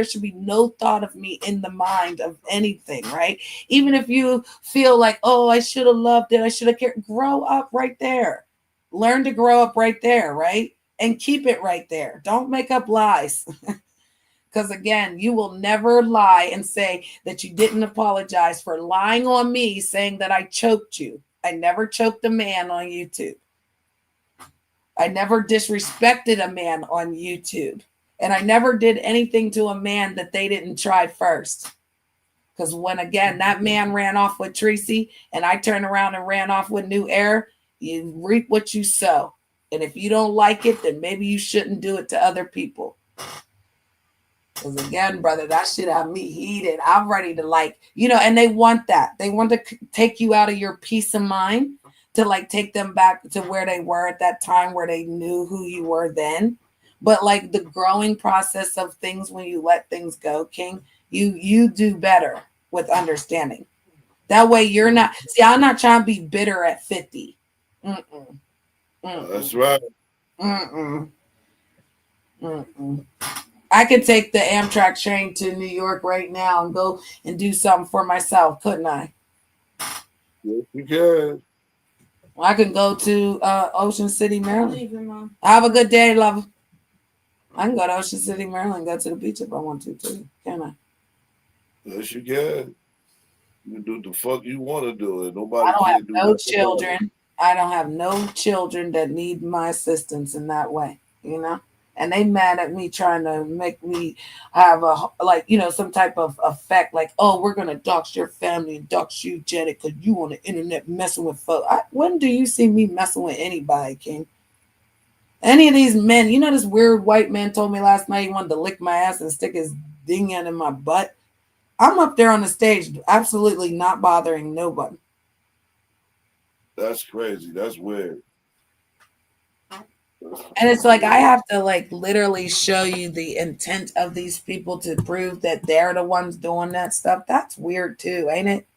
should be no thought of me in the mind of anything, right? Even if you feel like, oh, I should have loved it, I should have cared, grow up right there. Learn to grow up right there, right? And keep it right there. Don't make up lies. Because again, you will never lie and say that you didn't apologize for lying on me, saying that I choked you. I never choked a man on YouTube. I never disrespected a man on YouTube. And I never did anything to a man that they didn't try first. Because when, again, that man ran off with Tracy and I turned around and ran off with New Air, you reap what you sow. And if you don't like it, then maybe you shouldn't do it to other people. Because again, brother, that shit had me heated. I'm ready to like, you know, and they want that. They want to take you out of your peace of mind, to like take them back to where they were at that time, where they knew who you were then. But like the growing process of things, when you let things go, King, you do better with understanding. That way you're not, see, I'm not trying to be bitter at 50. Mm-mm. Mm-mm. That's right. Mm-mm. Mm-mm. I could take the Amtrak train to New York right now and go and do something for myself, couldn't I? Yes, you can. I can go to Ocean City, Maryland. Have a good day, love. I can go to Ocean City, Maryland, go to the beach if I want to, too. Can I? Yes, you can. You can do the fuck you want to do it. I Nobody don't have can't do no that. children. I don't have no children that need my assistance in that way, you know? And they mad at me trying to make me have a, like, you know, some type of effect, like, oh, we're going to dox your family and dox you, Janet, because you on the internet messing with folks. When do you see me messing with anybody, King? Any of these men, you know, this weird white man told me last night he wanted to lick my ass and stick his ding in my butt. I'm up there on the stage, absolutely not bothering nobody. That's crazy. That's weird. And it's like, I have to like literally show you the intent of these people to prove that they're the ones doing that stuff. That's weird too, ain't it?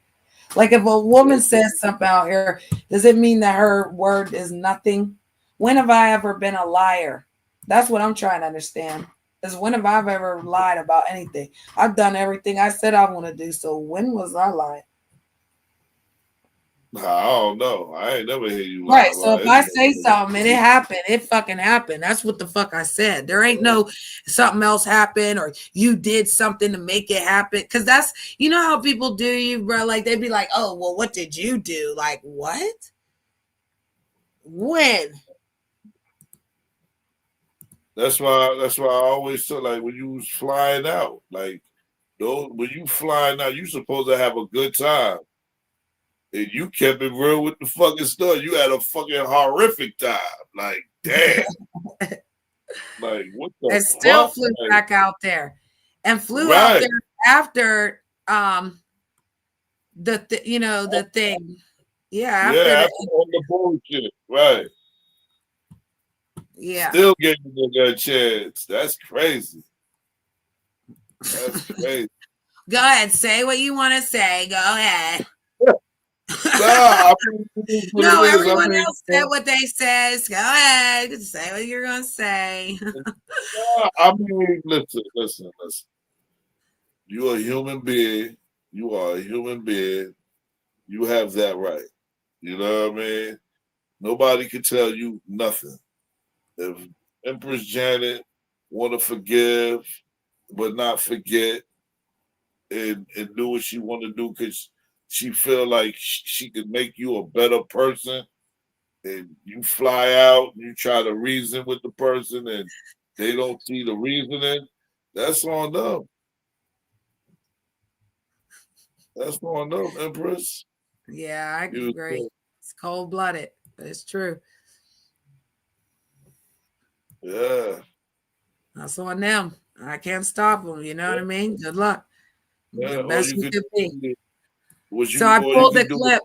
Like if a woman says something out here, does it mean that her word is nothing? When have I ever been a liar? That's what I'm trying to understand. Is when have I ever lied about anything? I've done everything I said I want to do. So when was I lying? I don't know. I ain't never hear you lie. Right. So if I say something and it happened, it fucking happened. That's what the fuck I said. There ain't no something else happened or you did something to make it happen. Cause that's, you know how people do you, bro? Like they'd be like, oh, well, what did you do? Like, what? When? That's why I always feel like when you was flying out, like when you flying out, you supposed to have a good time. And you kept it real with the fucking stuff. You had a fucking horrific time. Like, damn. Like, what the And still fuck? flew Like, back out there. And flew out right. there after the thing. Yeah, after Yeah, after all the bullshit. Right. Yeah. Still giving nigga a chance. That's crazy. That's crazy. Go ahead, say what you want to say. Go ahead. Nah, I mean, No, it is. everyone else said what they said. Go ahead. Say what you're going to say. I mean, listen. You're a human being. You are a human being. You have that right. You know what I mean? Nobody can tell you nothing. If Empress Janet want to forgive but not forget and do what she want to do because she feel like she could make you a better person, and you fly out and you try to reason with the person and they don't see the reasoning, that's on them. That's on them, Empress. Yeah, I agree. It's cold-blooded, but it's true. Yeah. That's on them. I can't stop them. You know what I mean? Good luck. Yeah, The best you could be. So I pulled the clip.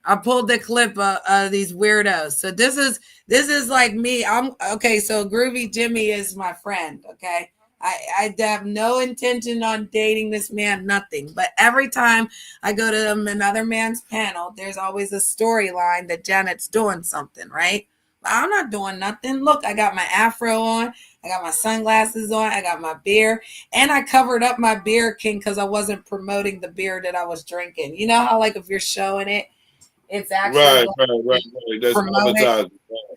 I pulled the clip of these weirdos. So this is like me. I'm okay. So Groovy Jimmy is my friend. Okay. I have no intention on dating this man, nothing. But every time I go to another man's panel, there's always a storyline that Janet's doing something, right? But I'm not doing nothing. Look, I got my afro on. I got my sunglasses on. I got my beer. And I covered up my beer, King, because I wasn't promoting the beer that I was drinking. You know how, like, if you're showing it, it's actually right. That's promoted. advertising.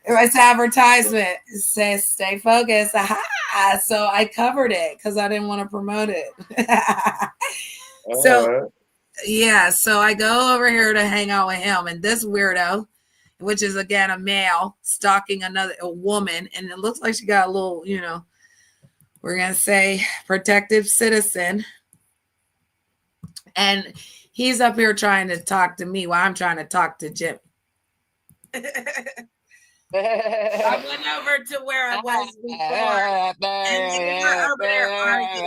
It's advertisement. It says stay focused. So I covered it because I didn't want to promote it. So yeah, so I go over here to hang out with him, and this weirdo, which is again a male, stalking a woman, and it looks like she got a little, we're gonna say protective citizen, and he's up here trying to talk to me while I'm trying to talk to Jim. I went over to where I was before, and they were over there arguing.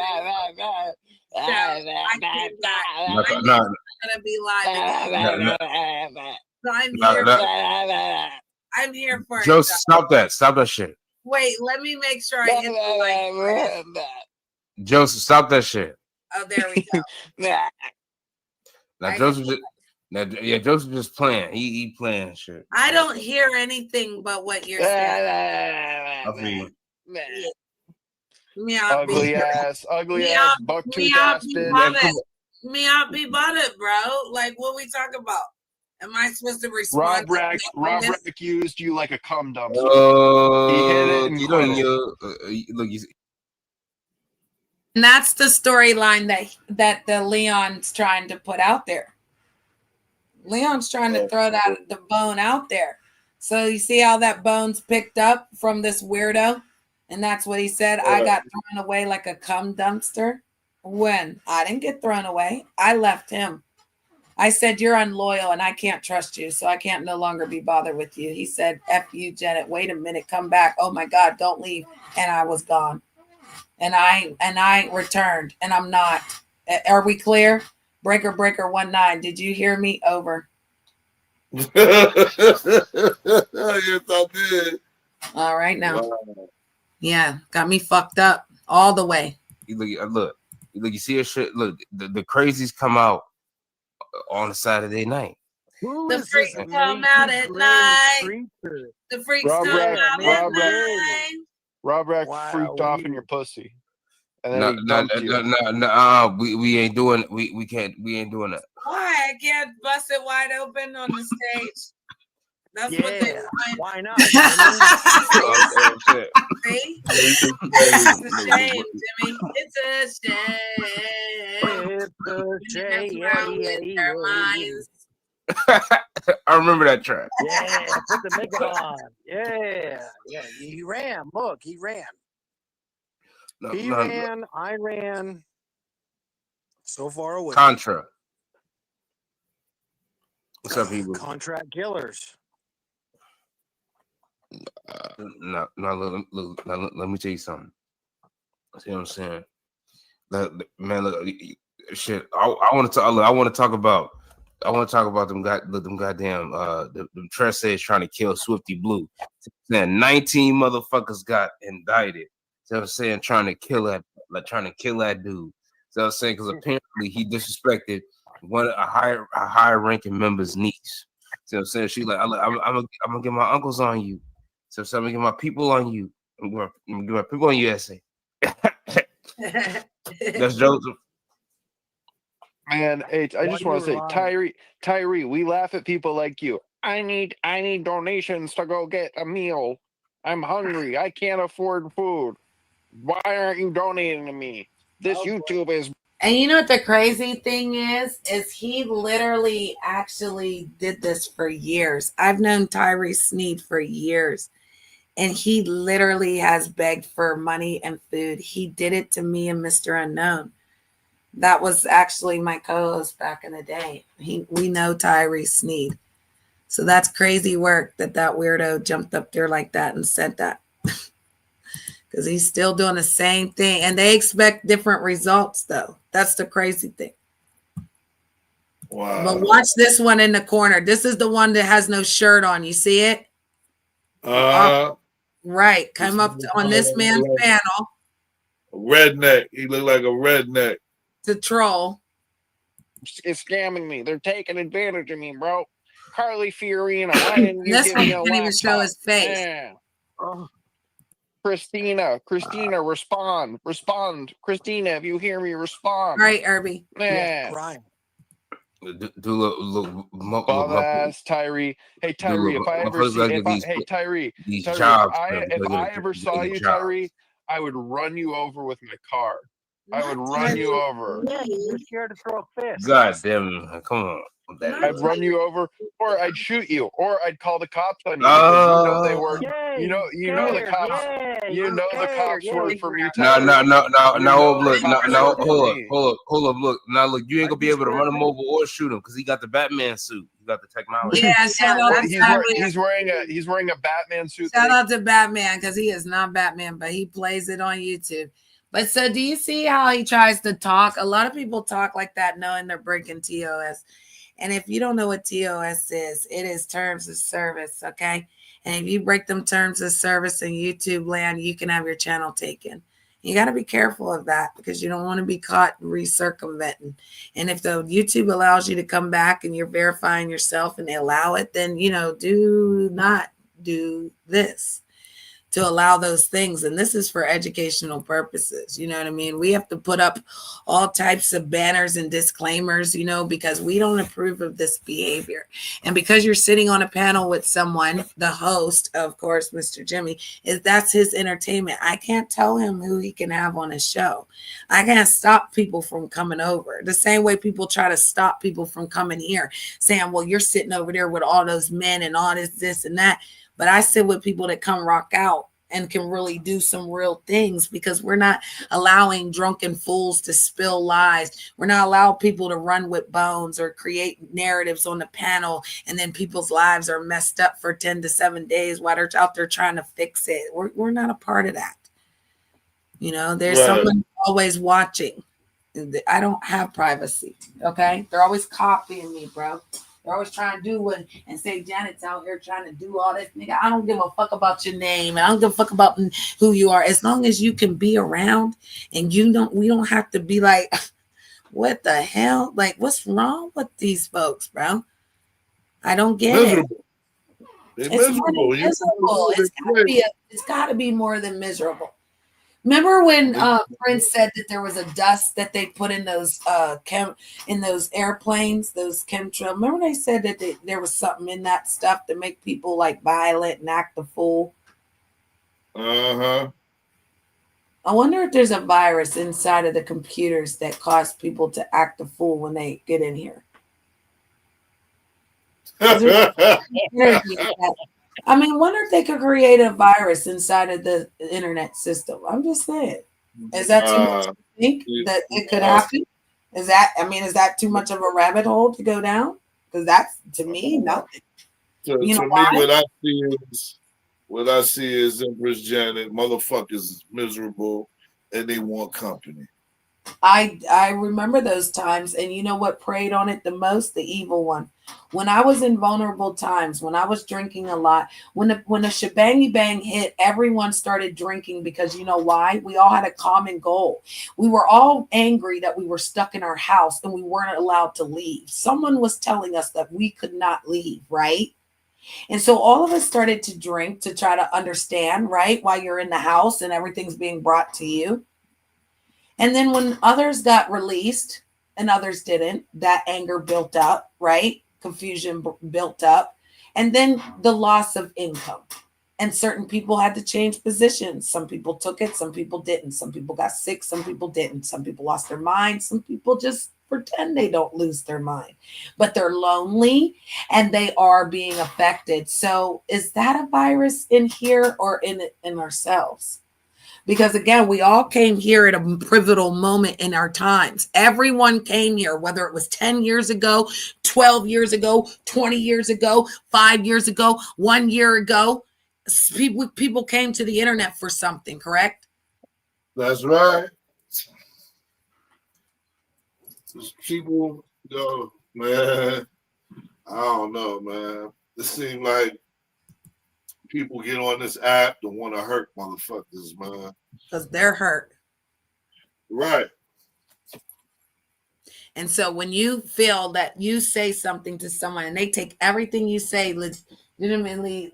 So I came back. I'm gonna be live again. So I'm here for Joe, it. stop that shit. Wait, let me make sure I hit the like. Joseph, stop that shit. Oh, there we go. Now Joseph just playing. He playing shit. I don't hear anything but what you're saying. Ugly ass, buck-tooth ass bitch. Me out be butted, bro. Like, what we talk about? Am I supposed to respond? Rob Rack used you like a cum dumpster. He hit it and look, and that's the storyline that the Leon's trying to put out there. Leon's trying to throw the bone out there. So you see how that bone's picked up from this weirdo? And that's what he said. I got thrown away like a cum dumpster. When? I didn't get thrown away. I left him. I said, you're unloyal and I can't trust you, so I can't no longer be bothered with you. He said, F you, Janet. Wait a minute. Come back. Oh, my God. Don't leave. And I was gone. And I returned, and I'm not. Are we clear? Breaker 19. Did you hear me? Over. Yes, I did. All right now. Wow. Yeah, got me fucked up all the way. Look, you see a shit. Look, the crazies come out on a Saturday night. The freaks come out at night. The freaks come out at night. Rob Rack freaked off in your pussy. And then no, we ain't doing. We can't. We ain't doing that. Why? I can't bust it wide open on the stage. That's what they want. Why not? See? It's a shame, Jimmy. It's a shame. It's a shame. Their minds. I remember that track. Yeah, put the makeup on. Yeah. He ran. Look, he ran. He ran. I ran. So far away. Contra. What's up, people? Contract killers. No, let me tell you something. See what I'm saying? Man, look, shit. I want to talk about them goddamn them Tressays trying to kill Swifty Blue. 19 motherfuckers got indicted. So I'm saying trying to kill that dude. So I'm saying because apparently he disrespected a higher ranking member's niece. So I'm saying she's like, I'm gonna get my uncles on you. So I'm gonna get my people on you. I'm gonna get my people on you, SA. That's Joseph. Man, I just want to say, Tyree, we laugh at people like you. I need donations to go get a meal. I'm hungry. I can't afford food. Why aren't you donating to me? This YouTube is. And you know what the crazy thing is he literally actually did this for years. I've known Tyree Sneed for years, and he literally has begged for money and food. He did it to me and Mr. Unknown. That was actually my co-host back in the day. We know Tyree Sneed. So that's crazy work that weirdo jumped up there like that and said that. Because he's still doing the same thing. And they expect different results, though. That's the crazy thing. Wow. But watch this one in the corner. This is the one that has no shirt on. You see it? Right. Come up on this man's panel. Redneck. He looked like a redneck. To troll. It's scamming me. They're taking advantage of me, bro. Carly Fiorina, why didn't you give me a laptop? Can't even show his face. Yeah. Christina, respond. Christina, if you hear me, respond. Right, Irby. Yeah. Crying. Do ass Tyree. Hey Tyree, if I ever saw you, Tyree, I would run you over with my car. I would run you over. You're scared to throw a fist. God damn it. Come on. I'd run you over, or I'd shoot you, or I'd call the cops on you because you know they work. You know the cops. The cops work for me. No, look, Hold hold up, look. Now look, you ain't gonna be able to run him over or shoot him because he got the Batman suit. He got the technology. Yeah, shout out to he's wearing a Batman suit. Shout out to Batman because he is not Batman, but he plays it on YouTube. But so do you see how he tries to talk? A lot of people talk like that knowing they're breaking TOS. And if you don't know what TOS is, it is terms of service, okay? And if you break them terms of service in YouTube land, you can have your channel taken. You got to be careful of that because you don't want to be caught recircumventing. And if the YouTube allows you to come back and you're verifying yourself and they allow it, then, do not do this to allow those things. And this is for educational purposes. You know what I mean? We have to put up all types of banners and disclaimers, because we don't approve of this behavior. And because you're sitting on a panel with someone, the host, of course, Mr. Jimmy, that's his entertainment. I can't tell him who he can have on his show. I can't stop people from coming over. The same way people try to stop people from coming here, saying, well, you're sitting over there with all those men and all this and that. But I sit with people that come rock out and can really do some real things because we're not allowing drunken fools to spill lies. We're not allowing people to run with bones or create narratives on the panel. And then people's lives are messed up for 10 to 7 days while they're out there trying to fix it. We're not a part of that. There's someone always watching. I don't have privacy. Okay. They're always copying me, bro. They're always trying to do and say Janet's out here trying to do all this. Nigga, I don't give a fuck about your name. I don't give a fuck about who you are. As long as you can be around and we don't have to be like, what the hell? Like, what's wrong with these folks, bro? I don't get miserable. it. They're miserable. It's gotta be more than miserable. Remember when Prince said that there was a dust that they put in those airplanes, those chemtrail? Remember they said that there was something in that stuff to make people like violent and act a fool? Uh-huh. I wonder if there's a virus inside of the computers that cause people to act a fool when they get in here. I mean, wonder if they could create a virus inside of the internet system. I'm just saying. Is that too much to think that it could happen? Is that too much of a rabbit hole to go down? Because that's, to me, nothing. To me, what I see is Empress Janet, motherfuckers is miserable and they want company. I remember those times, and you know what preyed on it the most? The evil one. When I was in vulnerable times, when I was drinking a lot, when the shebangy bang hit, everyone started drinking because you know why? We all had a common goal. We were all angry that we were stuck in our house and we weren't allowed to leave. Someone was telling us that we could not leave, right? And so all of us started to drink to try to understand, right? While you're in the house and everything's being brought to you. And then when others got released and others didn't, that anger built up, right? Confusion built up. And then the loss of income. And certain people had to change positions. Some people took it, some people didn't. Some people got sick, some people didn't. Some people lost their mind. Some people just pretend they don't lose their mind. But they're lonely and they are being affected. So is that a virus in here or in ourselves? Because again, we all came here at a pivotal moment in our times. Everyone came here, whether it was 10 years ago, 12 years ago, 20 years ago, 5 years ago, 1 year ago. People came to the internet for something, correct? That's right. People, man, I don't know, man. It seems like people get on this app to want to hurt motherfuckers, man. Because they're hurt. Right. And so when you feel that you say something to someone and they take everything you say legitimately,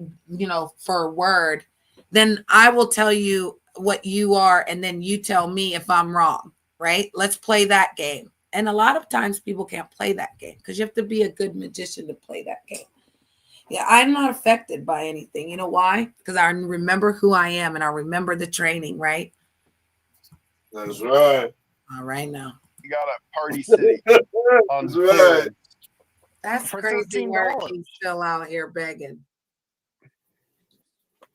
for a word, then I will tell you what you are and then you tell me if I'm wrong, right? Let's play that game. And a lot of times people can't play that game because you have to be a good magician to play that game. Yeah, I'm not affected by anything. You know why? Because I remember who I am and I remember the training, right? That's right. All right now. You got a Party City on That's right. That's for crazy work. $13. He's still out here begging.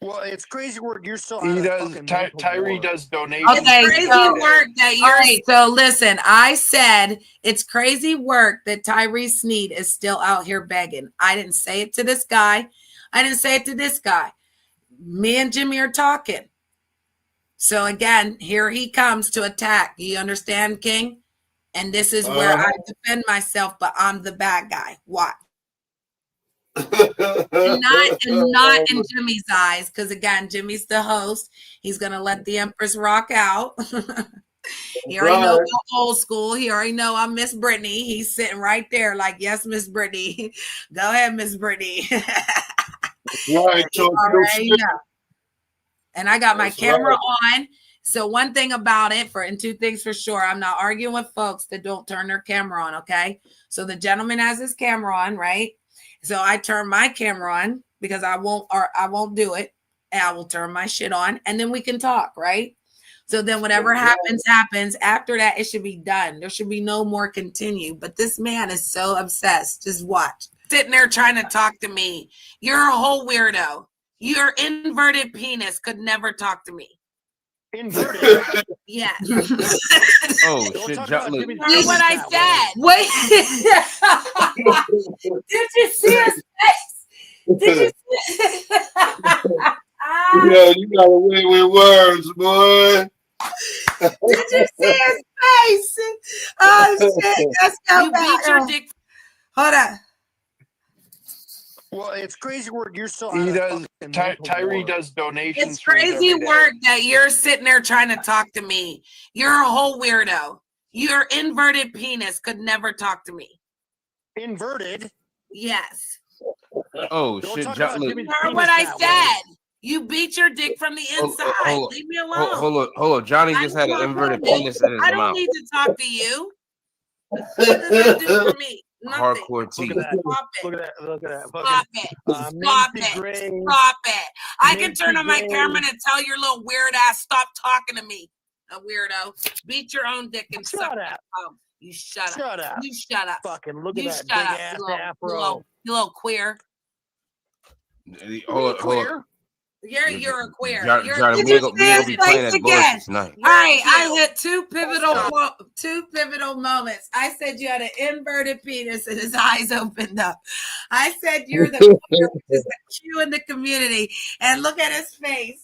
Well, it's crazy work. You're still He out of does. fucking mental Tyree ward. does donations. It's crazy work that you're. All right. So listen, I said it's crazy work that Tyree Sneed is still out here begging. I didn't say it to this guy. I didn't say it to this guy. Me and Jimmy are talking. So again, here he comes to attack. You understand, King? And this is where I defend myself, but I'm the bad guy. Watch. and not in Jimmy's eyes, because again, Jimmy's the host. He's gonna let the Empress rock out. He already know about old school. He already know I'm Miss Brittany. He's sitting right there, like, yes, Miss Brittany. Go ahead, Miss Brittany. Right, and I got my camera on. So one thing about it, and two things for sure, I'm not arguing with folks that don't turn their camera on. Okay, so the gentleman has his camera on, right? So I turn my camera on because I won't do it, and I will turn my shit on, and then we can talk, right? So then whatever happens. After that, it should be done. There should be no more continue. But this man is so obsessed. Just watch. Sitting there trying to talk to me. You're a whole weirdo. Your inverted penis could never talk to me. Inverted? Yes. Oh, shit. You know what I said? Wait. Did you see his face? Did you see? Yeah, you got away with words, boy. Did you see his face? Oh shit! That's so bad. You beat your dick. Hold on. Well, it's crazy work. You're still. He does. Tyree does donations. It's crazy work that you're sitting there trying to talk to me. You're a whole weirdo. Your inverted penis could never talk to me. Inverted? Yes. Oh shit! You heard what I said. You beat your dick from the inside. Leave me alone. Hold on. Johnny just had an inverted penis in his mouth. I don't need to talk to you. What does that do for me? Nothing. Hardcore teeth. Look at that. Stop it. Stop it. I can turn on my camera and tell your little weird ass, stop talking to me. A weirdo. Beat your own dick and suck it. You shut up. Shut up. You shut up. Fucking look at that big ass afro. You little queer. Hold on. You're a queer. Johnny, we're gonna be playing that bullshit tonight. All right, I hit two pivotal moments. I said you had an inverted penis and his eyes opened up. I said you're the queer, which is the Q in the community, and look at his face.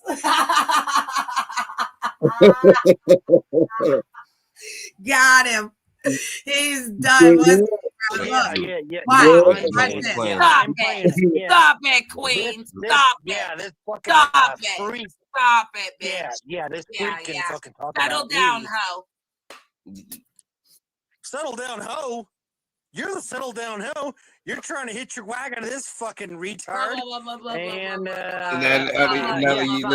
Got him. He's done. Look. Wow. Stop it, Queen. Stop it. Yeah, this fucking Stop it. freak. Stop it, bitch. Yeah, this freak can fucking talk Settle about down, me. ho. Settle down, ho. You're the settle down, ho. You're trying to hit your wagon to this fucking retard. And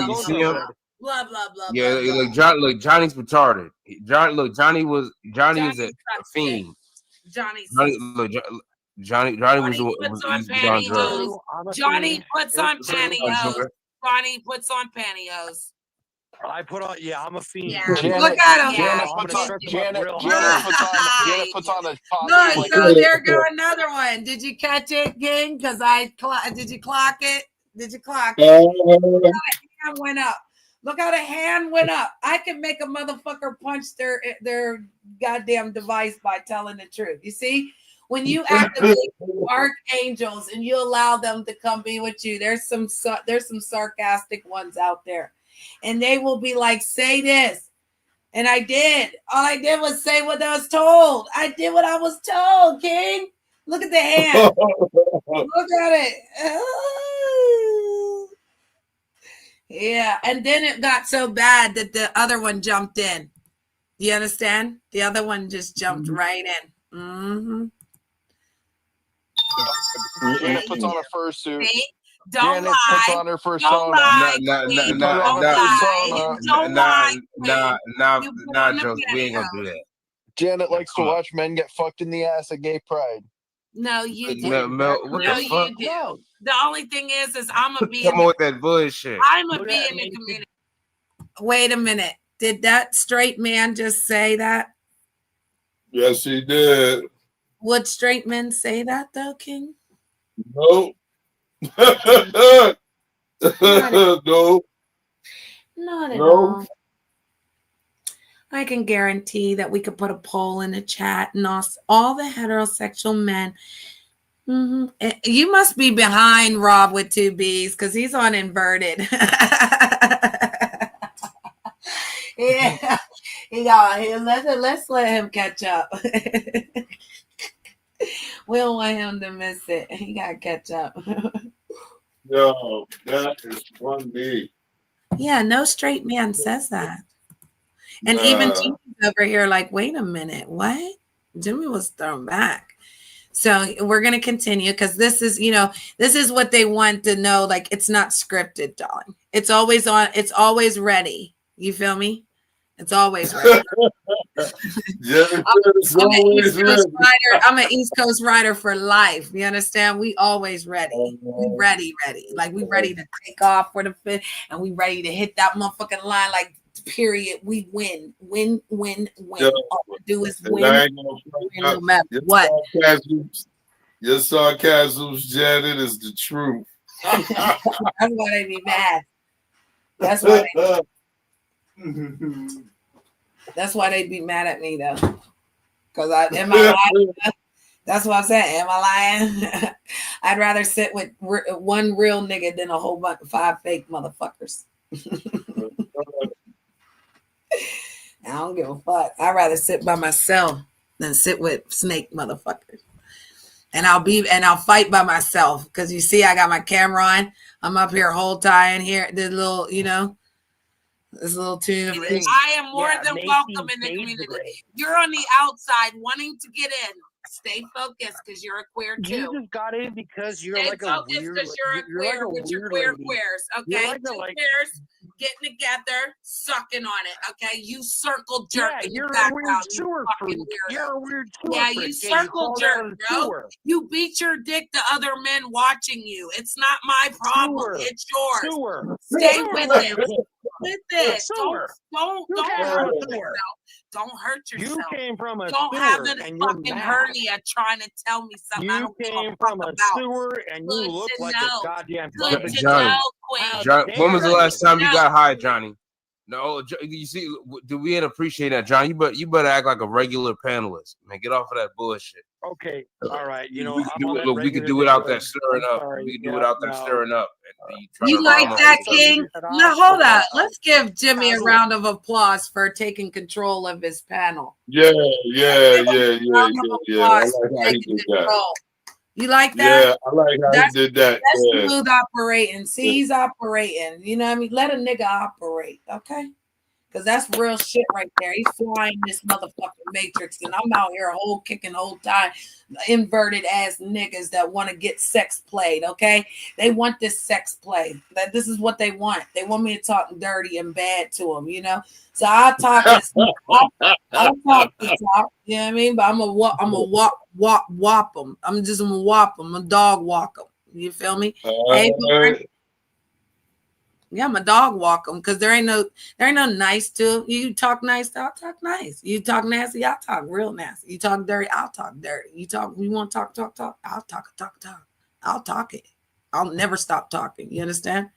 you see him? Blah blah blah. Yeah, look, Johnny's retarded. Johnny is a fiend. Johnny was on pantyhose. Johnny puts on pantyhose. Johnny puts on pantyhose. I put on, I'm a fiend. Yeah. Look at him. Janet puts on a top. Look, so there go another one. Did you catch it, gang? Because did you clock it? Did you clock it? Look how the hand went up. Look how the hand went up. I can make a motherfucker punch their goddamn device by telling the truth. You see? When you activate archangels and you allow them to come be with you, there's some sarcastic ones out there. And they will be like, say this. And I did. All I did was say what I was told. I did what I was told, King. Look at the hand. Look at it. Oh. Yeah. And then it got so bad that the other one jumped in. Do you understand? The other one just jumped right in. Mm-hmm. Janet puts on her fursuit. See? Don't Janet lie. puts on her Don't fursona. lie. Nah, Joe, we ain't gonna do that. Janet likes to watch men get fucked in the ass at gay pride. No, you do. Mel, what No, the fuck? you do. The only thing is I'm gonna be. Come on with that bullshit. I'm gonna be in the community. Wait a minute. Did that straight man just say that? Yes, he did. Would straight men say that though, King? No. No. Not at No. all. I can guarantee that we could put a poll in the chat and all the heterosexual men. You must be behind Rob with 2 B's because he's on inverted. Yeah, let's let him catch up. We don't want him to miss it. He gotta catch up. Yo, that is 1B. Yeah, no straight man says that. And even Jimmy's over here like, wait a minute, what? Jimmy was thrown back. So we're going to continue because this is, this is what they want to know. Like, it's not scripted, darling. It's always on. It's always ready. You feel me? It's always ready. I'm an East Coast rider for life. You understand? We always ready. We ready. Like, we ready to take off for the fit, and we ready to hit that motherfucking line like, period. We win. All we do is win no matter what. Your sarcasm, Janet, is the truth. That's why they be mad. That's why they be mad at me though. Because am I lying? That's what I'm saying. Am I lying? I'd rather sit with one real nigga than a whole bunch of 5 fake motherfuckers. I don't give a fuck. I'd rather sit by myself than sit with snake motherfuckers. And I'll fight by myself because you see, I got my camera on. I'm up here whole time here. This little, this little tune. I am more than welcome in the community. You're on the outside wanting to get in. Stay focused because you're a queer too. You just got in because you're Stay like a focused weird. Because you're a queer like with your queer lady. queers. Okay, You're like 2 queers getting together, sucking on it. Okay, you circle jerk. Yeah, in you're the a weird background, sewer freak. You're a weird sewer Yeah, freak. you circle jerk, bro. You beat your dick to other men watching you. It's not my problem. It's yours. Stay with it. With it. Don't hurt yourself. Don't hurt yourself. You came from a Don't sewer have the and you're fucking mad. hernia trying to tell me something I You don't give a came fuck from a about. sewer and you Good look to like know. a goddamn Good to Johnny. know, Queen. John, when was the Good last to time you know. got high, Johnny? No, you see, do we appreciate that, John? You better act like a regular panelist, man. Get off of that bullshit. Okay, all right. We could do without that stirring up. We could do without that stirring up. You like that, King? Now hold up. Let's give Jimmy a round of applause for taking control of his panel. Yeah. I like how he did that. You like that? Yeah, I like how he did that. That's smooth operating. See, he's operating. You know what I mean? Let a nigga operate, okay? Because that's real shit right there. He's flying this motherfucking matrix, and I'm out here kicking whole time, inverted ass niggas that want to get sex played, okay? They want this sex play. This is what they want. They want me to talk dirty and bad to them, So I'll talk I'll talk the talk, you know what I mean? But I'm a whop them. I'm just gonna whop them. I'm a dog walk them. You feel me? Hey, yeah, I'm a dog walk them because there ain't no nice to you. Talk nice, I'll talk nice. You talk nasty, I'll talk real nasty. You talk dirty, I'll talk dirty. You want to talk, I'll talk. I'll talk it. I'll never stop talking. You understand?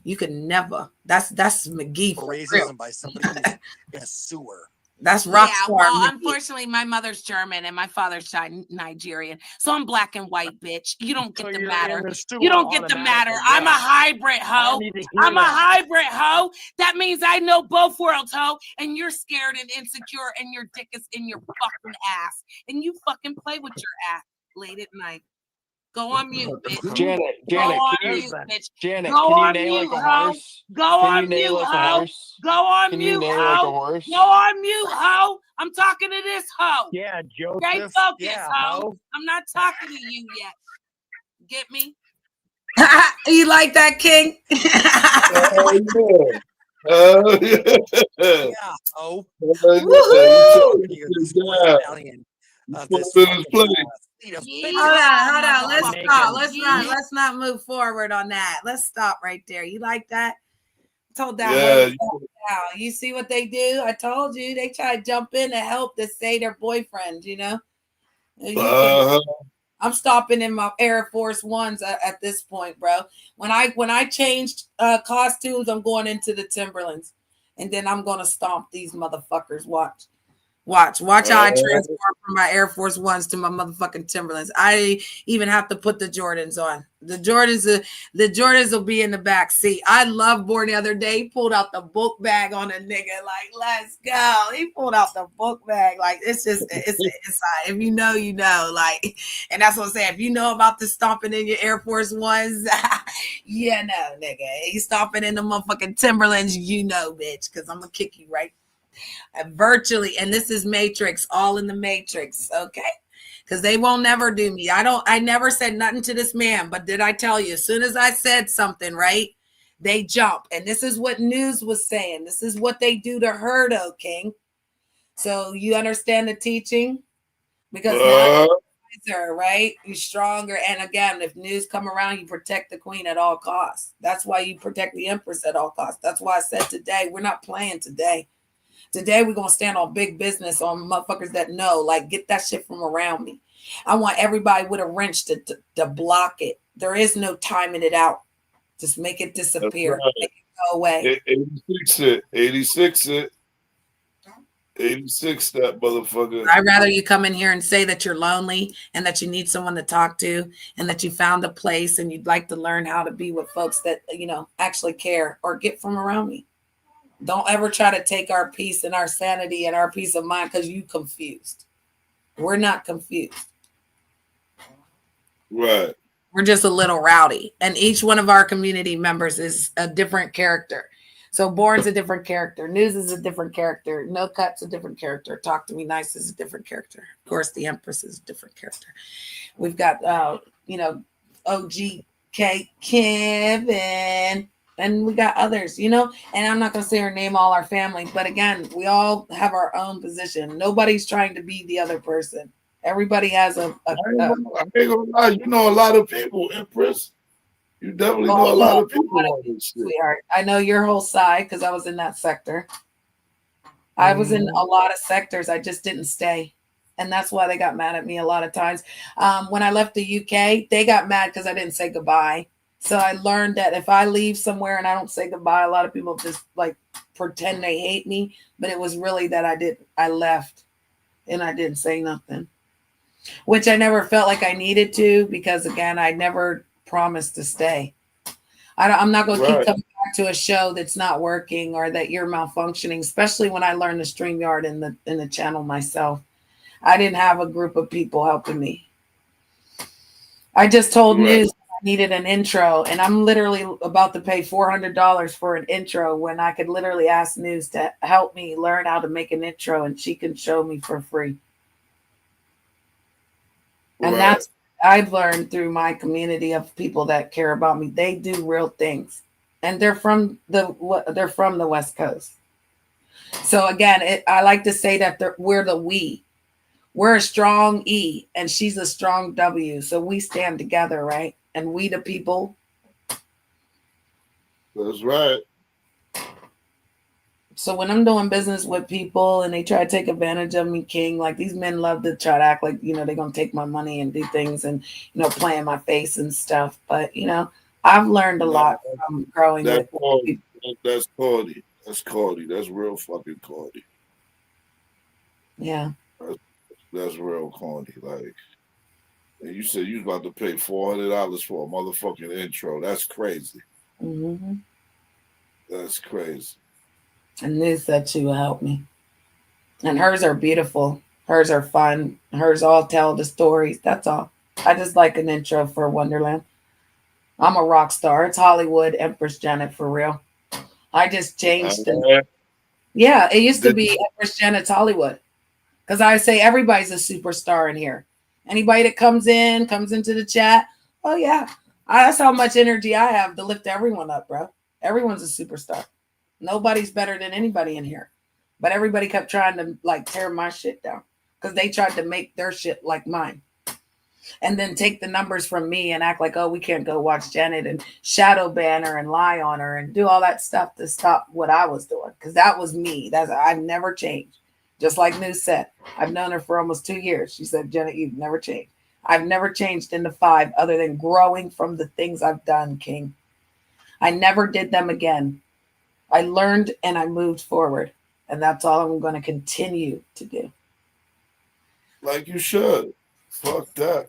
You can never. That's McGee for racism real. by somebody who's in a sewer. That's rock Yeah, star. well, McGee. unfortunately, my mother's German and my father's Nigerian, so I'm black and white, bitch. You don't get the matter. You don't get the matter. I'm a hybrid hoe. I'm a hybrid hoe. That means I know both worlds, hoe. And you're scared and insecure, and your dick is in your fucking ass, and you fucking play with your ass late at night. Go on mute, bitch. Janet, Go on can you, mute, bitch. Janet, Go can you on neigh mute, like a hoe. horse? Go Can on you neigh mute, like a hoe. horse? Go on Can you mute, neigh like a hoe. horse? Go on mute, hoe. I'm talking to this hoe. Yeah, Joseph. Stay focused, Yeah, hoe. I'm not talking to you yet. Get me? You like that, King? Yeah. Oh. Hold on. Let's not move forward on that. Let's stop right there. You like that? Told that Yeah. hoe now. You see what they do? I told you they try to jump in to help to say their boyfriend, you know. I'm stopping in my Air Force Ones at this point, bro. When I changed costumes, I'm going into the Timberlands, and then I'm gonna stomp these motherfuckers. Watch how I transform from my Air Force Ones to my motherfucking Timberlands. I even have to put the Jordans on. The Jordans will be in the back seat. I love Born the other day. He pulled out the book bag on a nigga, like, let's go. He pulled out the book bag. Like, it's inside. If you know, you know. Like, and that's what I'm saying. If you know about the stomping in your Air Force Ones, yeah, no, nigga. He's stomping in the motherfucking Timberlands, you know, bitch, because I'm gonna kick you right virtually. And this is Matrix, all in the Matrix, okay? Because they won't never do me. I never said nothing to this man, but did I tell you, as soon as I said something, right, they jump. And this is what news was saying. This is what they do to her, though, King. So you understand the teaching? Because now her, right? You're stronger. And again, if news come around, you protect the queen at all costs. That's why you protect the empress at all costs. That's why I said today, we're not playing today. Today, we're going to stand on big business on motherfuckers that know, like, get that shit from around me. I want everybody with a wrench to block it. There is no timing it out. Just make it disappear. Right. Make it go away. 86 it. 86 it. 86 that motherfucker. I'd rather you come in here and say that you're lonely and that you need someone to talk to and that you found a place and you'd like to learn how to be with folks that, you know, actually care or get from around me. Don't ever try to take our peace and our sanity and our peace of mind because you confused. We're not confused. Right. We're just a little rowdy. And each one of our community members is a different character. So Born's a different character. News is a different character. No Cut's a different character. Talk to Me Nice is a different character. Of course, the Empress is a different character. We've got, you know, OGK Kevin. And we got others, you know, and I'm not going to say or name all our family, but again, we all have our own position. Nobody's trying to be the other person. Everybody has I ain't gonna lie, you know a lot of people, Empress. You definitely know a lot of people on this shit. Sweetheart. I know your whole side because I was in that sector. I was in a lot of sectors. I just didn't stay. And that's why they got mad at me a lot of times. When I left the UK, they got mad because I didn't say goodbye. So I learned that if I leave somewhere and I don't say goodbye, a lot of people just like pretend they hate me, but it was really that I left and I didn't say nothing, which I never felt like I needed to, because again, I never promised to stay. I'm not going to keep coming back to a show that's not working or that you're malfunctioning, especially when I learned the StreamYard in the channel myself. I didn't have a group of people helping me. I just told News needed an intro, and I'm literally about to pay $400 for an intro when I could literally ask News to help me learn how to make an intro, and she can show me for free. And that's what I've learned through my community of people that care about me. They do real things, and they're from the West Coast. So again, I like to say that we're the we. We're a strong E, and she's a strong W. So we stand together, right? And we the people. That's right. So when I'm doing business with people and they try to take advantage of me, King, like these men love to try to act like, you know, they're going to take my money and do things and, you know, play in my face and stuff. But, you know, I've learned a lot from growing with people. That's corny. That's corny. That's real fucking corny. Yeah. That's real corny. Like, and you said you was about to pay $400 for a motherfucking intro. That's crazy. Mm-hmm. That's crazy. And Liz said she will help me. And hers are beautiful. Hers are fun. Hers all tell the stories. That's all. I just like an intro for Wonderland. I'm a rock star. It's Hollywood, Empress Janet for real. I just changed it. Yeah, it used to be Empress Janet's Hollywood. Because I say everybody's a superstar in here. Anybody that comes into the chat, oh yeah. That's how much energy I have to lift everyone up, bro. Everyone's a superstar. Nobody's better than anybody in here. But everybody kept trying to like tear my shit down because they tried to make their shit like mine. and then take the numbers from me and act like, oh, we can't go watch Janet and shadow ban her and lie on her and do all that stuff to stop what I was doing. Because that was me. I've never changed. Just like News said, I've known her for almost 2 years. She said, Janet, you've never changed. I've never changed into 5 other than growing from the things I've done, King. I never did them again. I learned and I moved forward. And that's all I'm going to continue to do. Like you should. Fuck that.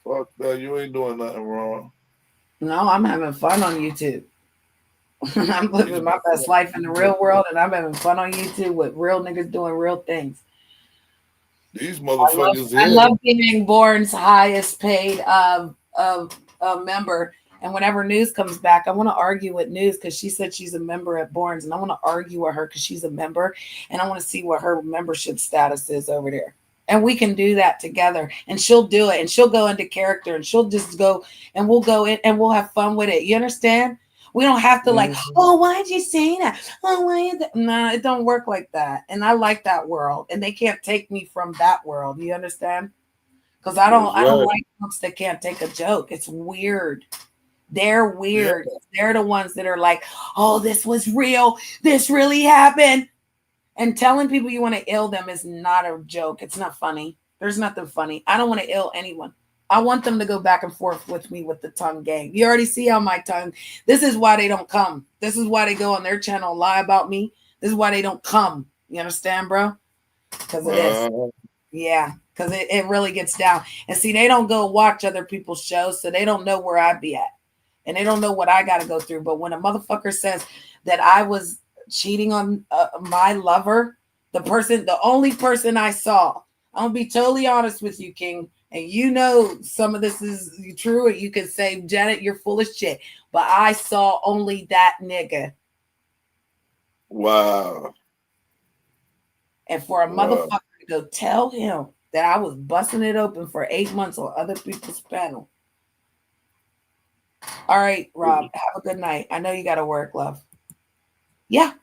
Fuck that. You ain't doing nothing wrong. No, I'm having fun on YouTube. I'm living my best life in the real world, and I'm having fun on YouTube with real niggas doing real things. These motherfuckers I love being Born's highest paid member. And whenever News comes back, I want to argue with News because she said she's a member at Born's, and I want to argue with her because she's a member, and I want to see what her membership status is over there. And we can do that together, and she'll do it, and she'll go into character, and she'll just go, and we'll go in, and we'll have fun with it. You understand? We don't have to like, oh, why'd you say that? Oh, why is that? Nah, it don't work like that. And I like that world, and they can't take me from that world. You understand? Because I don't like folks that can't take a joke. It's weird. They're weird. Yeah. They're the ones that are like, oh, this was real. This really happened. And telling people you want to ill them is not a joke. It's not funny. There's nothing funny. I don't want to ill anyone. I want them to go back and forth with me with the tongue game. You already see how my tongue, this is why they don't come. This is why they go on their channel and lie about me. This is why they don't come. You understand, bro? Because it is. Yeah, because it really gets down. And see, they don't go watch other people's shows, so they don't know where I be at. And they don't know what I got to go through. But when a motherfucker says that I was cheating on my lover, the only person I saw, I'm going to be totally honest with you, King. And you know some of this is true. Or you could say, Janet, you're full of shit. But I saw only that nigga. Wow. And for a motherfucker to go tell him that I was busting it open for 8 months on other people's panel. All right, Rob, have a good night. I know you got to work, love. Yeah.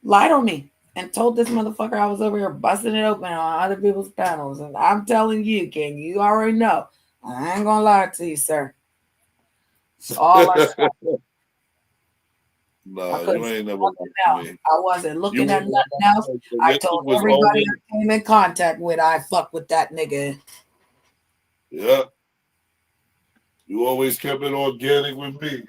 Lied on me and told this motherfucker I was over here busting it open on other people's panels. And I'm telling you, King, you already know. I ain't going to lie to you, sir. It's all I said. No, you ain't never lied to me. I wasn't looking at nothing else. I told everybody I came in contact with, I fuck with that nigga. Yeah. You always kept it organic with me.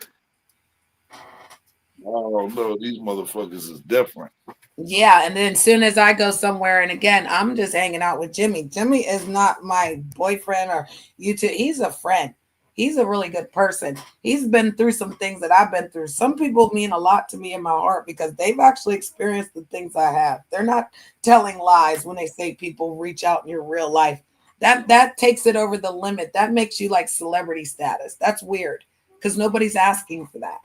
I don't know. These motherfuckers is different. Yeah, and then as soon as I go somewhere, and again, I'm just hanging out with Jimmy. Jimmy is not my boyfriend or YouTube. He's a friend. He's a really good person. He's been through some things that I've been through. Some people mean a lot to me in my heart because they've actually experienced the things I have. They're not telling lies when they say people reach out in your real life. That takes it over the limit. That makes you like celebrity status. That's weird because nobody's asking for that.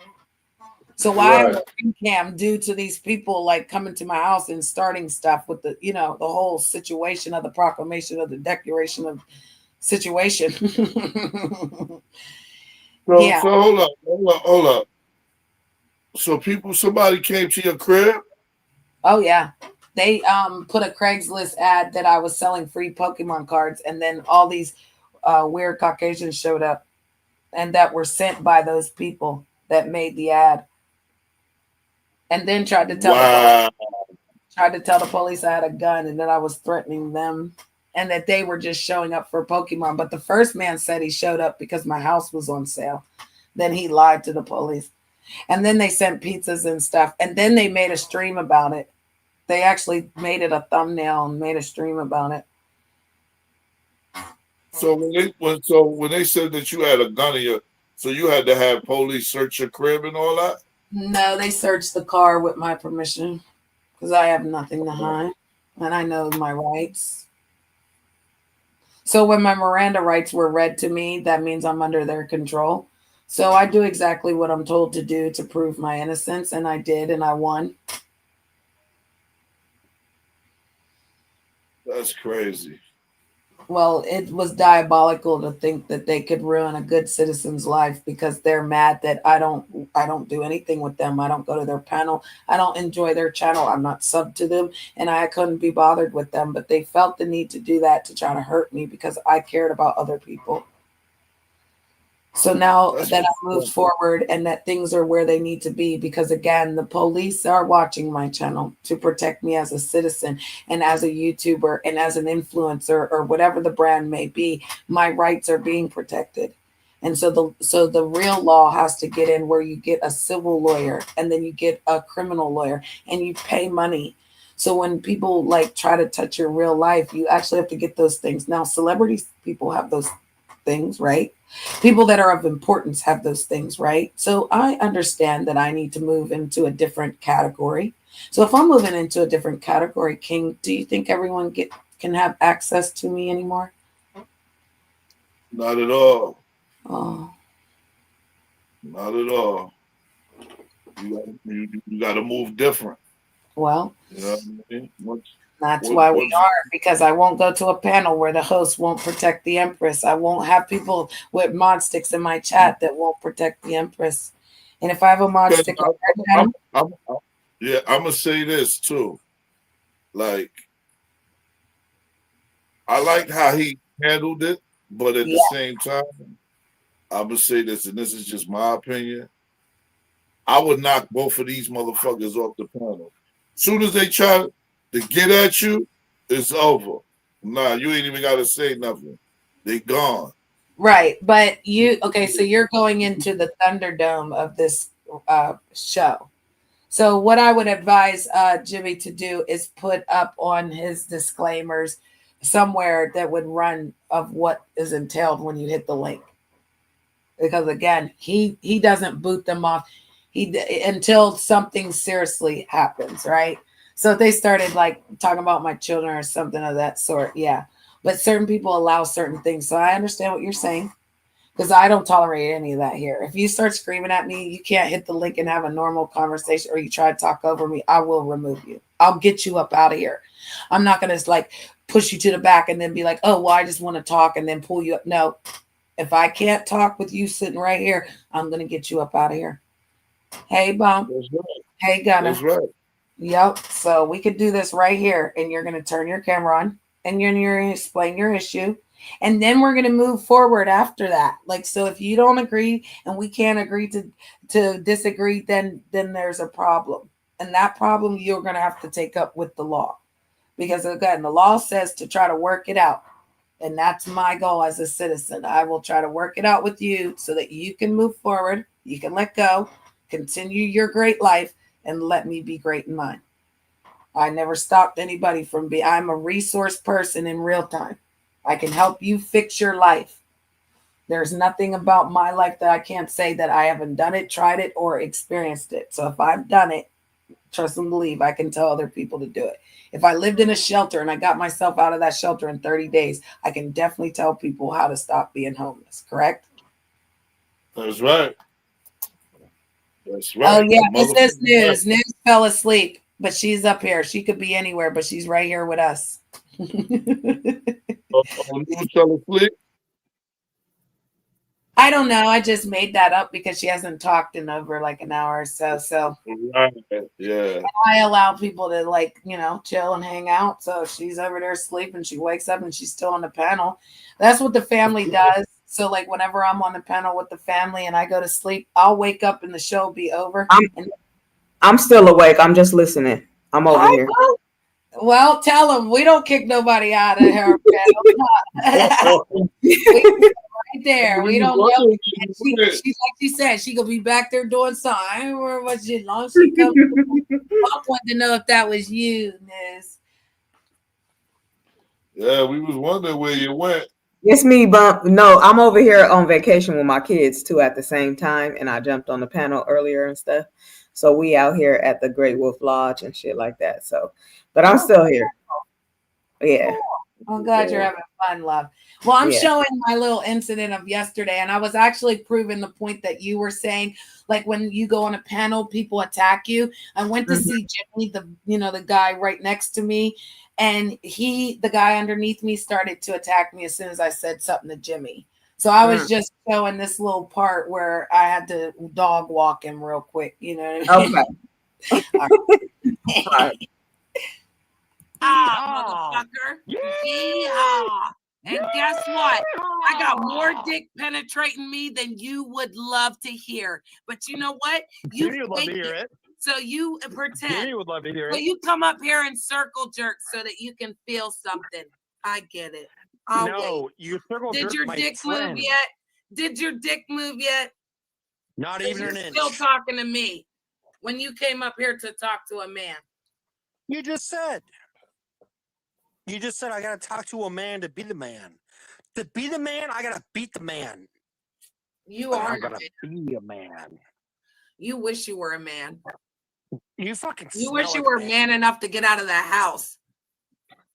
So why am I due to these people like coming to my house and starting stuff with the, the whole situation of the proclamation of the declaration of situation. So hold up. So somebody came to your crib? Oh yeah. They put a Craigslist ad that I was selling free Pokemon cards, and then all these weird Caucasians showed up and that were sent by those people that made the ad. And then tried to tell the police I had a gun and that I was threatening them and that they were just showing up for Pokemon. But the first man said he showed up because my house was on sale. Then he lied to the police. And then they sent pizzas and stuff. And then they made a stream about it. They actually made it a thumbnail and made a stream about it. So when they said that you had a gun in your, so you had to have police search your crib and all that? No, they searched the car with my permission because I have nothing to hide and I know my rights. So when my Miranda rights were read to me, that means I'm under their control. So I do exactly what I'm told to do to prove my innocence, and I did, and I won. That's crazy. Well, it was diabolical to think that they could ruin a good citizen's life because they're mad that I don't do anything with them. I don't go to their panel. I don't enjoy their channel. I'm not sub to them, and I couldn't be bothered with them. But they felt the need to do that to try to hurt me because I cared about other people. So now that I moved forward and that things are where they need to be, because again, the police are watching my channel to protect me as a citizen and as a YouTuber and as an influencer or whatever the brand may be, my rights are being protected. And so the real law has to get in where you get a civil lawyer and then you get a criminal lawyer and you pay money. So when people like try to touch your real life, you actually have to get those things. Now, celebrities, people have those things, right? People that are of importance have those things, right? So I understand that I need to move into a different category. So if I'm moving into a different category, King, do you think everyone can have access to me anymore? Not at all. Oh. Not at all. You got to move different. Well, you know what I mean? That's why we are, because I won't go to a panel where the host won't protect the Empress. I won't have people with mod sticks in my chat that won't protect the Empress. And if I have a mod stick on their channel, I'm gonna say this too. Like, I like how he handled it, but at the same time, I'm gonna say this, and this is just my opinion. I would knock both of these motherfuckers off the panel. Soon as they try to get at you, it's over. Nah, you ain't even gotta say nothing. They gone. Right, but so you're going into the Thunderdome of this show. So what I would advise Jimmy to do is put up on his disclaimers somewhere that would run of what is entailed when you hit the link. Because again, he doesn't boot them off until something seriously happens, right? So if they started like talking about my children or something of that sort, yeah. But certain people allow certain things. So I understand what you're saying because I don't tolerate any of that here. If you start screaming at me, you can't hit the link and have a normal conversation, or you try to talk over me, I will remove you. I'll get you up out of here. I'm not going to like push you to the back and then be like, oh, well, I just want to talk and then pull you up. No, if I can't talk with you sitting right here, I'm going to get you up out of here. Hey, Bump. Right. Hey, Gunner. That's right. Yep. So we could do this right here, and you're going to turn your camera on, and you're going to explain your issue, and then we're going to move forward after that. Like, so if you don't agree and we can't agree to disagree, then there's a problem, and that problem you're going to have to take up with the law, because again, the law says to try to work it out, and that's my goal as a citizen. I will try to work it out with you so that you can move forward, you can let go, continue your great life, and let me be great in mine. I never stopped anybody from being. I'm a resource person in real time. I can help you fix your life. There's nothing about my life that I can't say that I haven't done it, tried it, or experienced it. So if I've done it, trust and believe, I can tell other people to do it. If I lived in a shelter and I got myself out of that shelter in 30 days, I can definitely tell people how to stop being homeless, correct? That's right. That's right. Oh, yeah, this is News. News fell asleep, but she's up here. She could be anywhere, but she's right here with us. News fell asleep? I don't know. I just made that up because she hasn't talked in over like an hour or so. So right. Yeah. I allow people to like, chill and hang out. So she's over there sleeping. She wakes up and she's still on the panel. That's what the family does. So like whenever I'm on the panel with the family and I go to sleep, I'll wake up and the show will be over. I'm still awake. I'm just listening. I'm over here. Well, tell them we don't kick nobody out of her panel. Right there. We don't know. She like she said, she gonna be back there doing something. I don't remember what she long she comes. I wanted to know if that was you, Niz. Yeah, we was wondering where you went. It's me, Bump. No, I'm over here on vacation with my kids too at the same time, and I jumped on the panel earlier and stuff. So we out here at the Great Wolf Lodge and shit like that. So, but I'm still here. Yeah. I'm glad you're having fun, love. Well, I'm Yeah. showing my little incident of yesterday, and I was actually proving the point that you were saying, like when you go on a panel, people attack you. I went to see Jimmy, the guy right next to me, and the guy underneath me started to attack me as soon as I said something to Jimmy. So I was just showing this little part where I had to dog walk him real quick, you know what I mean? Okay. All right. Motherfucker. Yeehaw. And guess what? I got more dick penetrating me than you would love to hear. But you know what? You would love to fake hear it. So you pretend. You would love to hear So it. you come up here and circle jerk so that you can feel something. I get it. No, Wait. you circle Did jerk your my dick friend. move yet? Did your dick move yet? Not even an inch. Still talking to me when you came up here to talk to a man. You just said I gotta talk to a man to be the man. To be the man, I gotta beat the man. You are I gotta be a man. You wish you were a man. You fucking. You wish you were man enough to get out of the house.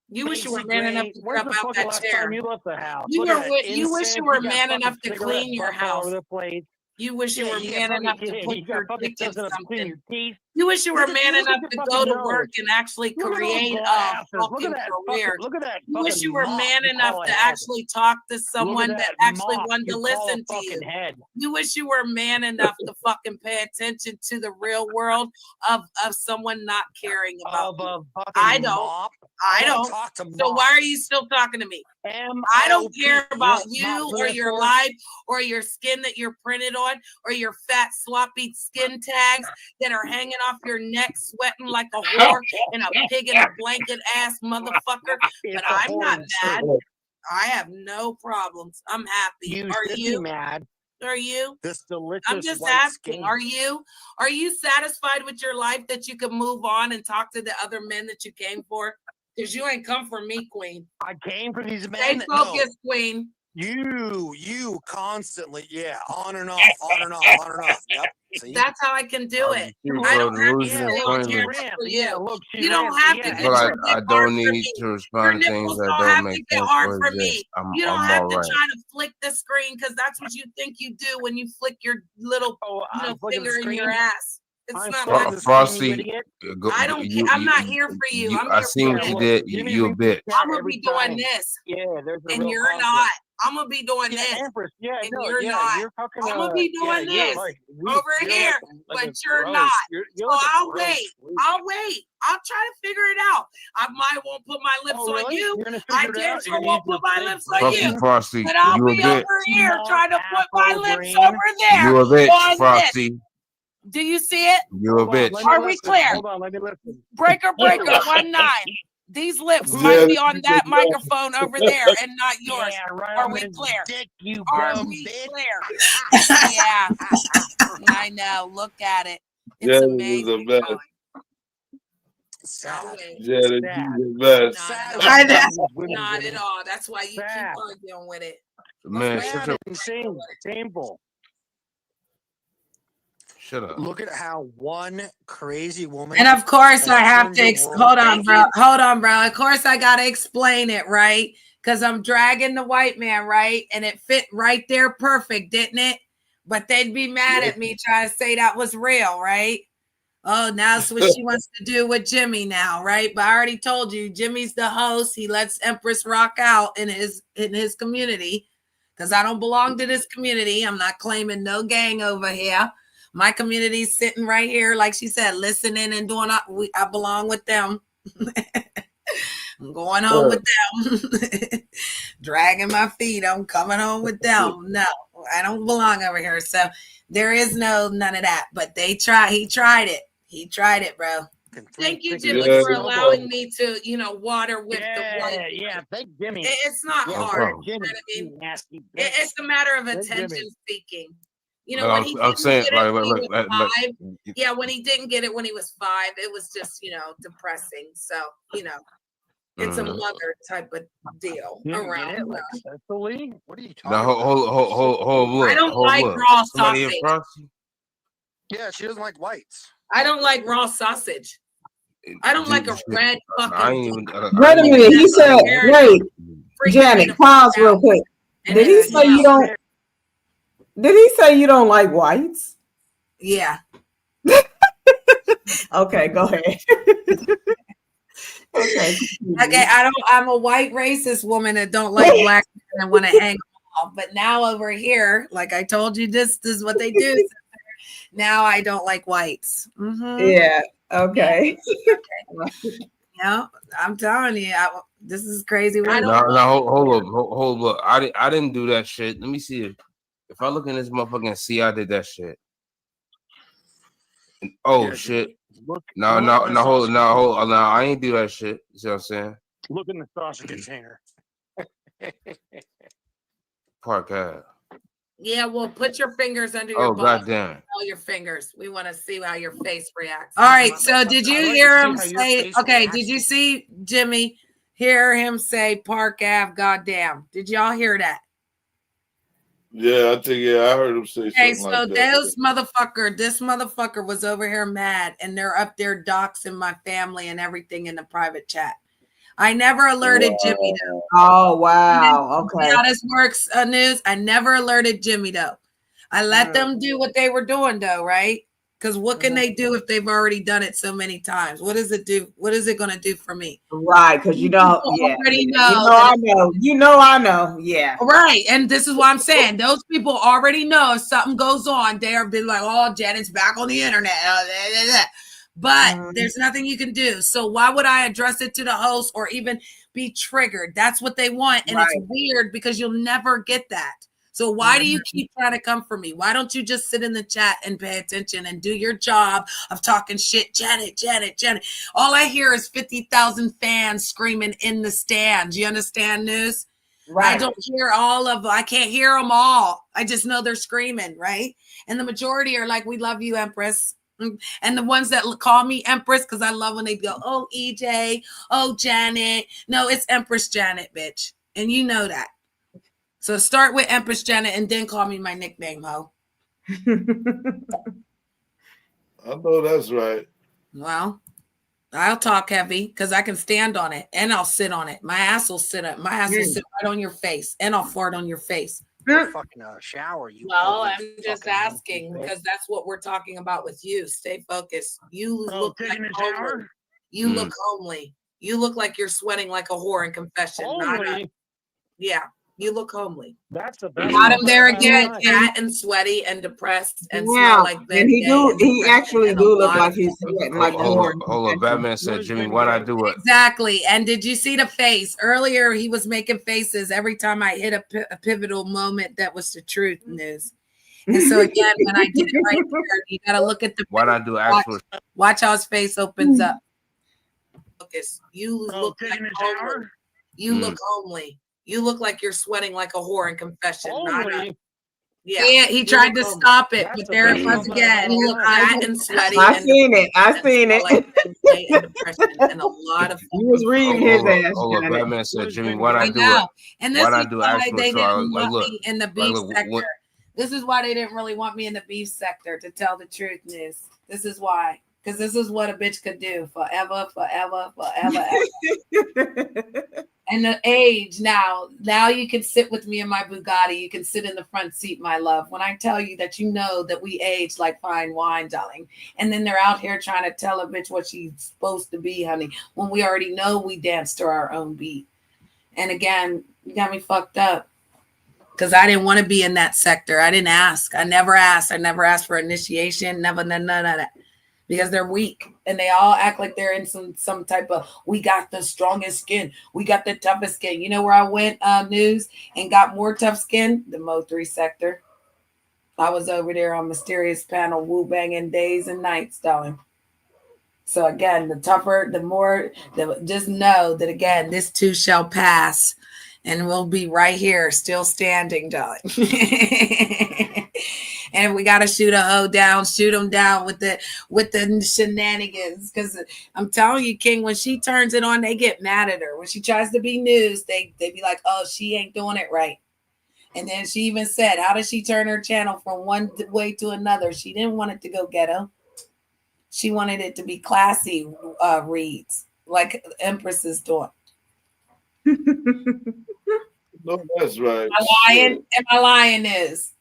You wish you were man enough to When's get the up out fucking that last chair. time you left the house? You Look at that wish you incense, were got man fucking enough to cigarette clean your butts all house. over the place. You wish you were you man got enough fucking- to put you got your fucking dick in something up between something. your teeth. You wish you were Look at- man look at enough your to fucking go to nose. work and actually Look at those create a glasses. Look at fucking that career. fucking- look at that You wish fucking you were mop man you enough call a to head. actually talk to someone that that actually mop wanted to you call a listen to you. fucking head. You wish you were man enough to fucking pay attention to the real world of someone not caring about you. I don't. Mop. I wanna don't. talk to So mop. why are you still talking to me? I don't care about you or your life or your skin that you're printed on or your fat sloppy skin tags that are hanging off your neck sweating like a whore and a pig in a blanket ass motherfucker. But I'm not mad. I have no problems. I'm happy. You Are should be you? mad. Are you? This delicious I'm just white asking. skin. Are you? Are you satisfied with your life that you can move on and talk to the other men that you came for? Because you ain't come for me, Queen. I came for these men. Stay focused, Queen. You constantly, on and off, on and off, on and off. Yep. See? That's how I can do it. You I don't bro, have to losing stay his on point. camera for you. look, she You don't ran- have yeah, to and get But your I dick hard don't for need me. to Your respond to things nipples that don't don't have to make get sense hard or for me. exist. I'm You don't have all to right. try to flick the screen because that's what you think you do when you flick your little I'm flicking the finger in your screen. ass. It's I'm not flicking my the screen, you Frosty, idiot. I don't care. I'm not here for you. I'm I here seen for what you you. did. You a bitch. I'm gonna be doing this, Yeah, there's a and real you're conflict. not. I'm gonna be doing this, Empress, and you're not. You're fucking, I'm gonna be doing this over here, but you're gross. not. You're So like a I'll gross wait. freak. I'll wait. I'll try to figure it out. I might won't put my lips on really? you. You're gonna I figure it damn out? sure You're gonna won't use put my your lips on Fuck you. you, Frosty. But I'll You a be bitch. over here trying to put my Afro lips brain. over there. You a bitch, on this. Frosty. Do you see it? You a bitch. Are we clear? Hold on, let me listen. Breaker, 19. These lips might be on that microphone over there and not yours. Are we clear? Are we clear? Yeah, I know. Look at it. It's amazing. Janet, you the best. Not at all. That's why you keep arguing with it. Man, shut up. Shameful. Shut up. Look at how one crazy woman. And of course, I have turned to. the world. Hold on, bro. Hold on, bro. Of course, I got to explain it, right? Because I'm dragging the white man, right? And it fit right there perfect, didn't it? But they'd be mad at me trying to say that was real, right? Oh, now that's what she wants to do with Jimmy now, right? But I already told you, Jimmy's the host. He lets Empress rock out in his community because I don't belong to this community. I'm not claiming no gang over here. My community's sitting right here, like she said, listening and doing. I belong with them. I'm going home with them. Dragging my feet. I'm coming home with them. No, I don't belong over here. So there is none of that. But he tried it. He tried it, bro. Thank you, Jimmy, for allowing me to, water with the white. Yeah, thank Jimmy. It's not hard. You know what I mean? Nasty bitch. It's a matter of Thank attention Jimmy. seeking. I'm saying, yeah, when he didn't get it when he was 5, it was just, depressing. So, it's a mother type of deal around. What are you talking Now, hold look. I don't like raw Somebody sausage. in Frosty? Yeah, she doesn't like whites. I don't like raw sausage. I don't like a red fucking. I ain't even. Wait a minute. He said, wait, Janet, pause real quick. Did he say you don't? Did he say you don't like whites? Yeah. Okay, go ahead. Okay. Okay, I'm a white racist woman that don't like black men and want to hang off. But now over here, like I told you, this is what they do. Now I don't like whites. Yeah. Okay. Yeah, I'm telling you, this is crazy. No, hold up. I didn't do that shit. Let me see if I look in this motherfucking see, I did that shit. Oh shit! No, I ain't do that shit. You see what I'm saying? Look in the sausage container. Park Ave. Yeah, well, put your fingers under your Oh balls. goddamn! All your fingers. We want to see how your face reacts. All right. So, did you hear him say? Okay. Did you see Jimmy hear him say Park Ave? Goddamn! Did y'all hear that? Yeah, I think I heard him say Okay, something so like that. this motherfucker was over here mad, and they're up there doxing my family and everything in the private chat. I never alerted Jimmy though. Oh wow! Okay. How this works, news? I never alerted Jimmy though. I let them do what they were doing though, right? Because what can they do if they've already done it so many times? What does it do? What is it going to do for me? Right, because you know, already know. I know. Yeah. Right, and this is what I'm saying. Those people already know if something goes on, they're been like, "Oh, Janet's back on the internet." But there's nothing you can do. So why would I address it to the host or even be triggered? That's what they want, and it's weird because you'll never get that. So why do you keep trying to come for me? Why don't you just sit in the chat and pay attention and do your job of talking shit? Janet. All I hear is 50,000 fans screaming in the stands. You understand, news? Right. I don't hear all of them. I can't hear them all. I just know they're screaming, right? And the majority are like, "We love you, Empress." And the ones that call me Empress, because I love when they go, "Oh, EJ, oh, Janet." No, it's Empress Janet, bitch. And you know that. So start with Empress Janet and then call me my nickname, ho. I know that's right. Well, I'll talk heavy because I can stand on it and I'll sit on it. My ass will sit up. My ass will sit right on your face and I'll fart on your face. Fucking shower. Well, I'm just asking because that's what we're talking about with you. Stay focused. You look like homely. You look homely. You look like you're sweating like a whore in confession. Yeah. You look homely. That's the best. Got him there again, fat and sweaty and depressed and smell like that. And he actually do look like he's sweating like hold on. Batman said, "Jimmy, why not do it?" Exactly. And did you see the face earlier? He was making faces every time I hit a pivotal moment that was the truth news. And so again, when I did it right there, you got to look at the. Why not do actual? Watch how his face opens up. Focus. You look like homely. You look homely. You look like you're sweating like a whore in confession. Yeah, he tried to stop it, but there it was again. You look fat and sweaty. I seen it. And a lot of. He was reading his ass. Hold on, Batman said, "Jimmy, why not do it?" And this is why they didn't want me in the beef sector. This is why they didn't really want me in the beef sector, to tell the truth, news. This is why. Because this is what a bitch could do forever. And the age now you can sit with me in my Bugatti. You can sit in the front seat, my love. When I tell you that, you know that we age like fine wine, darling. And then they're out here trying to tell a bitch what she's supposed to be, honey, when we already know we dance to our own beat. And again, you got me fucked up because I didn't want to be in that sector. I didn't ask. I never asked for initiation. Never, none of that. Because they're weak and they all act like they're in some type of, we got the strongest skin, we got the toughest skin. You know where I went, news, and got more tough skin? The Mo3 sector. I was over there on Mysterious Panel, woo banging days and nights, darling. So again, the tougher, the more, just know that again, this too shall pass, and we'll be right here, still standing, darling. And if we got to shoot a hoe down, shoot them down with the shenanigans. Because I'm telling you, King, when she turns it on, they get mad at her. When she tries to be news, they be like, "Oh, she ain't doing it right." And then she even said, how did she turn her channel from one way to another? She didn't want it to go ghetto. She wanted it to be classy reads, like Empress is doing. No, that's right. Am I lying? Am I lying, Is?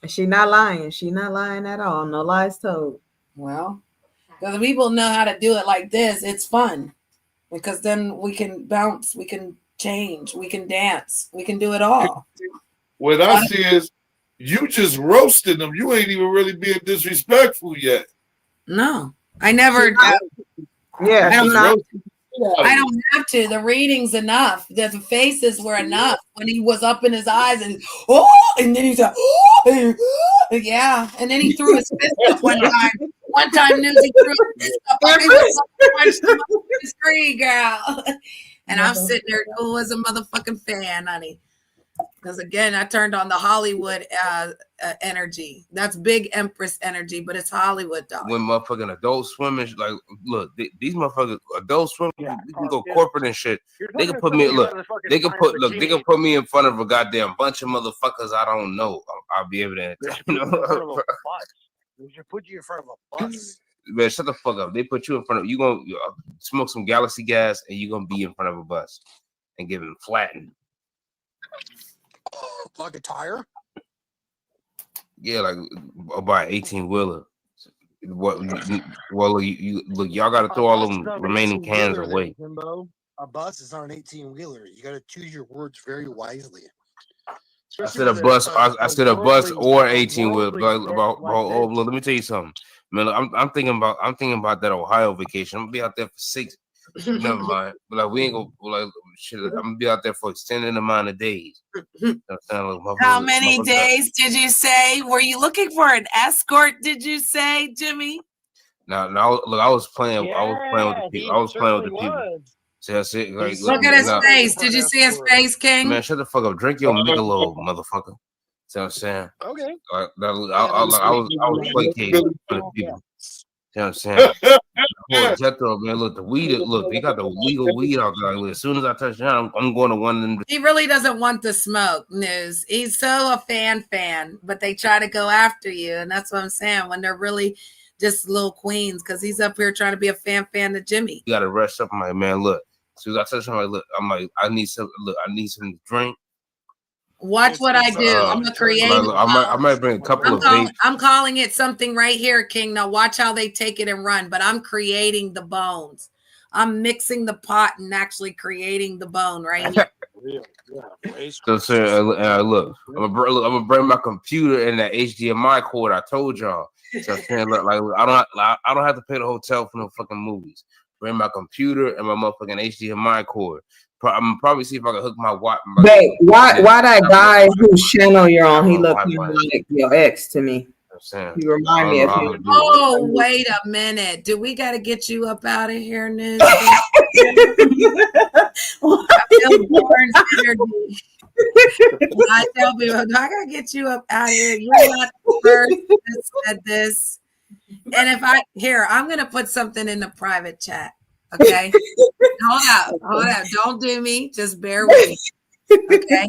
She not lying. She not lying at all. No lies told. Well, because the people know how to do it like this, it's fun. Because then we can bounce, we can change, we can dance, we can do it all. What I see is you just roasting them. You ain't even really being disrespectful yet. No, I never. Yeah, I don't have to. The reading's enough. The faces were enough. When he was up in his eyes and and then he said, yeah, and then he threw his fist up one time. One time, News, he threw his fist up. He was punched the screen, girl. And I'm sitting there cool as a motherfucking fan, honey. Because again, I turned on the Hollywood energy. That's big Empress energy, but it's Hollywood, dog. When motherfucking Adult Swim is like, look, these motherfuckers Adult Swim, you can go corporate and shit. They can put me they can put me in front of a goddamn bunch of motherfuckers I don't know. I'll be able to. They should put you in front of a bus. Man, shut the fuck up. They put you in front of you gonna smoke some Galaxy gas and you're gonna be in front of a bus and give them flattened. Like a tire? Yeah, like about 18-wheeler. Well, you look, y'all got to throw all them remaining cans away. A bus is not an 18-wheeler. You got to choose your words very wisely. I said a bus. I said a bus or 18-wheeler. Let me tell you something, man. I'm thinking about that Ohio vacation. I'm gonna be out there for 6. Never mind. But like we ain't gonna like shit. I'm gonna be out there for extended amount of days. How many days did you say? Were you looking for an escort? Did you say, Jimmy? No. Look, I was playing. I was playing with the people. I was playing with the people. See, that's it. Like, look at his face. Did you see his face, King? Man, shut the fuck up. Drink your Michelob, motherfucker. See what I'm saying? Okay. I was placating for the people. You know what I'm saying? Jethro, man, look, the weed, look, they got the legal weed out there. Like, as soon as I touch down, I'm going to one of them. He really doesn't want the smoke, News. He's so a fan, but they try to go after you. And that's what I'm saying, when they're really just little queens, because he's up here trying to be a fan to Jimmy. You got to rush up. I'm like, man, look. As soon as I touch him, I'm like, I need some to drink. Watch what I do. I'm a creative. I might bring a couple of vapes. I'm calling it something right here, King. Now watch how they take it and run. But I'm creating the bones. I'm mixing the pot and actually creating the bone right here. So, sir, look, I'm gonna bring my computer and that HDMI cord I told y'all. So, look, like I don't have to pay the hotel for no fucking movies. Bring my computer and my motherfucking HDMI cord. I'm gonna probably see if I can hook my Wait, why that guy whose channel you're on? He looked like your ex to me. You remind me of him. Oh, wait a minute. Do we got to get you up out of here, News? I feel Lauren's energy. I tell people, I got to get you up out of here. You're not the first that said this. And if I'm going to put something in the private chat. Okay. Hold up. Don't do me. Just bear with me. Okay.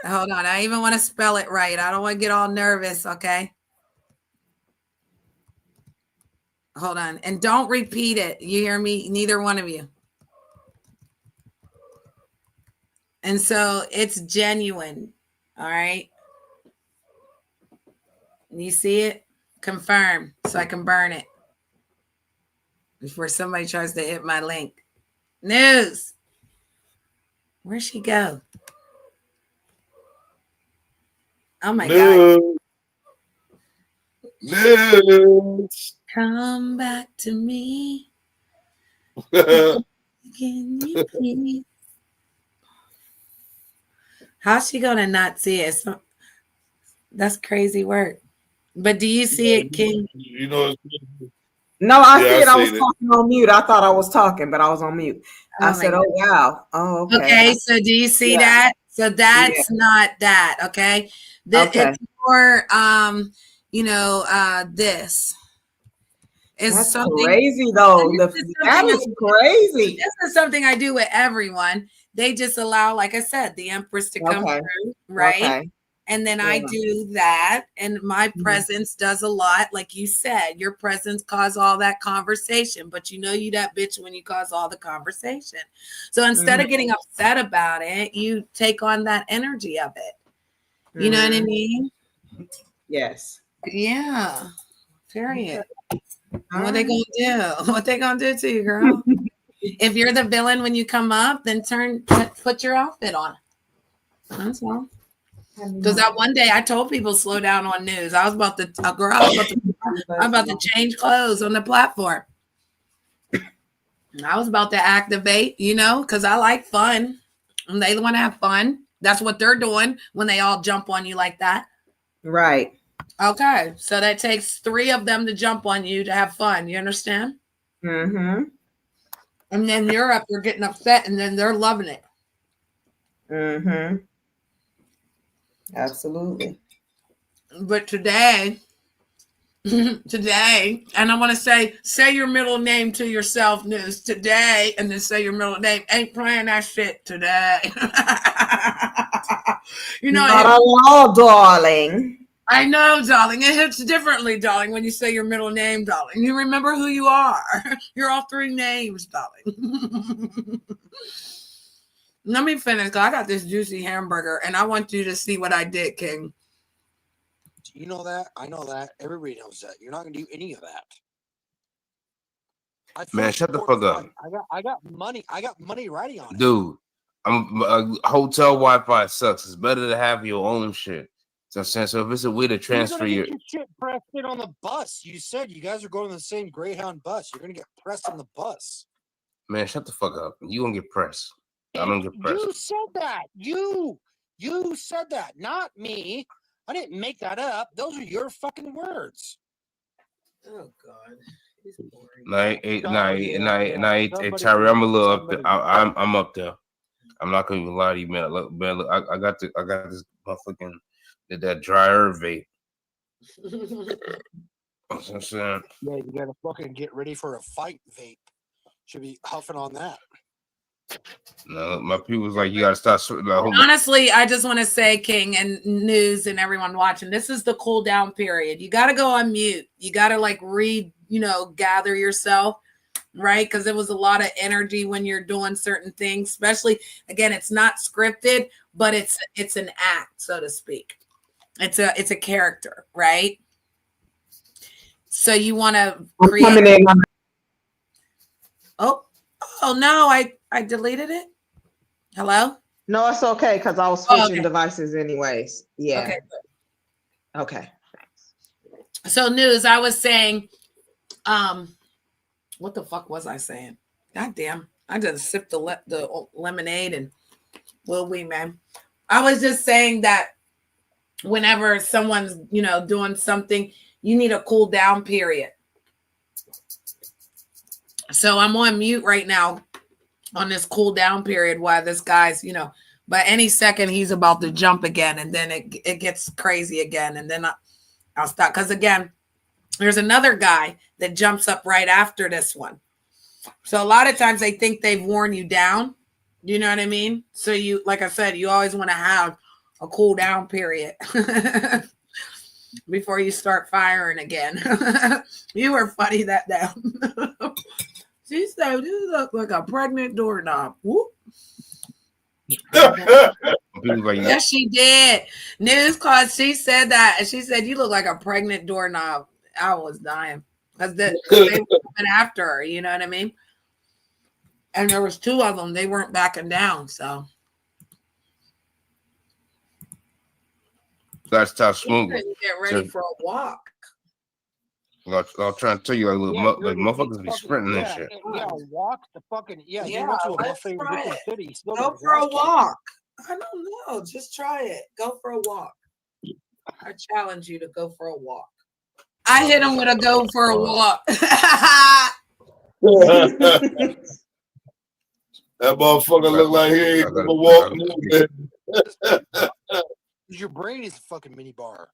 Hold on. I even want to spell it right. I don't want to get all nervous. Okay. Hold on. And don't repeat it. You hear me? Neither one of you. And so it's genuine. All right. You see it? Confirm so I can burn it before somebody tries to hit my link. News. Where'd she go? Oh my God. News. Come back to me. How's she gonna not see it? That's crazy work. But do you see it, King? You know. No, I said I was talking on mute. I thought I was talking, but I was on mute. I said, "Oh wow, oh okay." Okay, so do you see that? So that's not that. Okay, it's more, this. That's crazy though. That is crazy. This is something I do with everyone. They just allow, like I said, the Empress to come through, right? Okay. And then I do that, and my presence does a lot. Like you said, your presence caused all that conversation, but you know you that bitch when you cause all the conversation. So instead of getting upset about it, you take on that energy of it. You know what I mean? Yes. Yeah. Period. What they gonna do? What they gonna do to you, girl? If you're the villain when you come up, then put your outfit on. That's all. Because that one day I told people slow down on news. I was about to I'm about to change clothes on the platform. I was about to activate, you know, because I like fun. And they want to have fun. That's what they're doing when they all jump on you like that. Right. Okay. So that takes 3 of them to jump on you to have fun. You understand? Mm-hmm. And then you're up, you're getting upset, and then they're loving it. Mm-hmm. Absolutely. But today, and I want to say your middle name to yourself, News, today, and then say your middle name. Ain't playing that shit today. You know, not at all, darling. I know, darling. It hits differently, darling, when you say your middle name, darling. You remember who you are. You're all 3 names, darling. Let me finish, because I got this juicy hamburger, and I want you to see what I did, King. You know that? I know that. Everybody knows that. You're not going to do any of that. Man, shut the fuck up. I got money. I got money riding on it. Dude, hotel Wi-Fi sucks. It's better to have your own shit. So if it's a way to transfer You're gonna get your shit pressed in on the bus. You said you guys are going on the same Greyhound bus. You're gonna get pressed on the bus. Man, shut the fuck up. You gonna get pressed. I don't get pressed. You said that. You said that, not me. I didn't make that up. Those are your fucking words. Oh God. Tyree, I'm a little up there. I'm up there. I'm not gonna even lie to you, man. Look, I got this motherfucking that dry herb vape. That's what I'm saying. Yeah, you gotta fucking get ready for a fight vape. Should be huffing on that. No, my people was like, you gotta start. Honestly, I just want to say, King and News and everyone watching, this is the cool down period. You got to go on mute. You got to gather yourself, right? Because there was a lot of energy when you're doing certain things, especially, again, it's not scripted, but it's an act, so to speak. It's a character, right? So you want to create. Oh no, I deleted it. Hello? No, it's okay because I was switching devices anyways. Yeah. Okay. Okay. So News, I was saying, what the fuck was I saying? God damn. I just sipped the lemonade and will we, man. I was just saying that whenever someone's, doing something, you need a cool down period. So I'm on mute right now on this cool down period while this guy's, but any second he's about to jump again, and then it gets crazy again, and then I'll stop. Because again, there's another guy that jumps up right after this one. So a lot of times they think they've worn you down. You know what I mean? So you, like I said, you always want to have a cool down period before you start firing again. You were funny that down. She said, "You look like a pregnant doorknob." Whoop. Yes, she did. News cause she said that, and she said, "You look like a pregnant doorknob." I was dying because they were coming after her. You know what I mean? And there was 2 of them. They weren't backing down. So that's how smooth. Get ready for a walk. I'll try to tell you, like motherfuckers be sprinting and shit. Yeah, walk the fucking he went to a buffet in different cities. Go for a walk. I don't know. Just try it. Go for a walk. I challenge you to go for a walk. I hit him with a go for a walk. That motherfucker look like he ain't gonna walk. Your brain is a fucking mini bar.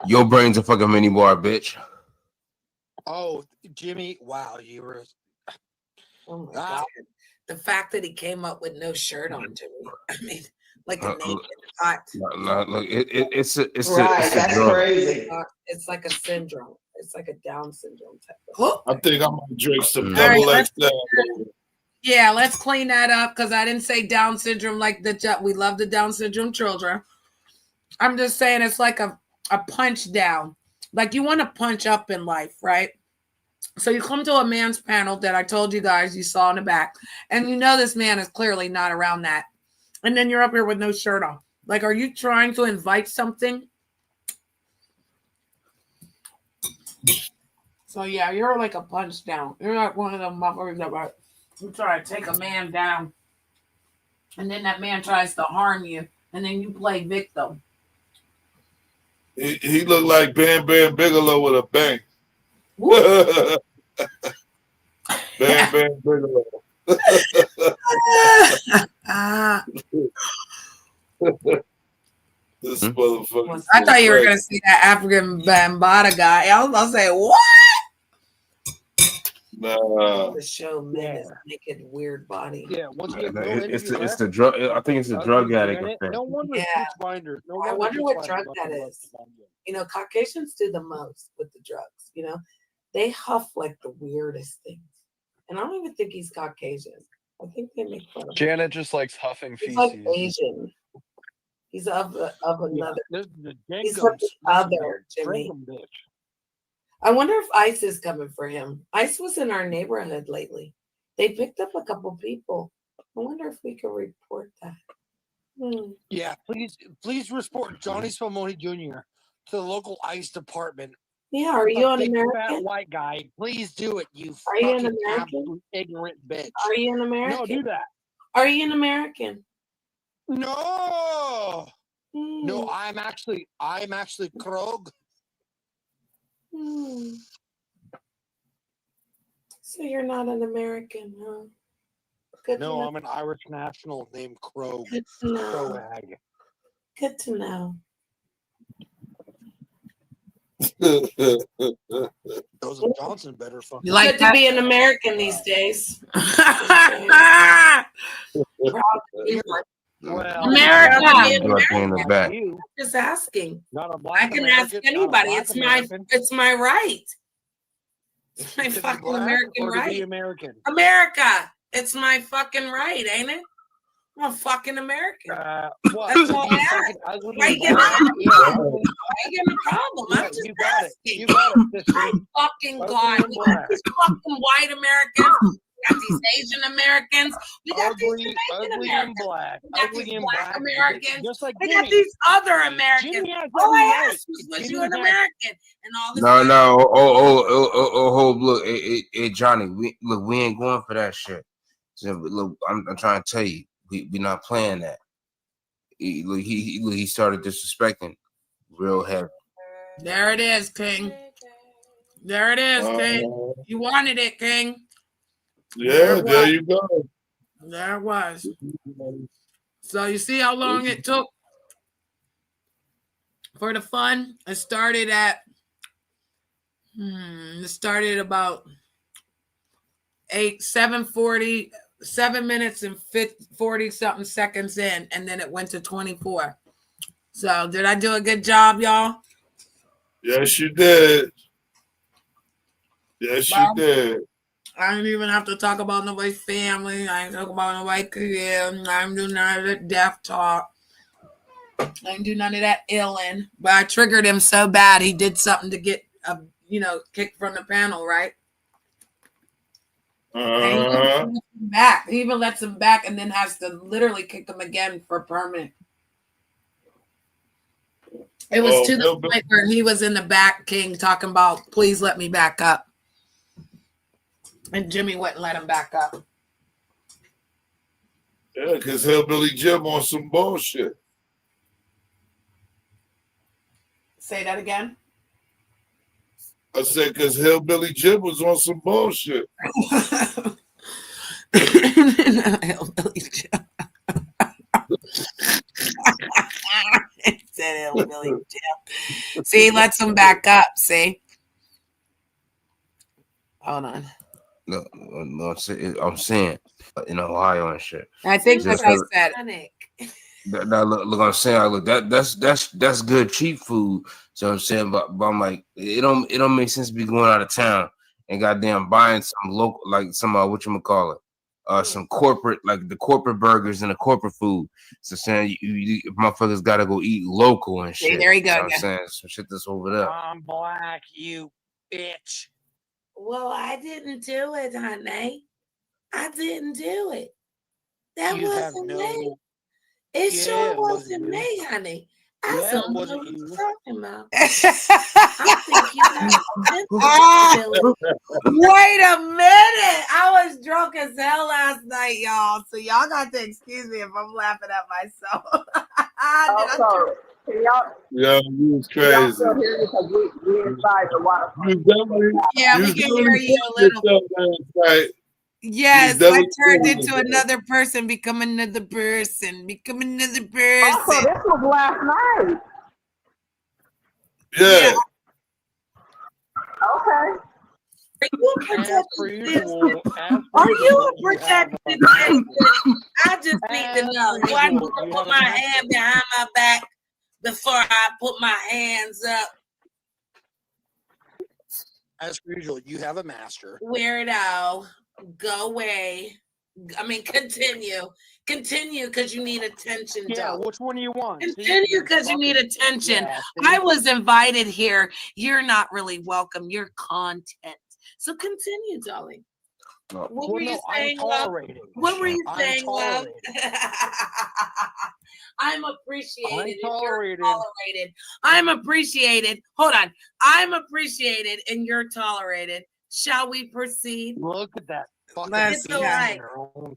Your brain's a fucking mini bar, bitch. Oh, Jimmy! Wow, you were. Oh my God. the fact that he came up with no shirt on, Jimmy. I mean, like a naked hot. Look, it's a That's drug. crazy. It's like a syndrome. It's like a Down syndrome type of. I think I'm gonna drink some All double right, XL. Yeah, let's clean that up because I didn't say Down syndrome like we love the Down syndrome children. I'm just saying it's like a punch down. Like you want to punch up in life, right? So you come to a man's panel that I told you guys you saw in the back, and you know this man is clearly not around that. And then you're up here with no shirt on. Like, are you trying to invite something? So yeah, you're like a punch down. You're like one of them motherfuckers that you try to take a man down, and then that man tries to harm you, and then you play victim. He looked like Bam Bam Bigelow with a bang. Bam Bam Bigelow. This motherfucker. I thought you were gonna see that African BADDA guy. I was gonna say what? Nah. The show men is naked weird body. Yeah, once again, It's the drug. I think it's the drug addict effect. No wonder Switchbinder. No I wonder wonder what Switchbinder drug that is. You know, Caucasians do the most with the drugs. You know, they huff like the weirdest things, and I don't even think he's Caucasian. I think they make fun of him. Janet just likes huffing feces. He's like Asian. He's of another. He's from the other Jimmy. I wonder if ICE is coming for him. ICE was in our neighborhood lately. They picked up a couple people. I wonder if we could report that. Yeah, please report Johnny Spumoni Jr. to the local ICE department. Yeah, are you an American? Fat white guy, please do it. You Are you an fucking American? absolute ignorant bitch. Are you an American? No, do that. Are you an American? No. No, I'm actually Krog. So you're not an American, huh? Good No, to know. I'm an Irish national named Krog. Good to know. Croag. Good to know. Joseph Johnson better fucking. You like to be an American these days. Well, America. In the back. Just asking. Not a black I can American, ask anybody. not a black American. It's my right. It's my fucking Black American or to be right. American. America. It's my fucking right, ain't it? I'm a fucking American. What? That's all I ask. Why you getting a problem? I'm just asking. You got it. My fucking God. We got these fucking white Americans. We got these Asian Americans. We got these Jamaican Americans. Black. We got these black Americans. Just like we Jimmy. got these other Americans. Jimmy has All I every asked was right. you Jimmy an has- American? And all this. No. Hold. Look, hey, Johnny. We ain't going for that shit. So, look, I'm trying to tell you, we not playing that. He started disrespecting real heavy. There it is, King. There it is, King. You wanted it, King. Yeah, there you go. There it was. So you see how long it took for the fun? It started at about 7 minutes and 40 something seconds in, and then it went to 24. So did I do a good job, y'all? Yes, you did. Yes, you did. I don't even have to talk about nobody's family. I ain't talk about nobody's career. I ain't do none of that death talk. I ain't do none of that illing. But I triggered him so bad he did something to get kicked from the panel, right? And he even lets him back and then has to literally kick him again for permanent. It was to the point where he was in the back, King, talking about, please let me back up. And Jimmy wouldn't let him back up. Yeah, because Hillbilly Jim on some bullshit. Say that again. I said because Hillbilly Jim was on some bullshit. Hillbilly Jim. Said Hillbilly Jim. See, he lets him back up. See? Hold on. look, I'm saying in Ohio and shit. I think Just what I 'cause- said. Now, look, I'm saying, look, that's good cheap food. So I'm saying, but I'm like, it don't make sense to be going out of town and goddamn buying some local, like some whatchamacallit, some corporate, like the corporate burgers and the corporate food. So saying you motherfuckers gotta go eat local and shit. See, there you go. You know what I'm saying, some shit that's over there. I'm black, you bitch. Well, I didn't do it, honey. I didn't do it. That You have wasn't no. me. It Yeah, sure it wasn't wasn't me, honey. I Yeah, it don't know wasn't what you're you. talking about. I think you got sensibility. Wait a minute. I was drunk as hell last night, y'all. So y'all got to excuse me if I'm laughing at myself. Also, can y'all? Yeah, you was Can y'all crazy. still hear me? Because we inside the water. You definitely, Yeah, we can hear you a little. Right. Yes, You I definitely turned feeling into yourself. another person, become another person, become another Also, person. this was last night. Yeah. Okay. Are you a As protected per citizen? usual, Are you a protected citizen? I just need to As know. per Do I need usual, to you put have a my master. hand behind my back before I put my hands up? As per usual, you have a master. Weirdo, go away. I mean, continue. Continue because you need attention, Yeah, Doug. which one do you want? See? Continue because you need attention. Yeah, I was invited here. You're not really welcome. You're content. So continue, darling. What Well, were you no, I'm saying, love? tolerating. What were you I'm saying, love? tolerating. I'm appreciated. I'm and you're tolerated. tolerated. I'm appreciated. Hold on. I'm appreciated and you're tolerated. Shall we proceed? Look at that. Let's It's go. all right.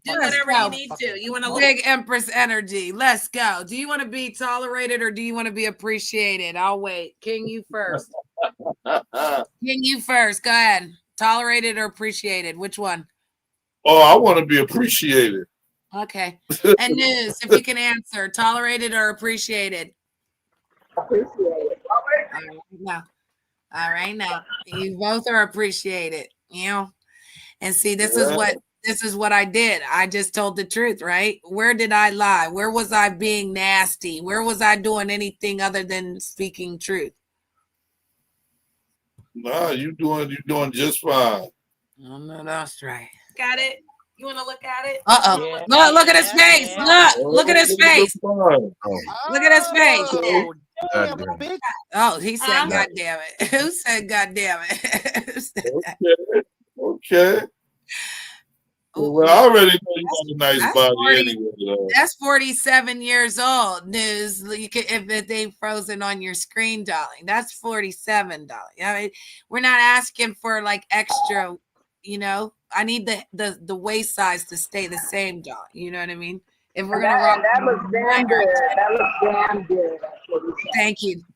Do whatever you need to. You want to look. Big Empress energy. Let's go. Do you want to be tolerated or do you want to be appreciated? I'll wait. King, you first. King, you first. Go ahead. Tolerated or appreciated? Which one? Oh, I want to be appreciated. Okay. And News, if you can answer, tolerated or appreciated? Appreciated. All right now. You both are appreciated, you know. And see, this is what I did. I just told the truth, right? Where did I lie? Where was I being nasty? Where was I doing anything other than speaking truth? Nah, you doing just fine. Oh, no, that's right. Got it? You want to look at it? Uh-oh. Look at his face. Look at his face. Look at his face. Oh, damn, bitch. Oh, he said, God damn it. Who said, God damn it? Okay. Well, I already know you got a nice body 40, anyway. Though. That's 47 years old. News, you can, if they frozen on your screen, darling. That's 47, darling. I mean, we're not asking for like extra, you know. I need the waist size to stay the same, darling. You know what I mean? If we're gonna rock, that looks damn good. That looks damn good.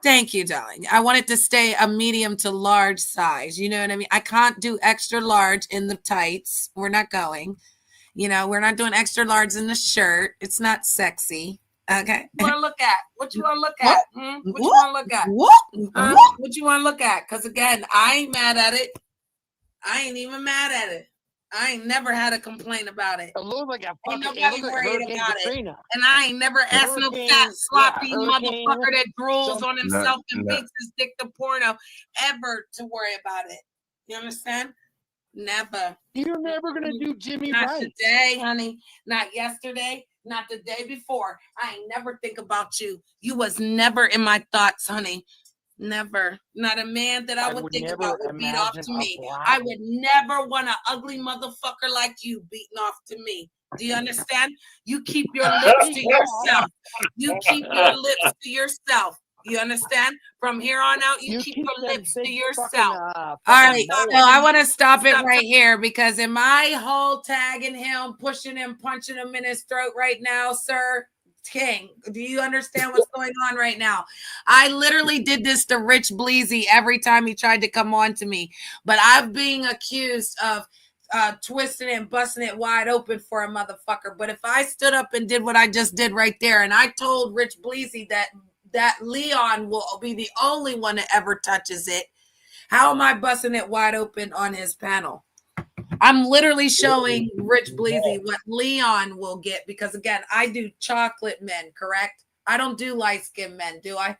Thank you, darling. I want it to stay a medium to large size. You know what I mean? I can't do extra large in the tights. We're not going. You know, we're not doing extra large in the shirt. It's not sexy. Okay. What you want to look at? What you want to look at? What you want to look at? What you want to look at? Because again, I ain't mad at it. I ain't even mad at it. I ain't never had a complaint about it. It looks like a fucking, Ain't nobody worried about Katrina. it. And I ain't never asked no fat, sloppy motherfucker that drools on himself and beats his dick to porno ever to worry about it. You understand? Never. You're never gonna do Jimmy Not right. today, honey. Not yesterday. Not the day before. I ain't never think about you. You was never in my thoughts, honey. Never. Not a man that I would think about would beat off to me. I would never want an ugly motherfucker like you beating off to me. Do you understand? You keep your lips to yourself. You keep your lips to yourself. You understand? From here on out, you keep your lips to yourself. All right, so I want to stop it right here because in my whole tagging him, pushing him, punching him in his throat right now, sir, King, do you understand what's going on right now? I literally did this to Rich Bleezy every time he tried to come on to me, but I'm being accused of twisting it and busting it wide open for a motherfucker. But if I stood up and did what I just did right there, and I told Rich Bleezy that Leon will be the only one that ever touches it, how am I busting it wide open on his panel? I'm literally showing Rich Bleezy what Leon will get because, again, I do chocolate men, correct? I don't do light-skinned men, do I?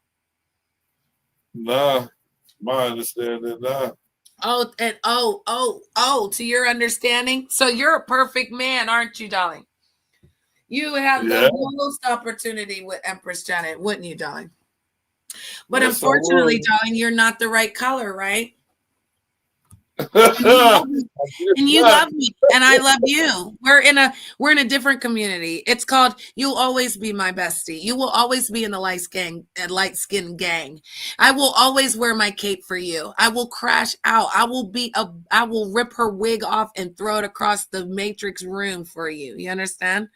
Nah, my understanding, nah. Oh, and to your understanding? So you're a perfect man, aren't you, darling? You have the most opportunity with Empress Janet, wouldn't you, darling? But yes, unfortunately, darling, you're not the right color, right? And you love me, and I love you. We're in a different community. It's called "You'll Always Be My Bestie." You will always be in the light skin gang. I will always wear my cape for you. I will crash out. I will rip her wig off and throw it across the Matrix room for you. You understand?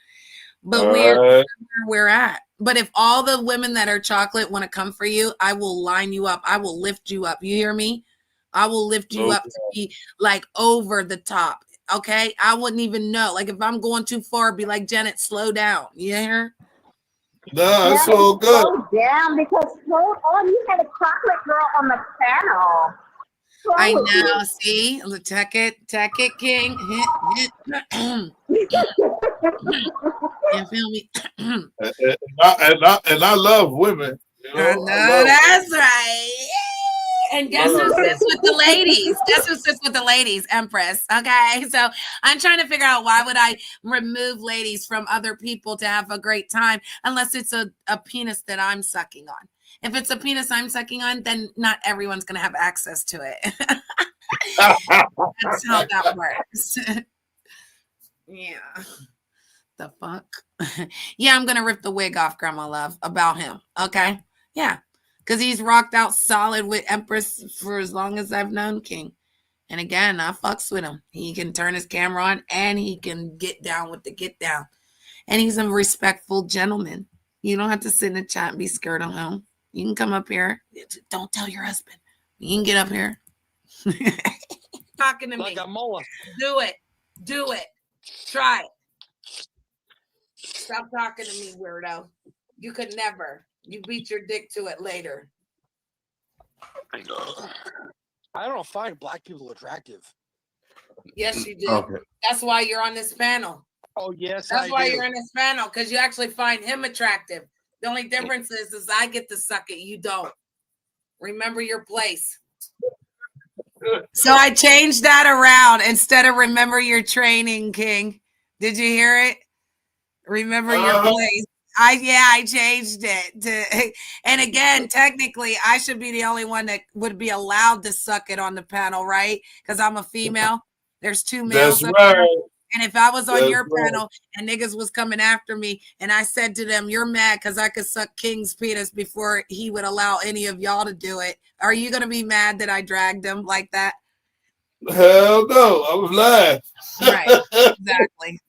But we're where we're at. But if all the women that are chocolate want to come for you, I will line you up. I will lift you up. You hear me? I will lift you up to be like over the top. Okay. I wouldn't even know. Like if I'm going too far, be like, Janet, slow down. You hear? No, it's all good. Slow down because you had a chocolate girl on the panel. I know. See, take it, King. You feel me? and I love women. You know? I know that's right. And guess who sits with the ladies? Guess who sits with the ladies? Empress. Okay. So I'm trying to figure out why would I remove ladies from other people to have a great time unless it's a penis that I'm sucking on. If it's a penis I'm sucking on, then not everyone's going to have access to it. That's how that works. Yeah. The fuck? Yeah, I'm going to rip the wig off, Grandma Love, about him. Okay? Yeah. Because he's rocked out solid with Empress for as long as I've known King. And again, I fucks with him. He can turn his camera on and he can get down with the get down. And he's a respectful gentleman. You don't have to sit in the chat and be scared of him. You can come up here. Don't tell your husband. You can get up here. Talking to me. Do it. Do it. Try it. Stop talking to me, weirdo. You could never. You beat your dick to it later. I don't find black people attractive. Yes, you do. Okay. That's why you're on this panel. Oh, yes, That's I why do. you're in this panel, because you actually find him attractive. The only difference is I get to suck it. You don't. Remember your place. So I changed that around instead of remember your training, King. Did you hear it? Remember your place. I changed it to, and again, technically, I should be the only one that would be allowed to suck it on the panel, right? Because I'm a female. There's two males up there. And if I was on your panel and niggas was coming after me, and I said to them, "You're mad because I could suck King's penis before he would allow any of y'all to do it," are you gonna be mad that I dragged him like that? Hell no, I was lying. Right, exactly.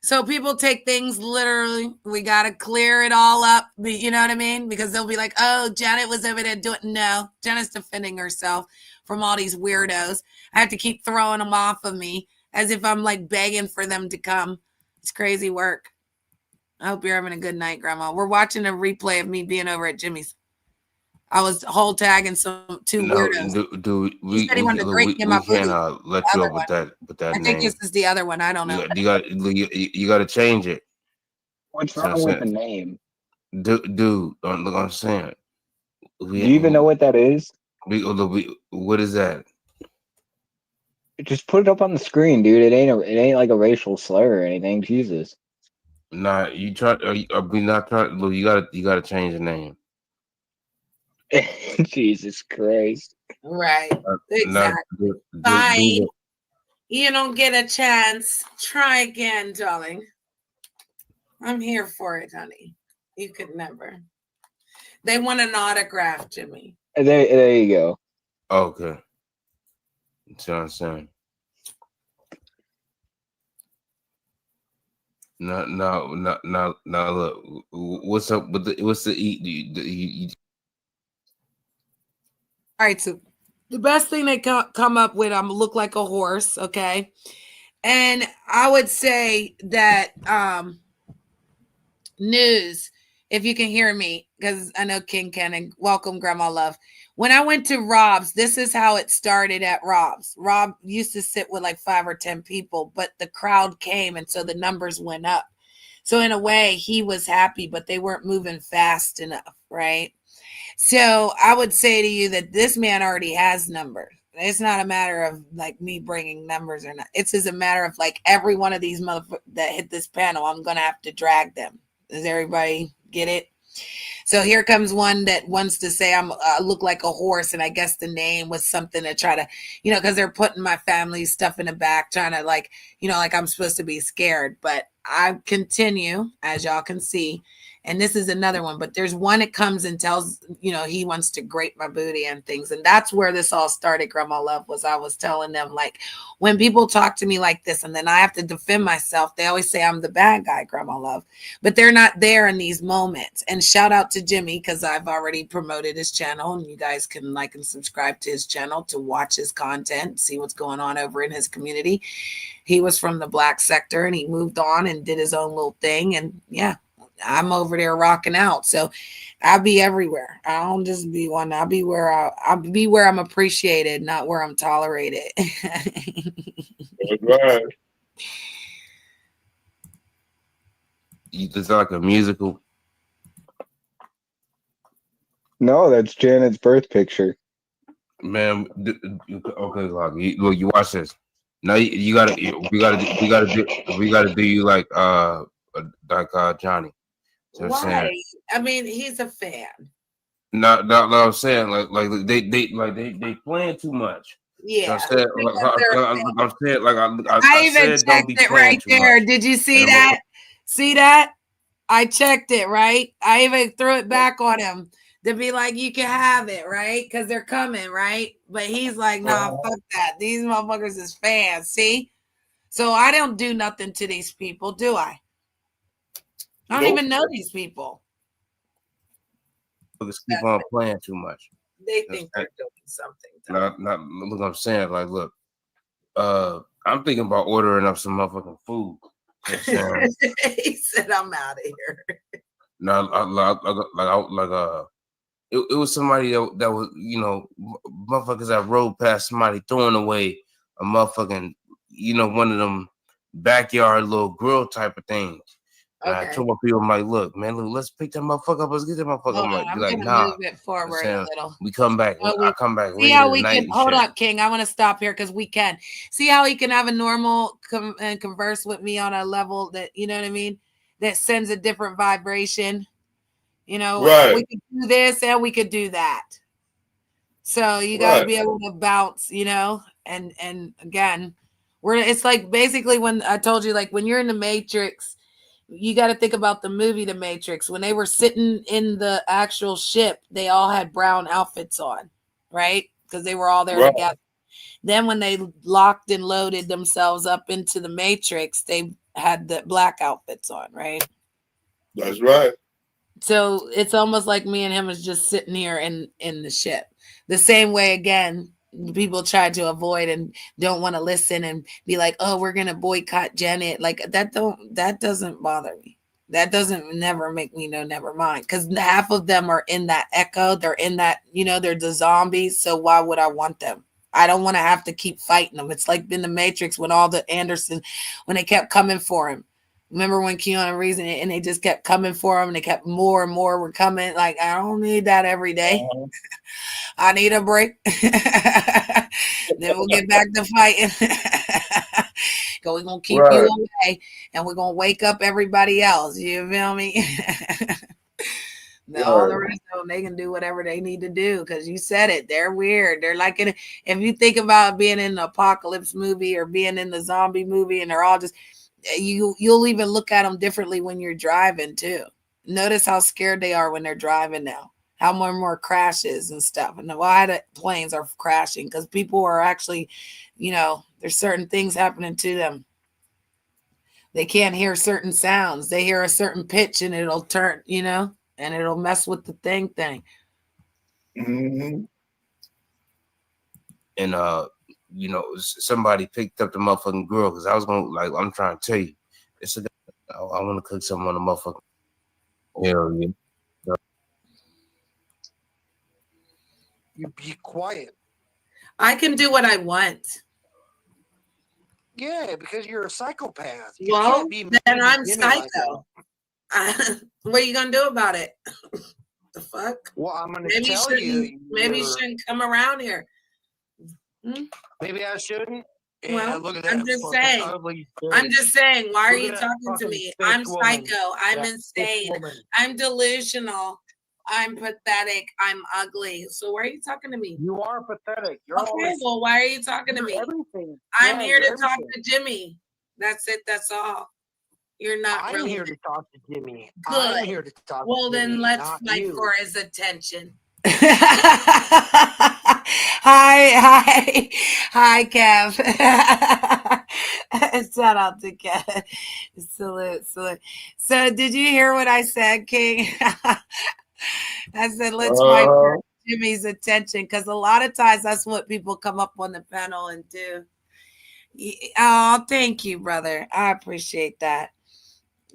So people take things literally. We got to clear it all up. You know what I mean? Because they'll be like, oh, Janet was over there doing. No, Janet's defending herself from all these weirdos. I have to keep throwing them off of me as if I'm like begging for them to come. It's crazy work. I hope you're having a good night, Grandma. We're watching a replay of me being over at Jimmy's. I was whole tagging two weirdos. Dude, He said he wanted to drink in my can't let you up with that I name. think this is the other one. I don't know. You got to change it. What's wrong with the name? Dude, look, I'm saying. Do you even know what that is? What is that? Just put it up on the screen, dude. It ain't like a racial slur or anything. Jesus. Nah, you try. We not trying. Look, you gotta change the name. Jesus Christ. Right. Exactly. Fine. You don't get a chance. Try again, darling. I'm here for it, honey. You could never. They want an autograph, Jimmy. There you go. Okay. That's what I'm saying. No. Look, what's up with what's the All right, so the best thing they come up with, I'm look like a horse, okay? And I would say that news, if you can hear me, because I know King can, and welcome, Grandma Love. When I went to Rob's, this is how it started at Rob's. Rob used to sit with like 5 or 10 people, but the crowd came, and so the numbers went up. So in a way, he was happy, but they weren't moving fast enough, right? So I would say to you that this man already has numbers. It's not a matter of like me bringing numbers or not. It's just a matter of like every one of these motherfuckers that hit this panel, I'm going to have to drag them. Does everybody get it? So here comes one that wants to say I look like a horse, and I guess the name was something to try to, because they're putting my family stuff in the back, trying to like, like I'm supposed to be scared. But I continue, as y'all can see, and this is another one. But there's one that comes and tells, he wants to grape my booty and things, and that's where this all started. Grandma Love was I was telling them, like, when people talk to me like this, and then I have to defend myself, they always say I'm the bad guy, Grandma Love, but they're not there in these moments. And shout out to Jimmy, because I've already promoted his channel, and you guys can like and subscribe to his channel to watch his content, see what's going on over in his community. He was from the Black sector, and he moved on and did his own little thing, and yeah, I'm over there rocking out. So I'll be everywhere. I don't just be one. I'll be where I'm appreciated, not where I'm tolerated. That's right. You just like a musical. No, that's Janet's birth picture. Man, okay, look, you watch this. Now we gotta do you like Johnny. So Why? I mean, he's a fan. No, I'm saying like they playing too much. Yeah. So I'm saying like I even said, don't checked be it right there. much. Did you see that? See that? I checked it, right? I even threw it back on him to be like, you can have it, right? Because they're coming, right? But he's like, nah, fuck that. These motherfuckers is fans. See? So I don't do nothing to these people, do I? I don't even know these people. Just keep on playing too much. They think they're doing something. Not look, I'm saying, like, look, I'm thinking about ordering up some motherfucking food. He said, I'm out of here. No, it was somebody that was, motherfuckers that rode past somebody throwing away a motherfucking, one of them backyard little grill type of things. And I told my people, I'm like, look, let's pick that motherfucker up. Let's get that motherfucker. I'm like, nah. Move it forward a little. We come back. I come back. See how we can hold up, King. I want to stop here because we can see how he can have a normal and converse with me on a level that, you know what I mean, that sends a different vibration. Right. We could do this and we could do that. So you got to be able to bounce, and again, it's like basically when I told you, like when you're in the Matrix, you got to think about the movie The Matrix. When they were sitting in the actual ship, they all had brown outfits on, right? Because they were all there together. Then when they locked and loaded themselves up into the Matrix, they had the black outfits on, right? That's right. So it's almost like me and him is just sitting here in the ship. The same way, again, people try to avoid and don't want to listen and be like, oh, we're going to boycott Janet. Like that doesn't bother me. That doesn't never make me know, never mind. Because half of them are in that echo. They're in that, they're the zombies. So why would I want them? I don't want to have to keep fighting them. It's like in the Matrix when all the Anderson, when they kept coming for him. Remember when Keanu Reeves and they just kept coming for him and they kept more and more were coming. Like, I don't need that every day. I need a break. Then we'll get back to fighting. We're going to keep you away and we're going to wake up everybody else. You feel me? All the rest of them, they can do whatever they need to do because you said it. They're weird. They're like, if you think about being in an apocalypse movie or being in the zombie movie and they're all just, you'll even look at them differently when you're driving too. Notice how scared they are when they're driving now. How more crashes and stuff, and why the planes are crashing because people are actually, there's certain things happening to them. They can't hear certain sounds. They hear a certain pitch and it'll turn, and it'll mess with the thing. Mm-hmm. And somebody picked up the motherfucking girl because I was gonna I'm trying to tell you, I want to cook something on the motherfucking. Hell yeah. You be quiet. I can do what I want. Yeah, because you're a psychopath. You Well, can't be mean then to I'm Jimmy like psycho. What are you gonna do about it? The fuck? Well, I'm gonna Maybe you tell shouldn't. you. Maybe you shouldn't come around here. Maybe I shouldn't. Yeah, Well, look at I'm that just fucking saying. ugly I'm bitch. just saying. Why are Look you at that talking to fucking me? bitch I'm woman. psycho. I'm That bitch insane. woman. I'm delusional. I'm pathetic. I'm ugly. So why are you talking to me? You are pathetic. You're Okay, always. well, why are you talking to You're me? everything. I'm Yeah, here you're to talk everything. to Jimmy. That's it. That's all. You're not I'm really here to talk to Jimmy. good. I'm here to talk Well, to then Jimmy, let's not fight you. for his attention. Hi, Kev. Shout out to Kev. Salute. So, did you hear what I said, King? I said, let's fight for Jimmy's attention, because a lot of times that's what people come up on the panel and do. Oh, thank you, brother. I appreciate that.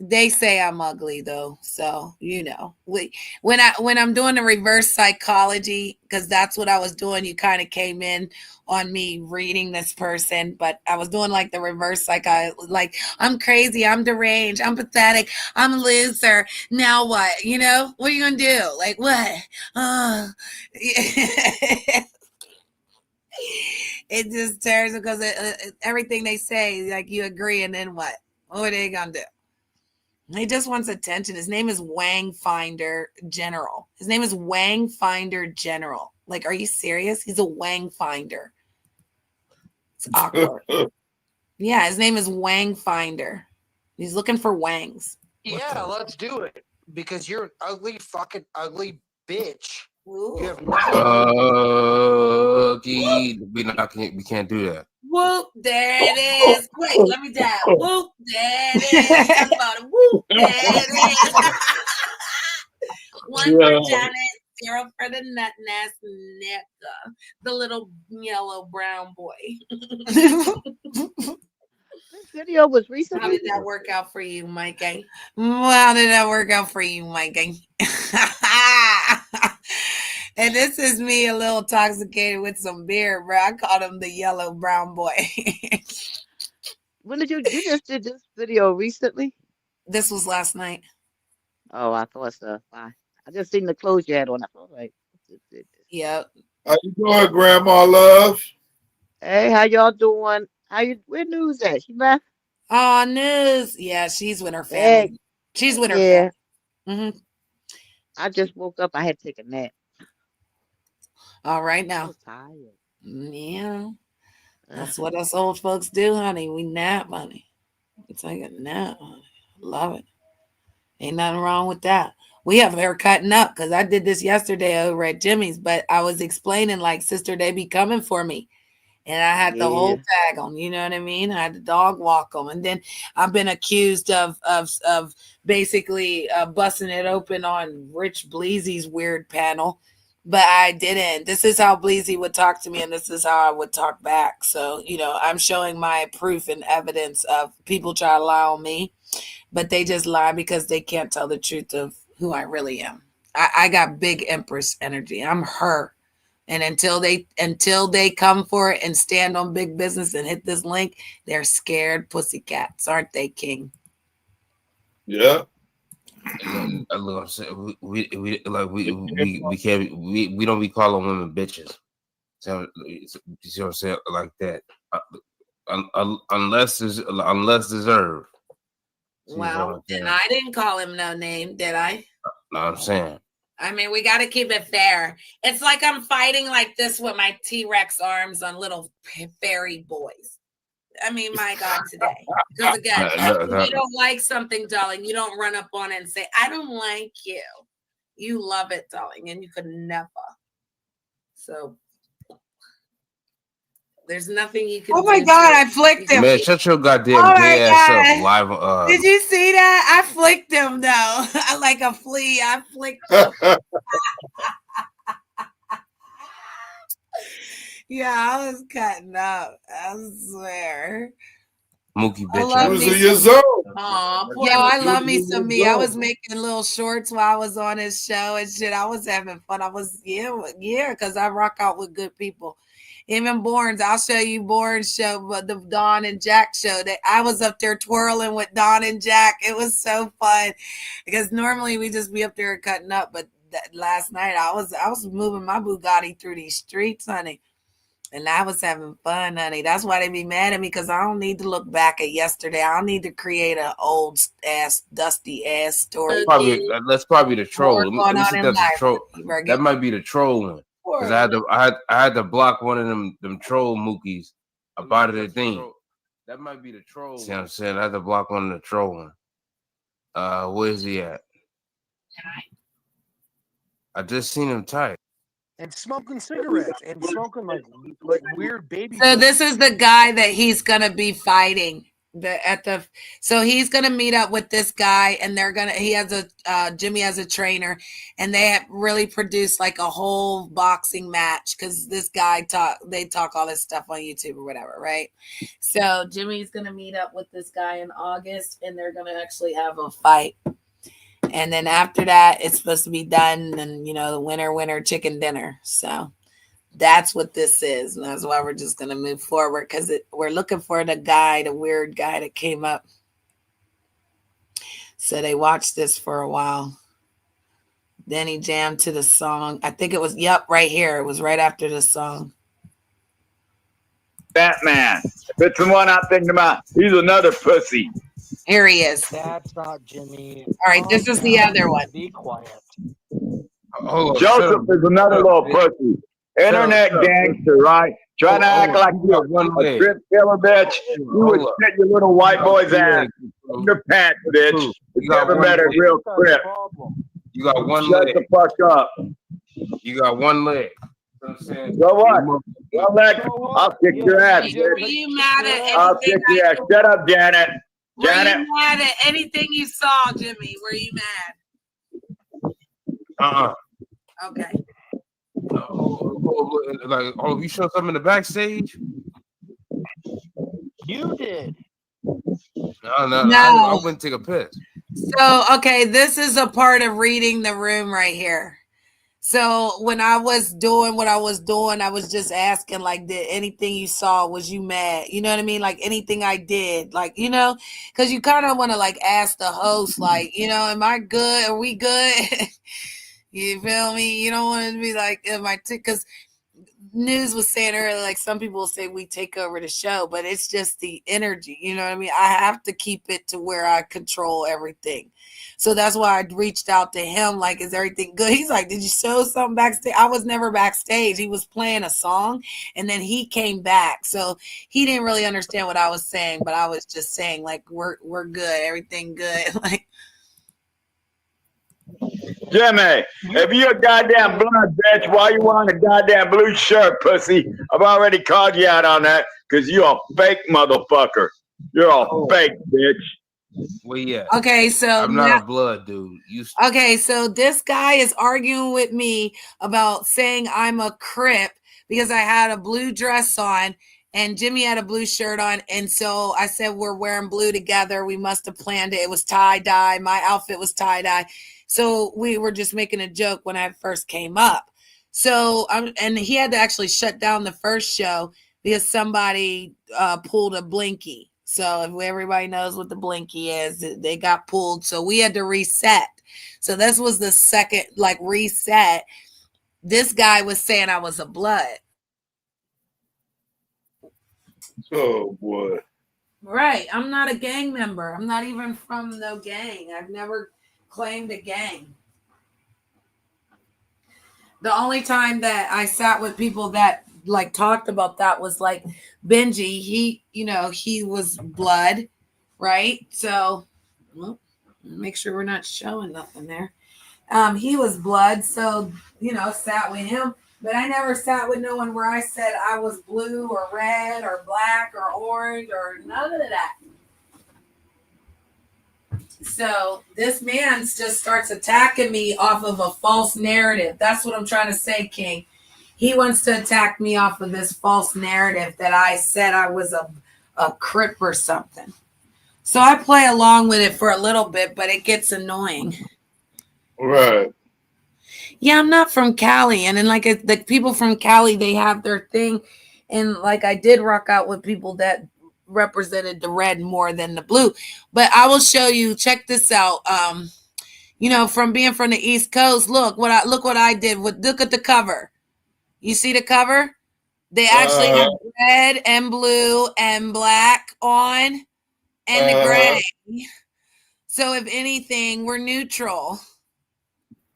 They say I'm ugly though, so when I'm doing the reverse psychology, because that's what I was doing. You kind of came in on me reading this person, but I was doing like the reverse psychology, like I'm crazy, I'm deranged, I'm pathetic, I'm a loser. Now what? What are you gonna do? Like what? It just turns because everything they say, like you agree, and then what? What are they gonna do? He just wants attention. His name is Wang Finder General. His name is Wang Finder General. Like, are you serious? He's a Wang Finder. It's awkward. Yeah, his name is Wang Finder. He's looking for Wangs. Yeah, let's do it. Because you're an ugly, fucking ugly bitch. Ooh. You have nothing. We can't do that. Whoop, there it is. Wait, let me dab. Whoop, there it is. Talk about it. Whoop, there it is. One for Janet, 0 for the nut-nest nigga, the little yellow brown boy. This video was How recently. did that work out for you, Mikey? How did that work out for you, Mikey? And this is me a little intoxicated with some beer, bro. I called him the yellow brown boy. When did you just did this video recently? This was last night. Oh, I thought so. I just seen the clothes you had on. I thought like, yep. How you doing, Grandma Love? Hey, how y'all doing? Where News at? She left? Oh, News. Yeah, she's with her family. Hey, She's with her yeah. family. I just woke up. I had to take a nap. All right I now. was tired. Yeah. That's what us old folks do, honey. We nap, honey. We take a nap, honey. Love it. Ain't nothing wrong with that. We have hair cutting up because I did this yesterday over at Jimmy's, but I was explaining like, sister, they be coming for me. And I had the whole tag on, you know what I mean? I had the dog walk them. And then I've been accused of basically busting it open on Rich Bleezy's weird panel. But I didn't. This is how Bleezy would talk to me, and this is how I would talk back. So, I'm showing my proof and evidence of people try to lie on me, but they just lie because they can't tell the truth of who I really am. I got big Empress energy. I'm her. And until they come for it and stand on big business and hit this link, they're scared pussycats, aren't they, King? Yeah. Look, I'm saying we can't we don't be calling women bitches. So, you see what I'm saying? Like that, unless deserved. Well, and I didn't call him no name, did I? No, I'm saying. I mean, we got to keep it fair. It's like I'm fighting like this with my T-Rex arms on little fairy boys. I mean, my God, today. Because again, if you don't like something, darling, you don't run up on it and say, I don't like you. You love it, darling, and you could never. So there's nothing you can do. Oh my God, I flicked him. Man, shut your goddamn gay ass up live. Did you see that? I flicked him though. Like a flea. I flicked him. Yeah, I was cutting up. I swear. Mookie bitch. I poor Yo, I me. love me some me. I was making little shorts while I was on his show and shit. I was having fun. I was, yeah, because I rock out with good people. Even Bourne's, I'll show you Bourne's show, but the Don and Jack show. That I was up there twirling with Don and Jack. It was so fun because normally we just be up there cutting up, but last night I was moving my Bugatti through these streets, honey. And I was having fun, honey. That's why they be mad at me, because I don't need to look back at yesterday. I don't need to create an old ass, dusty ass story. That's probably the troll. Let me see if that's the troll. Right? That might be the troll one. Because I had to block one of them troll mookies about the thing. That might be the troll. See what I'm saying? I had to block one of the troll one. Where is he at? I just seen him type. And smoking cigarettes and smoking like weird baby. So this is the guy that he's gonna be fighting. So he's gonna meet up with this guy, and Jimmy has a trainer, and they have really produced like a whole boxing match because this guy they talk all this stuff on YouTube or whatever, right? So Jimmy's gonna meet up with this guy in August, and they're gonna actually have a fight. And then after that, it's supposed to be done, and the winner chicken dinner. So that's what this is, and that's why we're just gonna move forward, because we're looking for the weird guy that came up. So they watched this for a while. Then he jammed to the song. I think it was right here. It was right after the song. Batman. That's the one I'm thinking about. He's another pussy. Here he is. That's not Jimmy. All right, this is the other one. Be quiet. Joseph is another little pussy. Internet gangster, right? Trying to act like you're a strip killer, bitch. You would sit your little white boy's ass in your pants, bitch. You never met a real crip. You got one Shut leg. the fuck up. You got one leg. So what? One leg. I'll kick your ass, bitch. Were you mad at anything? I'll kick your ass. Shut up, Janet. Were Janet. you mad at anything you saw, Jimmy? Were you mad? Okay. You showed something in the backstage? You did. No. I wouldn't take a piss. So, okay, this is a part of reading the room right here. So when I was doing what I was doing, I was just asking, like, did anything you saw, was you mad? You know what I mean? Like anything I did, like, because you kind of want to like ask the host, like, am I good? Are we good? You feel me? You don't want to be like, because News was saying earlier, like some people say we take over the show, but it's just the energy. You know what I mean? I have to keep it to where I control everything. So that's why I reached out to him, like, is everything good? He's like, did you show something backstage? I was never backstage. He was playing a song, and then he came back. So he didn't really understand what I was saying, but I was just saying, like, we're good. Everything good. Like, Jimmy, if you a goddamn blood bitch, why you wearing a goddamn blue shirt, pussy? I've already called you out on that because you're a fake motherfucker. You're a fake bitch. Well, yeah. Okay, so I'm not a blood dude. Okay, so this guy is arguing with me about saying I'm a Crip because I had a blue dress on and Jimmy had a blue shirt on. And so I said, we're wearing blue together. We must have planned it. It was tie-dye. My outfit was tie-dye. So we were just making a joke when I first came up. So, and he had to actually shut down the first show because somebody pulled a blinky. So if everybody knows what the blinky is, they got pulled. So we had to reset. So this was the second, like, reset. This guy was saying I was a blood. Oh, boy. Right. I'm not a gang member. I'm not even from no gang. I've never claimed a gang. The only time that I sat with people that like talked about that was like Benji. He was blood, right? So make sure we're not showing nothing there. He was blood, so sat with him. But I never sat with no one where I said I was blue or red or black or orange or none of that. So this man just starts attacking me off of a false narrative. That's what I'm trying to say, King. He wants to attack me off of this false narrative that I said I was a Crip or something. So I play along with it for a little bit, but it gets annoying. Right. Yeah, I'm not from Cali, and then like the people from Cali, they have their thing, and like I did rock out with people that represented the red more than the blue. But I will show you. Check this out. You know, from being from the East Coast, look what I did. Look at the cover. You see the cover? They actually have red and blue and black on, and the gray. So if anything, we're neutral.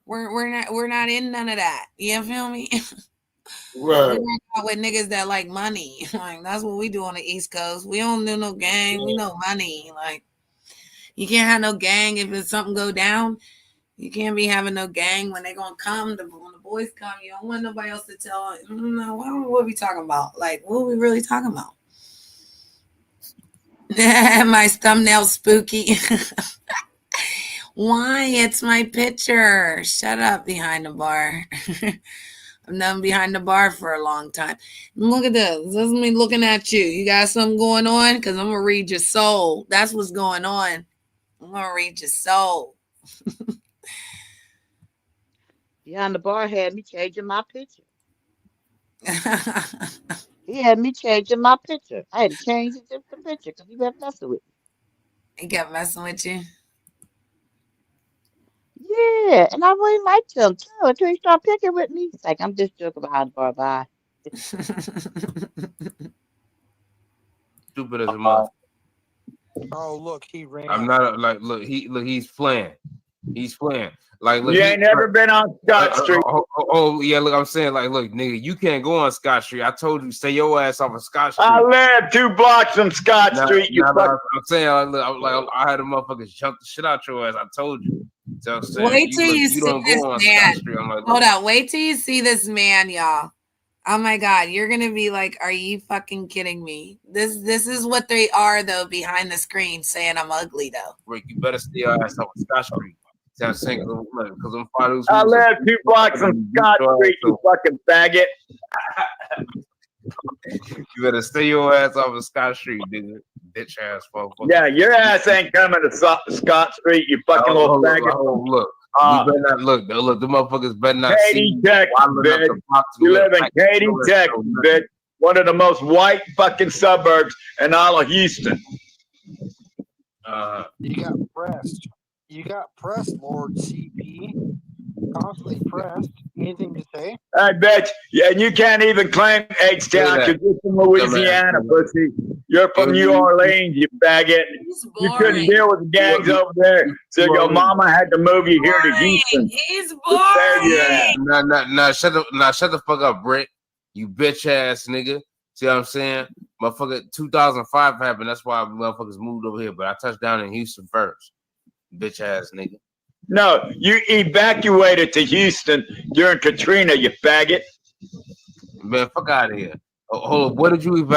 We're not in none of that. You feel me? Right. We out with niggas that like money. Like that's what we do on the East Coast. We don't do no gang. We know money. Like you can't have no gang if it's something go down. You can't be having no gang when they gonna come. When the boys come, you don't want nobody else to tell. No, what are we talking about? Like what are we really talking about? My thumbnail spooky. Why? It's my picture. Shut up behind the bar. I've known behind the bar for a long time. Look at this. This is me looking at you. You got something going on? Because I'm going to read your soul. That's what's going on. I'm going to read your soul. Behind the bar had me changing my picture. He had me changing my picture. I had to change it just the picture because he been messing with me. He kept messing with you? Yeah, and I really liked him too until he started picking with me. It's like, I'm just joking behind the bar. Bye. Stupid as a mother. Oh, look, he ran. I'm not like he's playing. He's playing. Like look, You ain't never been on Scott Street. Yeah, look, I'm saying like, look, nigga, you can't go on Scott Street. I told you, stay your ass off of Scott Street. I live 2 blocks from Scott Street. I'm saying, I had a motherfucker jump the shit out your ass. I told you. So I'm saying, Wait till you see don't this go on man. Scott Street. I'm like, hold on. Wait till you see this man, y'all. Oh my God, you're gonna be like, "Are you fucking kidding me?" This is what they are though behind the screen, saying I'm ugly though. Rick, you better stay your ass off of Scott Street. See what I'm saying? Because I'm fighters. I live 2 blocks from Scott Street, you fucking faggot. You better stay your ass off of Scott Street, nigga. Bitch ass motherfucker. Yeah, your ass ain't coming to Scott Street, you fucking little faggot. Look. You better not look. The motherfuckers better not Katy, Texas, bitch. You live in Katy, Texas, bitch. One of the most white fucking suburbs in all of Houston. You got pressed. You got pressed, Lord CP. Constantly pressed. Anything to say? I bet. Yeah, and you can't even claim H-Town because you're from Louisiana, pussy. You're from New Orleans, you faggot. You couldn't deal with the gangs over there, so your mama had to move you here to Houston. He's boring. Nah, shut the fuck up, Britt. You bitch ass nigga. See what I'm saying? Motherfucker, 2005 happened. That's why motherfuckers moved over here. But I touched down in Houston first. Bitch ass nigga. No, you evacuated to Houston during Katrina, you faggot. Man, fuck out of here. Hold on. What did you evacuate?